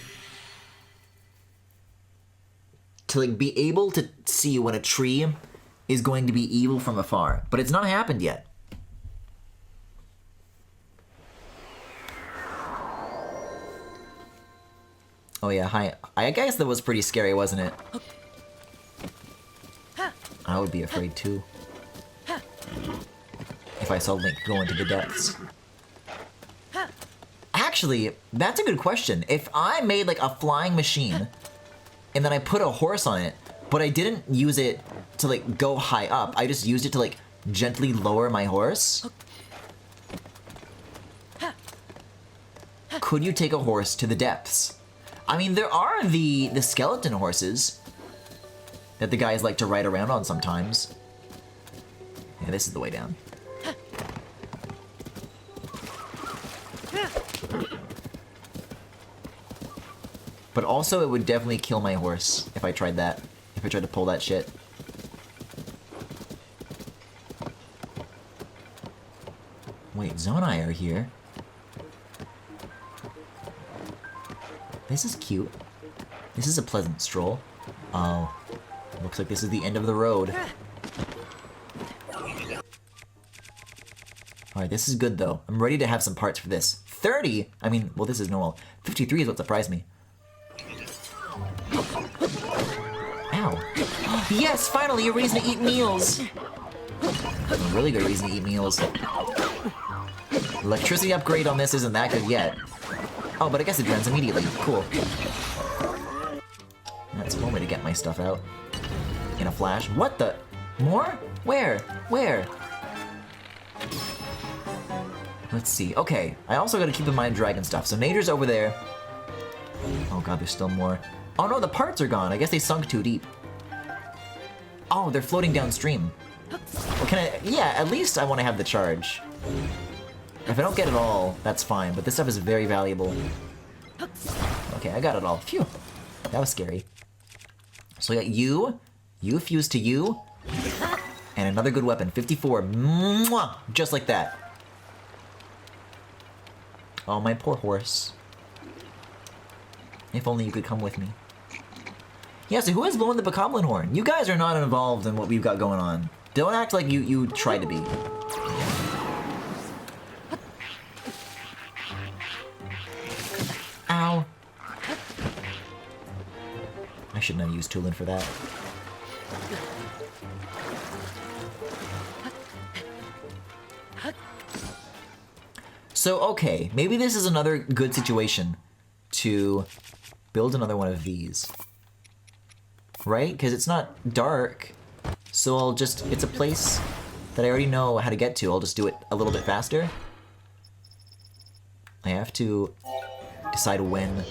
to like be able to see when a tree is going to be evil from afar, but it's not happened yet. Oh yeah, hi. I guess that was pretty scary, wasn't it? I would be afraid too. If I saw Link go into the depths. Actually, that's a good question. If I made like a flying machine, and then I put a horse on it, but I didn't use it to like go high up, I just used it to like gently lower my horse. Could you take a horse to the depths? I mean, there are the skeleton horses that the guys like to ride around on sometimes. Yeah, this is the way down. But also, it would definitely kill my horse if I tried that. If I tried to pull that shit. Wait, Zonai are here. This is cute. This is a pleasant stroll. Oh. Looks like this is the end of the road. Alright, this is good though. I'm ready to have some parts for this. 30? I mean, well, this is normal. 53 is what surprised me. Ow. Yes, finally, a reason to eat meals! A really good reason to eat meals. Electricity upgrade on this isn't that good yet. Oh, but I guess it runs immediately. Cool. That's one way to get my stuff out. In a flash. What the? More? Where? Where? Let's see. Okay, I also gotta keep in mind dragon stuff. So Nader's over there. Oh god, there's still more. Oh no, the parts are gone. I guess they sunk too deep. Oh, they're floating downstream. Well, can I? Yeah, at least I want to have the charge. If I don't get it all, that's fine, but this stuff is very valuable. Okay, I got it all. Phew. That was scary. So I got you fused to you, and another good weapon, 54. Mwah! Just like that. Oh, my poor horse. If only you could come with me. Yeah, so who is blowing the Bokoblin horn? You guys are not involved in what we've got going on. Don't act like you try to be. Ow. I shouldn't have used Tulin for that. So, okay, maybe this is another good situation to build another one of these. Right? Because it's not dark, so I'll just, it's a place that I already know how to get to. I'll just do it a little bit faster. I have to decide when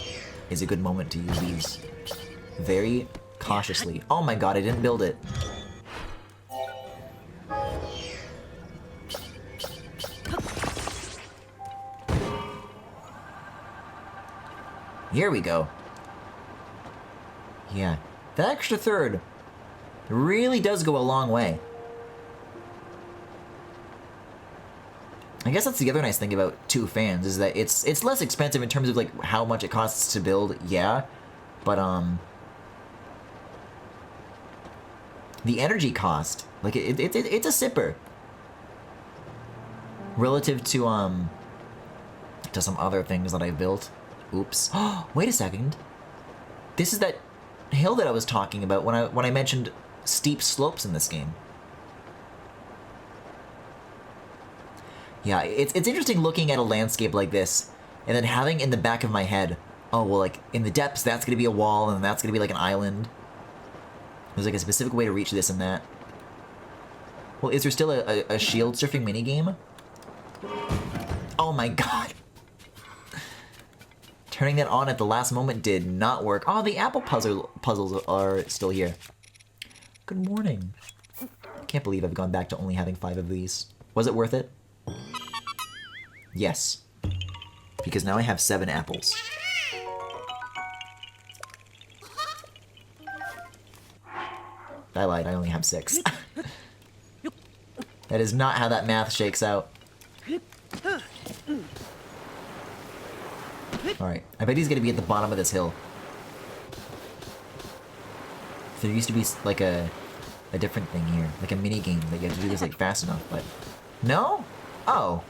is a good moment to use these. Very cautiously. Oh my god, I didn't build it. Here we go. Yeah, that extra third really does go a long way. I guess that's the other nice thing about two fans is that it's less expensive in terms of like how much it costs to build, yeah, but the energy cost, like it's a sipper relative to some other things that I've built. Oops. Oh, wait a second. This is that hill that I was talking about when I mentioned steep slopes in this game. Yeah, it's interesting looking at a landscape like this, and then having in the back of my head, oh, well, like, in the depths, that's gonna be a wall, and that's gonna be like an island. There's like a specific way to reach this and that. Well, is there still a shield surfing minigame? Oh my god! Turning that on at the last moment did not work. Oh, the apple puzzles are still here. Good morning. I can't believe I've gone back to only having 5 of these. Was it worth it? Yes. Because now I have 7 apples. I lied, I only have 6. That is not how that math shakes out. Alright, I bet he's gonna be at the bottom of this hill. There used to be like a different thing here, like a mini game that you have to do this like fast enough, but no? Oh.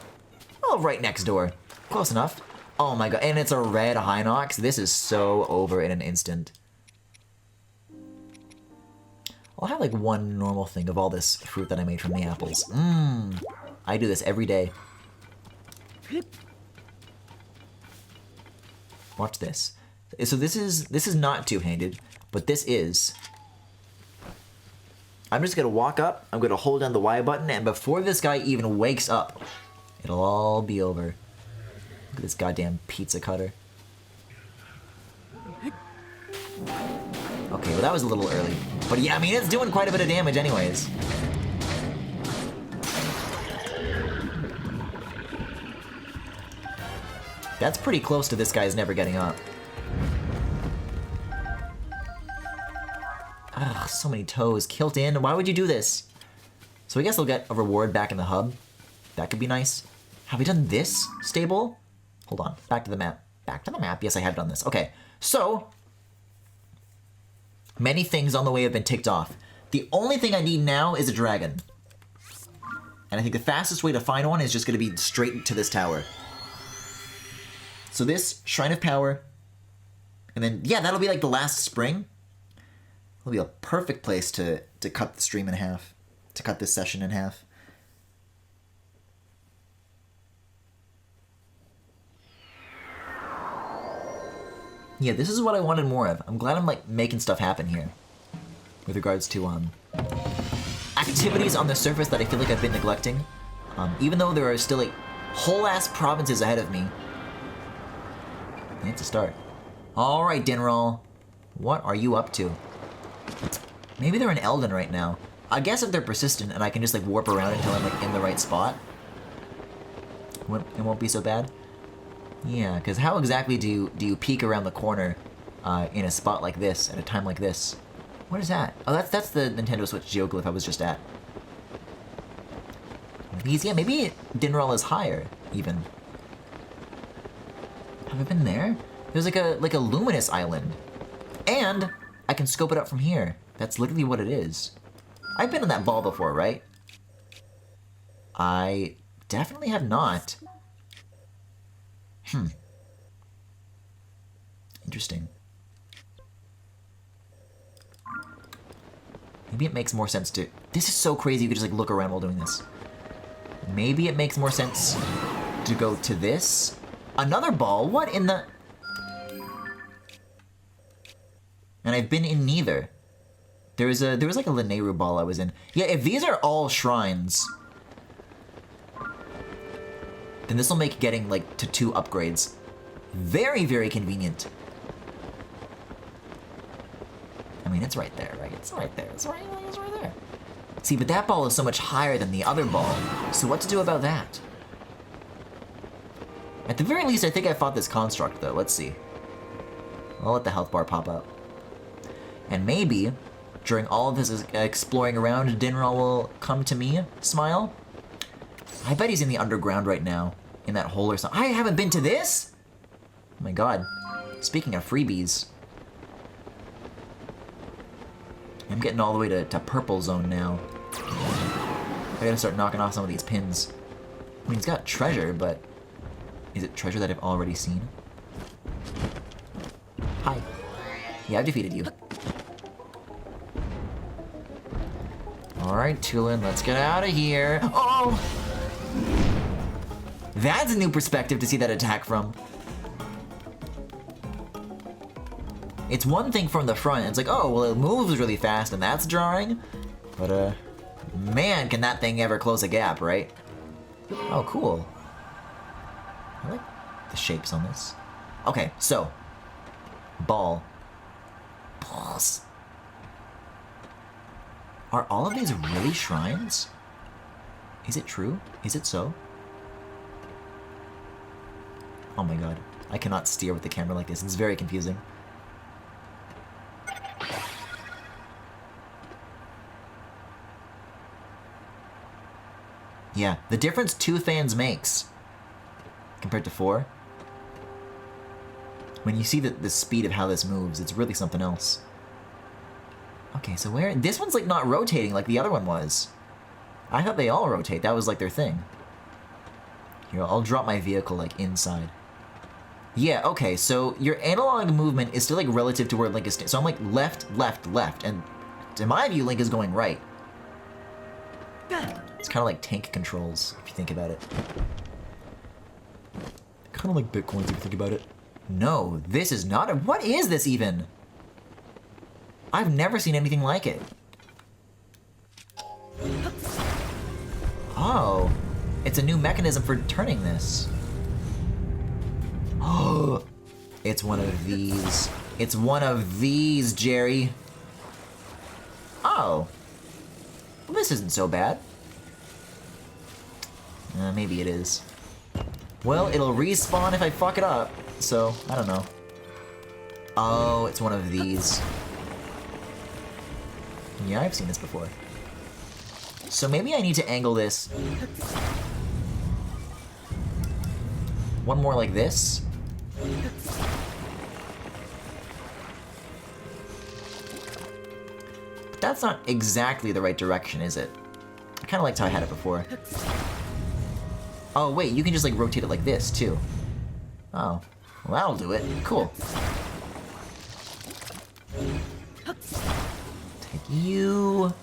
Oh, right next door. Close enough. Oh my god, and it's a red Hinox. This is so over in an instant. I'll have like one normal thing of all this fruit that I made from the apples. Mmm. I do this every day. Watch this. So this is not two-handed, but this is. I'm just gonna walk up, I'm gonna hold down the Y button, and before this guy even wakes up, it'll all be over. Look at this goddamn pizza cutter. Okay, well that was a little early. But yeah, I mean, it's doing quite a bit of damage anyways. That's pretty close to this guy's never getting up. Ugh, so many toes. Kilt in. Why would you do this? So I guess I'll get a reward back in the hub. That could be nice. Have we done this stable? Hold on. Back to the map. Back to the map. Yes, I have done this. Okay. So, many things on the way have been ticked off. The only thing I need now is a dragon. And I think the fastest way to find one is just going to be straight to this tower. So this, Shrine of Power, and then, yeah, that'll be like the last spring. It'll be a perfect place to cut the stream in half, to cut this session in half. Yeah, this is what I wanted more of. I'm glad I'm like making stuff happen here. With regards to activities on the surface that I feel like I've been neglecting. Even though there are still like whole ass provinces ahead of me. I need to start. Alright, Dinral. What are you up to? Maybe they're in Eldon right now. I guess if they're persistent and I can just like warp around until I'm like in the right spot. It won't be so bad. Yeah, because how exactly do you peek around the corner in a spot like this, at a time like this? What is that? Oh, that's the Nintendo Switch geoglyph I was just at. Yeah, maybe Dinral is higher, even. Have I been there? There's like a luminous island. And I can scope it up from here. That's literally what it is. I've been in that ball before, right? I definitely have not. Interesting. Maybe it makes more sense to... This is so crazy you could just like look around while doing this. Maybe it makes more sense to go to this. Another ball? What in the... And I've been in neither. There was like a Lineru ball I was in. Yeah, if these are all shrines, then this will make getting like to 2 upgrades very, very convenient. I mean, it's right there, right? It's right there. It's right there. See, but that ball is so much higher than the other ball. So what to do about that? At the very least, I think I fought this construct, though. Let's see. I'll let the health bar pop up. And maybe, during all of this exploring around, Dinral will come to me, smile. I bet he's in the underground right now, in that hole or something. I haven't been to this? Oh my god. Speaking of freebies. I'm getting all the way to purple zone now. I gotta start knocking off some of these pins. I mean, it's got treasure, but... Is it treasure that I've already seen? Hi. Yeah, I've defeated you. Alright, Tulin, let's get out of here. Oh! That's a new perspective to see that attack from. It's one thing from the front, it's like, oh, well, it moves really fast and that's jarring. But, man, can that thing ever close a gap, right? Oh, cool. I like the shapes on this. Okay, so. Ball. Balls. Are all of these really shrines? Is it true? Is it so? Oh my god. I cannot steer with the camera like this. It's very confusing. Yeah, the difference 2 fans makes compared to 4. When you see the speed of how this moves, it's really something else. Okay, so where... This one's like not rotating like the other one was. I thought they all rotate. That was like their thing. Here, I'll drop my vehicle like inside. Yeah, okay, so your analog movement is still like relative to where Link is... So I'm like left, left, left, and to my view, Link is going right. It's kind of like tank controls, if you think about it. Kind of like Bitcoins, if you think about it. No, this is not a... What is this even? I've never seen anything like it. Oh, it's a new mechanism for turning this. Oh, it's one of these. It's one of these, Jerry. Oh, well, this isn't so bad. Maybe it is. Well, it'll respawn if I fuck it up, so I don't know. Oh, it's one of these. Yeah, I've seen this before. So maybe I need to angle this. One more like this. But that's not exactly the right direction, is it? I kind of liked how I had it before. Oh, wait, you can just, like, rotate it like this, too. Oh. Well, that'll do it. Cool. Take you.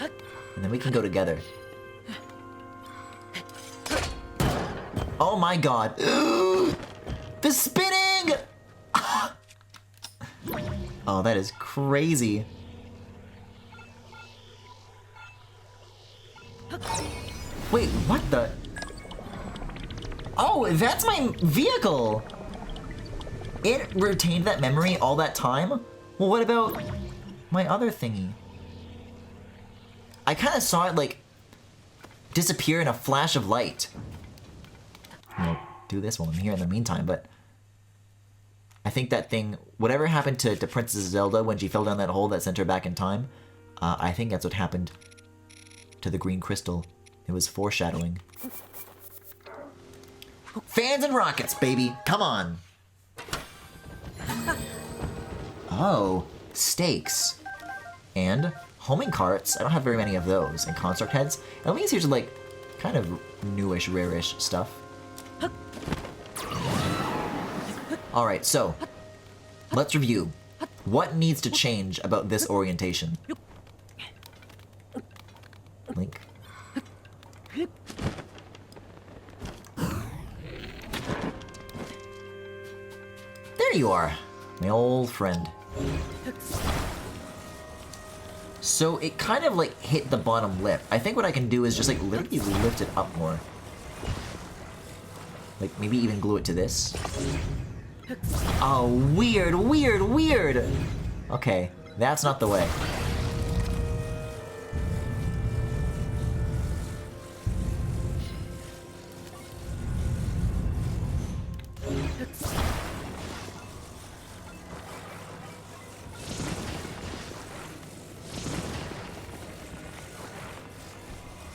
And then we can go together. Oh my god. The spinning! Oh, that is crazy. Wait, what the? Oh, that's my vehicle! It retained that memory all that time? Well, what about my other thingy? I kind of saw it, like, disappear in a flash of light. I'll do this while I'm here in the meantime, but I think that thing, whatever happened to Princess Zelda when she fell down that hole that sent her back in time, I think that's what happened to the green crystal. It was foreshadowing. Fans and rockets, baby! Come on! Oh, stakes. And homing carts. I don't have very many of those. And construct heads. At least here's like kind of newish, rare-ish stuff. Alright, so let's review. What needs to change about this orientation? Link. There you are, my old friend. So it kind of like hit the bottom lip. I think what I can do is just like literally lift it up more. Like maybe even glue it to this. Oh, weird, weird, weird! Okay, that's not the way.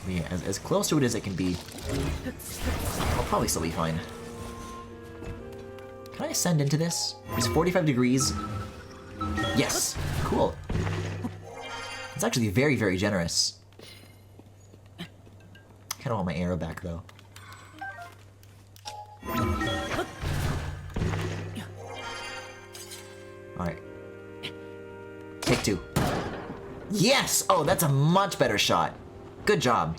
Yeah, as close to it as it can be. I'll probably still be fine. Can I ascend into this? It's 45 degrees. Yes! Cool. It's actually very, very generous. Kinda want my arrow back, though. Alright. Take two. Yes! Oh, that's a much better shot. Good job.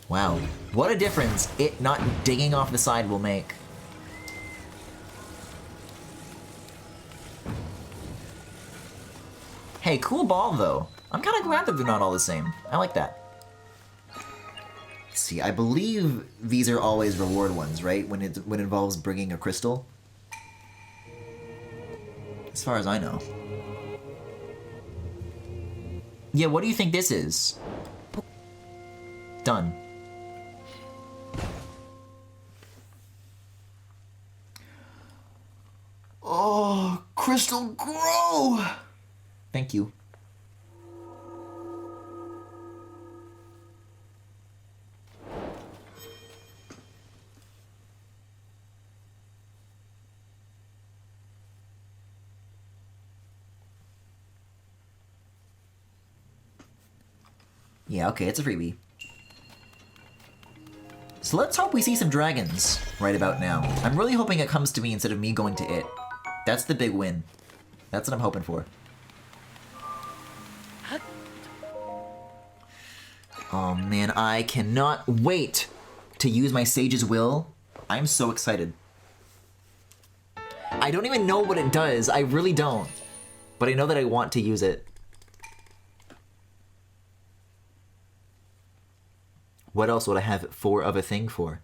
Wow. What a difference it not digging off the side will make. Hey, cool ball, though. I'm kind of glad that they're not all the same. I like that. Let's see, I believe these are always reward ones, right? When it involves bringing a crystal. As far as I know. Yeah, what do you think this is? Done. Oh, crystal grow! Thank you. Yeah, okay, it's a freebie. So let's hope we see some dragons right about now. I'm really hoping it comes to me instead of me going to it. That's the big win. That's what I'm hoping for. Oh man, I cannot wait to use my Sage's Will. I'm so excited. I don't even know what it does. I really don't. But I know that I want to use it. What else would I have 4 of a thing for?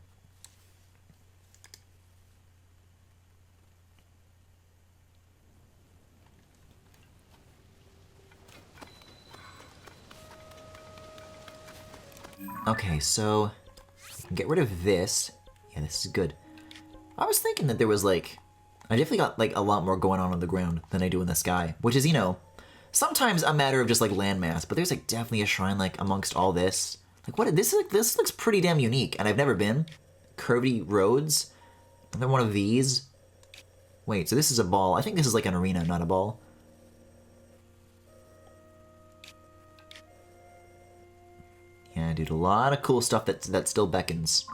Okay, so get rid of this. Yeah, this is good. I was thinking that there was like I definitely got like a lot more going on the ground than I do in the sky, which is, you know, sometimes a matter of just like landmass, but there's like definitely a shrine like amongst all this. Like what, this looks pretty damn unique, and I've never been. Curvy roads, another one of these. Wait, so this is a ball. I think this is like an arena, not a ball. Yeah, dude, a lot of cool stuff that still beckons.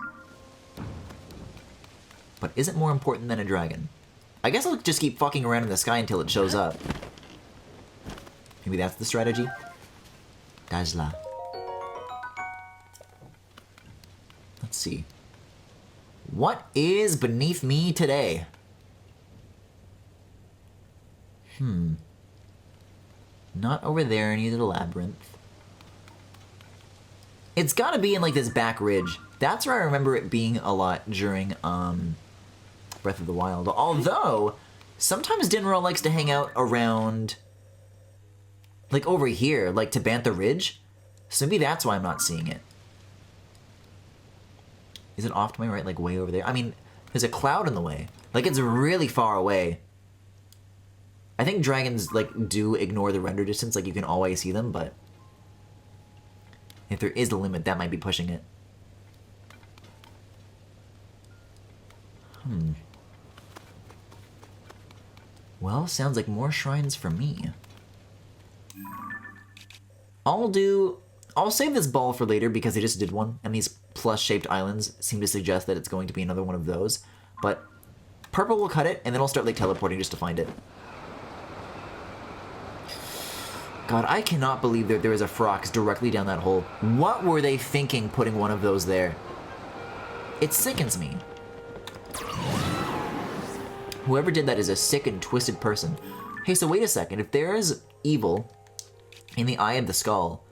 But isn't more important than a dragon. I guess I'll just keep fucking around in the sky until it shows up. Maybe that's the strategy? Dazla. Let's see. What is beneath me today? Not over there near the labyrinth. It's gotta be in like this back ridge. That's where I remember it being a lot during Breath of the Wild. Although, sometimes Dinral likes to hang out around like over here, like to Bantha Ridge. So maybe that's why I'm not seeing it. Is it off to my right, like way over there? I mean, there's a cloud in the way. Like it's really far away. I think dragons like do ignore the render distance, like you can always see them, but if there is a limit, that might be pushing it. Well, sounds like more shrines for me. I'll save this ball for later because I just did one, and these plus-shaped islands seem to suggest that it's going to be another one of those. But purple will cut it, and then I'll start like teleporting just to find it. God, I cannot believe that there is a Frox directly down that hole. What were they thinking putting one of those there? It sickens me. Whoever did that is a sick and twisted person. Hey, so wait a second. If there is evil in the eye of the skull,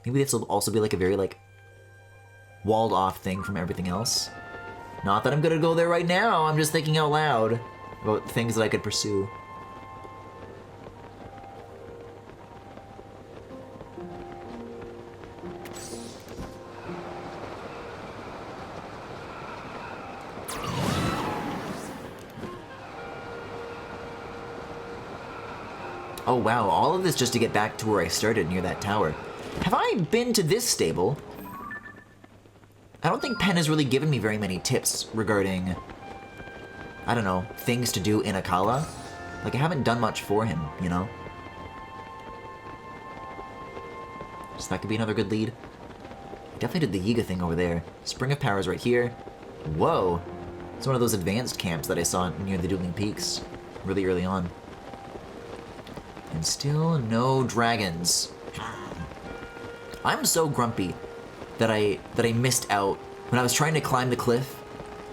maybe this will also be like a very like walled off thing from everything else. Not that I'm gonna go there right now. I'm just thinking out loud about things that I could pursue. Oh wow, all of this just to get back to where I started near that tower. Have I been to this stable? I don't think Pen has really given me very many tips regarding, I don't know, things to do in Akala. Like, I haven't done much for him, you know? So that could be another good lead. I definitely did the Yiga thing over there. Spring of Power is right here. Whoa! It's one of those advanced camps that I saw near the Dueling Peaks really early on. And still no dragons. I'm so grumpy that I missed out when I was trying to climb the cliff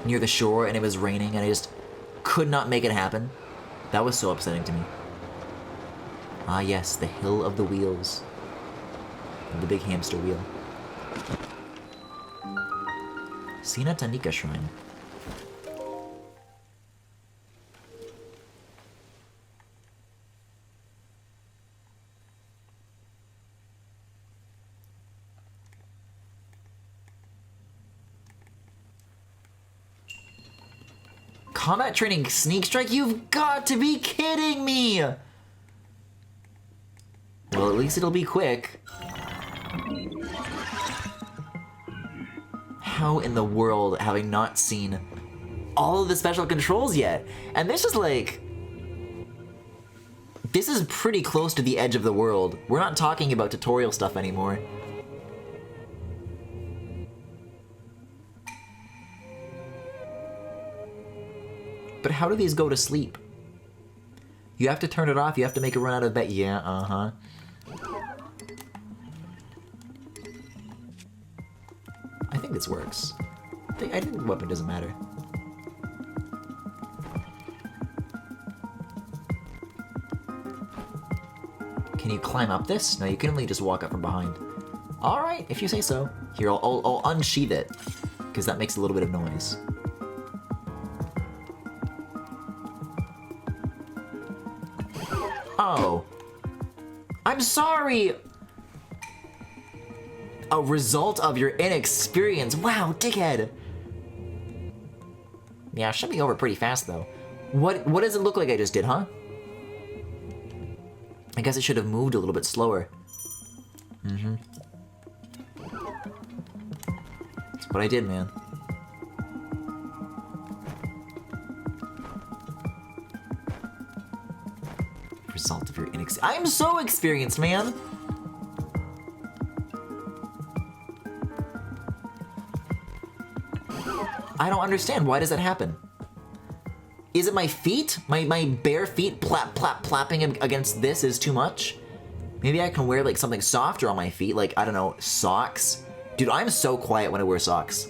near the shore and it was raining and I just could not make it happen. That was so upsetting to me. Ah yes, the Hill of the Wheels. The big hamster wheel. Sina Tanika Shrine. Combat training sneak strike? You've got to be kidding me! Well, at least it'll be quick. How in the world have I not seen all of the special controls yet? And this is like... This is pretty close to the edge of the world. We're not talking about tutorial stuff anymore. But how do these go to sleep? You have to turn it off, you have to make it run out of bed. Yeah, uh-huh. I think this works. I think the weapon doesn't matter. Can you climb up this? No, you can only just walk up from behind. Alright, if you say so. Here, I'll unsheath it, because that makes a little bit of noise. Oh. I'm sorry! A result of your inexperience. Wow, dickhead! Yeah, it should be over pretty fast, though. What does it look like I just did, huh? I guess I should have moved a little bit slower. Mm-hmm. That's what I did, man. Result of your I'm so experienced, man! I don't understand. Why does that happen? Is it my feet? My bare feet plapping against this is too much? Maybe I can wear like something softer on my feet, like, I don't know, socks? Dude, I'm so quiet when I wear socks.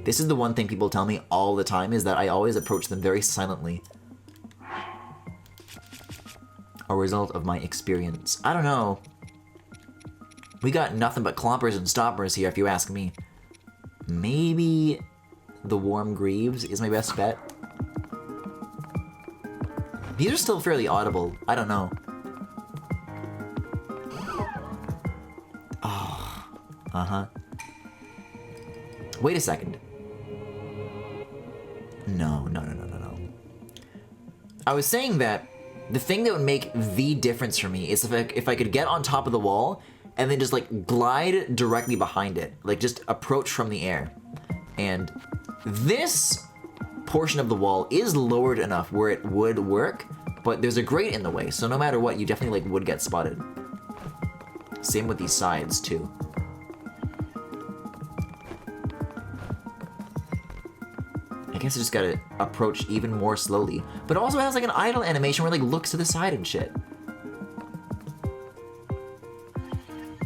This is the one thing people tell me all the time, is that I always approach them very silently. A result of my experience. I don't know. We got nothing but clompers and stoppers here, if you ask me. Maybe the warm greaves is my best bet. These are still fairly audible. I don't know. Oh, uh-huh. Wait a second. No. I was saying that the thing that would make the difference for me is if I could get on top of the wall and then just like glide directly behind it. Like just approach from the air. And this portion of the wall is lowered enough where it would work, but there's a grate in the way, so no matter what, you definitely like would get spotted. Same with these sides too. I guess I just gotta approach even more slowly. But it also has like an idle animation where it like looks to the side and shit.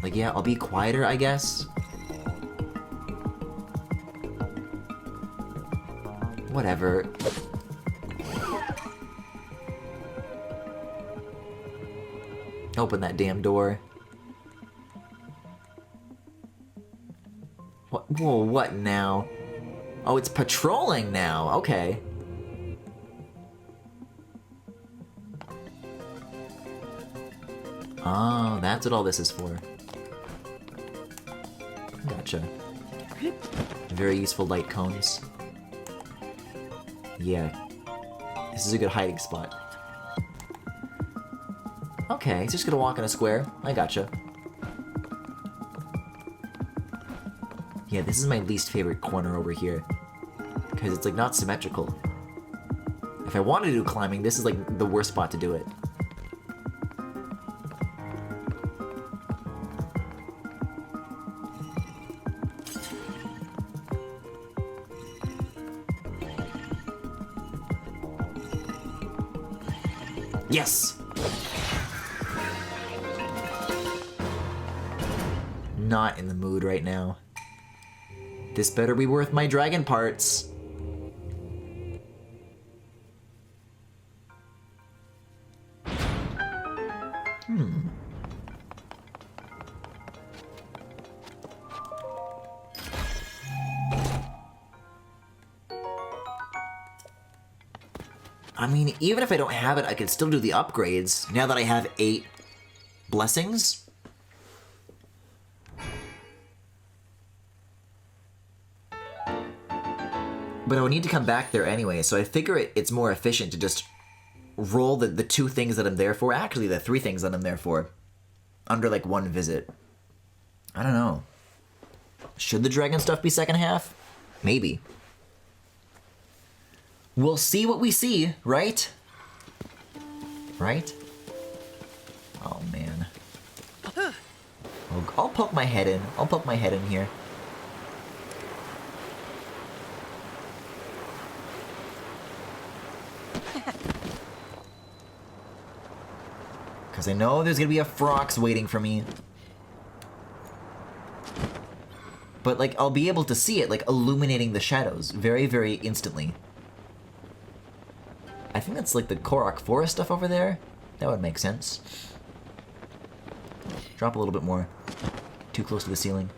Like, yeah, I'll be quieter, I guess. Whatever. Open that damn door. What? Whoa, what now? Oh, it's patrolling now. Okay. Oh, that's what all this is for. Gotcha. Very useful light cones. Yeah. This is a good hiding spot. Okay, he's just gonna walk in a square. I gotcha. Yeah, this is my least favorite corner over here. Because it's like not symmetrical. If I wanted to do climbing, this is like the worst spot to do it. Yes! Not in the mood right now. This better be worth my dragon parts. I mean, even if I don't have it, I can still do the upgrades, now that I have 8 blessings. But I would need to come back there anyway, so I figure it's more efficient to just roll the 2 things that I'm there for, actually the 3 things that I'm there for, under like 1 visit. I don't know. Should the dragon stuff be second half? Maybe. We'll see what we see, right? Right? Oh, man. I'll poke my head in. I'll poke my head in here. Because I know there's going to be a Frox waiting for me. But, like, I'll be able to see it, like, illuminating the shadows very, very instantly. I think that's like the Korok Forest stuff over there. That would make sense. Drop a little bit more. Too close to the ceiling.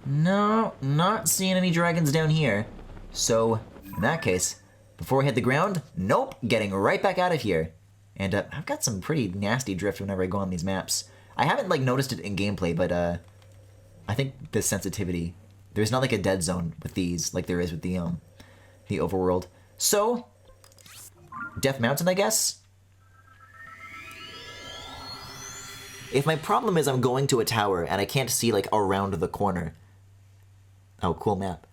No, not seeing any dragons down here. So, in that case, before I hit the ground, nope, getting right back out of here. And I've got some pretty nasty drift whenever I go on these maps. I haven't like noticed it in gameplay, but I think the sensitivity, there's not like a dead zone with these like there is with the overworld. So, Death Mountain, I guess? If my problem is I'm going to a tower and I can't see, like, around the corner. Oh, cool map.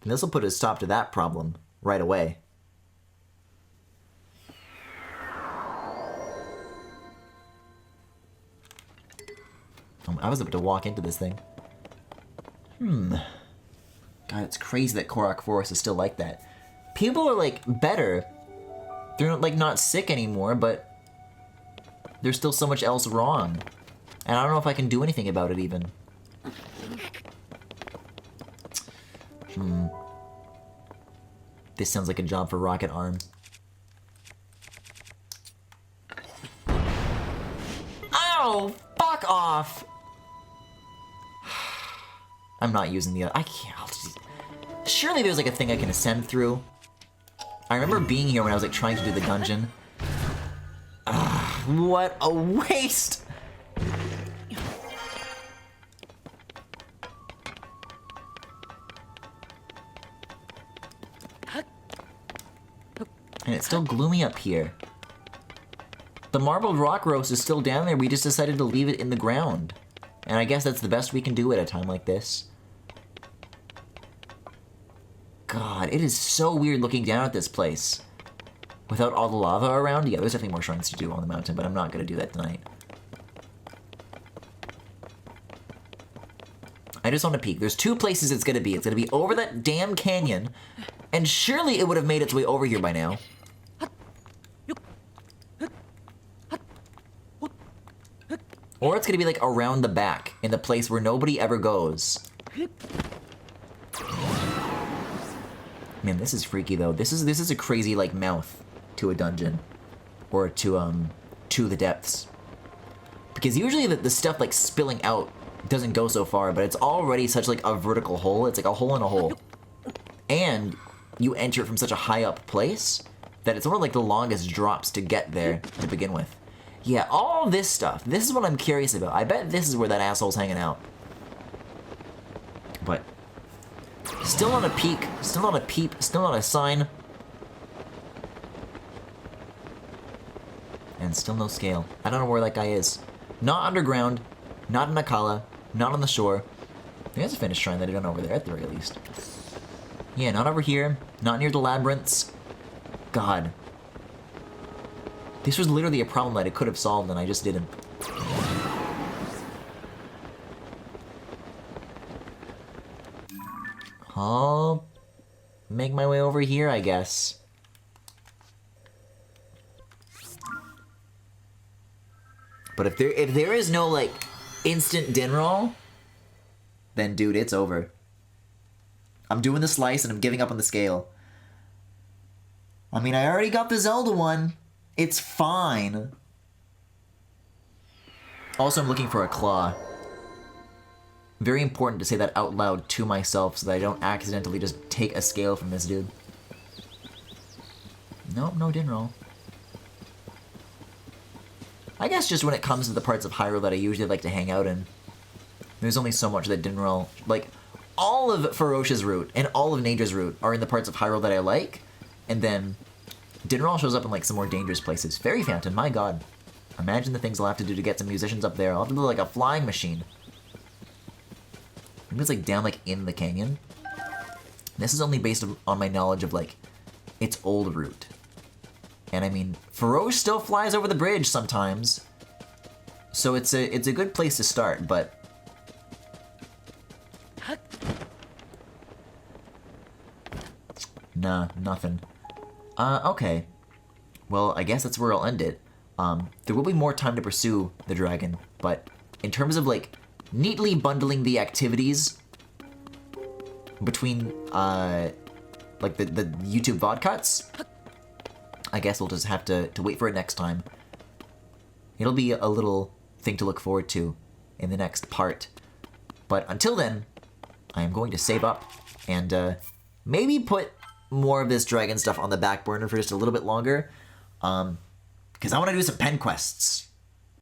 And this will put a stop to that problem right away. I was about to walk into this thing. God, it's crazy that Korok Forest is still like that. People are, like, better. They're not, like, not sick anymore, but there's still so much else wrong. And I don't know if I can do anything about it, even. This sounds like a job for Rocket Arm. Ow! Fuck off! I'm not using the other. I can't. Surely there's like a thing I can ascend through. I remember being here when I was like trying to do the dungeon. What a waste! And it's still gloomy up here. The marbled rock roast is still down there. We just decided to leave it in the ground. And I guess that's the best we can do at a time like this. God, it is so weird looking down at this place. Without all the lava around. Yeah, there's definitely more shrines to do on the mountain, but I'm not going to do that tonight. I just want to peek. There's two places it's going to be. It's going to be over that damn canyon. And surely it would have made its way over here by now. Or it's going to be like around the back, in the place where nobody ever goes. Man, this is freaky though. This is a crazy like mouth to a dungeon. Or to the depths. Because usually the stuff like spilling out doesn't go so far, but it's already such like a vertical hole. It's like a hole in a hole. And you enter it from such a high up place that it's one of like the longest drops to get there to begin with. Yeah, all this stuff. This is what I'm curious about. I bet this is where that asshole's hanging out. But still not a peek, still not a peep, still not a sign. And still no scale. I don't know where that guy is. Not underground, not in Akala, not on the shore. There's a finished shrine that I done over there at the very least. Yeah, not over here, not near the labyrinths. God. This was literally a problem that I could have solved and I just didn't. I'll make my way over here, I guess. But if there is no like instant din roll, then dude, it's over. I'm doing the slice and I'm giving up on the scale. I mean, I already got the Zelda one. It's fine. Also, I'm looking for a claw. Very important to say that out loud to myself so that I don't accidentally just take a scale from this dude. Nope, no din roll. I guess just when it comes to the parts of Hyrule that I usually like to hang out in, there's only so much that din roll. Like, all of Ferocia's route and all of Naja's route are in the parts of Hyrule that I like, and then din roll shows up in like some more dangerous places. Fairy Fountain, my god. Imagine the things I'll have to do to get some musicians up there. I'll have to do like a flying machine. Maybe it's like down like in the canyon. This is only based on my knowledge of like its old route. And I mean, Feroce still flies over the bridge sometimes. So it's a good place to start, but nah, nothing. Okay. Well, I guess that's where I'll end it. There will be more time to pursue the dragon, but in terms of, like, neatly bundling the activities between, like, the YouTube VOD cuts, I guess we'll just have to wait for it next time. It'll be a little thing to look forward to in the next part. But until then, I am going to save up and, maybe put more of this dragon stuff on the back burner for just a little bit longer, because I want to do some pen quests.